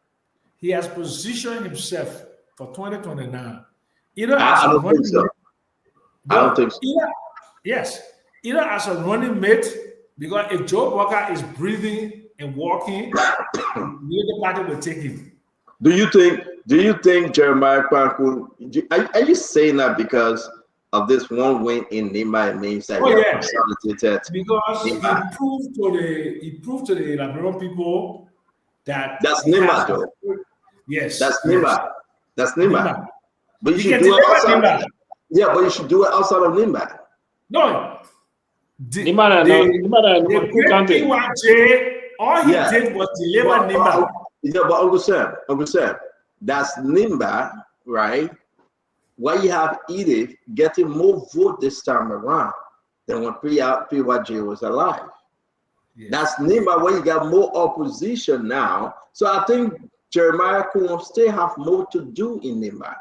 he has positioned himself for 2029. I don't think so. Either as a running mate, because if Joe Walker is breathing and walking, the party will take him. Do you think Jeremiah Pankun, are you saying that because of this one win in Nimba, it means that you're consolidated? Because he proved to the Labrador people that that's Nimba, though. Yes, that's Nimba. That's Nimba. But you should do it outside. Yeah, but you should do it outside of Nimba. No. Nimba, all he did was deliver Nimba. Yeah, but Uncle Sam, that's Nimba, right? Why you have Edith getting more vote this time around than when PYJ was alive. Yes. That's Nimba where you got more opposition now. So I think Jeremiah Kuhn still have more to do in Nimba.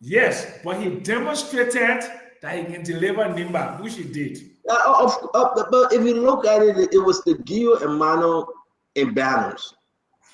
Yes, but he demonstrated that he can deliver Nimba, which he did. But if you look at it, it was the Gio and Mano imbalance.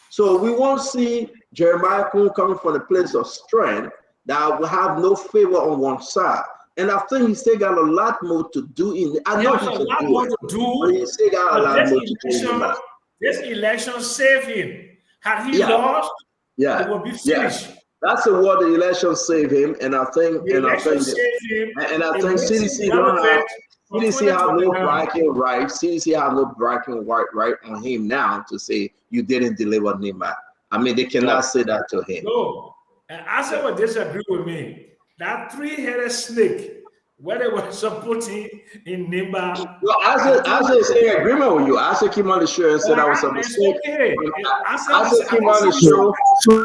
So we won't see Jeremiah Kuhn coming from a place of strength that will have no favor on one side. And I think he still got a lot more to do in it. I know he can do it, but he still got a lot more to do. This election saved him. Had he lost, it would be finished. Yeah. That's the word. The election saved him, and I think, CDC don't have. CDC have no bragging right. CDC have no bragging right on him now to say you didn't deliver Nimba. I mean, they cannot say that to him. No, and Asa would disagree with me. That three-headed snake, where they were supporting in Nimba. Well, Asa is in agreement with you. Asa came on the show and said I was a mistake. Asa came on the show.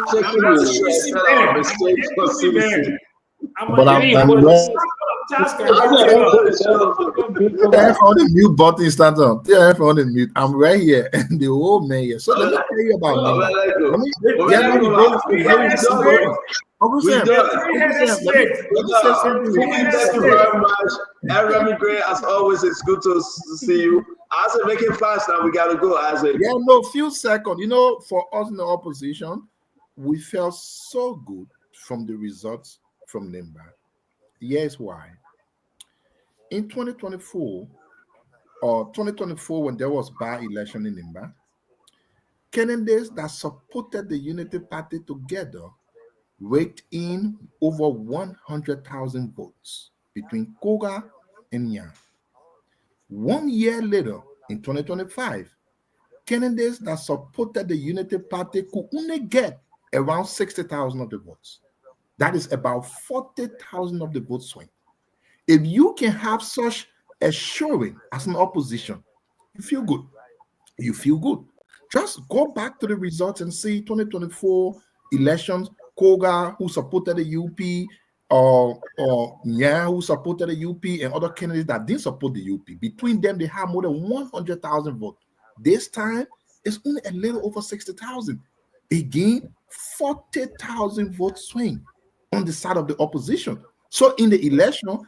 Asa came on the show and said I was a mistake for CDC. But I'm on the mute button, stand up. On the mute. I'm right here, and the old man here. So let me tell you about Thank you very much. And Remy Gray, as always, it's good to see you. I said, make it fast now. We gotta go. I said, yeah, no, few seconds. For us in the opposition, we felt so good from the results from Nimba. Here's why. in 2024 or 2024 when there was by-election in Nimba, candidates that supported the Unity Party together raked in over 100,000 votes between Koga and Nya. 1 year later, in 2025, candidates that supported the Unity Party could only get around 60,000 of the votes. That is about 40,000 of the vote swing. If you can have such a showing as an opposition, you feel good. You feel good. Just go back to the results and see 2024 elections, Koga, who supported the UP, or Nya, who supported the UP, and other candidates that didn't support the UP. Between them, they have more than 100,000 votes. This time, it's only a little over 60,000. Again, 40,000 vote swing on the side of the opposition. So in the election,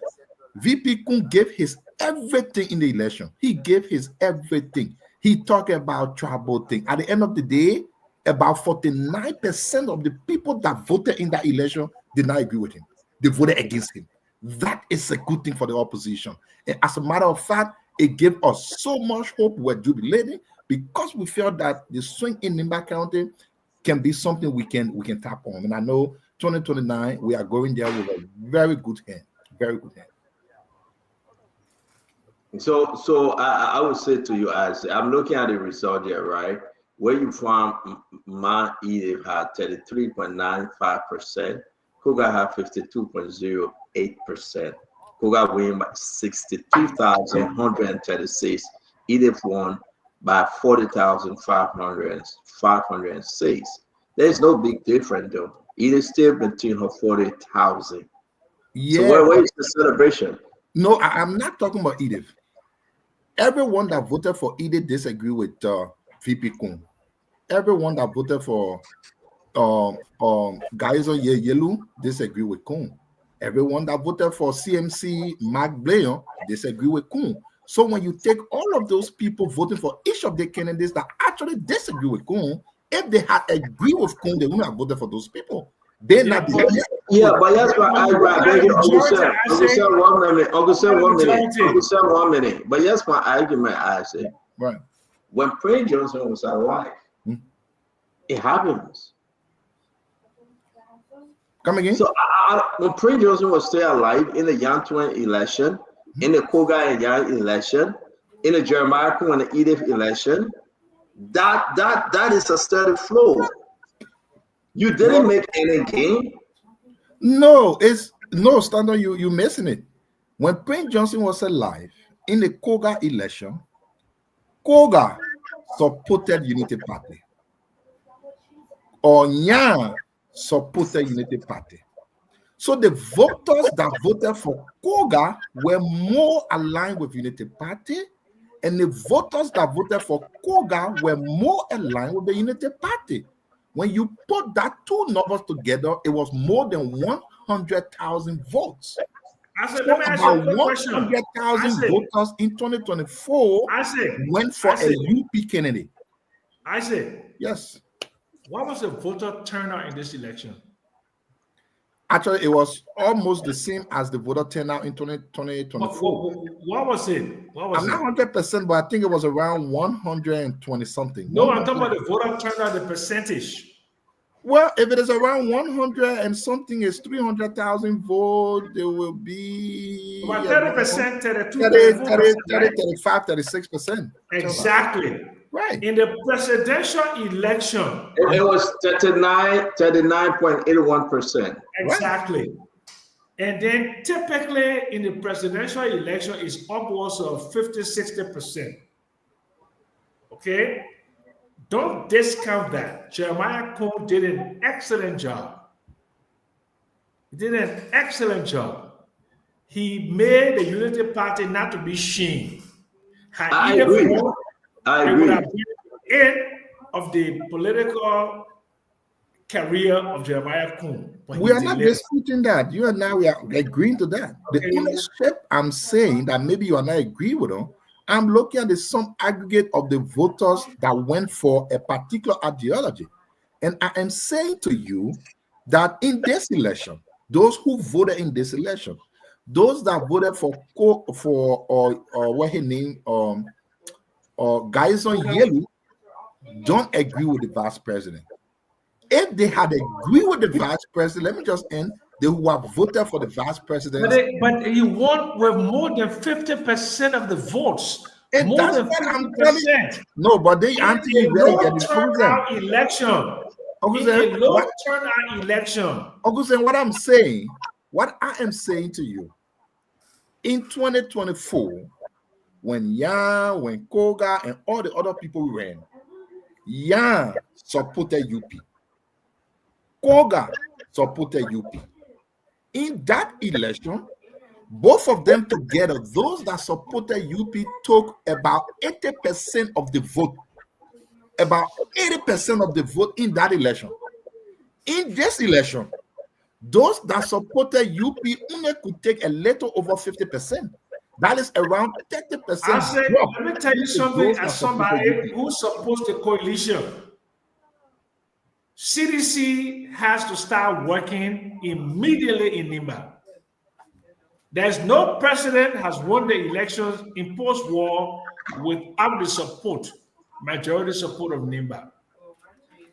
VP Kun gave his everything in the election. He gave his everything. He talked about tribal thing. At the end of the day, about 49% of the people that voted in that election did not agree with him. They voted against him. That is a good thing for the opposition. And as a matter of fact, it gave us so much hope. We're jubilating because we felt that the swing in Nimba County can be something we can tap on. And I know 2029, we are going there with a very good hand. Very good hand. So I would say to you, as I'm looking at the result here, right? Where you found Ma Edith had 33.95%, Koga had 52.08%. Koga win by 62,136. Edith won by 40,506. There's no big difference though. Edith still between her 40,000. Yeah. So where is the celebration? No, I'm not talking about Edith. Everyone that voted for Edith disagree with VP Kun. Everyone that voted for Gaizo Yelu disagree with Kun. Everyone that voted for CMC Mark Blayon disagree with Kun. So when you take all of those people voting for each of the candidates that actually disagree with Kun, if they had agreed with Kun, they wouldn't have voted for those people. They're not. Yeah, but that's why I beg you, Uncle Sam, 1 minute. Uncle Sam, 1 minute. But that's my argument. I say, right. When Prince Johnson was alive, it happens. Come again? So when Prince Johnson was still alive in the Yan Twain election, in the Koga and Yan election, in the Jeremiah Kun and the Edith election, that is a steady flow. You didn't make any gain. No, Standard, you're missing it. When Prince Johnson was alive in the Koga election, Koga supported Unity Party. Or Nya supported Unity Party. So the voters that voted for Koga were more aligned with Unity Party, and the voters that voted for Koga were more aligned with the Unity Party. When you put that two numbers together, it was more than 100,000 votes. Let me ask you a quick question. 100,000 voters in 2024 went for a UP candidate. I say, yes. What was the voter turnout in this election? Actually, it was almost the same as the voter turnout in 2024. What was it? I'm not 100%, but I think it was around 120 something. No, I'm talking about the voter turnout, the percentage. Well, if it is around 100 and something is 300,000 votes, there will be about 30%, 35, 36%. Exactly. Right. In the presidential election, it was 39.81%. Exactly. Right. And then typically in the presidential election is upwards of 50-60%. Okay? Don't discount that. Jeremiah Kun did an excellent job. He did an excellent job. He made the Unity Party not to be shamed. I agree. It would have been the end of the political career of Jeremiah Kun. We are not disputing that. You and I, we are agreeing to that. The only step I'm saying that maybe you and I agree with them, I'm looking at the sum aggregate of the voters that went for a particular ideology. And I am saying to you that in this election, those who voted in this election those that voted for what his name guys on yellow don't agree with the vice president. If they had agreed with the vice president, let me just end. They who have voted for the vice president. But he won with more than 50% of the votes. And more that's than what I'm telling you. 50%. No, but they anti low turnout election. A low turnout election. Uncle Sam, what I am saying to you, in 2024, when Yan, when Koga, and all the other people ran, Yan supported UP. Koga supported UP. In that election, both of them together, those that supported UP took about 80% of the vote. About 80% of the vote in that election. In this election, those that supported UP only could take a little over 50%. That is around 30%. I said, let me tell you something as somebody who supports the coalition. CDC has to start working immediately in Nimba. There's no president has won the elections in post-war without the majority support of Nimba.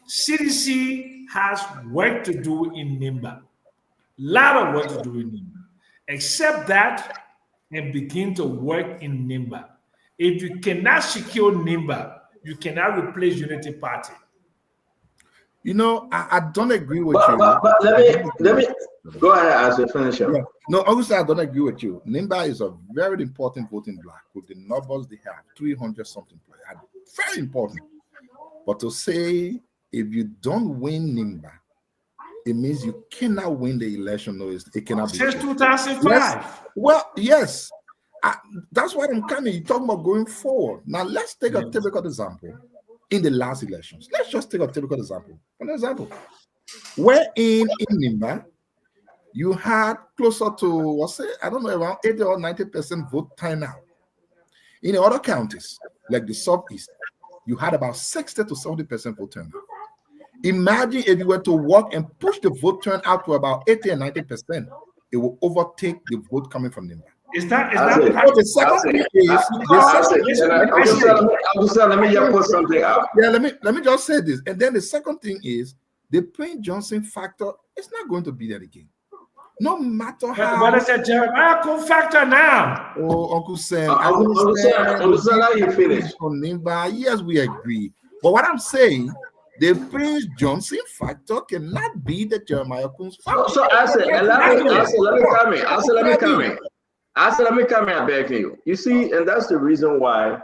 CDC has work to do in Nimba. Lot of work to do in Nimba. Accept that and begin to work in Nimba. If you cannot secure Nimba, you cannot replace Unity Party. You know, I don't agree with you. But let me go ahead as a finisher. Yeah. No, obviously I don't agree with you. Nimba is a very important voting block with the numbers they have, 300 something. Very important. But to say if you don't win Nimba, it means you cannot win the election. No, it cannot be. Since 2005. Yes. Well, yes. That's what I'm coming. You're talking about going forward. Now let's take a typical example. In the last elections, let's just take a typical example. An example where in Nimba, you had closer to around 80 or 90% vote turnout. In the other counties, like the Southeast, you had about 60 to 70% vote turnout. Imagine if you were to work and push the vote turnout to about 80 and 90%, it will overtake the vote coming from Nimba. Let me just put something out. Yeah, let me just say this. And then the second thing is the Prince Johnson factor is not going to be there again. No matter how. But it's a Jeremiah factor now. Oh, Uncle Sam. Uncle Sam, how you finish? Yes, we agree. But what I'm saying, the Prince Johnson factor cannot be the Jeremiah Kunz factor. So I said, let me come in, I'm begging you. You see, and that's the reason why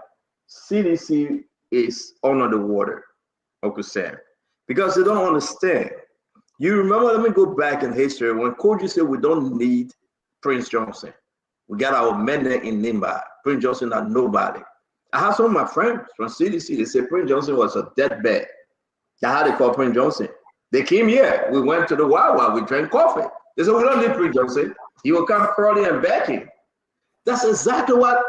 CDC is under the water, Uncle Sam, because they don't understand. You remember, let me go back in history when Koji said we don't need Prince Johnson. We got our men in Nimba. Prince Johnson not nobody. I have some of my friends from CDC, they said Prince Johnson was a deathbed. That's how they call Prince Johnson. They came here. We went to the Wawa. We drank coffee. They said, we don't need Prince Johnson. He will come crawling and backing. That's exactly what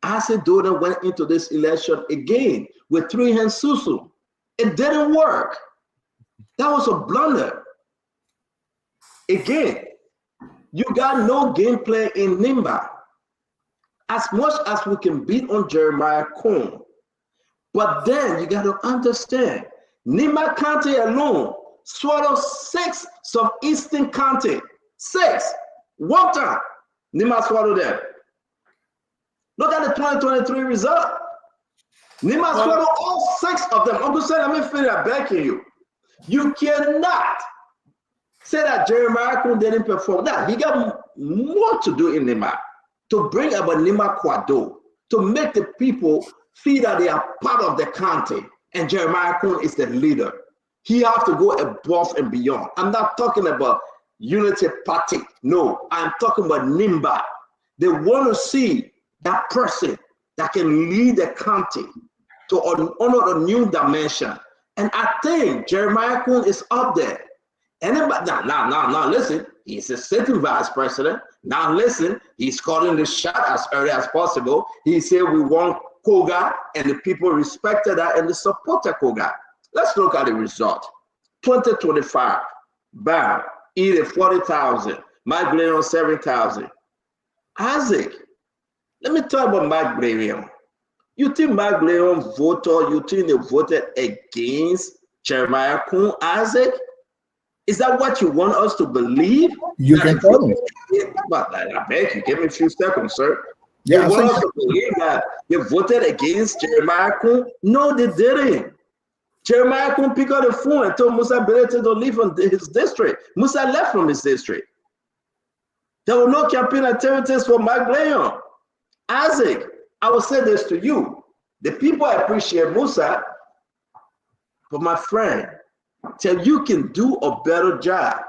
Asadona went into this election again with 3 hands Susu. It didn't work. That was a blunder. Again, you got no game plan in Nimba. As much as we can beat on Jeremiah Cohn, but then you got to understand, Nimba County alone swallowed 6 southeastern county. 6. One time, Nimba swallowed them. Look at the 2023 result. Nimba swallowed all 6 of them. Uncle Sam, let me finish backing you. You cannot say that Jeremiah Kun didn't perform. That he got more to do in Nimba, to bring about Nimba Kwado, to make the people feel that they are part of the county, and Jeremiah Kun is the leader. He has to go above and beyond. I'm not talking about Unity Party. No, I'm talking about Nimba. They want to see that person that can lead the county to honor a new dimension. And I think Jeremiah Kun is up there. Anybody now, listen, he's a sitting vice president. Now listen, he's calling the shot as early as possible. He said we want Koga, and the people respected that and they supported Koga. Let's look at the result. 2025, bam, either 40,000, Mike Glenn on 7,000. Isaac, let me talk about Mark Blavion. You think Mark Blavion voted, you think they voted against Jeremiah Kuhn, Isaac? Is that what you want us to believe? You can tell me. But I beg you, give me a few seconds, sir. Yeah, you want us to believe that they voted against Jeremiah Kuhn? No, they didn't. Jeremiah Kuhn picked up the phone and told Musa Belete to leave from his district. Musa left from his district. There were no campaign activities for Mark Blavion. Isaac, I will say this to you. The people appreciate Musa, but my friend, till you can do a better job,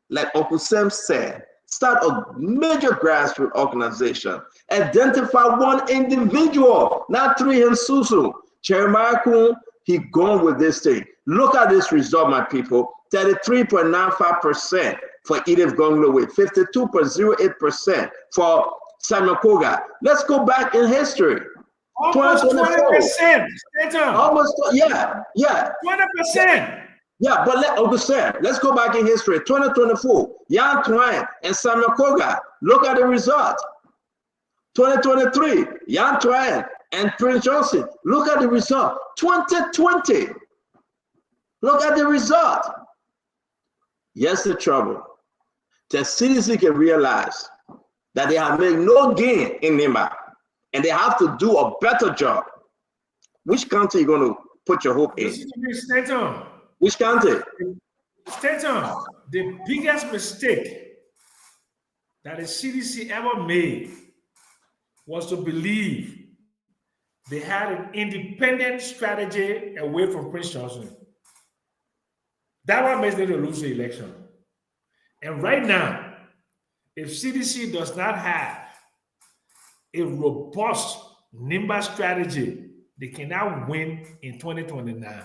like Uncle Sam said, start a major grassroots organization. Identify one individual, not three in Susu. Jeremiah Kuhn, he gone with this thing. Look at this result, my people. 33.95% for Edith Gonglowe, 52.08% for Samuel Koga. Let's go back in history. Almost 20%. Almost, yeah. 20%. Yeah, but let's go back in history. 2024, Yan Twain and Samuel Koga. Look at the result. 2023, Yan Twain and Prince Johnson. Look at the result. 2020, look at the result. Yes, the trouble. The CDC can realize that they have made no gain in Nimba, and they have to do a better job. Which country are you going to put your hope in? Which country? Stanton, the biggest mistake that the CDC ever made was to believe they had an independent strategy away from Prince Johnson. That one makes them lose the election. And right now, if CDC does not have a robust Nimba strategy, they cannot win in 2029.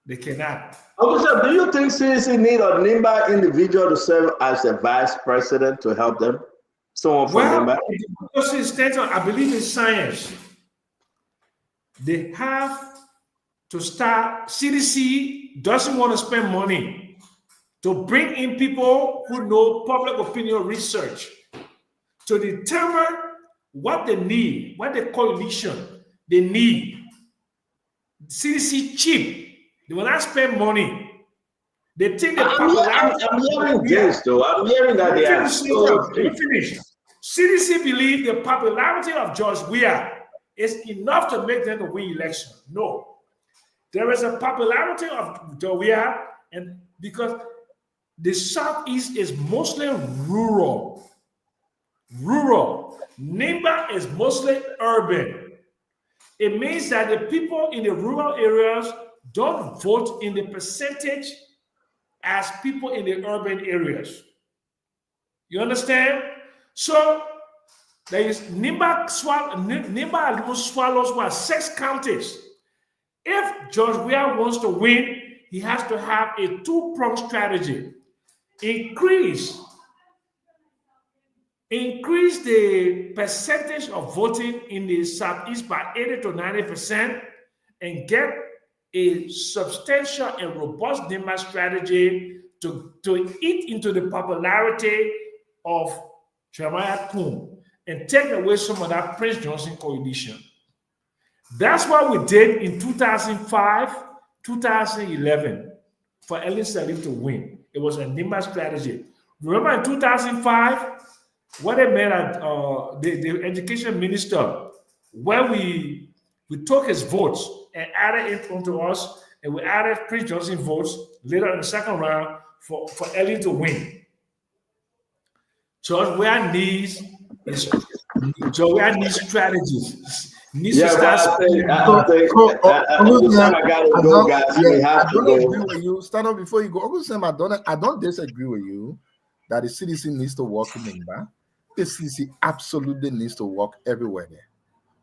They cannot. Officer, do you think CDC need a Nimba individual to serve as a vice president to help them? Someone from Nimba? I believe in science. They have to start. CDC doesn't want to spend money to bring in people who know public opinion research to determine what they need, what the coalition they need. CDC cheap. They will not spend money. They think the popularity. I'm hearing this, though. I'm hearing that they are so finished. CDC believe the popularity of George Weah is enough to make them to win election. No. There is a popularity of George Weah, and because the Southeast is mostly rural. Nimba is mostly urban. It means that the people in the rural areas don't vote in the percentage as people in the urban areas. You understand? So there is Nimba almost swallows what 6 counties. If George Weah wants to win, he has to have a 2-pronged strategy. Increase the percentage of voting in the Southeast by 80 to 90% and get a substantial and robust Nimba strategy to eat into the popularity of Jeremiah Kuhn and take away some of that Prince Johnson coalition. That's what we did in 2005, 2011 for Ellen Salif to win. It was a Nimba strategy. Remember in 2005, what they made at the education minister, where we took his votes and added it onto us, and we added Prince Johnson votes later in the second round for Ellen to win. George Weah needs strategies. I don't agree with you. Stand up before you go. Uncle Sam, I don't disagree with you that the CDC needs to work in Nimba. The CDC absolutely needs to work everywhere there.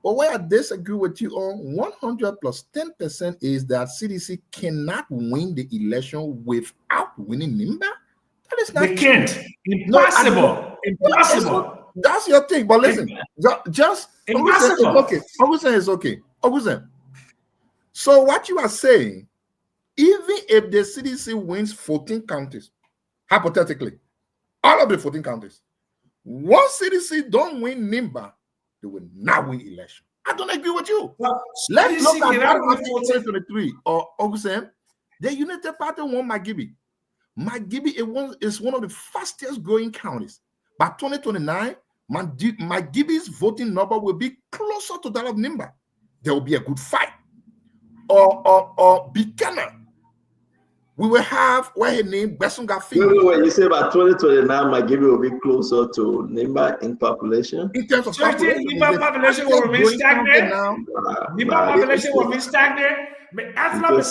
But where I disagree with you on 100 plus 10% is that CDC cannot win the election without winning Nimba. That is not they can't. Impossible. Impossible. That's your thing. But listen, just impossible. Okay. Uncle Sam is okay. Uncle Sam. So what you are saying, even if the CDC wins 14 counties, hypothetically, all of the 14 counties, Once CDC don't win NIMBA, they will not win election. I don't agree with you. Let's look at that after 2023 or August. The United Party won Magibi. Magibi is one of the fastest growing counties. By 2029, Magibi's voting number will be closer to that of NIMBA. There will be a good fight. Or Buchanan. We will have where he named Besunga. Wait, you say by 2029, Magibi will be closer to NIMBA in population? In terms of so population, NIMBA population will remain stagnant. NIMBA population will remain stagnant. But after the wait.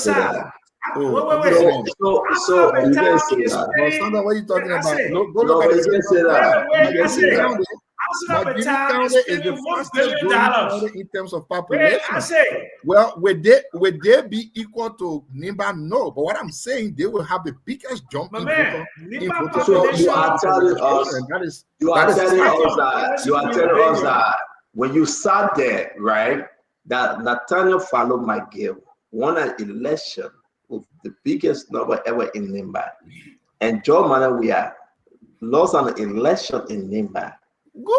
So you guys say that. What are you talking about? No, you guys say that. Magibi County is the fastest growing county in terms of population. Well, would they be equal to NIMBA? No, but what I'm saying, they will have the biggest jump in voter. So you are telling us, you are telling us that when you sat there, right, that Nathaniel followed McGill won an election with the biggest number ever in NIMBA, and Joe Manawia lost an election in NIMBA.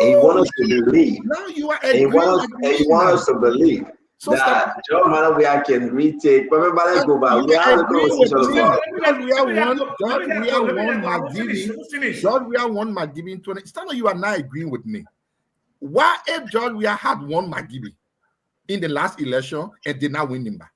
And you want us to believe. Now you are and you want us to believe that Joe Manawia can retake. But everybody go back. We have a conversation about George Weah won Magibi in 20. It's not like you are not agreeing with me. Why if George Weah had won Magibi in the last election and did not win NIMBA?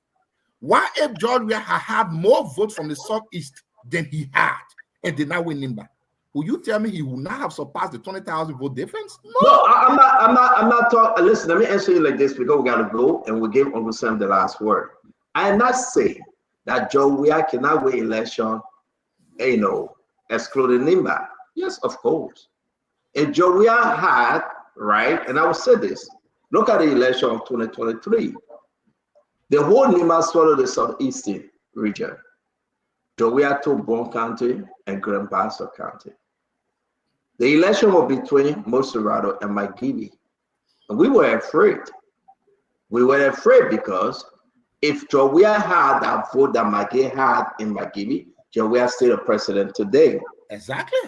Why if George Weah had more votes from the Southeast than he had and did not win NIMBA? Will you tell me he will not have surpassed the 20,000 vote difference? No, I'm not talking. Listen, let me answer you like this because we gotta go and we'll give Uncle Sam the last word. I am not saying that Joe Weah cannot win election, excluding NIMBA. Yes, of course. And Joe Weah had, right, and I will say this, look at the election of 2023. The whole NIMBA swallowed the Southeastern region. Joe Weah took Bon County and Grand Bassa County. The election was between Moserado and Magibi. And we were afraid. We were afraid because if Joe Weah had that vote that Magibi had in Magibi, Joe Weah is still a president today. Exactly.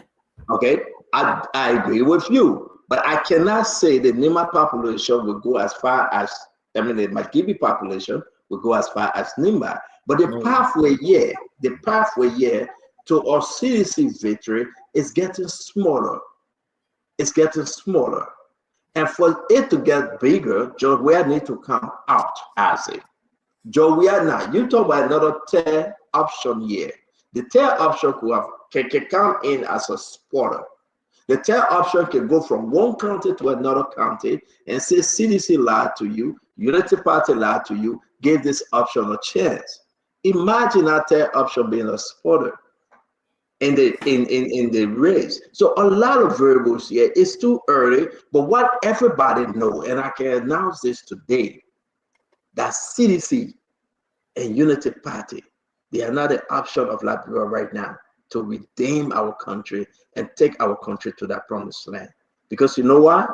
Okay, I agree with you. But I cannot say the NIMBA population will go as far as, the Magibi population will go as far as NIMBA. But the pathway here to our CDC victory is getting smaller. It's getting smaller. And for it to get bigger, Joe Weah need to come out as it. Joe Weah now, you talk about another third option here. The third option can come in as a spotter. The third option can go from one county to another county and say CDC lied to you, Unity Party lied to you, gave this option a chance. Imagine that third option being a spotter in the race. So a lot of variables here. It's too early, but what everybody know, and I can announce this today, that CDC and Unity Party, they are not the option of Liberia right now to redeem our country and take our country to that promised land. Because you know what?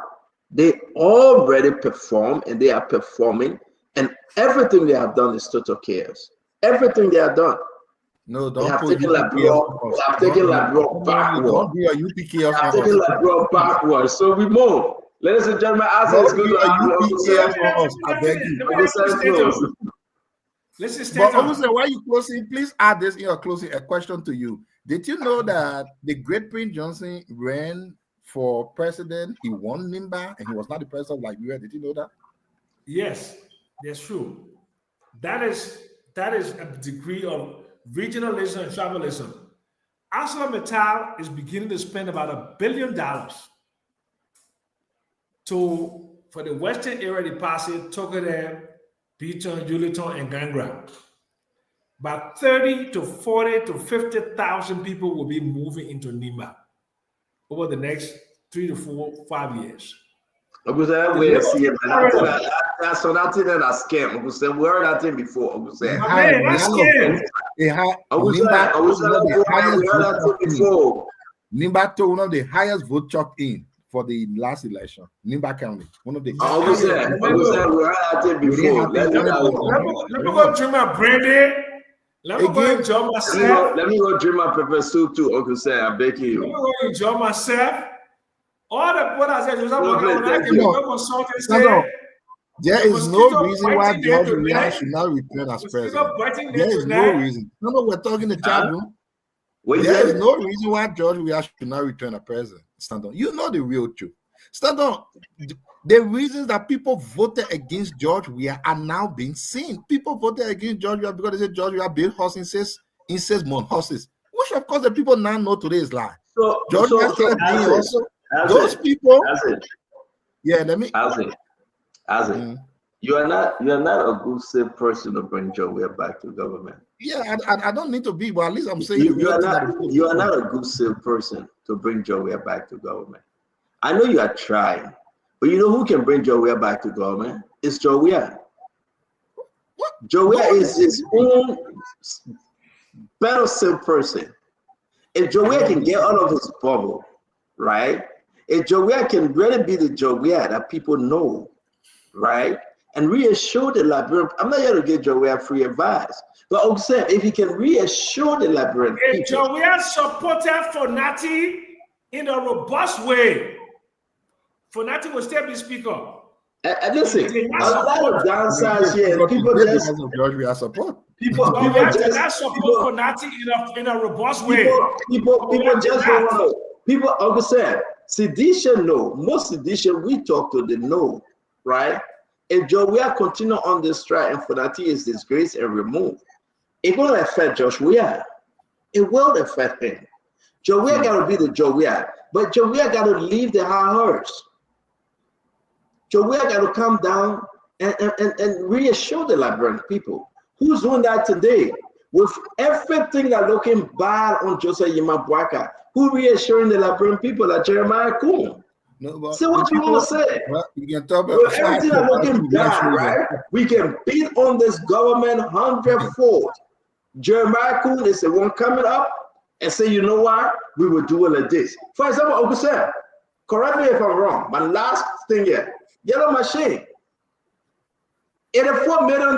They already perform and they are performing, and everything they have done is total chaos. Everything they have done. No, they have taken Liberia backward. They have taken Liberia backward. So we move. Ladies and gentlemen, as it's good I beg you. But also, while you closing, please add this in your closing a question to you. Did you know that the great Prince Johnson ran for president? He won NIMBA and he was not the president of Liberia. Did you know that? Yes, that's true. That is a degree of regionalism and tribalism. ArcelorMittal is beginning to spend about $1 billion for the western area of Impasse, Tokode, Beaton, Juliton, and Gangra. About 30 to 40 to 50,000 people will be moving into NIMBA over the next 3 to 4, 5 years. That's so that's it that I scam. Uncle Sam, we heard that thing before. Uncle Sam. Man, that's scam. NIMBA took one of the highest vote chalk in for the last election. NIMBA County, one of the. Uncle Sam, we heard that thing before. Let me go drink my brandy. Let me go enjoy myself. Let me go drink my pepper soup too, Uncle Sam. I beg you. Let me go enjoy myself. All the what I said, there is no reason why George Weah should not return as president. There is no reason. No, we're talking the chat room. There is no reason why George Weah should not return as president. Stand on. You know the real truth. Stand on. The reasons that people voted against George Weah are now being seen. People voted against George Weah because they said George Weah built horses in 6 months. Horses, which of course the people now know today is lie. So, George Weah started being also those people. Yeah, let me. You are not a good safe person to bring George Weah back to government. Yeah, I don't need to be, but at least I'm saying you are not a good safe person to bring George Weah back to government. I know you are trying, but you know who can bring George Weah back to government? It's George Weah. George Weah is his own better safe person. If George Weah can get out of his bubble, right? If George Weah can really be the George Weah that people know, right? And reassure the Liberian. I'm not here to give George Weah free advice, but I'm saying if he can reassure the Liberian people. If George Weah supported Fonati in a robust way, Fonati will still be speaker. And listen, a lot of downsides here. People just George Weah support. People just support Fonati in a robust way. People just don't know. People, Uncle Sam, sedition no. Most sedition we talk to, they know, right? If George Weah continue on this strike and Fonati is disgraced and removed, it will affect George Weah. It will affect him. George Weah got to be the George Weah, but George Weah got to leave the high horse. George Weah got to come down and reassure the Liberian people. Who's doing that today? With everything that looking bad on Joseph Yimabwaka, who reassuring the Liberian people that Jeremiah Coon? No, say what you want to say. Well, you can talk about with everything that looking bad, right? We can beat on this government 100-fold. Jeremiah Coon is the one coming up and say, you know what? We will do it like this. For example, Uncle Sam, correct me if I'm wrong. My last thing here. Yellow Machine, $84 million.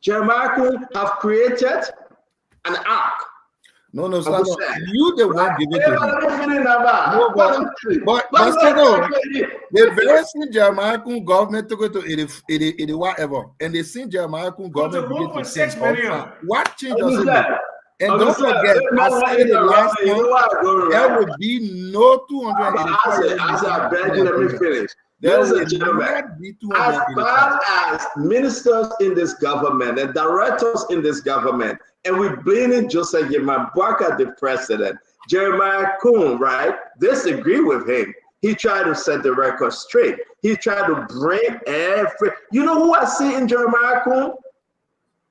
Jeremiah Coon have created an ark. No, you the one give it to him. No, but the very same Jeremiah Coon government took it to 80 whatever, and they seen Jeremiah Coon government begin to change. What change does it make? And don't forget, I said the last time, there will be no 285. I beg you, let me finish. Ladies and gentlemen, as far as ministers in this government and directors in this government, and we blaming Joseph Yimabwaka, the president, Jeremiah Coon, right, disagree with him. He tried to set the record straight. He tried to bring every. You know who I see in Jeremiah Coon?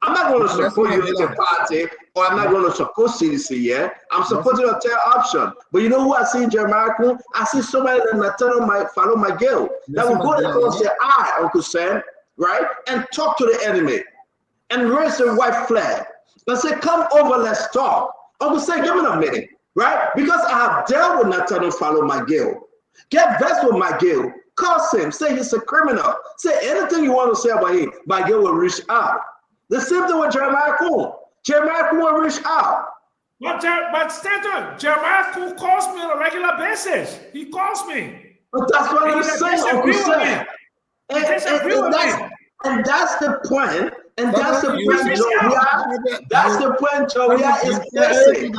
I'm not going to support you as a party, or I'm not going to support CDC, yeah? I'm supporting a third option. But you know who I see in Jeremiah Coon? I see somebody that Nathaniel might follow my girl. That will go across the eye, Uncle Sam, right? And talk to the enemy. And raise the white flag. And say, come over, let's talk. Uncle Sam, give me a minute, right? Because I have dealt with Nathaniel follow my girl. Get vexed with my girl. Curse him. Say he's a criminal. Say anything you want to say about him. My girl will reach out. The same thing with Jeremiah Coon. Jeremiah Coon will reach out. But Stanton, Jeremiah Coon calls me on a regular basis. He calls me. But that's what I'm saying, Uncle Sam. And that's the point. And that's the point, Joe. That's the point, Joe. Is facing.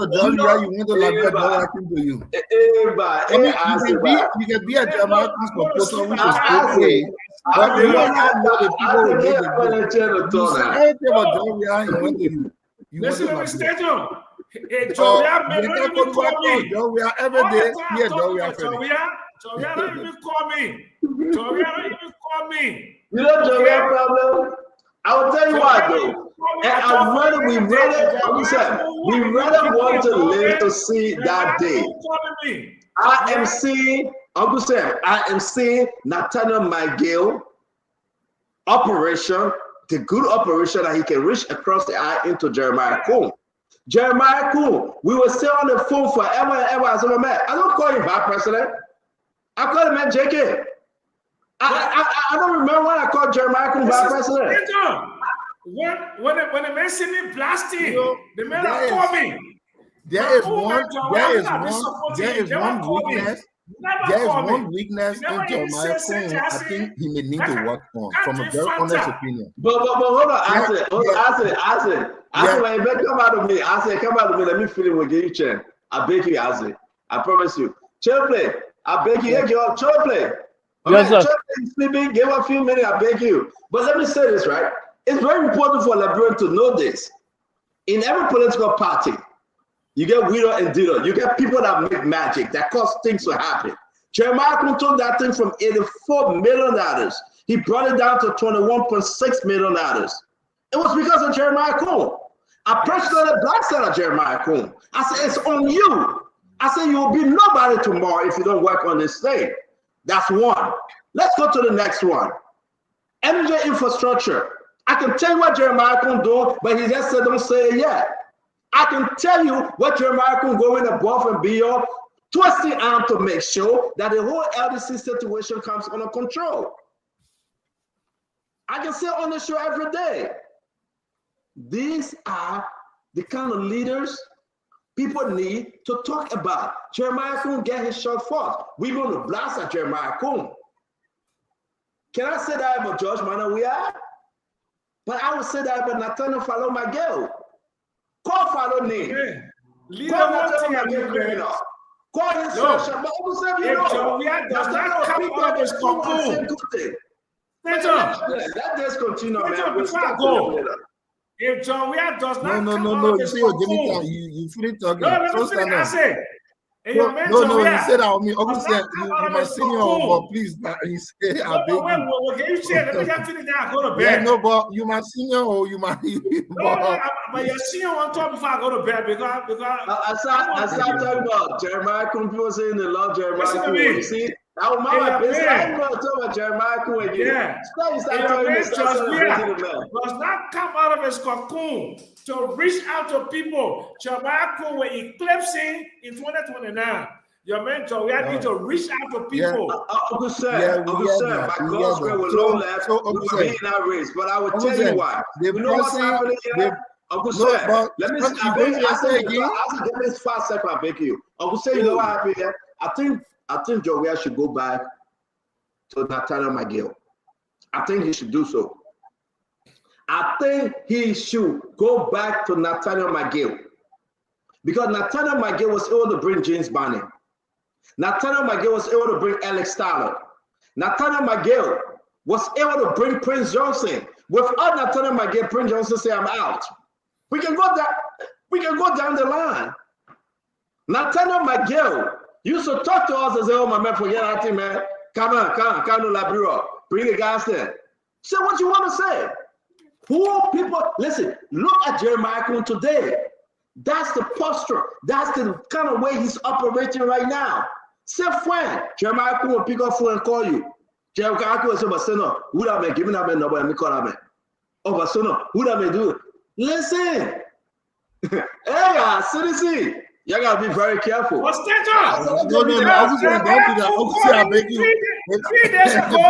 You can be a Jeremiah Coon supporter, which is okay. But you don't know the people who did it. Listen to me, Stanton. Joe, don't even call me. Joe, we are every day. Yeah, Joe, we are Joe, don't even call me. Joe, don't even call me. You know, Joe, we have problem. I will tell you why, though. And we really want to live to see that day. I am seeing, Uncle Sam, I am seeing Nathaniel Miguel operation, the good operation that he can reach across the eye into Jeremiah Coon. Jeremiah Coon, we were still on the phone forever and ever as a man. I don't call him Vice President. I call him man JK. I don't remember when I called Jeremiah Coon Vice President. When the man see me blasting, the man call me. There is one There is one weakness in Jeremiah Cohen. I think he may need to work on, from a very honest opinion. But hold on, I said, when you come out of me, I said, come out of me, let me feel it with you, chair. I beg you, I say, I promise you. Chair play, I beg you, chair play. Yes, sir. Chair play, sleeping, give a few minutes, I beg you. But let me say this, right? It's very important for a Liberian to know this. In every political party, you get widow and dealer. You get people that make magic, that cause things to happen. Jeremiah Cohen took that thing from $84 million. He brought it down to $21.6 million. It was because of Jeremiah Cohen. I personally blasted at Jeremiah Cohen. I said, it's on you. I said, you will be nobody tomorrow if you don't work on this thing. That's one. Let's go to the next one. Energy infrastructure. I can tell you what Jeremiah Cohen doing, but he just said, don't say it yet. I can tell you what Jeremiah Cohen going above and beyond, twisting arm to make sure that the whole LDC situation comes under control. I can say on the show every day. These are the kind of leaders people need to talk about. Jeremiah Cohen get his shot first. We're going to blast at Jeremiah Cohen. Can I say that about George Mana we are? But I would say that about Nathaniel Follow my girl. Call Follow name. Call Nathaniel my girl criminal. Call Insurrection. But who said you know? Does not come out of his cocoon. That just continue, man. Before I go, if John Weir does not come out of his cocoon, you shouldn't talk. No, let me finish. I say, no, you said that on me. Obviously, you my senior, but please, you say I beg you. Wait, you say, let me just finish now. Go to bed. Yeah, no, but you my senior or you my. But your senior won't talk before I go to bed because. I start talking about Jeremiah Cohen. People saying they love Jeremiah Cohen. You see, that was my business. I'm going to talk about Jeremiah Cohen again. Yeah. Does not come out of his cocoon to reach out to people. Jeremiah Cohen were eclipsing in 2029. Your man Joey need to reach out to people. Uncle Sam, my God's grace will low left. We'll be in that race. But I will tell you why. You know what's happening here? Uncle Sam, let me say again. I'll give this 5 seconds. I beg you. Uncle Sam, you know what happened here? I think Joey should go back to Nathaniel McGill. I think he should do so. I think he should go back to Nathaniel McGill. Because Nathaniel McGill was able to bring James Barney. Nathaniel McGill was able to bring Alex Tyler. Nathaniel McGill was able to bring Prince Johnson. Without Nathaniel McGill, Prince Johnson say, I'm out. We can go down the line. Nathaniel McGill used to talk to us and say, oh, my man, forget that thing, man. Come to La Bureau. Bring the guys there. Say what you want to say. Who people, listen, look at Jeremiah Cohen today. That's the posture. That's the kind of way he's operating right now. Say, friend, Jeremiah Cohen will pick up phone and call you. Jeremiah Cohen will say, no, who that man? Give me that man number and me call that man. Oh, but so no, who that man do it? Listen. Hey, citizen. You gotta be very careful. What's that? No, don't do that. Obviously, I beg you. 3 days ago,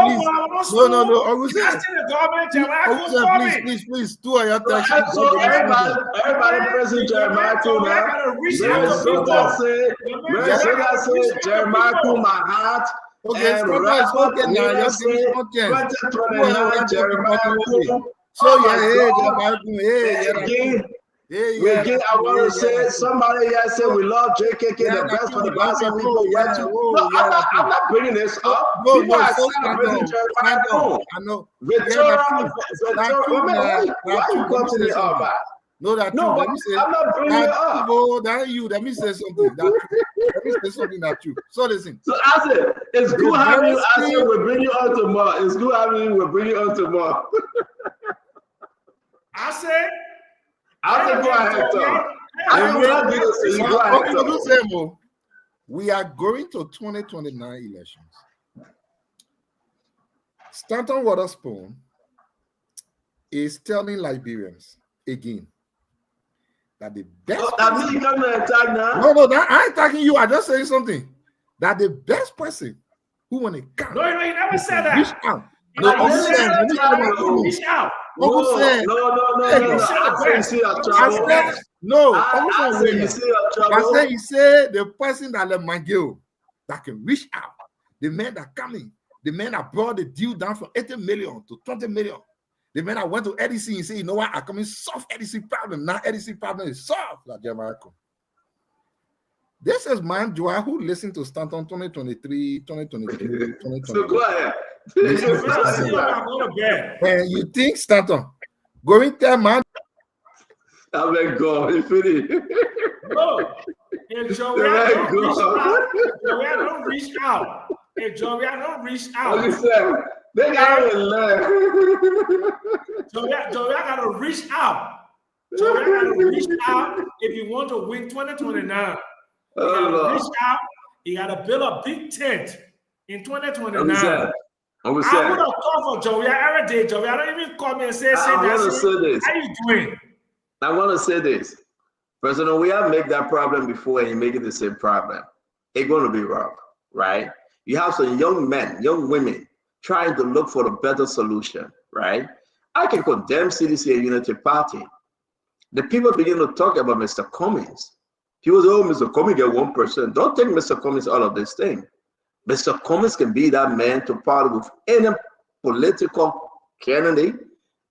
please, do your text. So everybody present Jeremiah Cohen. Remember say Jeremiah Cohen, my heart. Okay, Jeremiah Cohen. So Again, I want to say somebody here said we love JKK the best for the Gaza people yet to. No, I'm not bringing this up. People are celebrating Jeremiah Cohen. I know. Victoria, why you come to me about? No, I'm not bringing it up. Let me say something. Let me say something that you. So listen. So I said, it's good having you. I said we'll bring you on tomorrow. It's good having you. We'll bring you on tomorrow. I said. Go ahead, Tom. We are going to 2029 elections. Stanton Waterspoon is telling Liberians again that the best. That means you come to attack now. No, I ain't attacking you. I just saying something. That the best person who want to come. No, you never said that. Reach out. No, reach out. No. I said he said the person that let McGill that can reach out, the men that come in, the men that brought the deal down from 80 million to 20 million, the men that went to EDC and said, you know what, I come in solve EDC problem. Now EDC problem is solved, like Jamaica. This is man, Joa, who listened to Stanton 2023, 2022, 2023. So go ahead. And you think Stanton going there, man? Oh my God, you finished. No, if Joey don't reach out, if Joey don't reach out, they gotta learn. Joey gotta reach out. Joey gotta reach out if you want to win 2029. You gotta reach out. You gotta build a big tent in 2029. I would have called for Joey every day. Joey, I don't even call me and say I want to say this. How you doing? I want to say this. President, we have made that problem before and you make it the same problem. It's going to be wrong, right? You have some young men, young women trying to look for a better solution, right? I can condemn CDC and Unity Party. The people begin to talk about Mr. Cummings. People say, oh, Mr. Cummings get 1%. Don't take Mr. Cummings out of this thing. Mr. Cummings can be that man to partner with any political candidate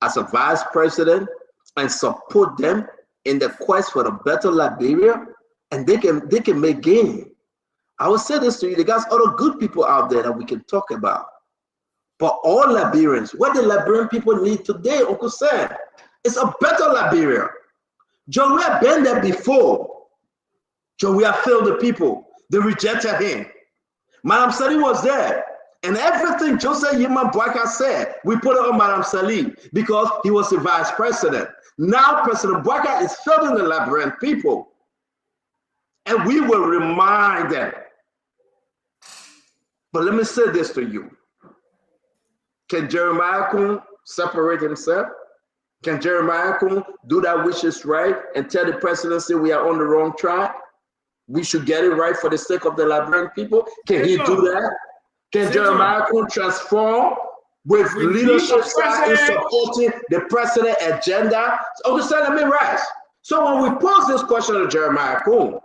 as a vice president and support them in the quest for a better Liberia, and they can make gain. I will say this to you, there's other good people out there that we can talk about. But all Liberians, what the Liberian people need today, Uncle Sam, is a better Liberia. John, we have been there before. John, we have failed the people. They rejected him. Madam Sali was there. And everything Joseph Yiman Boyka said, we put it on Madam Sali because he was the vice president. Now President Boyka is failing the Liberian people. And we will remind them. But let me say this to you. Can Jeremiah Kun separate himself? Can Jeremiah Kun do that which is right and tell the presidency we are on the wrong track? We should get it right for the sake of the Liberian people. Can he do that? Can Jeremiah Kun transform with leadership style in supporting the president agenda? Understand me right. So when we pose this question to Jeremiah Kun,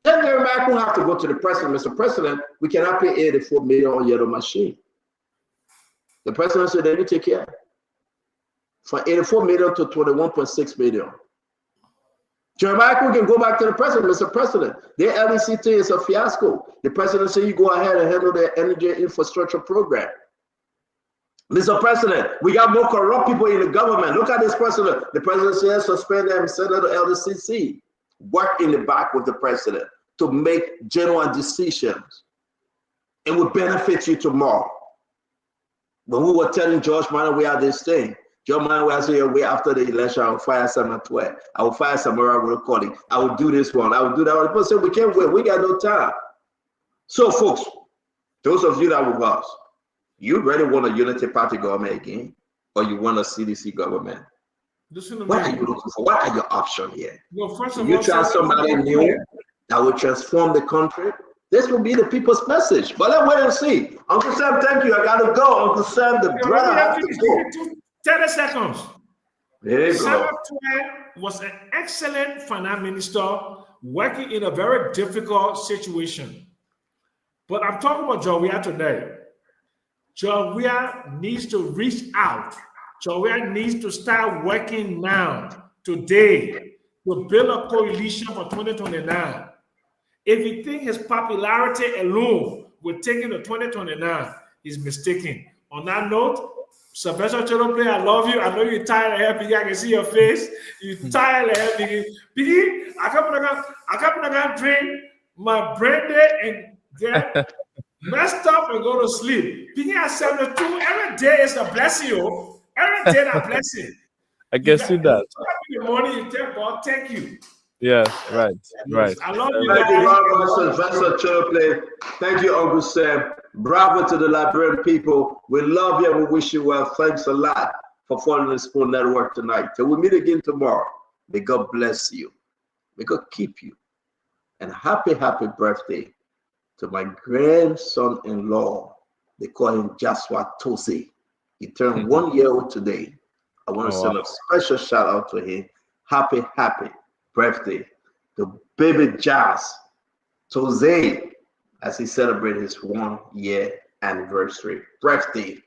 then Jeremiah Kun have to go to the president. Mr. President, we cannot pay 84 million on yellow machine. The president said, then you take care. From 84 million to 21.6 million. Jeremiah Kun can go back to the president. Mr. President, their LECT is a fiasco. The president said, you go ahead and handle the energy infrastructure program. Mr. President, we got more corrupt people in the government. Look at this president. The president says suspend them, send them to LDCC. Work in the back with the president to make genuine decisions. It will benefit you tomorrow. When we were telling George Miner we had this thing, George Miner was saying, way after the election, I will fire Samuel 12. I will fire Samara recording. I will do this one. I will do that one. People say, we can't wait. We got no time. So, folks, those of you that with us, you really want a unity party government again, or you want a CDC government? What are you looking for? What are your options here? Well, first of you all, try somebody new that will transform the country. This will be the people's message. But let's wait and see. Uncle Sam, thank you. I got to go. Uncle Sam, the brother has to go. 30 seconds. There you go. Samuel was an excellent finance minister working in a very difficult situation. But I'm talking about Jawia today. Jawia needs to reach out. Jawia needs to start working now, today, to build a coalition for 2029. If you think his popularity alone will take him to 2029, he's mistaken. On that note, Sylvester Choloplay, I love you. I know you're tired of helping. I can see your face. You're tired of helping. Piggy, I come to drink my brandy and get messed up and go to sleep. Piggy, I said the truth. Every day is a blessing. Every day is a blessing. I can see that. In the morning, you tell God, thank you. Yeah, right. I love you. Thank you very much, Sylvester Choloplay. Thank you, Uncle Sam. Bravo to the Liberian people. We love you and we wish you well. Thanks a lot for following the Spoon Network tonight. Till we meet again tomorrow, may God bless you. May God keep you. And happy birthday to my grandson-in-law. They call him Joshua Tosi. He turned 1 year old today. I want to send a special shout out to him. Happy birthday to baby Josh Tosi. as he celebrates his 1 year anniversary. Birthday.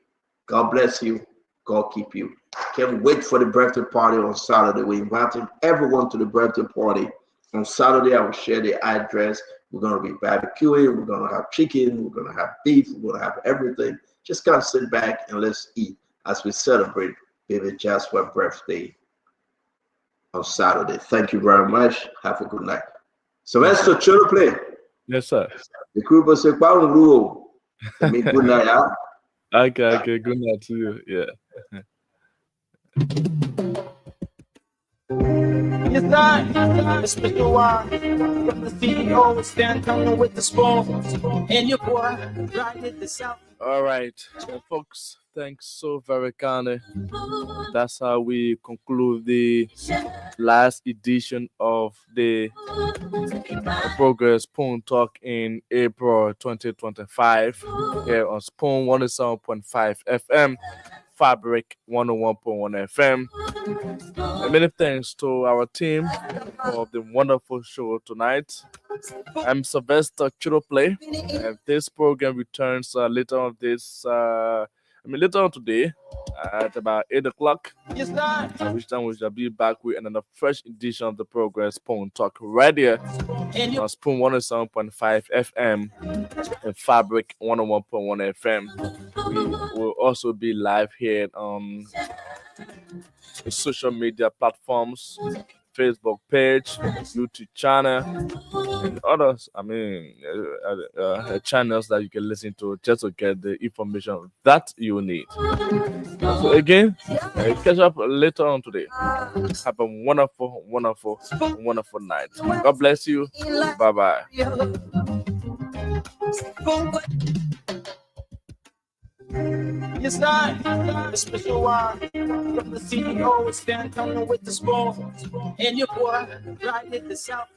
God bless you. God keep you. Can't wait for the birthday party on Saturday. We're inviting everyone to the birthday party. On Saturday, I will share the address. We're going to be barbecuing. We're going to have chicken. We're going to have beef. We're going to have everything. Just kind of sit back and let's eat as we celebrate baby Jasper's birthday on Saturday. Thank you very much. Have a good night. Sylvester, chill play. Yes, sir. The crew will say, good night, huh? Okay. Good night to you. Yeah. It's not. It's been a while. From the CEO, stand coming with the spoon. And your boy, right at the south. All right, well, folks, thanks so very kindly. That's how we conclude the last edition of the Progress Spoon Talk in April 2025 here on Spoon 107.5 FM, Fabric 101.1 FM. And many thanks to our team for the wonderful show tonight. I'm Sylvester Chiroplay, and this program returns later on today at about 8 o'clock. At which time we shall be back with another fresh edition of the Progress Spoon Talk right here on Spoon 107.5 FM and Fabric 101.1 FM. We will also be live here on the social media platforms, Facebook page, YouTube channel, and others. Channels that you can listen to just to get the information that you need. So again, catch up later on today. Have a wonderful, wonderful, wonderful night. God bless you. Bye-bye. It's not. It's been a while. From the CEO, stand coming with the spoon. And your boy, right at the south.